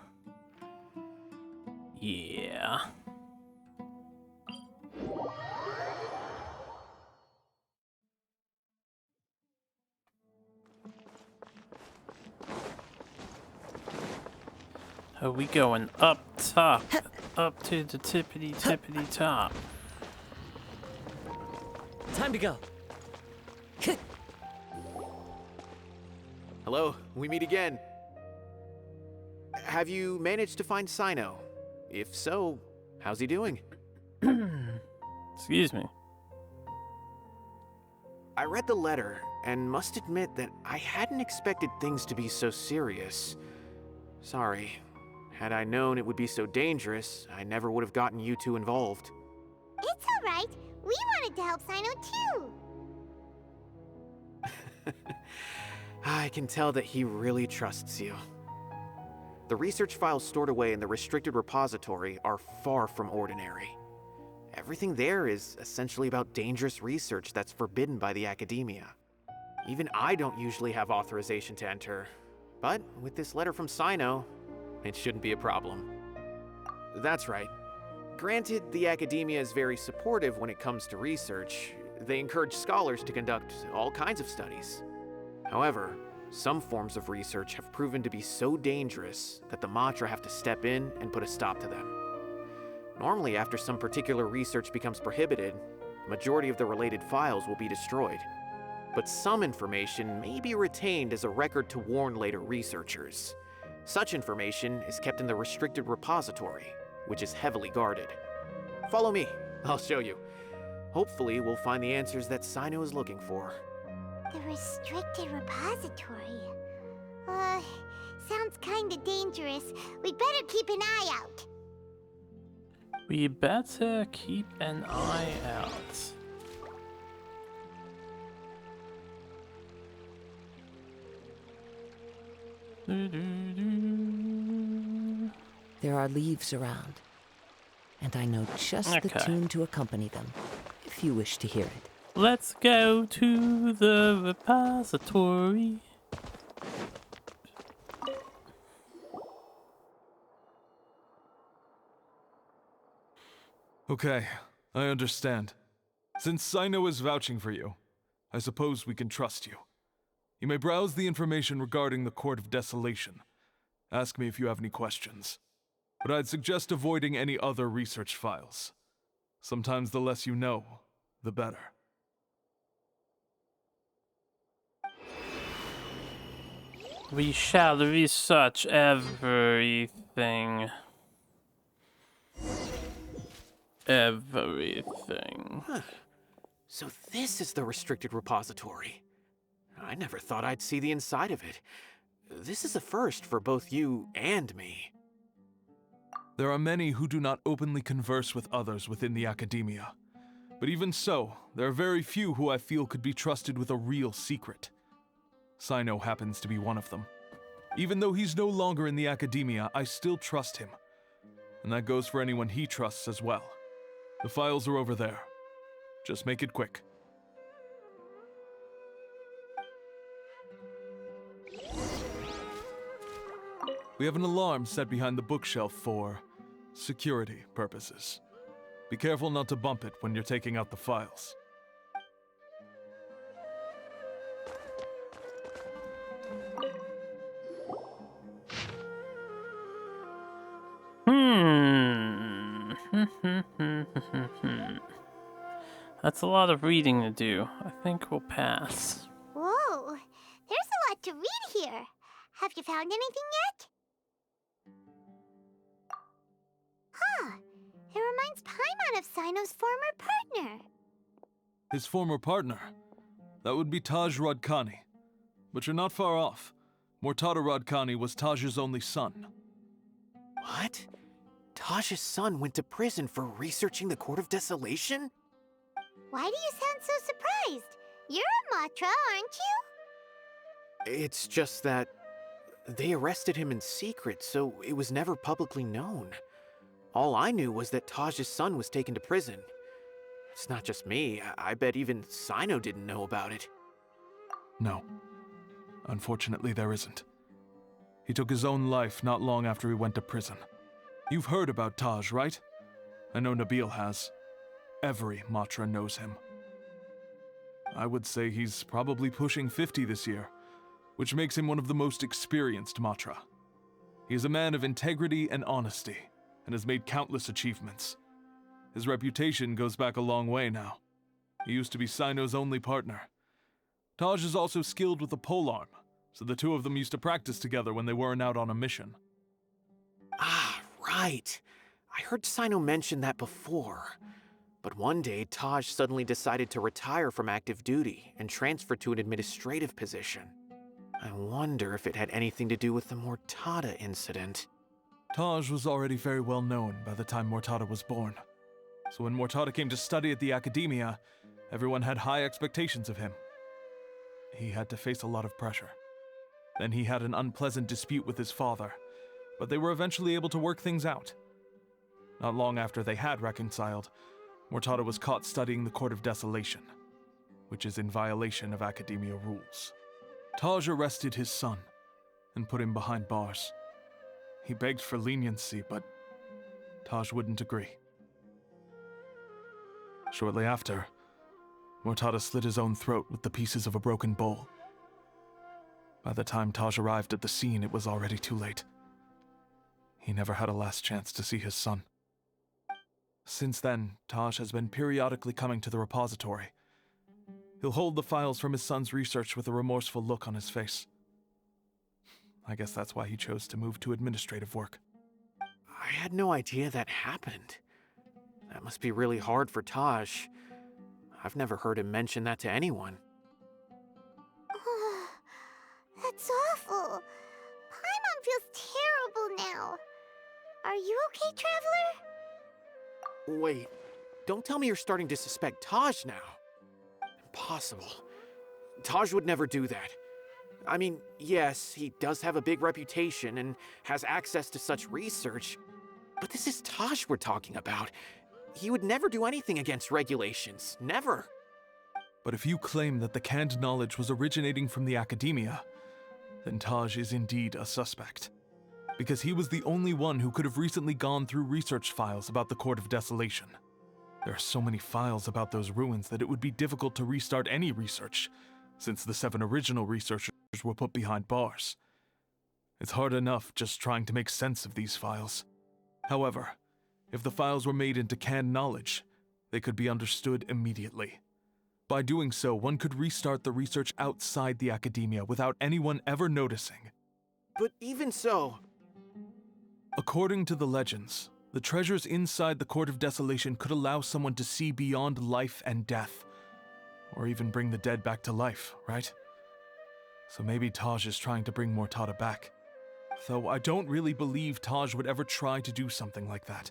Speaker 1: Yeah. Are we going up top? Up to the tippity top.
Speaker 13: Time to go.
Speaker 17: Hello, we meet again. Have you managed to find Cyno? If so, how's he doing?
Speaker 1: Excuse me.
Speaker 17: I read the letter and must admit that I hadn't expected things to be so serious. Sorry. Had I known it would be so dangerous, I never would have gotten you two involved.
Speaker 3: It's alright. We wanted to help Cyno too.
Speaker 17: I can tell that he really trusts you. The research files stored away in the restricted repository are far from ordinary. Everything there is essentially about dangerous research that's forbidden by the academia. Even I don't usually have authorization to enter, but with this letter from Cyno, it shouldn't be a problem. That's right. Granted, the academia is very supportive when it comes to research. They encourage scholars to conduct all kinds of studies. However, some forms of research have proven to be so dangerous that the Matra have to step in and put a stop to them. Normally, after some particular research becomes prohibited, the majority of the related files will be destroyed. But some information may be retained as a record to warn later researchers. Such information is kept in the restricted repository, which is heavily guarded. Follow me, I'll show you. Hopefully, we'll find the answers that Cyno is looking for.
Speaker 3: The restricted repository. Sounds kinda dangerous. We'd better keep an eye out.
Speaker 1: We better keep an eye out.
Speaker 13: There are leaves around, and I know just the tune to accompany them, if you wish to hear it.
Speaker 1: Let's go to the repository.
Speaker 12: Okay, I understand. Since Cyno is vouching for you, I suppose we can trust you. You may browse the information regarding the Court of Desolation. Ask me if you have any questions. But I'd suggest avoiding any other research files. Sometimes the less you know, the better.
Speaker 1: We shall research everything. Everything.
Speaker 17: Huh. So this is the restricted repository. I never thought I'd see the inside of it. This is a first for both you and me.
Speaker 12: There are many who do not openly converse with others within the academia. But even so, there are very few who I feel could be trusted with a real secret. Cyno happens to be one of them. Even though he's no longer in the academia, I still trust him. And that goes for anyone he trusts as well. The files are over there. Just make it quick. We have an alarm set behind the bookshelf for security purposes. Be careful not to bump it when you're taking out the files.
Speaker 1: That's a lot of reading to do. I think we'll pass.
Speaker 3: Whoa, there's a lot to read here. Have you found anything yet? Huh, it reminds Paimon of Cyno's former partner.
Speaker 12: His former partner? That would be Taj Radkani. But you're not far off. Mortada Radkani was Taj's only son.
Speaker 17: What? Taj's son went to prison for researching the Court of Desolation?
Speaker 3: Why do you sound so surprised? You're a Matra, aren't you?
Speaker 17: It's just that they arrested him in secret, so it was never publicly known. All I knew was that Taj's son was taken to prison. It's not just me. I bet even Cyno didn't know about it.
Speaker 12: No. Unfortunately, there isn't. He took his own life not long after he went to prison. You've heard about Taj, right? I know Nabil has. Every Matra knows him. I would say he's probably pushing 50 this year, which makes him one of the most experienced Matra. He is a man of integrity and honesty, and has made countless achievements. His reputation goes back a long way now. He used to be Cyno's only partner. Taj is also skilled with the polearm, so the two of them used to practice together when they weren't out on a mission.
Speaker 17: Ah, right. I heard Cyno mention that before. But one day, Taj suddenly decided to retire from active duty and transfer to an administrative position. I wonder if it had anything to do with the Mortada incident.
Speaker 12: Taj was already very well known by the time Mortada was born. So when Mortada came to study at the Academia, everyone had high expectations of him. He had to face a lot of pressure. Then he had an unpleasant dispute with his father, but they were eventually able to work things out. Not long after they had reconciled, Mortada was caught studying the Court of Desolation, which is in violation of Academia rules. Taj arrested his son and put him behind bars. He begged for leniency, but Taj wouldn't agree. Shortly after, Mortada slit his own throat with the pieces of a broken bowl. By the time Taj arrived at the scene, it was already too late. He never had a last chance to see his son. Since then, Taj has been periodically coming to the repository. He'll hold the files from his son's research with a remorseful look on his face. I guess that's why he chose to move to administrative work.
Speaker 17: I had no idea that happened. That must be really hard for Taj. I've never heard him mention that to anyone.
Speaker 3: That's awful. Paimon feels terrible now. Are you okay, Traveler?
Speaker 17: Wait, don't tell me you're starting to suspect Taj now. Impossible. Taj would never do that. I mean, yes, he does have a big reputation and has access to such research, but this is Taj we're talking about. He would never do anything against regulations. Never.
Speaker 12: But if you claim that the canned knowledge was originating from the Academia, then Taj is indeed a suspect. Because he was the only one who could have recently gone through research files about the Court of Desolation. There are so many files about those ruins that it would be difficult to restart any research, since the 7 original researchers were put behind bars. It's hard enough just trying to make sense of these files. However, if the files were made into canned knowledge, they could be understood immediately. By doing so, one could restart the research outside the Academia without anyone ever noticing.
Speaker 17: But even so...
Speaker 12: According to the legends, the treasures inside the Court of Desolation could allow someone to see beyond life and death, or even bring the dead back to life, right? So maybe Taj is trying to bring Mortada back. Though I don't really believe Taj would ever try to do something like that.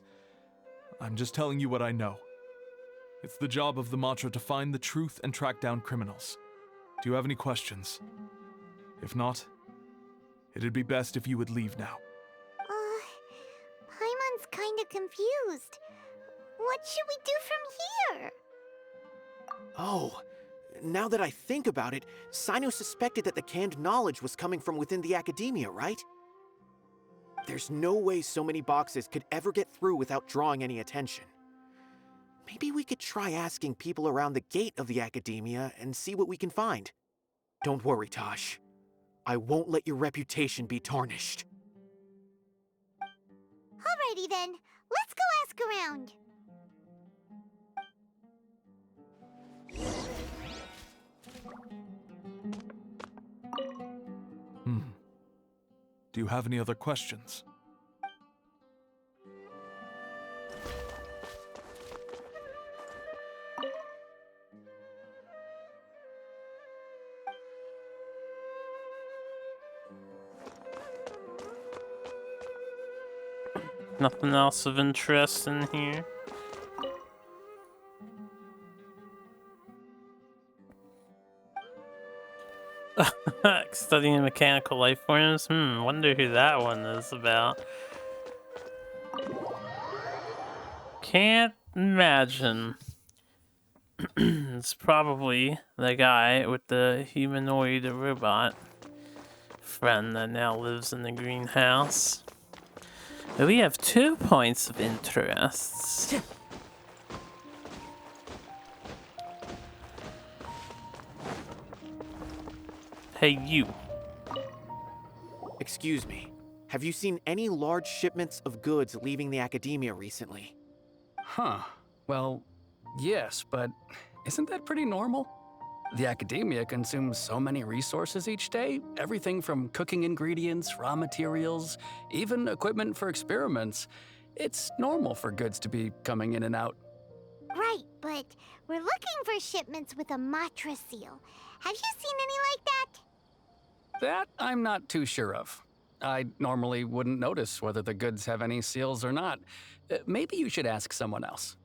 Speaker 12: I'm just telling you what I know. It's the job of the Matra to find the truth and track down criminals. Do you have any questions? If not, it'd be best if you would leave now.
Speaker 3: Paimon's kinda confused. What should we do from here?
Speaker 17: Oh, now that I think about it, Cyno suspected that the canned knowledge was coming from within the Academia, right? There's no way so many boxes could ever get through without drawing any attention. Maybe we could try asking people around the gate of the Academia and see what we can find. Don't worry, Taj. I won't let your reputation be tarnished.
Speaker 3: Alrighty then, let's go ask around.
Speaker 12: Do you have any other questions?
Speaker 1: Nothing else of interest in here. Studying mechanical life forms? Wonder who that one is about. Can't imagine. It's probably the guy with the humanoid robot friend that now lives in the greenhouse. But we have 2 points of interest. Hey, you.
Speaker 17: Excuse me. Have you seen any large shipments of goods leaving the academia recently?
Speaker 18: Huh. Well, yes, but isn't that pretty normal? The academia consumes so many resources each day, everything from cooking ingredients, raw materials, even equipment for experiments. It's normal for goods to be coming in and out.
Speaker 3: Right, but we're looking for shipments with a Matra seal. Have you seen any like that?
Speaker 18: That I'm not too sure of. I normally wouldn't notice whether the goods have any seals or not. Maybe you should ask someone else.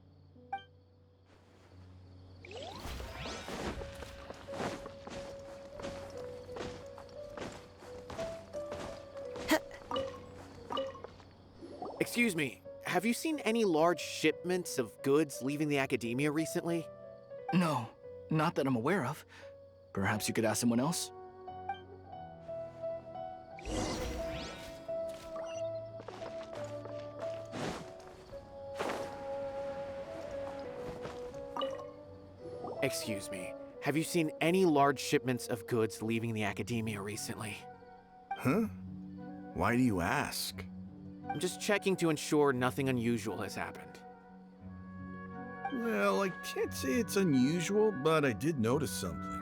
Speaker 17: Excuse me, have you seen any large shipments of goods leaving the academia recently?
Speaker 19: No, not that I'm aware of. Perhaps you could ask someone else?
Speaker 17: Excuse me, have you seen any large shipments of goods leaving the academia recently?
Speaker 9: Huh? Why do you ask?
Speaker 17: I'm just checking to ensure nothing unusual has happened.
Speaker 9: Well, I can't say it's unusual, but I did notice something.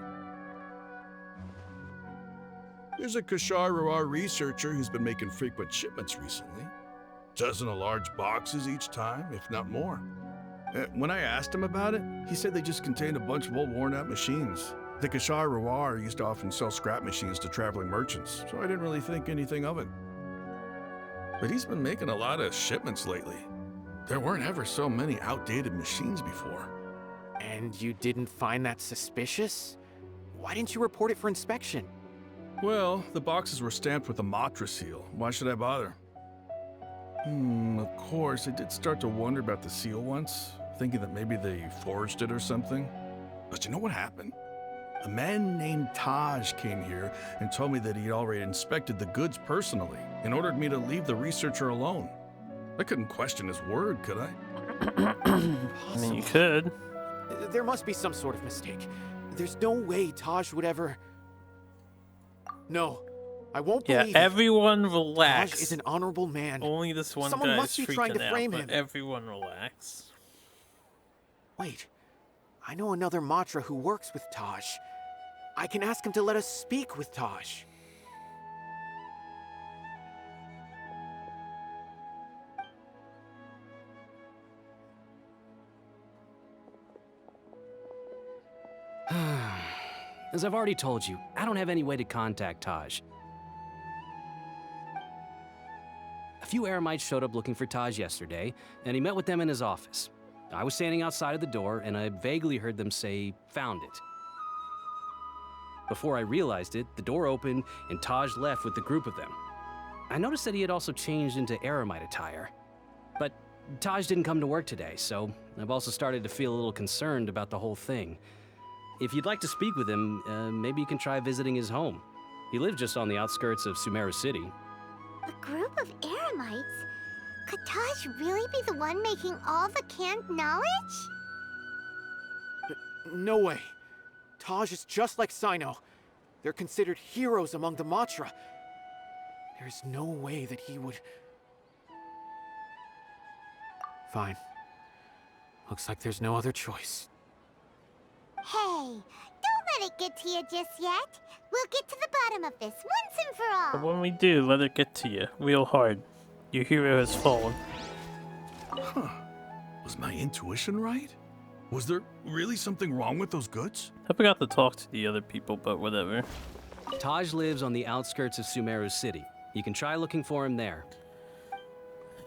Speaker 9: There's a Kashar researcher who's been making frequent shipments recently. Dozen of large boxes each time, if not more. When I asked him about it, he said they just contained a bunch of old worn-out machines. The Kashar used to often sell scrap machines to traveling merchants, so I didn't really think anything of it. But he's been making a lot of shipments lately. There weren't ever so many outdated machines before.
Speaker 17: And you didn't find that suspicious? Why didn't you report it for inspection?
Speaker 9: Well, the boxes were stamped with a Matra seal. Why should I bother? Of course, I did start to wonder about the seal once, thinking that maybe they forged it or something. But you know what happened? A man named Taj came here and told me that he'd already inspected the goods personally and ordered me to leave the researcher alone. I couldn't question his word, could I?
Speaker 1: I mean, you could.
Speaker 17: There must be some sort of mistake. There's no way Taj would ever... No, I won't believe it.
Speaker 1: Everyone relax.
Speaker 17: Taj is an honorable man.
Speaker 1: Only this one
Speaker 17: Someone
Speaker 1: guy
Speaker 17: must
Speaker 1: is
Speaker 17: be trying to
Speaker 1: freaking
Speaker 17: frame
Speaker 1: out,
Speaker 17: him.
Speaker 1: but everyone relax.
Speaker 17: Wait, I know another Matra who works with Taj. I can ask him to let us speak with Taj.
Speaker 15: As I've already told you, I don't have any way to contact Taj. A few Eremites showed up looking for Taj yesterday, and he met with them in his office. I was standing outside of the door, and I vaguely heard them say, "Found it." Before I realized it, the door opened, and Taj left with the group of them. I noticed that he had also changed into Eremite attire. But Taj didn't come to work today, so I've also started to feel a little concerned about the whole thing. If you'd like to speak with him, maybe you can try visiting his home. He lives just on the outskirts of Sumeru City.
Speaker 3: A group of Eremites? Could Taj really be the one making all the canned knowledge?
Speaker 17: No way. Taj is just like Cyno. They're considered heroes among the Matra. There's no way that he would... Fine. Looks like there's no other choice.
Speaker 3: Hey, don't let it get to you just yet. We'll get to the bottom of this once and for all.
Speaker 1: But when we do, let it get to you real hard. Your hero has fallen.
Speaker 9: Huh. Was my intuition right? Was there really something wrong with those goods?
Speaker 1: I forgot to talk to the other people, but whatever.
Speaker 15: Taj lives on the outskirts of Sumeru City. You can try looking for him there.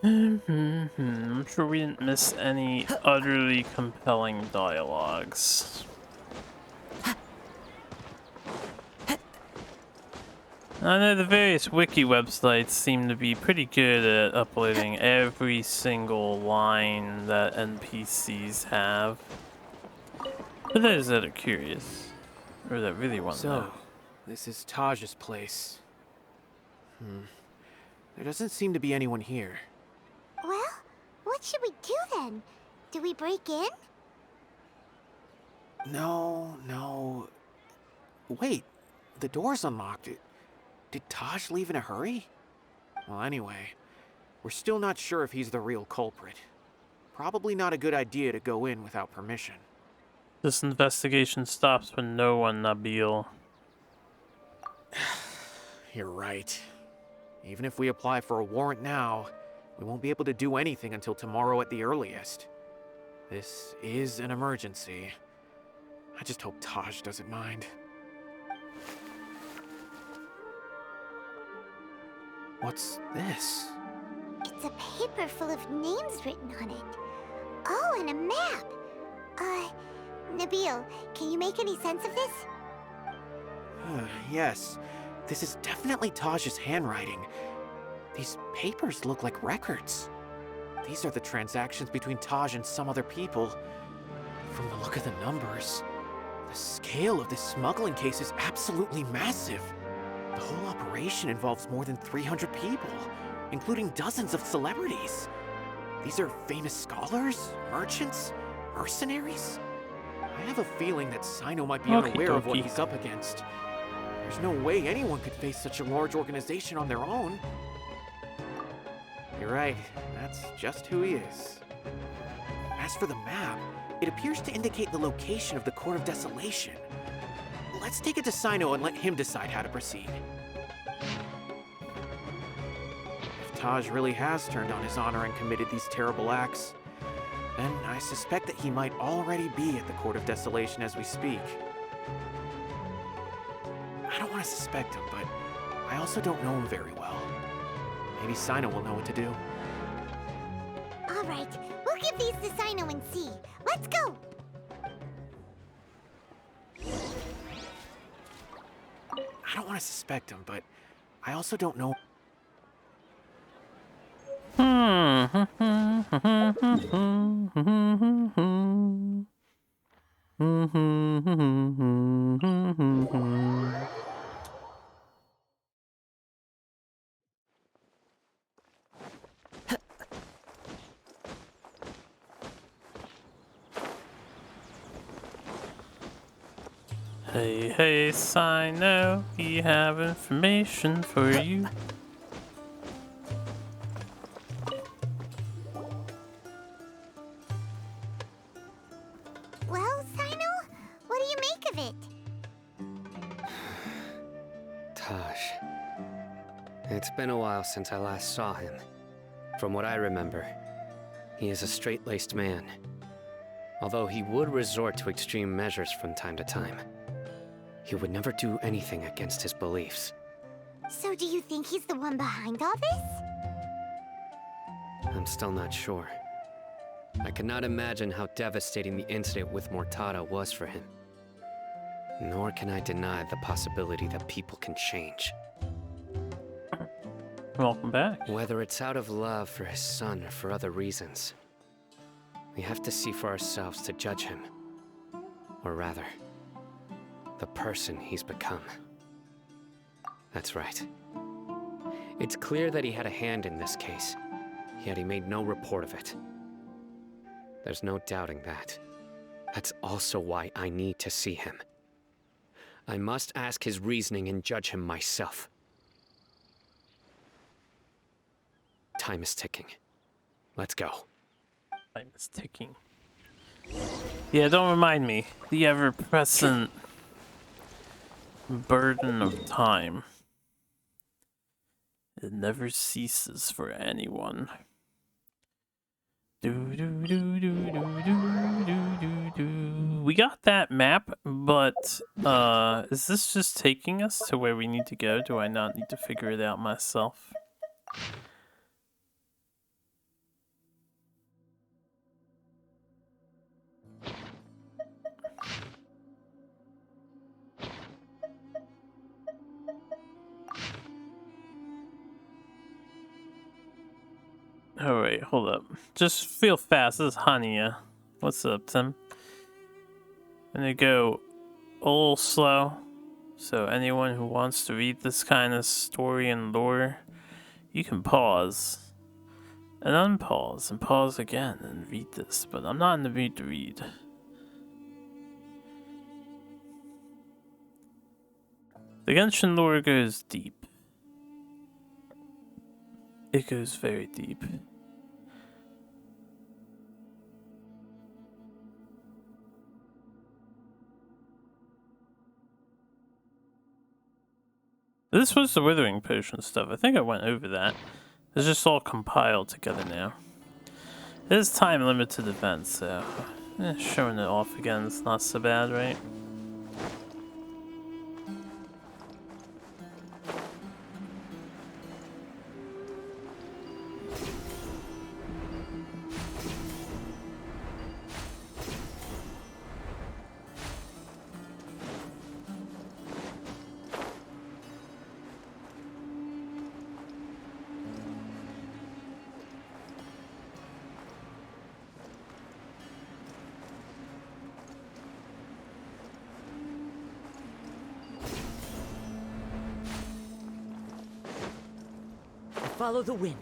Speaker 1: I'm sure we didn't miss any utterly compelling dialogues. I know the various wiki websites seem to be pretty good at uploading every single line that NPCs have. For those that are curious, or that really want to know.
Speaker 17: So, this is Taj's place. There doesn't seem to be anyone here.
Speaker 3: Well, what should we do then? Do we break in?
Speaker 17: No. Wait, the door's unlocked. Did Taj leave in a hurry? Well, anyway, we're still not sure if he's the real culprit. Probably not a good idea to go in without permission.
Speaker 1: This investigation stops with no one, Nabil.
Speaker 17: You're right. Even if we apply for a warrant now, we won't be able to do anything until tomorrow at the earliest. This is an emergency. I just hope Taj doesn't mind. What's this?
Speaker 3: It's a paper full of names written on it. Oh, and a map. Nabil, can you make any sense of this?
Speaker 17: Yes, this is definitely Taj's handwriting. These papers look like records. These are the transactions between Taj and some other people. From the look of the numbers, the scale of this smuggling case is absolutely massive. The whole operation involves more than 300 people, including dozens of celebrities. These are famous scholars, merchants, mercenaries. I have a feeling that Cyno might be unaware of what he's up against. There's no way anyone could face such a large organization on their own. You're right, that's just who he is. As for the map, it appears to indicate the location of the Court of Desolation. Let's take it to Cyno and let him decide how to proceed. If Taj really has turned on his honor and committed these terrible acts, then I suspect that he might already be at the Court of Desolation as we speak. I don't want to suspect him, but I also don't know him very well. Maybe Cyno will know what to do.
Speaker 3: All right, we'll give these to Cyno and see. Let's go!
Speaker 17: I don't want to suspect him, but I also don't know.
Speaker 1: Hey, Cyno, we have information for you.
Speaker 3: Well, Cyno, what do you make of it?
Speaker 15: Taj. It's been a while since I last saw him. From what I remember, he is a straight-laced man. Although he would resort to extreme measures from time to time, he would never do anything against his beliefs.
Speaker 3: So do you think he's the one behind all this?
Speaker 15: I'm still not sure. I cannot imagine how devastating the incident with Mortada was for him. Nor can I deny the possibility that people can change.
Speaker 1: Welcome back.
Speaker 15: Whether it's out of love for his son or for other reasons, we have to see for ourselves to judge him. Or rather, the person he's become. That's right. It's clear that he had a hand in this case, yet he made no report of it. There's no doubting that. That's also why I need to see him. I must ask his reasoning and judge him myself. Time is ticking. Let's go.
Speaker 1: Time is ticking. Yeah, don't remind me. The ever-present burden of time. It never ceases for anyone. We got that map, but is this just taking us to where we need to go? Do I not need to figure it out myself? Alright, hold up. Just feel fast. This is Hania. What's up, Tim? I'm gonna go a little slow. So anyone who wants to read this kind of story and lore, you can pause. And unpause, and pause again, and read this. But I'm not in the mood to read. The Genshin lore goes deep. It goes very deep. This was the Withering Potion stuff. I think I went over that. It's just all compiled together now. It is time limited events, so showing it off again is not so bad, right?
Speaker 13: Follow the wind.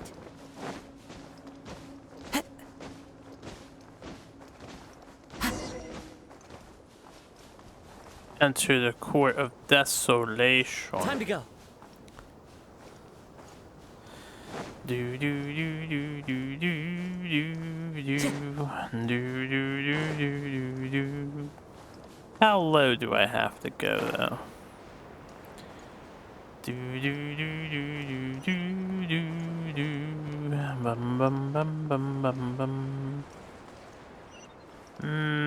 Speaker 1: Enter the Court of Desolation.
Speaker 13: Time to go.
Speaker 1: Do do do do do do do do do do do. How low do I have to go though? Do do do do do do do do. Bum bum bum bum bum bum.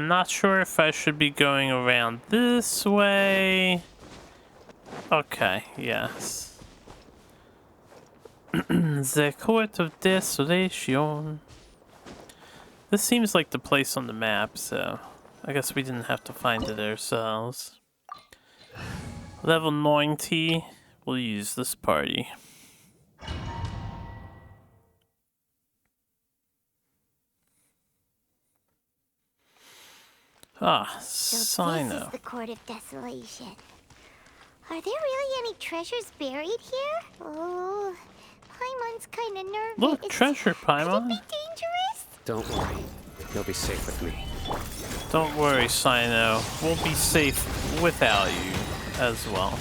Speaker 1: Not sure if I should be going around this way. Okay, yes. The Court of Desolation. This seems like the place on the map, so I guess we didn't have to find it ourselves. Level 90. We'll use this party. Ah, Cyno.
Speaker 3: This is the Court of Desolation. Are there really any treasures buried here? Oh, Paimon's kind of nervous.
Speaker 1: Look, treasure, Paimon.
Speaker 3: Could it be dangerous?
Speaker 15: Don't worry. You'll be safe with me.
Speaker 1: Don't worry, Cyno. We'll be safe without you as well.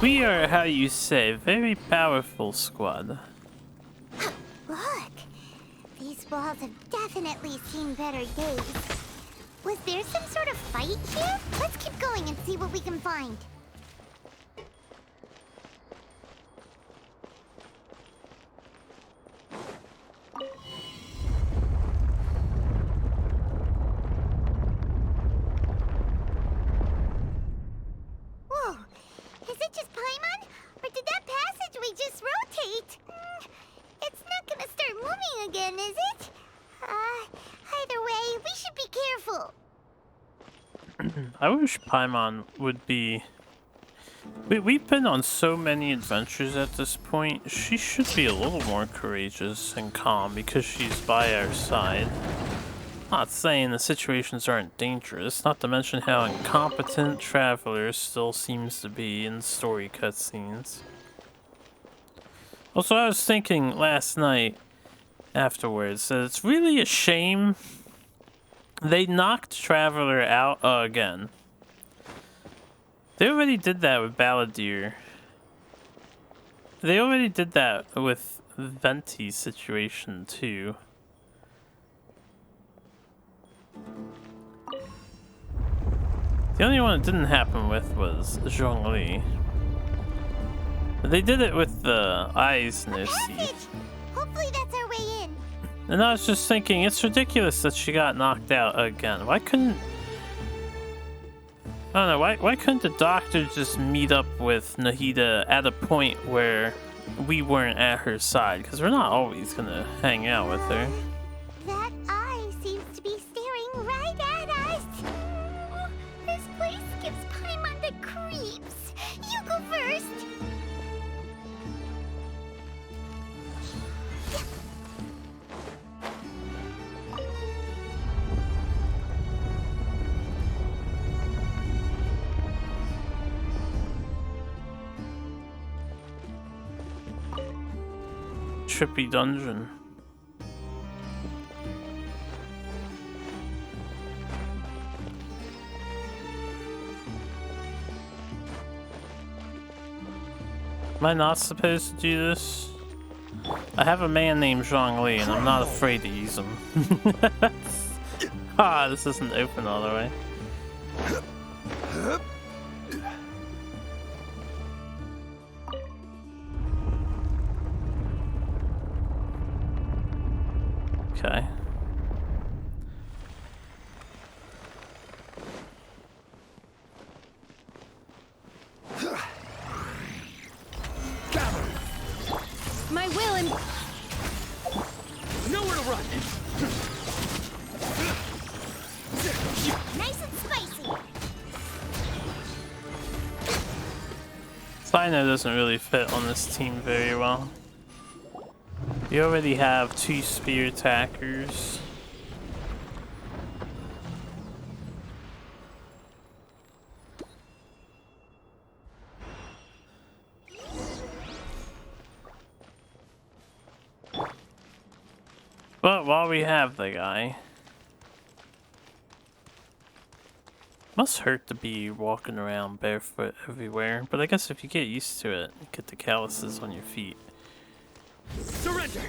Speaker 1: We are, how you say, very powerful squad.
Speaker 3: Look, these walls have definitely seen better days. Was there some sort of fight here? Let's keep going and see what we can find. Whoa, is it just Paimon? Or did that passageway just rotate? It's not gonna start moving again, is it? Either way, we should be careful.
Speaker 1: I wish Paimon would be... We've been on so many adventures at this point. She should be a little more courageous and calm because she's by our side. Not saying the situations aren't dangerous, not to mention how incompetent Traveler still seems to be in story cutscenes. Also, I was thinking last night afterwards that it's really a shame they knocked Traveler out again. They already did that with Balladeer. They already did that with Venti's situation too. The only one it didn't happen with was Zhongli. They did it with the eyes no see.
Speaker 3: Hopefully that's our way in.
Speaker 1: And I was just thinking, it's ridiculous that she got knocked out again. Why couldn't... I don't know, why couldn't the doctor just meet up with Nahida at a point where we weren't at her side? Because we're not always gonna hang out with her.
Speaker 3: That eye seems to be staring right at us. This place gives Paimon the creeps. You go
Speaker 1: trippy dungeon. Am I not supposed to do this? I have a man named Zhongli and I'm not afraid to use him. Ah, this isn't open all the way. Okay.
Speaker 8: My will and
Speaker 14: nowhere to run.
Speaker 3: Nice and spicy.
Speaker 1: Cyno doesn't really fit on this team very well. You already have 2 spear attackers. But while we have the guy, must hurt to be walking around barefoot everywhere, but I guess if you get used to it, you get the calluses on your feet.
Speaker 14: Surrender!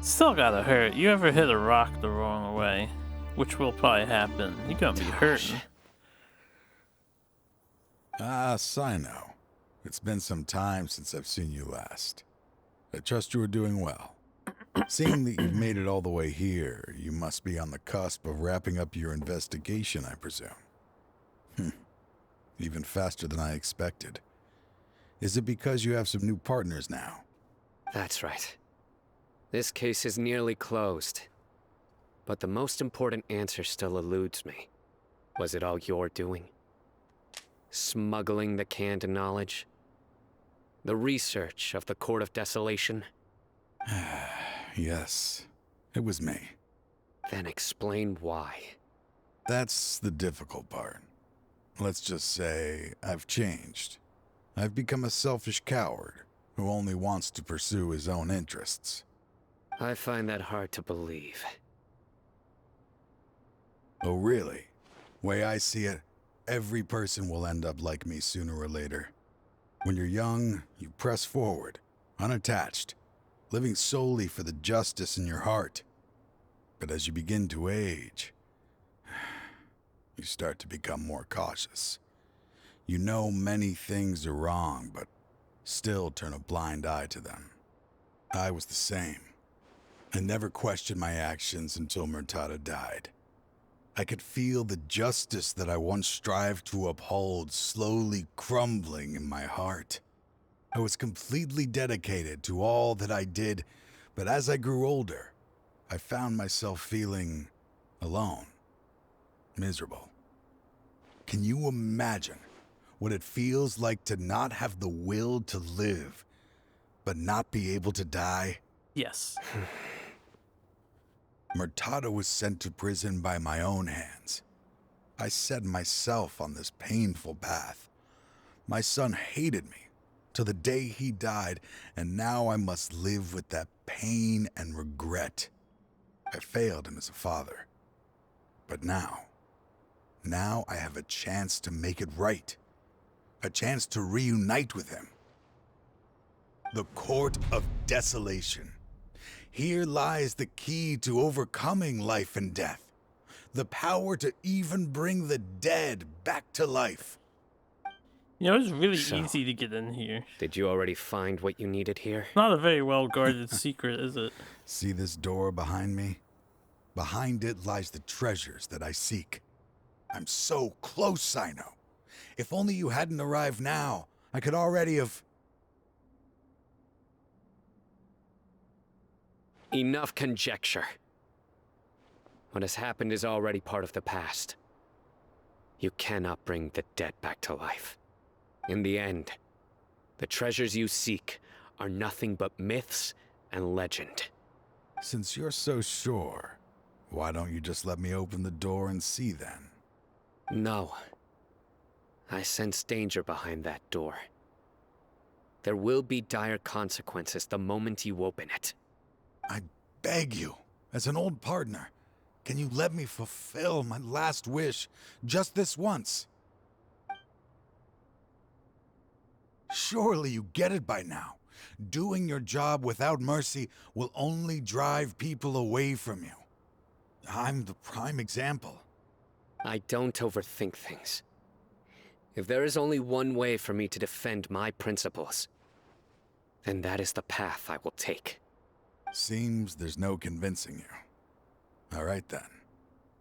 Speaker 1: Still gotta hurt. You ever hit a rock the wrong way, which will probably happen, you're gonna be hurting.
Speaker 20: Ah, Cyno. It's been some time since I've seen you last. I trust you are doing well. Seeing that you've made it all the way here, you must be on the cusp of wrapping up your investigation, I presume. Even faster than I expected. Is it because you have some new partners now?
Speaker 15: That's right. This case is nearly closed. But the most important answer still eludes me. Was it all your doing? Smuggling the canned knowledge? The research of the Court of Desolation?
Speaker 20: Yes, it was me.
Speaker 15: Then explain why.
Speaker 20: That's the difficult part. Let's just say I've changed. I've become a selfish coward who only wants to pursue his own interests.
Speaker 15: I find that hard to believe.
Speaker 20: Oh, really? Way I see it, every person will end up like me sooner or later. When you're young, you press forward, unattached, living solely for the justice in your heart. But as you begin to age, you start to become more cautious. You know many things are wrong, but still turn a blind eye to them. I was the same. I never questioned my actions until Murtada died. I could feel the justice that I once strived to uphold slowly crumbling in my heart. I was completely dedicated to all that I did, but as I grew older, I found myself feeling alone, miserable. Can you imagine what it feels like to not have the will to live, but not be able to die?
Speaker 1: Yes.
Speaker 20: Murtada was sent to prison by my own hands. I set myself on this painful path. My son hated me till the day he died, and now I must live with that pain and regret. I failed him as a father. But now I have a chance to make it right. A chance to reunite with him. The Court of Desolation. Here lies the key to overcoming life and death. The power to even bring the dead back to life.
Speaker 1: You know, it's really easy to get in here.
Speaker 15: Did you already find what you needed here?
Speaker 1: Not a very well-guarded secret, is it?
Speaker 20: See this door behind me? Behind it lies the treasures that I seek. I'm so close, Cyno. If only you hadn't arrived now, I could already have...
Speaker 15: Enough conjecture. What has happened is already part of the past. You cannot bring the dead back to life. In the end, the treasures you seek are nothing but myths and legend.
Speaker 20: Since you're so sure, why don't you just let me open the door and see then?
Speaker 15: No. I sense danger behind that door. There will be dire consequences the moment you open it.
Speaker 20: I beg you, as an old partner, can you let me fulfill my last wish just this once? Surely you get it by now. Doing your job without mercy will only drive people away from you. I'm the prime example.
Speaker 15: I don't overthink things. If there is only one way for me to defend my principles, then that is the path I will take.
Speaker 20: Seems there's no convincing you. All right then.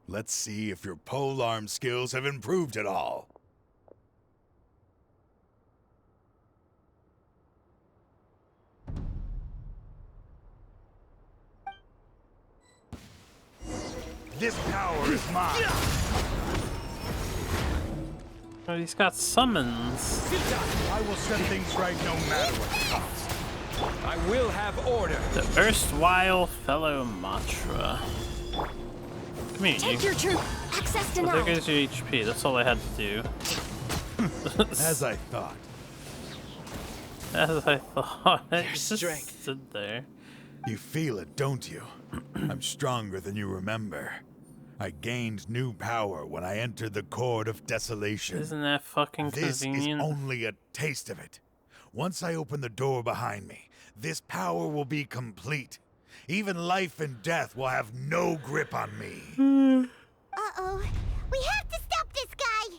Speaker 20: Let's see if your polearm skills have improved at all. This power is mine!
Speaker 1: Oh, he's got summons.
Speaker 9: I will set things right no matter what it costs. I will have order.
Speaker 1: The erstwhile fellow Matra. Come here,
Speaker 10: Take
Speaker 1: you.
Speaker 10: your troop. Access
Speaker 1: Well,
Speaker 10: denied.
Speaker 1: there goes your HP. That's all I had to do.
Speaker 20: As I thought.
Speaker 1: As I thought. It
Speaker 15: Their
Speaker 1: just
Speaker 15: strength.
Speaker 1: stood there.
Speaker 20: You feel it, don't you? I'm stronger than you remember. I gained new power when I entered the Court of Desolation.
Speaker 1: Isn't that fucking
Speaker 20: This
Speaker 1: convenient?
Speaker 20: is only a taste of it. Once I open the door behind me, this power will be complete. Even life and death will have no grip on me.
Speaker 3: Uh-oh. We have to stop this guy!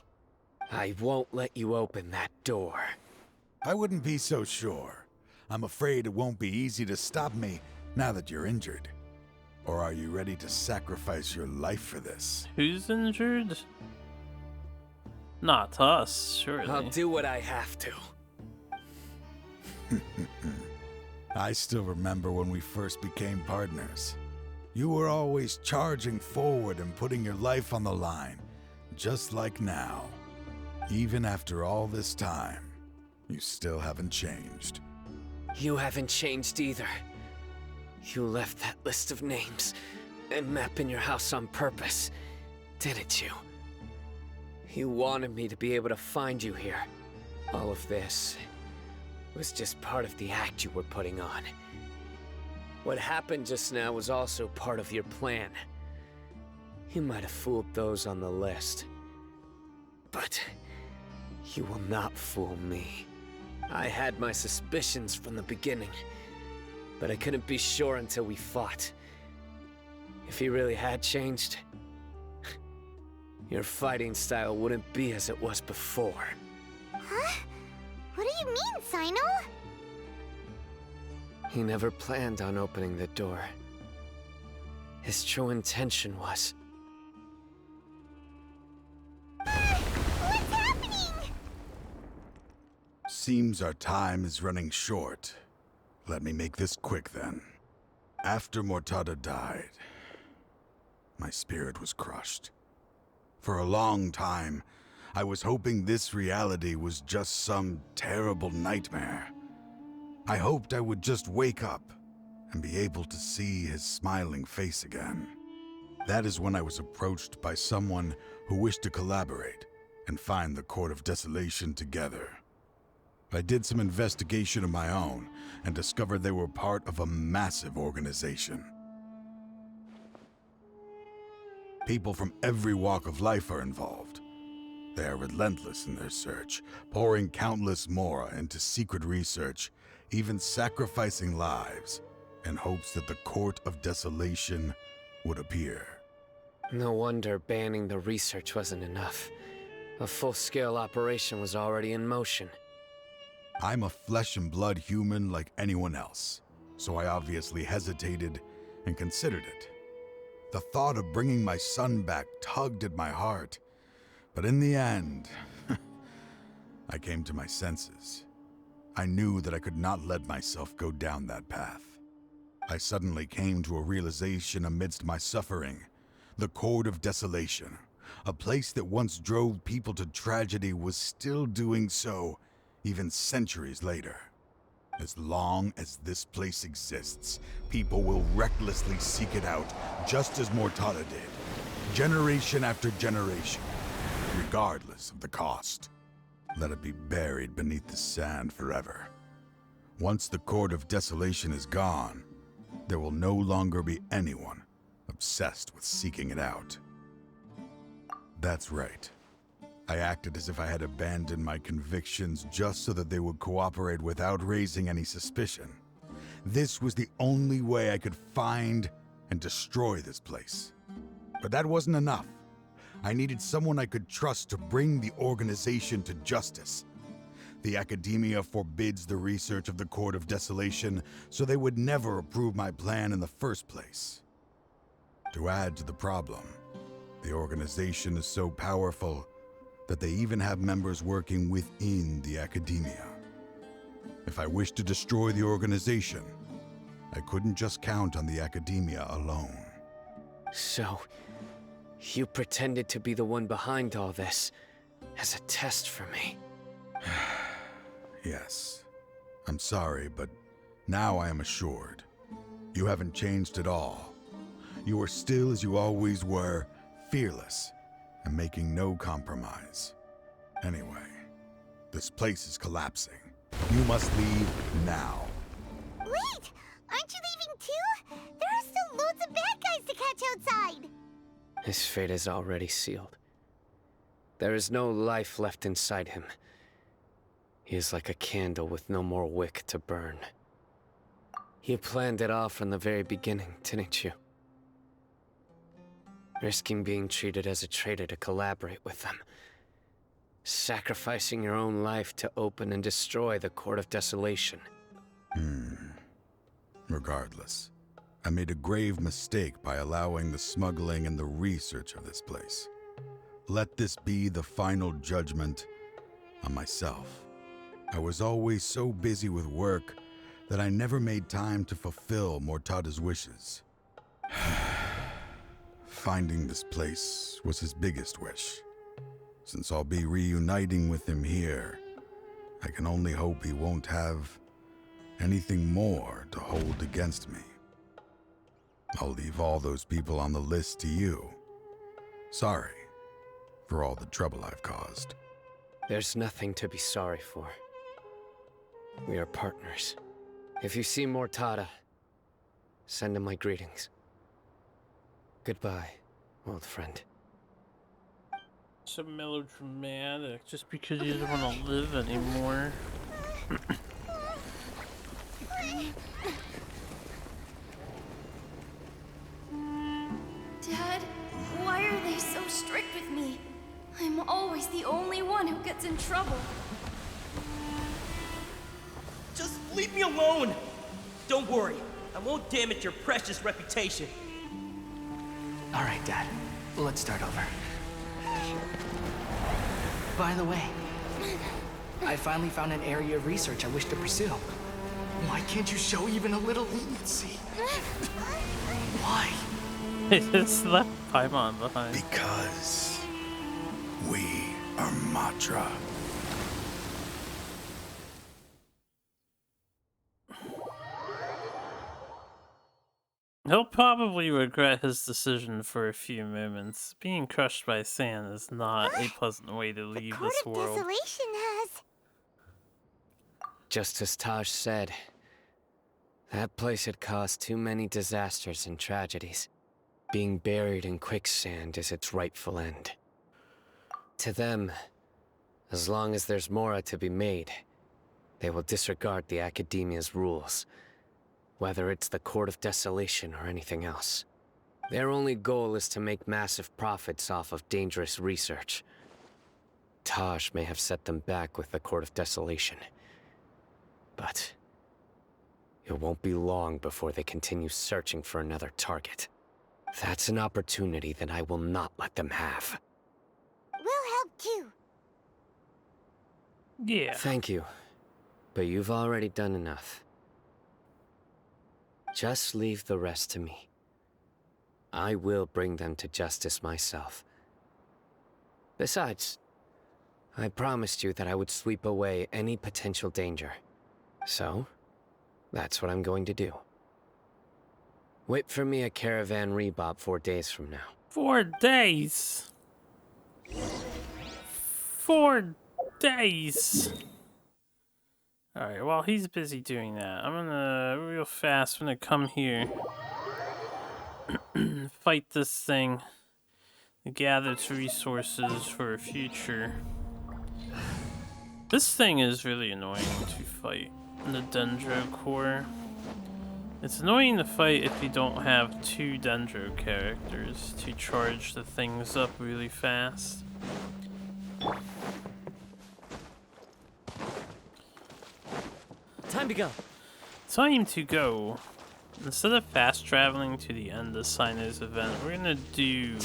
Speaker 15: I won't let you open that door.
Speaker 20: I wouldn't be so sure. I'm afraid it won't be easy to stop me now that you're injured. Or are you ready to sacrifice your life for this?
Speaker 1: Who's injured? Not us, surely.
Speaker 15: I'll do what I have to.
Speaker 20: I still remember when we first became partners. You were always charging forward and putting your life on the line, just like now. Even after all this time, you still haven't changed.
Speaker 15: You haven't changed either. You left that list of names and map in your house on purpose, didn't you? You wanted me to be able to find you here. All of this was just part of the act you were putting on. What happened just now was also part of your plan. You might have fooled those on the list, but you will not fool me. I had my suspicions from the beginning, but I couldn't be sure until we fought. If he really had changed, your fighting style wouldn't be as it was before.
Speaker 3: Huh? What do you mean, Cyno?
Speaker 15: He never planned on opening the door. His true intention was...
Speaker 3: What's happening?
Speaker 20: Seems our time is running short. Let me make this quick then. After Mortada died, my spirit was crushed. For a long time, I was hoping this reality was just some terrible nightmare. I hoped I would just wake up and be able to see his smiling face again. That is when I was approached by someone who wished to collaborate and find the Court of Desolation together. I did some investigation of my own and discovered they were part of a massive organization. People from every walk of life are involved. They are relentless in their search, pouring countless mora into secret research, even sacrificing lives in hopes that the Court of Desolation would appear.
Speaker 15: No wonder banning the research wasn't enough. A full-scale operation was already in motion.
Speaker 20: I'm a flesh and blood human like anyone else, so I obviously hesitated and considered it. The thought of bringing my son back tugged at my heart, but in the end, I came to my senses. I knew that I could not let myself go down that path. I suddenly came to a realization amidst my suffering. The Court of Desolation, a place that once drove people to tragedy, was still doing so even centuries later. As long as this place exists, people will recklessly seek it out, just as Mortada did, generation after generation, regardless of the cost. let it be buried beneath the sand forever. Once the Court of Desolation is gone, there will no longer be anyone obsessed with seeking it out. That's right. I acted as if I had abandoned my convictions just so that they would cooperate without raising any suspicion. This was the only way I could find and destroy this place. But that wasn't enough. I needed someone I could trust to bring the organization to justice. The Academia forbids the research of the Court of Desolation, so they would never approve my plan in the first place. To add to the problem, the organization is so powerful that they even have members working within the Academia. If I wished to destroy the organization, I couldn't just count on the Academia alone.
Speaker 15: So, you pretended to be the one behind all this as a test for me.
Speaker 20: Yes. I'm sorry, but now I am assured. You haven't changed at all. You are still as you always were, fearless, and making no compromise. Anyway, this place is collapsing. You must leave now.
Speaker 3: Wait! Aren't you leaving too? There are still loads of bad guys to catch outside!
Speaker 15: His fate is already sealed. There is no life left inside him. He is like a candle with no more wick to burn. You planned it all from the very beginning, didn't you? Risking being treated as a traitor to collaborate with them. Sacrificing your own life to open and destroy the Court of Desolation.
Speaker 20: Regardless, I made a grave mistake by allowing the smuggling and the research of this place. Let this be the final judgment on myself. I was always so busy with work that I never made time to fulfill Mortada's wishes. Finding this place was his biggest wish. Since I'll be reuniting with him here, I can only hope he won't have anything more to hold against me. I'll leave all those people on the list to you. Sorry for all the trouble I've caused.
Speaker 15: There's nothing to be sorry for. We are partners. If you see Mortada, send him my greetings. Goodbye, old friend.
Speaker 1: So melodramatic, just because he doesn't want to live anymore.
Speaker 21: Dad, why are they so strict with me? I'm always the only one who gets in trouble.
Speaker 22: Just leave me alone! Don't worry, I won't damage your precious reputation.
Speaker 19: All right, Dad. Let's start over. By the way, I finally found an area of research I wish to pursue. Why can't you show even a little leniency? Why?
Speaker 1: He just left Paimon behind.
Speaker 20: Because we are Matra.
Speaker 1: He'll probably regret his decision for a few moments. Being crushed by sand is not a pleasant way to leave this world.
Speaker 3: Desolation has...
Speaker 15: Just as Taj said, that place had caused too many disasters and tragedies. Being buried in quicksand is its rightful end. To them, as long as there's Mora to be made, they will disregard the Academia's rules. Whether it's the Court of Desolation or anything else. Their only goal is to make massive profits off of dangerous research. Taj may have set them back with the Court of Desolation. But it won't be long before they continue searching for another target. That's an opportunity that I will not let them have.
Speaker 3: We'll help too.
Speaker 1: Yeah.
Speaker 15: Thank you, but you've already done enough. Just leave the rest to me. I will bring them to justice myself. Besides, I promised you that I would sweep away any potential danger. So, that's what I'm going to do. Wait for me at Caravan Rebob 4 days from now.
Speaker 1: 4 days? 4 days. Alright, while he's busy doing that, I'm gonna, real fast, I'm gonna come here. Fight this thing. Gather its resources for a future. This thing is really annoying to fight. The Dendro Core. It's annoying to fight if you don't have 2 Dendro characters to charge the things up really fast.
Speaker 22: Time to go.
Speaker 1: Time to go. Instead of fast traveling to the end of Cyno's event, we're gonna do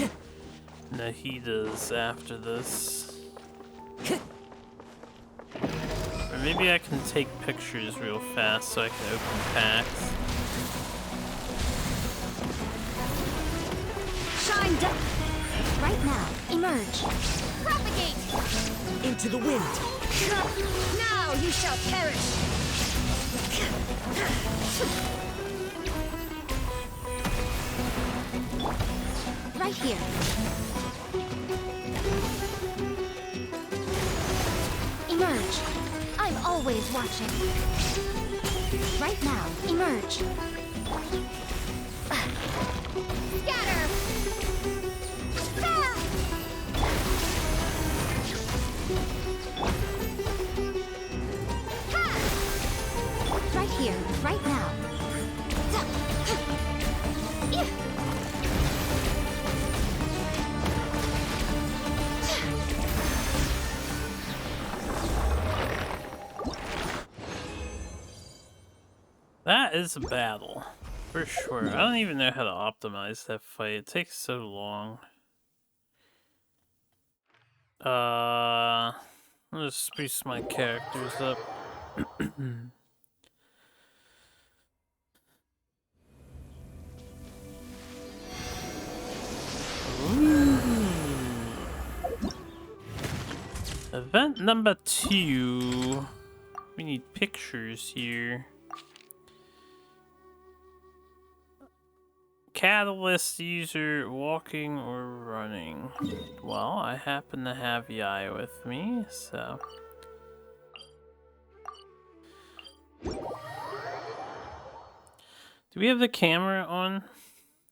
Speaker 1: Nahida's after this. Or maybe I can take pictures real fast so I can open packs.
Speaker 10: Shine down! Right now, emerge! Propagate!
Speaker 22: Into the wind!
Speaker 10: Now you shall perish! Right here. Emerge. I'm always watching. Right now, emerge. Scatter! Ah! Ha! Right here, right now.
Speaker 1: That is a battle, for sure. I don't even know how to optimize that fight. It takes so long. I'll just spruce my characters up. Event number 2. We need pictures here. Catalyst user walking or running. Well, I happen to have Yai with me, so. Do we have the camera on?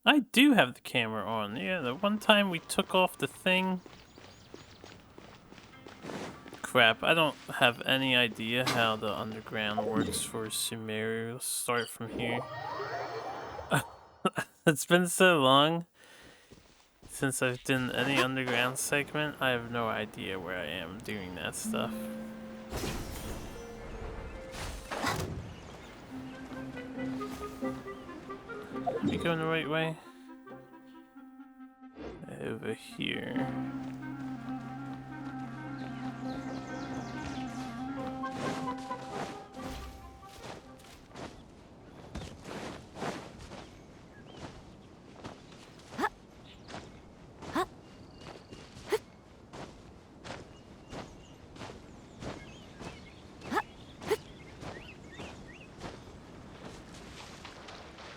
Speaker 1: I do have the camera on. Yeah, the one time we took off the thing. Crap, I don't have any idea how the underground works for Sumeru. Let's start from here. It's been so long since I've done any underground segment, I have no idea where I am doing that stuff. Are we going the right way? Over here.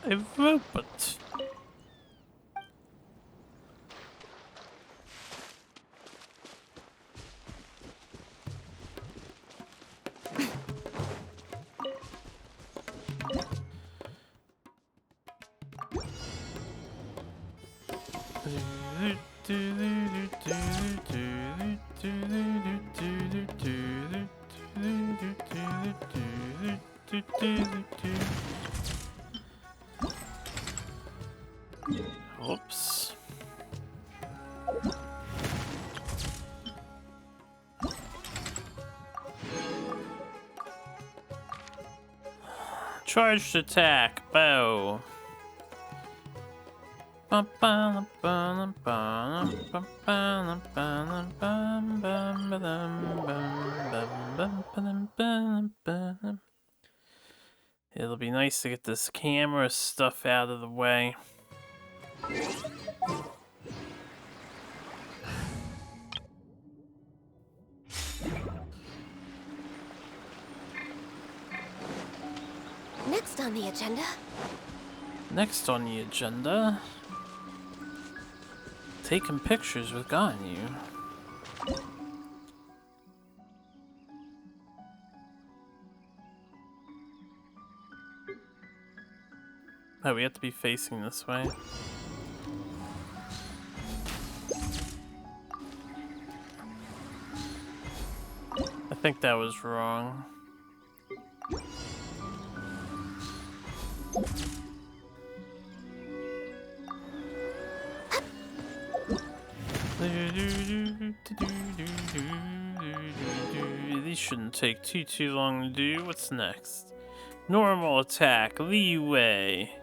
Speaker 1: A robot. Oops. Charged attack, bow. It'll be nice to get this camera stuff out of the way.
Speaker 10: Next on the agenda.
Speaker 1: Next on the agenda, taking pictures with Ganyu. Oh, we have to be facing this way. I think that was wrong. These shouldn't take too long to do. What's next? Normal attack, leeway.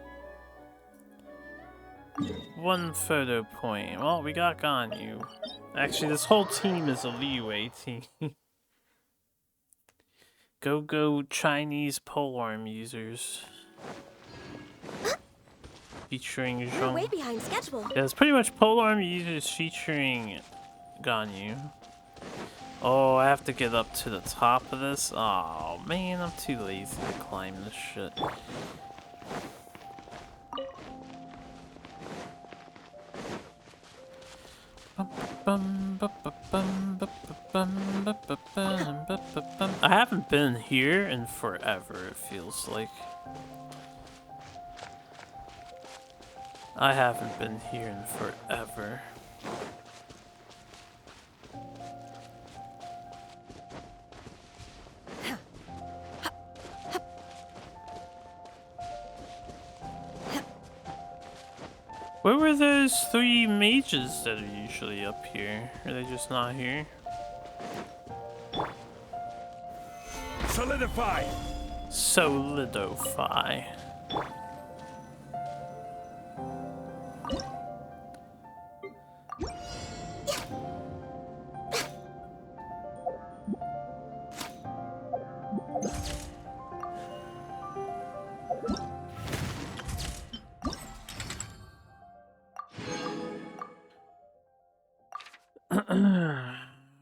Speaker 1: 1 photo point. Well, we got Ganyu. Actually, this whole team is a leeway team. Go Chinese polearm users. Featuring
Speaker 10: We're
Speaker 1: Zhong.
Speaker 10: way behind schedule.
Speaker 1: Yeah, it's pretty much polearm users featuring Ganyu. Oh, I have to get up to the top of this? Oh man, I'm too lazy to climb this shit. I haven't been here in forever, it feels like. I haven't been here in forever. Where were those 3 mages that are usually up here? Are they just not here?
Speaker 2: Solidify!
Speaker 1: Solidify.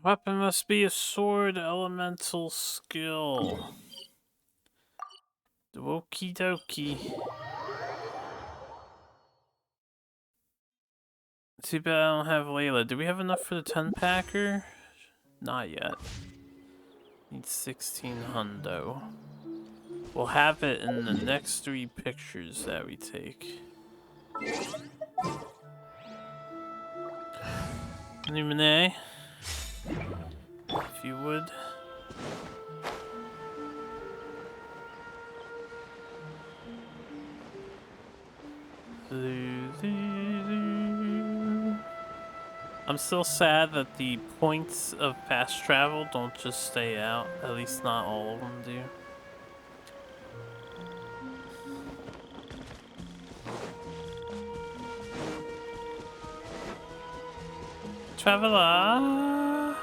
Speaker 1: Weapon must be a sword elemental skill. Okie dokie. Too bad I don't have Layla. Do we have enough for the 10-packer? Not yet. Need 16 hundo. We'll have it in the next 3 pictures that we take. Lumine, if you would. I'm still sad that the points of fast travel don't just stay out. At least not all of them do. Traveler!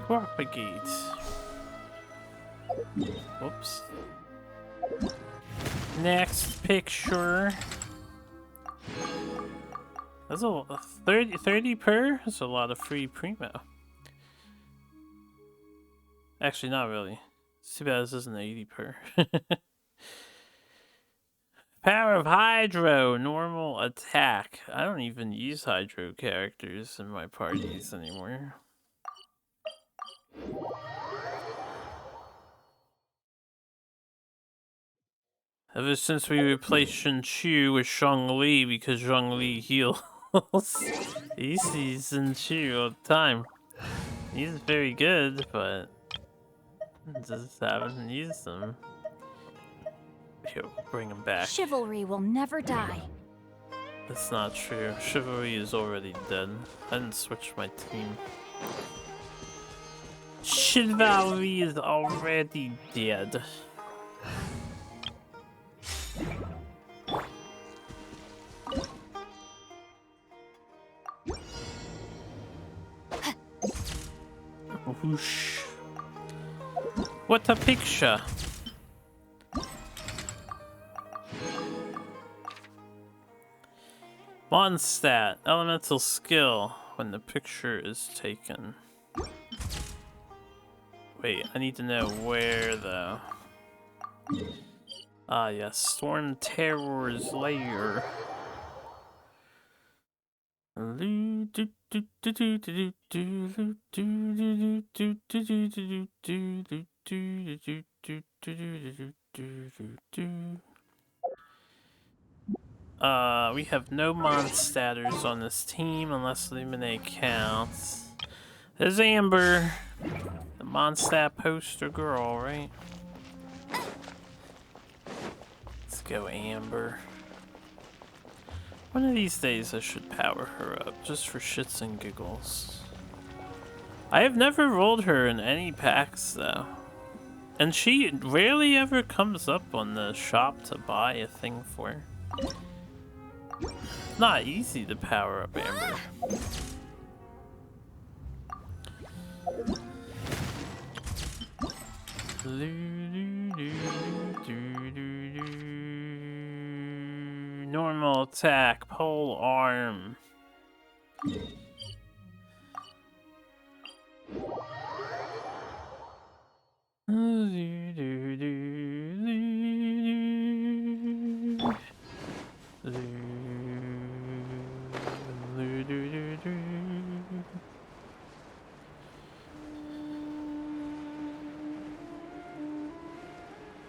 Speaker 3: Propagate!
Speaker 1: Propagate. Whoops. Next picture. That's a 30 per? That's a lot of free primo. Actually, not really. It's too bad this isn't 80 per. Power of Hydro, normal attack. I don't even use Hydro characters in my parties anymore. Ever since we replaced Shin-Chu with Zhongli because Zhongli heals, he sees Shin-Chu all the time. He's very good, but just haven't used him. Here, bring him back.
Speaker 10: Chivalry will never die.
Speaker 1: That's not true. Chivalry is already dead. I didn't switch my team. Chivalry is already dead. Whoosh. What a picture! Mondstadt, elemental skill when the picture is taken. Wait, I need to know where though. Ah yes, Storm Terror's lair. We have no monsters on this team unless Luminae counts. There's Amber, the Mondstadt poster girl, right? Let's go, Amber. One of these days I should power her up, just for shits and giggles. I have never rolled her in any packs, though. And she rarely ever comes up on the shop to buy a thing for her. Not easy to power up Amber. Normal attack, pole arm.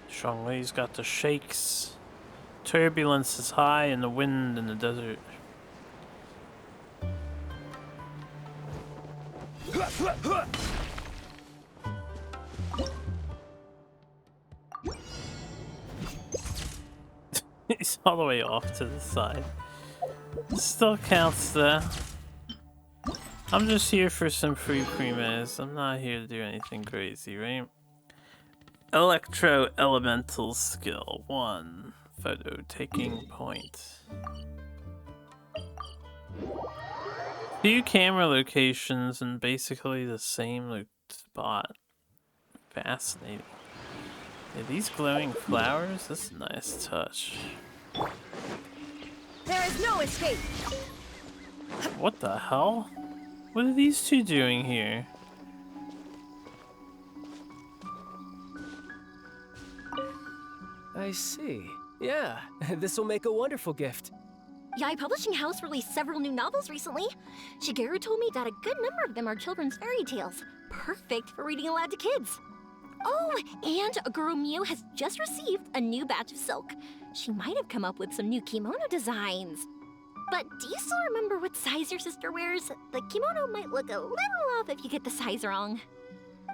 Speaker 1: Shanglei's got the shakes. Turbulence is high in the wind in the desert. He's all the way off to the side. Still counts though. I'm just here for some free premes. I'm not here to do anything crazy, right? Electro Elemental Skill 1. Photo taking point. Few camera locations in basically the same spot. Fascinating. Yeah, these glowing flowers, this is a nice touch.
Speaker 5: There is no escape.
Speaker 1: What the hell? What are these two doing here?
Speaker 6: I see. Yeah, this will make a wonderful gift.
Speaker 8: Yae Publishing House released several new novels recently. Shigeru told me that a good number of them are children's fairy tales. Perfect for reading aloud to kids. Oh, and girl Mio has just received a new batch of silk. She might have come up with some new kimono designs. But do you still remember what size your sister wears? The kimono might look a little off if you get the size wrong.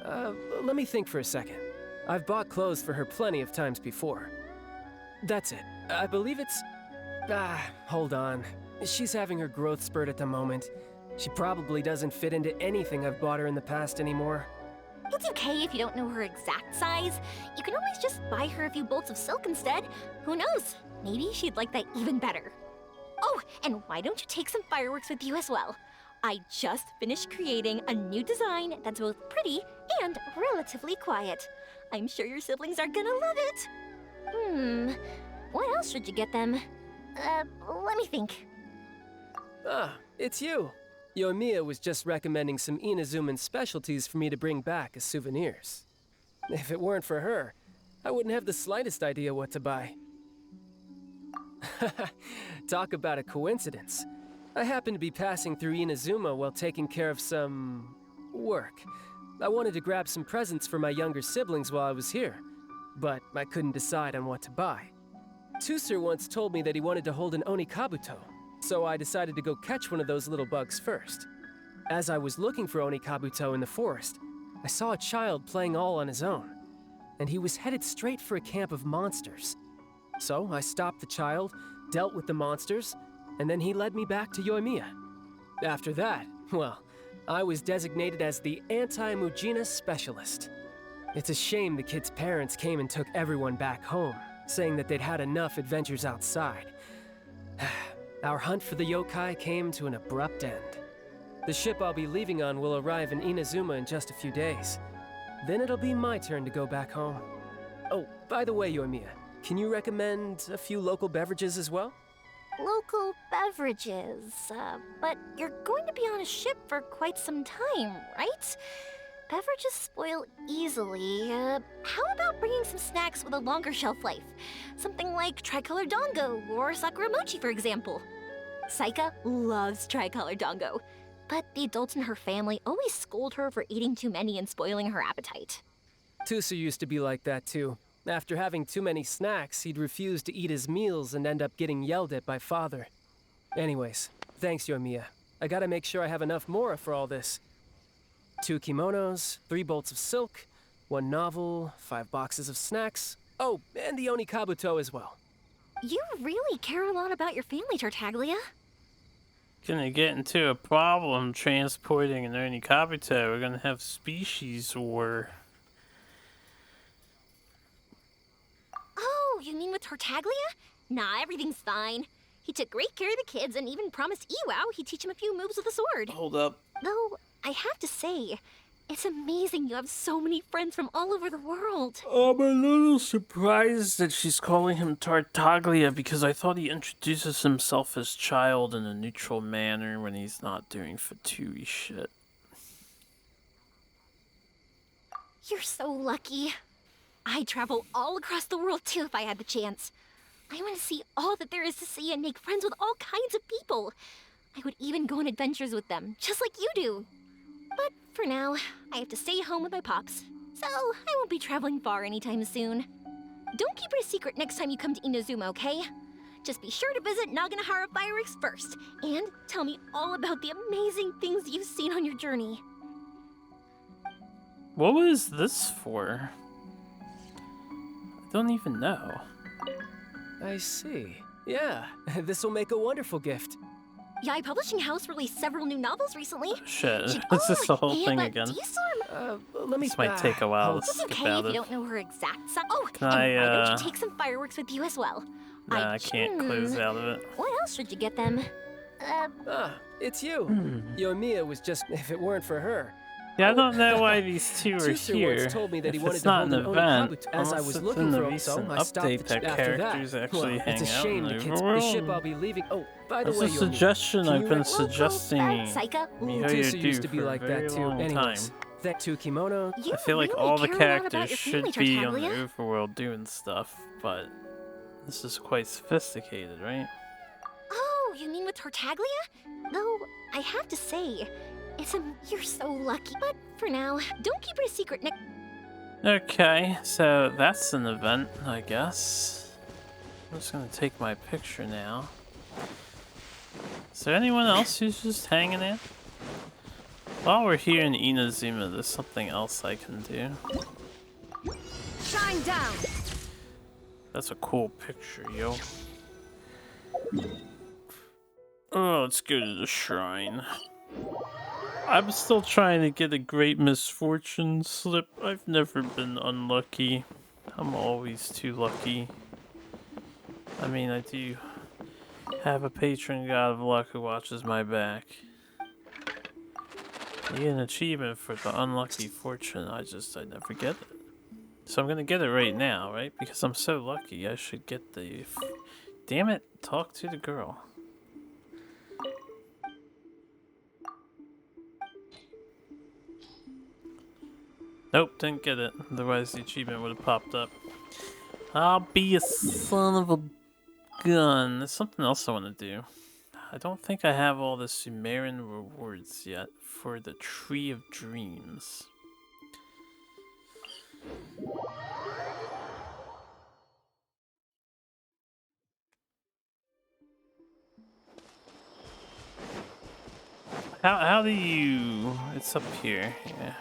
Speaker 6: Let me think for a second. I've bought clothes for her plenty of times before. That's it. I believe it's... hold on. She's having her growth spurt at the moment. She probably doesn't fit into anything I've bought her in the past anymore.
Speaker 8: It's okay if you don't know her exact size. You can always just buy her a few bolts of silk instead. Who knows? Maybe she'd like that even better. Oh, and why don't you take some fireworks with you as well? I just finished creating a new design that's both pretty and relatively quiet. I'm sure your siblings are gonna love it. What else should you get them? Let me think.
Speaker 6: Ah, it's you. Yoimiya was just recommending some Inazuman specialties for me to bring back as souvenirs. If it weren't for her, I wouldn't have the slightest idea what to buy. Talk about a coincidence. I happened to be passing through Inazuma while taking care of some... work. I wanted to grab some presents for my younger siblings while I was here, but I couldn't decide on what to buy. Tusser once told me that he wanted to hold an Onikabuto, so I decided to go catch one of those little bugs first. As I was looking for Onikabuto in the forest, I saw a child playing all on his own, and he was headed straight for a camp of monsters. So I stopped the child, dealt with the monsters, and then he led me back to Yoimiya. After that, well, I was designated as the anti-Mujina specialist. It's a shame the kid's parents came and took everyone back home, saying that they'd had enough adventures outside. Our hunt for the yokai came to an abrupt end. The ship I'll be leaving on will arrive in Inazuma in just a few days. Then it'll be my turn to go back home. Oh, by the way, Yoimiya, can you recommend a few local beverages as well?
Speaker 8: Local beverages, but you're going to be on a ship for quite some time, right? Beverages spoil easily. How about bringing some snacks with a longer shelf life? Something like tricolor dango or sakura mochi, for example.
Speaker 5: Saika loves tricolor dango, but the adults in her family always scold her for eating too many and spoiling her appetite.
Speaker 6: Tusu used to be like that too. After having too many snacks, he'd refuse to eat his meals and end up getting yelled at by father. Anyways, thanks, Yoimiya. I gotta make sure I have enough mora for all this. 2 kimonos, 3 bolts of silk, 1 novel, 5 boxes of snacks. Oh, and the Oni Kabuto as well.
Speaker 5: You really care a lot about your family, Tartaglia.
Speaker 1: Gonna get into a problem transporting an Oni Kabuto. We're gonna have species war.
Speaker 5: Oh, you mean with Tartaglia? Nah, everything's fine. He took great care of the kids and even promised Iwao he'd teach him a few moves with a sword.
Speaker 1: Hold up.
Speaker 5: Though, I have to say, it's amazing you have so many friends from all over the world.
Speaker 1: I'm a little surprised that she's calling him Tartaglia because I thought he introduces himself as child in a neutral manner when he's not doing Fatui shit.
Speaker 5: You're so lucky. I'd travel all across the world too if I had the chance. I want to see all that there is to see and make friends with all kinds of people. I would even go on adventures with them, just like you do. But for now, I have to stay home with my pops, so I won't be traveling far anytime soon. Don't keep it a secret next time you come to Inazuma, okay? Just be sure to visit Naganohara Fireworks first, and tell me all about the amazing things you've seen on your journey.
Speaker 1: What was this for? I don't even know.
Speaker 6: I see. Yeah, this will make a wonderful gift.
Speaker 5: Yai Publishing House released several new novels recently.
Speaker 1: Shit, is this the whole thing again?
Speaker 5: Do you still
Speaker 6: let me...
Speaker 1: This might take a while to
Speaker 5: It's
Speaker 1: skip
Speaker 5: okay
Speaker 1: out
Speaker 5: if you
Speaker 1: of.
Speaker 5: don't know her exact Oh,
Speaker 1: Can
Speaker 5: and
Speaker 1: I,
Speaker 5: why don't you take some fireworks with you as well?
Speaker 1: Nah, I can't close out of it.
Speaker 5: What else should you get them?
Speaker 6: It's you. Yoimiya was just... if it weren't for her.
Speaker 1: Yeah, I don't know why these two are
Speaker 6: Tusu
Speaker 1: here.
Speaker 6: once told me that he
Speaker 1: If
Speaker 6: wanted
Speaker 1: it's
Speaker 6: to
Speaker 1: not an
Speaker 6: hold an
Speaker 1: event,
Speaker 6: Onikabuto. As I
Speaker 1: unless
Speaker 6: was
Speaker 1: it's
Speaker 6: looking
Speaker 1: in the
Speaker 6: for him,
Speaker 1: recent
Speaker 6: so I stopped
Speaker 1: update that
Speaker 6: after
Speaker 1: characters
Speaker 6: that.
Speaker 1: actually
Speaker 6: Well,
Speaker 1: hang
Speaker 6: it's a
Speaker 1: out
Speaker 6: shame
Speaker 1: in
Speaker 6: the
Speaker 1: the
Speaker 6: kids. The ship I'll be leaving. Oh, by the way,
Speaker 1: This is a
Speaker 6: Yoimiya,
Speaker 1: suggestion
Speaker 6: can
Speaker 1: I've
Speaker 6: you
Speaker 1: been
Speaker 6: rec-
Speaker 1: suggesting
Speaker 5: Saika?
Speaker 6: Tusu used to be
Speaker 1: for
Speaker 6: like
Speaker 1: a very
Speaker 6: that too.
Speaker 1: long
Speaker 6: Anyways,
Speaker 1: time.
Speaker 6: that 2 kimono.
Speaker 5: You
Speaker 1: I feel like
Speaker 5: really
Speaker 1: all the
Speaker 5: care a lot about
Speaker 1: characters
Speaker 5: your family,
Speaker 1: should be on the
Speaker 5: Tartaglia.
Speaker 1: overworld doing stuff, but this is quite sophisticated, right?
Speaker 5: Oh, you mean with Tartaglia? Though, I have to say, you're so lucky. But for now, don't keep it a secret, Nick.
Speaker 1: Okay, so that's an event, I guess. I'm just gonna take my picture now. Is there anyone else who's just hanging in? While we're here in Inazuma, there's something else I can do.
Speaker 10: Shine down.
Speaker 1: That's a cool picture, yo. Oh, let's go to the shrine. I'm still trying to get a great misfortune slip. I've never been unlucky. I'm always too lucky. I mean, I do have a patron god of luck who watches my back. I get an achievement for the unlucky fortune. I never get it. So I'm gonna get it right now, right? Because I'm so lucky, I should get the... Damn it, talk to the girl. Nope, didn't get it. Otherwise the achievement would have popped up. I'll be a son of a gun. There's something else I want to do. I don't think I have all the Sumerian rewards yet for the Tree of Dreams. How do you... It's up here, yeah.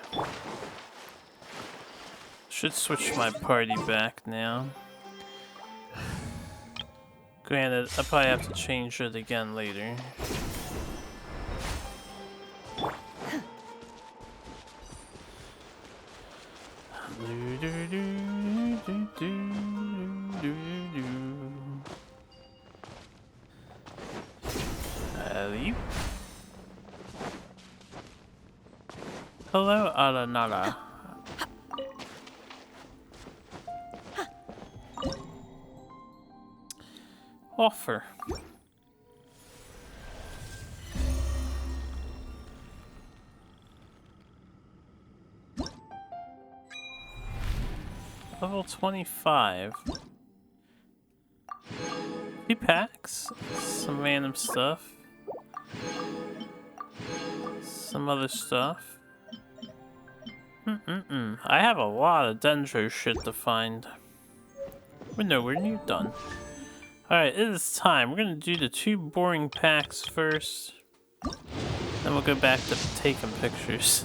Speaker 1: Should switch my party back now. Granted, I probably have to change it again later. Leave. Hello, Aranara. Offer. Level 25. 2 packs, some random stuff, some other stuff. I have a lot of Dendro shit to find. But no, we're near done. Alright, it is time. We're gonna do the 2 boring packs first. Then we'll go back to taking pictures.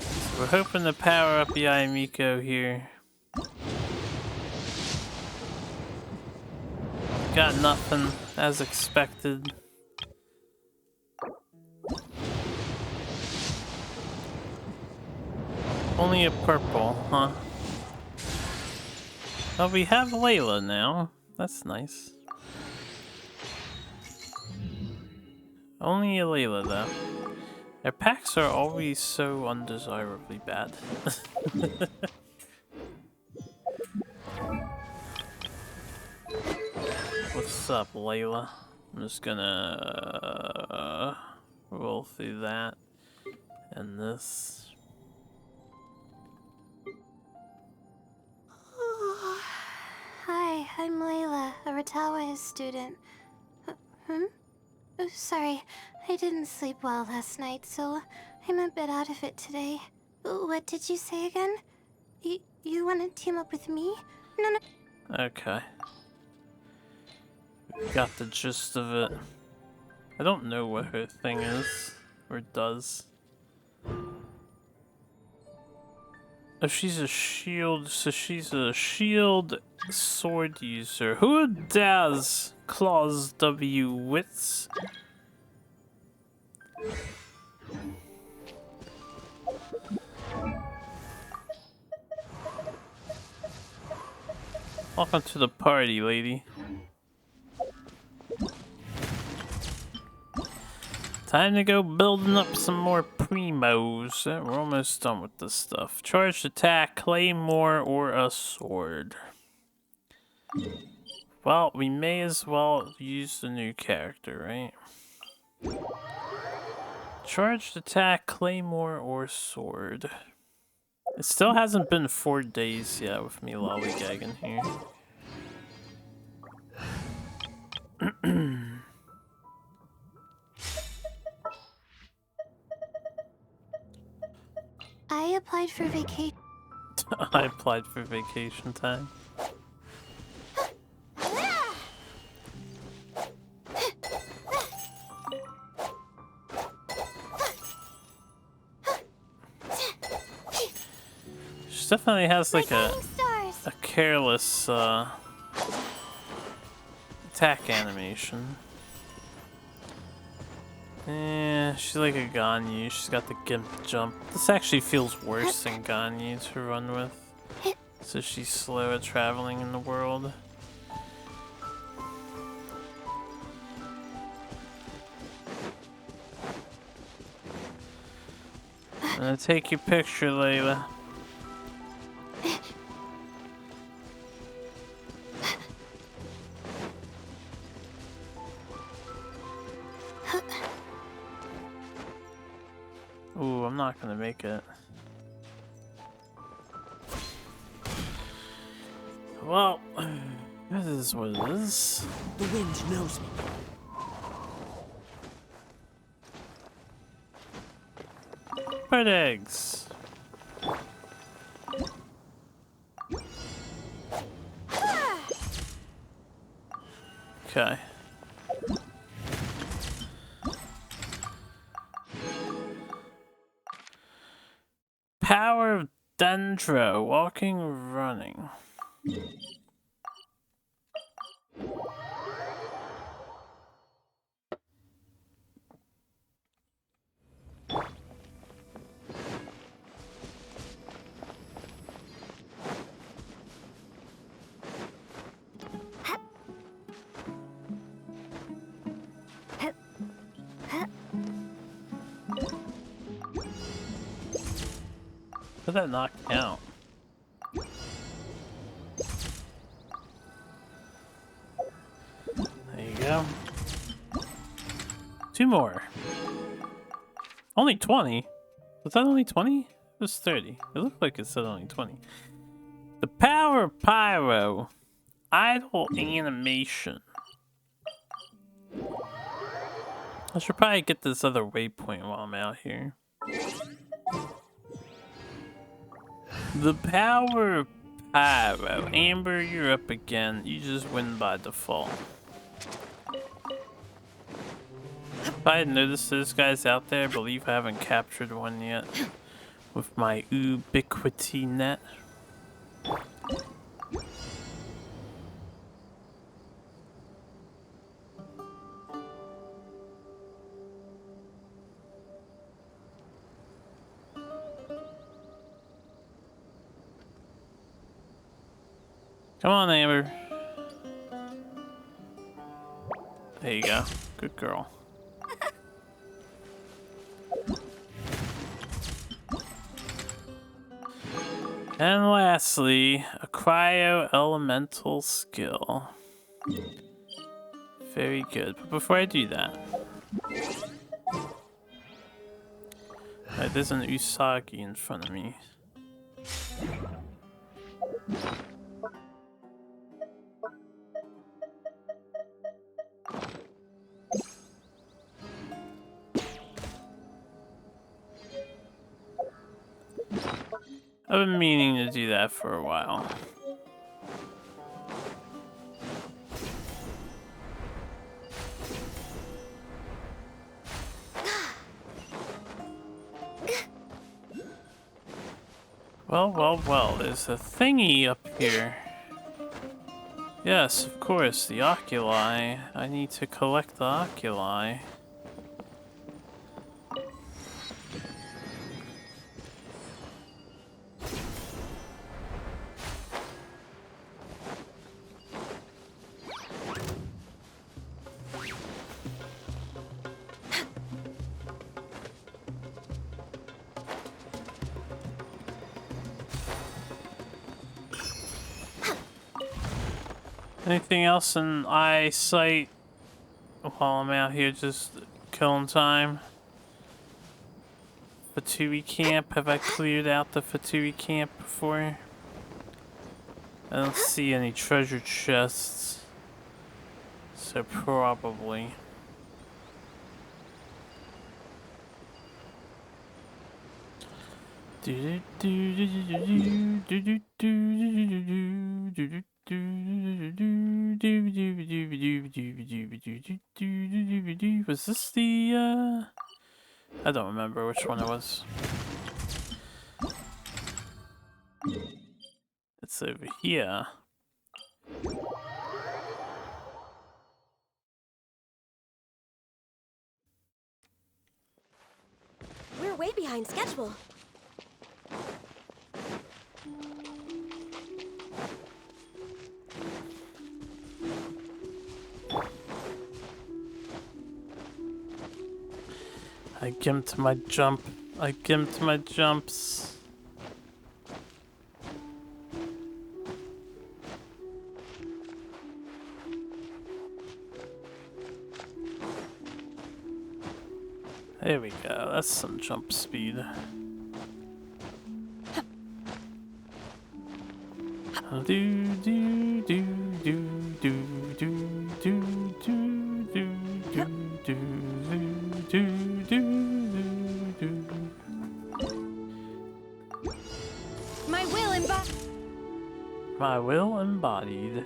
Speaker 1: So we're hoping to power up Yaimiko here. Got nothing, as expected. Only a purple, huh? Well, we have Layla now. That's nice. Only a Layla, though. Their packs are always so undesirably bad. What's up, Layla? I'm just gonna roll through that and this.
Speaker 10: Hi, I'm Layla, a Ratawa student. Oh, sorry, I didn't sleep well last night, so I'm a bit out of it today. What did you say again? You want to team up with me? No.
Speaker 1: Okay. Got the gist of it. I don't know what her thing is, or does. Oh, she's a shield, so she's a shield sword user. Who does Claws W wits? Welcome to the party, lady. Time to go building up some more primos. We're almost done with this stuff. Charged attack, claymore, or a sword. Well, we may as well use the new character, right? Charged attack, claymore, or sword. It still hasn't been 4 days yet with me lollygagging here.
Speaker 10: I applied for vacation.
Speaker 1: I applied for vacation time. She definitely has like a careless attack animation. Yeah, she's like a Ganyu. She's got the gimp jump. This actually feels worse than Ganyu to run with. So she's slow at traveling in the world. I'm gonna take your picture, Layla. Ooh, I'm not gonna make it. Well, this is what it is.
Speaker 7: The wind knows me.
Speaker 1: Bird eggs. Okay. Power of Dendro, walking, running. Did that not count? There you go. 2 more. Only 20? Was that only 20? It was 30. It looked like it said only 20. The power of Pyro. idle animation. I should probably get this other waypoint while I'm out here. The power of Pyro. Amber, you're up again. You just win by default. If I had noticed this guy's out there, I believe I haven't captured one yet with my ubiquity net. Come on, Amber. There you go. Good girl. And lastly, a cryo elemental skill. Very good. But before I do that, there's an Usagi in front of me. I've been meaning to do that for a while. Well, there's a thingy up here. Yes, of course, the oculi. I need to collect the oculi. Anything else in eyesight while I'm out here just killing time? Fatui camp, have I cleared out the Fatui camp before? I don't see any treasure chests, so probably. Was this the I don't remember which one it was. It's over here.
Speaker 7: We're way behind schedule.
Speaker 1: I gimped my jump. I gimped my jumps. There we go. That's some jump speed. Do do do do do do do do do do do.
Speaker 7: My will embodied.
Speaker 1: My will embodied.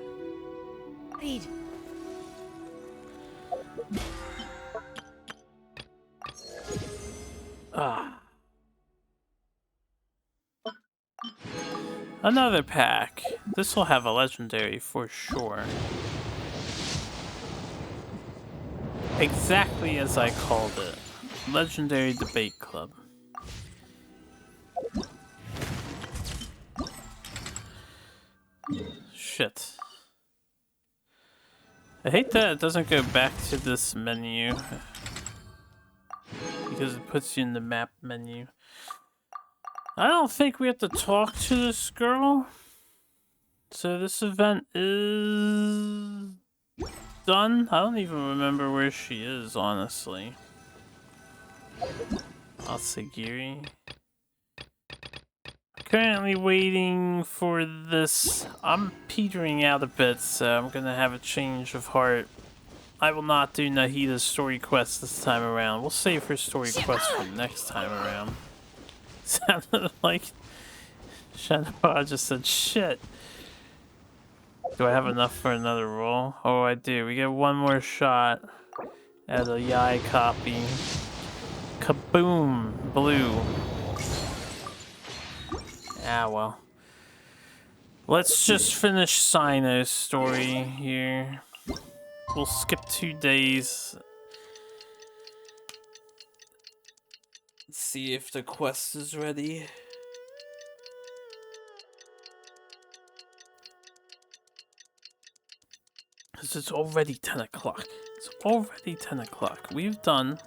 Speaker 1: Ah. Another pack. This will have a legendary for sure. Exactly as I called it. Legendary Debate Club. Shit. I hate that it doesn't go back to this menu. Because it puts you in the map menu. I don't think we have to talk to this girl. So this event is done. I don't even remember where she is, honestly. Asagiri. Currently waiting for this. I'm petering out a bit, so I'm gonna have a change of heart. I will not do Nahida's story quest this time around. We'll save her story quest for next time around. Sounded like Shanapa just said shit. Do I have enough for another roll? Oh, I do. We get one more shot at a Yai copy. Kaboom! Blue. Ah, well. Let's just finish Cyno's story here. We'll skip 2 days. Let's see if the quest is ready. Because it's already 10 o'clock. It's already 10 o'clock. We've done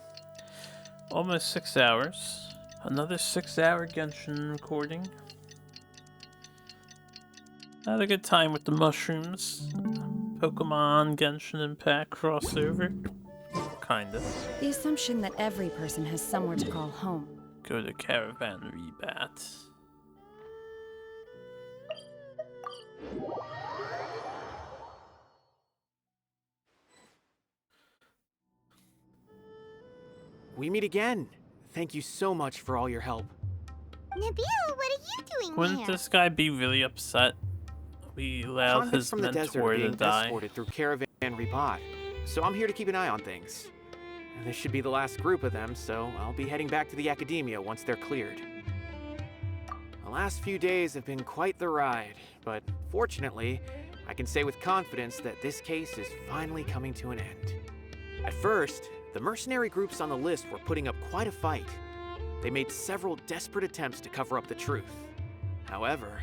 Speaker 1: almost 6 hours. Another 6-hour Genshin recording. Had a good time with the mushrooms. Pokemon Genshin Impact crossover. Kinda.
Speaker 4: The assumption that every person has somewhere to call home.
Speaker 1: Go to Caravan Rebat.
Speaker 17: We meet again. Thank you so much for all your help.
Speaker 3: Nabil, what are you doing
Speaker 1: Wouldn't
Speaker 3: here?
Speaker 1: this guy be really upset? We allowed
Speaker 17: Convicts
Speaker 1: his
Speaker 17: from the desert
Speaker 1: mentor
Speaker 17: are
Speaker 1: to
Speaker 17: being
Speaker 1: die.
Speaker 17: escorted through Caravan Rebat, so I'm here to keep an eye on things. This should be the last group of them, so I'll be heading back to the Academia once they're cleared. The last few days have been quite the ride, but fortunately, I can say with confidence that this case is finally coming to an end. At first, the mercenary groups on the list were putting up quite a fight. They made several desperate attempts to cover up the truth. However,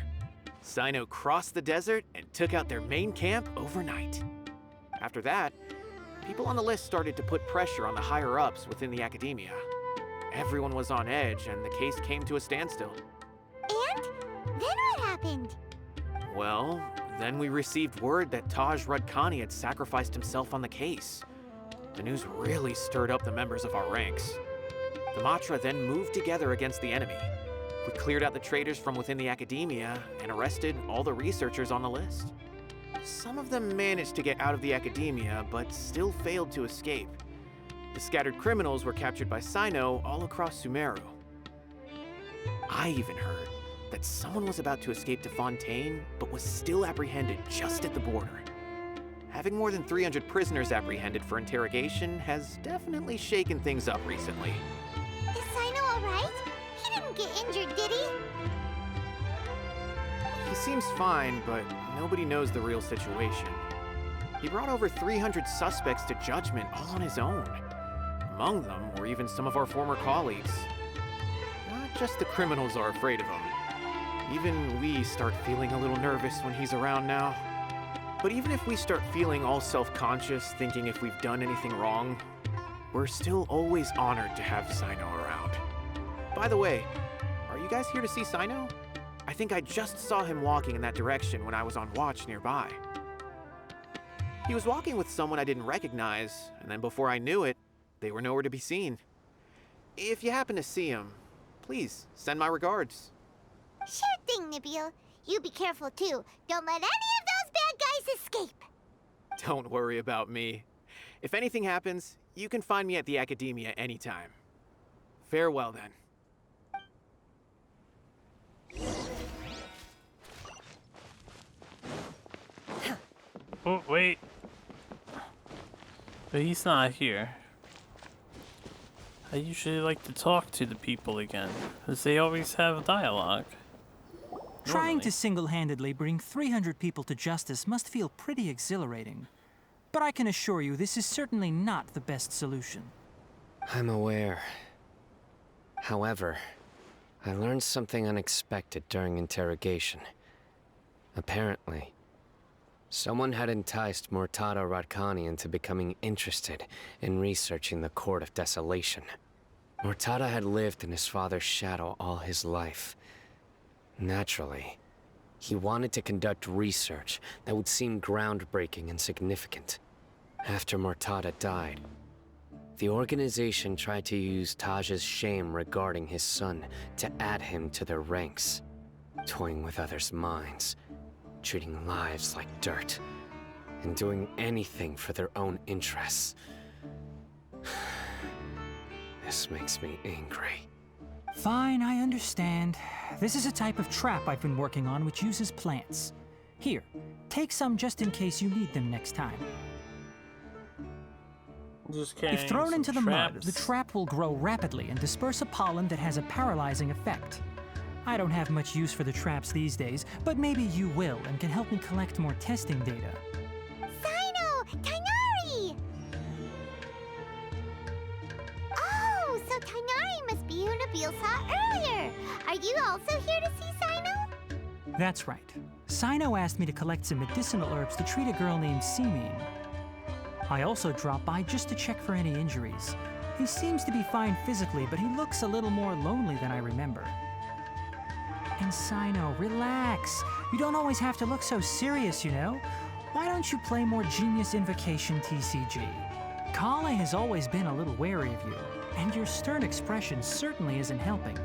Speaker 17: Cyno crossed the desert and took out their main camp overnight. After that, people on the list started to put pressure on the higher-ups within the Academia. Everyone was on edge, and the case came to a standstill.
Speaker 3: And? Then what happened?
Speaker 17: Well, then we received word that Taj Rudkani had sacrificed himself on the case. The news really stirred up the members of our ranks. The Matra then moved together against the enemy. We cleared out the traitors from within the Academia and arrested all the researchers on the list. Some of them managed to get out of the Academia, but still failed to escape. The scattered criminals were captured by Cyno all across Sumeru. I even heard that someone was about to escape to Fontaine, but was still apprehended just at the border. Having more than 300 prisoners apprehended for interrogation has definitely shaken things up recently.
Speaker 3: Is Cyno alright? He didn't get injured, did he?
Speaker 17: He seems fine, but nobody knows the real situation. He brought over 300 suspects to judgment all on his own. Among them were even some of our former colleagues. Not just the criminals are afraid of him. Even we start feeling a little nervous when he's around now. But even if we start feeling all self-conscious, thinking if we've done anything wrong, we're still always honored to have Cyno around. By the way, are you guys here to see Cyno? I think I just saw him walking in that direction when I was on watch nearby. He was walking with someone I didn't recognize, and then before I knew it, they were nowhere to be seen. If you happen to see him, please send my regards.
Speaker 3: Sure thing, Nabil. You be careful too. Don't let any of those bad guys escape.
Speaker 17: Don't worry about me. If anything happens, you can find me at the Academia anytime. Farewell then.
Speaker 1: Oh, wait. But he's not here. I usually like to talk to the people again, because they always have dialogue.
Speaker 11: Trying to single-handedly bring 300 people to justice must feel pretty exhilarating. But I can assure you this is certainly not the best solution.
Speaker 15: I'm aware. However, I learned something unexpected during interrogation. Apparently, someone had enticed Murtada Radkani into becoming interested in researching the Court of Desolation. Murtada had lived in his father's shadow all his life. Naturally, he wanted to conduct research that would seem groundbreaking and significant. After Murtada died, the organization tried to use Taj's shame regarding his son to add him to their ranks. toying with others' minds, treating lives like dirt, and doing anything for their own interests. This makes me angry.
Speaker 11: Fine, I understand. This is a type of trap I've been working on which uses plants. Here, take some just in case you need them next time. If thrown into the mud, the trap will grow rapidly and disperse a pollen that has a paralyzing effect. I don't have much use for the traps these days, but maybe you will and can help me collect more testing data.
Speaker 3: Cyno! Tighnari! Oh, so Tighnari must be who Nabil saw earlier. Are you also here to see Cyno?
Speaker 11: That's right. Cyno asked me to collect some medicinal herbs to treat a girl named Simin. I also dropped by just to check for any injuries. He seems to be fine physically, but he looks a little more lonely than I remember. And Cyno, relax. You don't always have to look so serious, you know? Why don't you play more Genius Invocation TCG? Kale has always been a little wary of you, and your stern expression certainly isn't helping.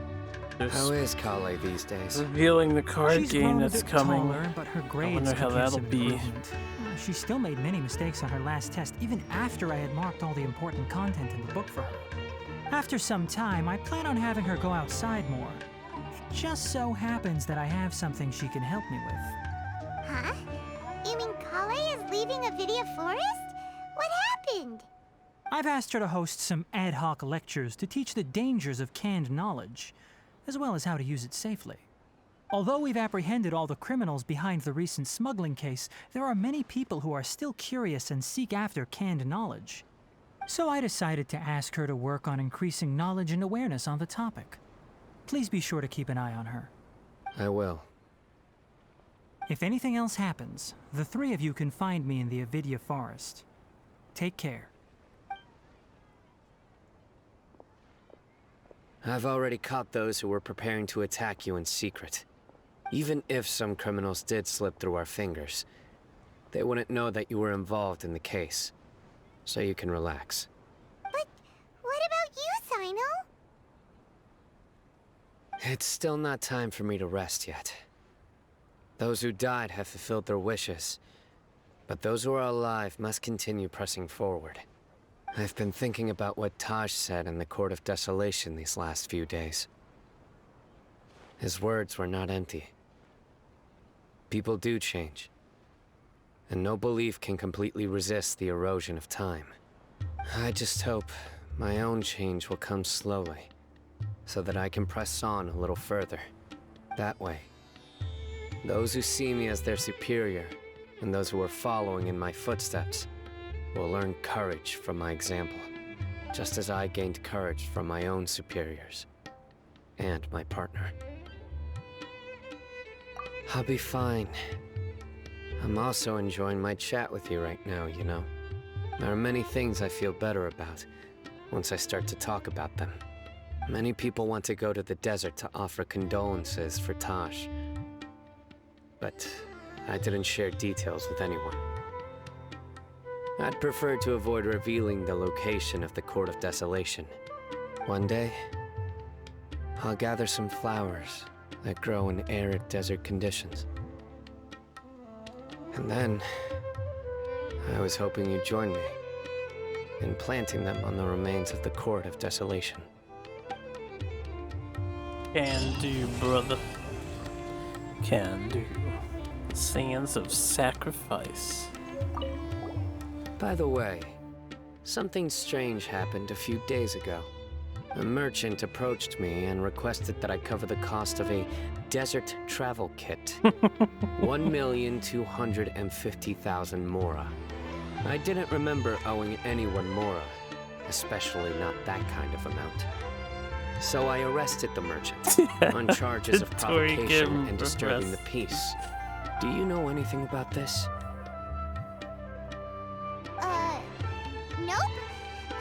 Speaker 15: How is Kale these days?
Speaker 1: Revealing the card
Speaker 11: She's
Speaker 1: game
Speaker 11: grown a
Speaker 1: that's
Speaker 11: bit
Speaker 1: coming.
Speaker 11: taller, but her grades
Speaker 1: I wonder how
Speaker 11: could use
Speaker 1: that'll
Speaker 11: some
Speaker 1: be.
Speaker 11: improvement. She still made many mistakes on her last test, even after I had marked all the important content in the book for her. After some time, I plan on having her go outside more. It just so happens that I have something she can help me with.
Speaker 3: Huh? You mean Kale is leaving Avidia Forest? What happened?
Speaker 11: I've asked her to host some ad hoc lectures to teach the dangers of canned knowledge, as well as how to use it safely. Although we've apprehended all the criminals behind the recent smuggling case, there are many people who are still curious and seek after canned knowledge. So I decided to ask her to work on increasing knowledge and awareness on the topic. Please be sure to keep an eye on her.
Speaker 15: I will.
Speaker 11: If anything else happens, the three of you can find me in the Avidia Forest. Take care.
Speaker 15: I've already caught those who were preparing to attack you in secret. Even if some criminals did slip through our fingers, they wouldn't know that you were involved in the case. So you can relax.
Speaker 3: But what about you, Cyno?
Speaker 15: It's still not time for me to rest yet. Those who died have fulfilled their wishes, but those who are alive must continue pressing forward. I've been thinking about what Taj said in the Court of Desolation these last few days. His words were not empty. People do change, and no belief can completely resist the erosion of time. I just hope my own change will come slowly, so that I can press on a little further. That way, those who see me as their superior, and those who are following in my footsteps, will learn courage from my example, just as I gained courage from my own superiors, and my partner. I'll be fine. I'm also enjoying my chat with you right now, you know. There are many things I feel better about once I start to talk about them. Many people want to go to the desert to offer condolences for Taj, but I didn't share details with anyone. I'd prefer to avoid revealing the location of the Court of Desolation. One day, I'll gather some flowers that grow in arid desert conditions. And then, I was hoping you'd join me in planting them on the remains of the Court of Desolation.
Speaker 1: Can do, brother. Can do. Sands of sacrifice.
Speaker 15: By the way, something strange happened a few days ago. A merchant approached me and requested that I cover the cost of a desert travel kit. 1,250,000 mora. I didn't remember owing anyone mora, especially not that kind of amount. So I arrested the merchant on charges of provocation and disturbing the peace. Do you know anything about this?
Speaker 3: Nope.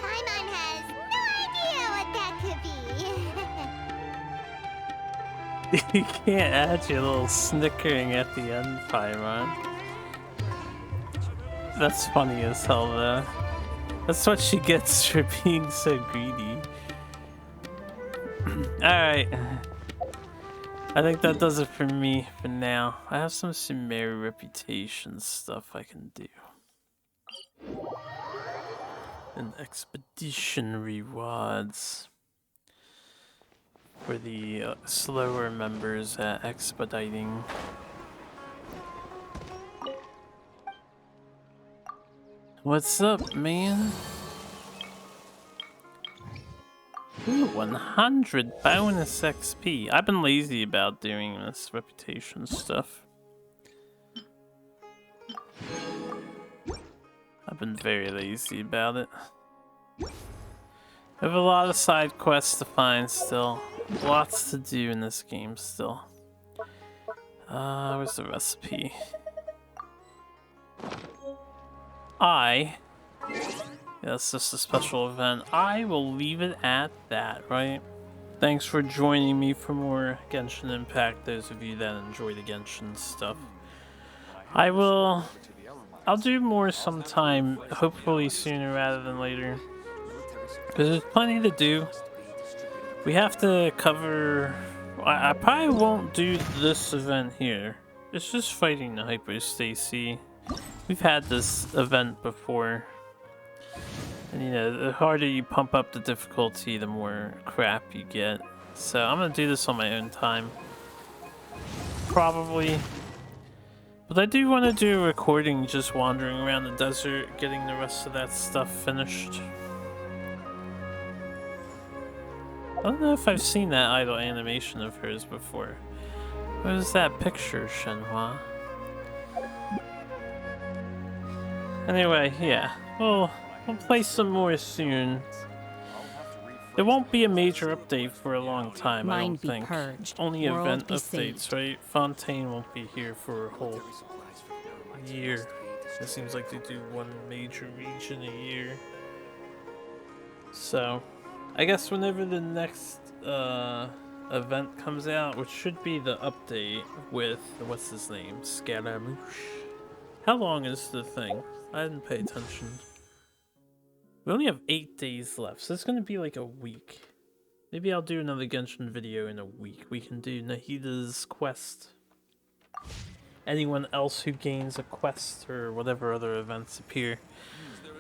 Speaker 3: Paimon has no idea what that could be.
Speaker 1: You can't add your little snickering at the end, Paimon. That's funny as hell, though. That's what she gets for being so greedy. Alright. I think that does it for me for now. I have some Sumeru reputation stuff I can do. And expedition rewards for the slower members at expediting. What's up, man? Ooh, 100 bonus XP. I've been lazy about doing this reputation stuff. I've been very lazy about it. I have a lot of side quests to find still. Lots to do in this game still. Where's the recipe? Yeah, it's just a special event. I will leave it at that, right? Thanks for joining me for more Genshin Impact, those of you that enjoy the Genshin stuff. I'll do more sometime, hopefully sooner rather than later. Because there's plenty to do. We have to cover... I probably won't do this event here. It's just fighting the Hypostacy. We've had this event before. And you know, the harder you pump up the difficulty, the more crap you get. So I'm gonna do this on my own time. Probably. But I do want to do a recording just wandering around the desert, getting the rest of that stuff finished. I don't know if I've seen that idle animation of hers before. What is that picture, Shenhua? Anyway, yeah. We'll play some more soon. It won't be a major update for a long time, I don't think. Only event updates, right? Fontaine won't be here for a whole year. It seems like they do one major region a year. So, I guess whenever the next event comes out, which should be the update with, what's his name? Scaramouche. How long is the thing? I didn't pay attention. We only have 8 days left, so it's gonna be like a week. Maybe I'll do another Genshin video in a week. We can do Nahida's quest. Anyone else who gains a quest or whatever other events appear.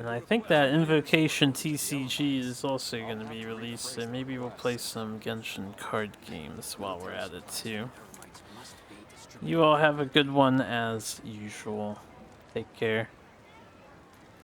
Speaker 1: And I think that Invocation TCG is also going to be released, so maybe we'll play some Genshin card games while we're at it too. You all have a good one as usual. Take care.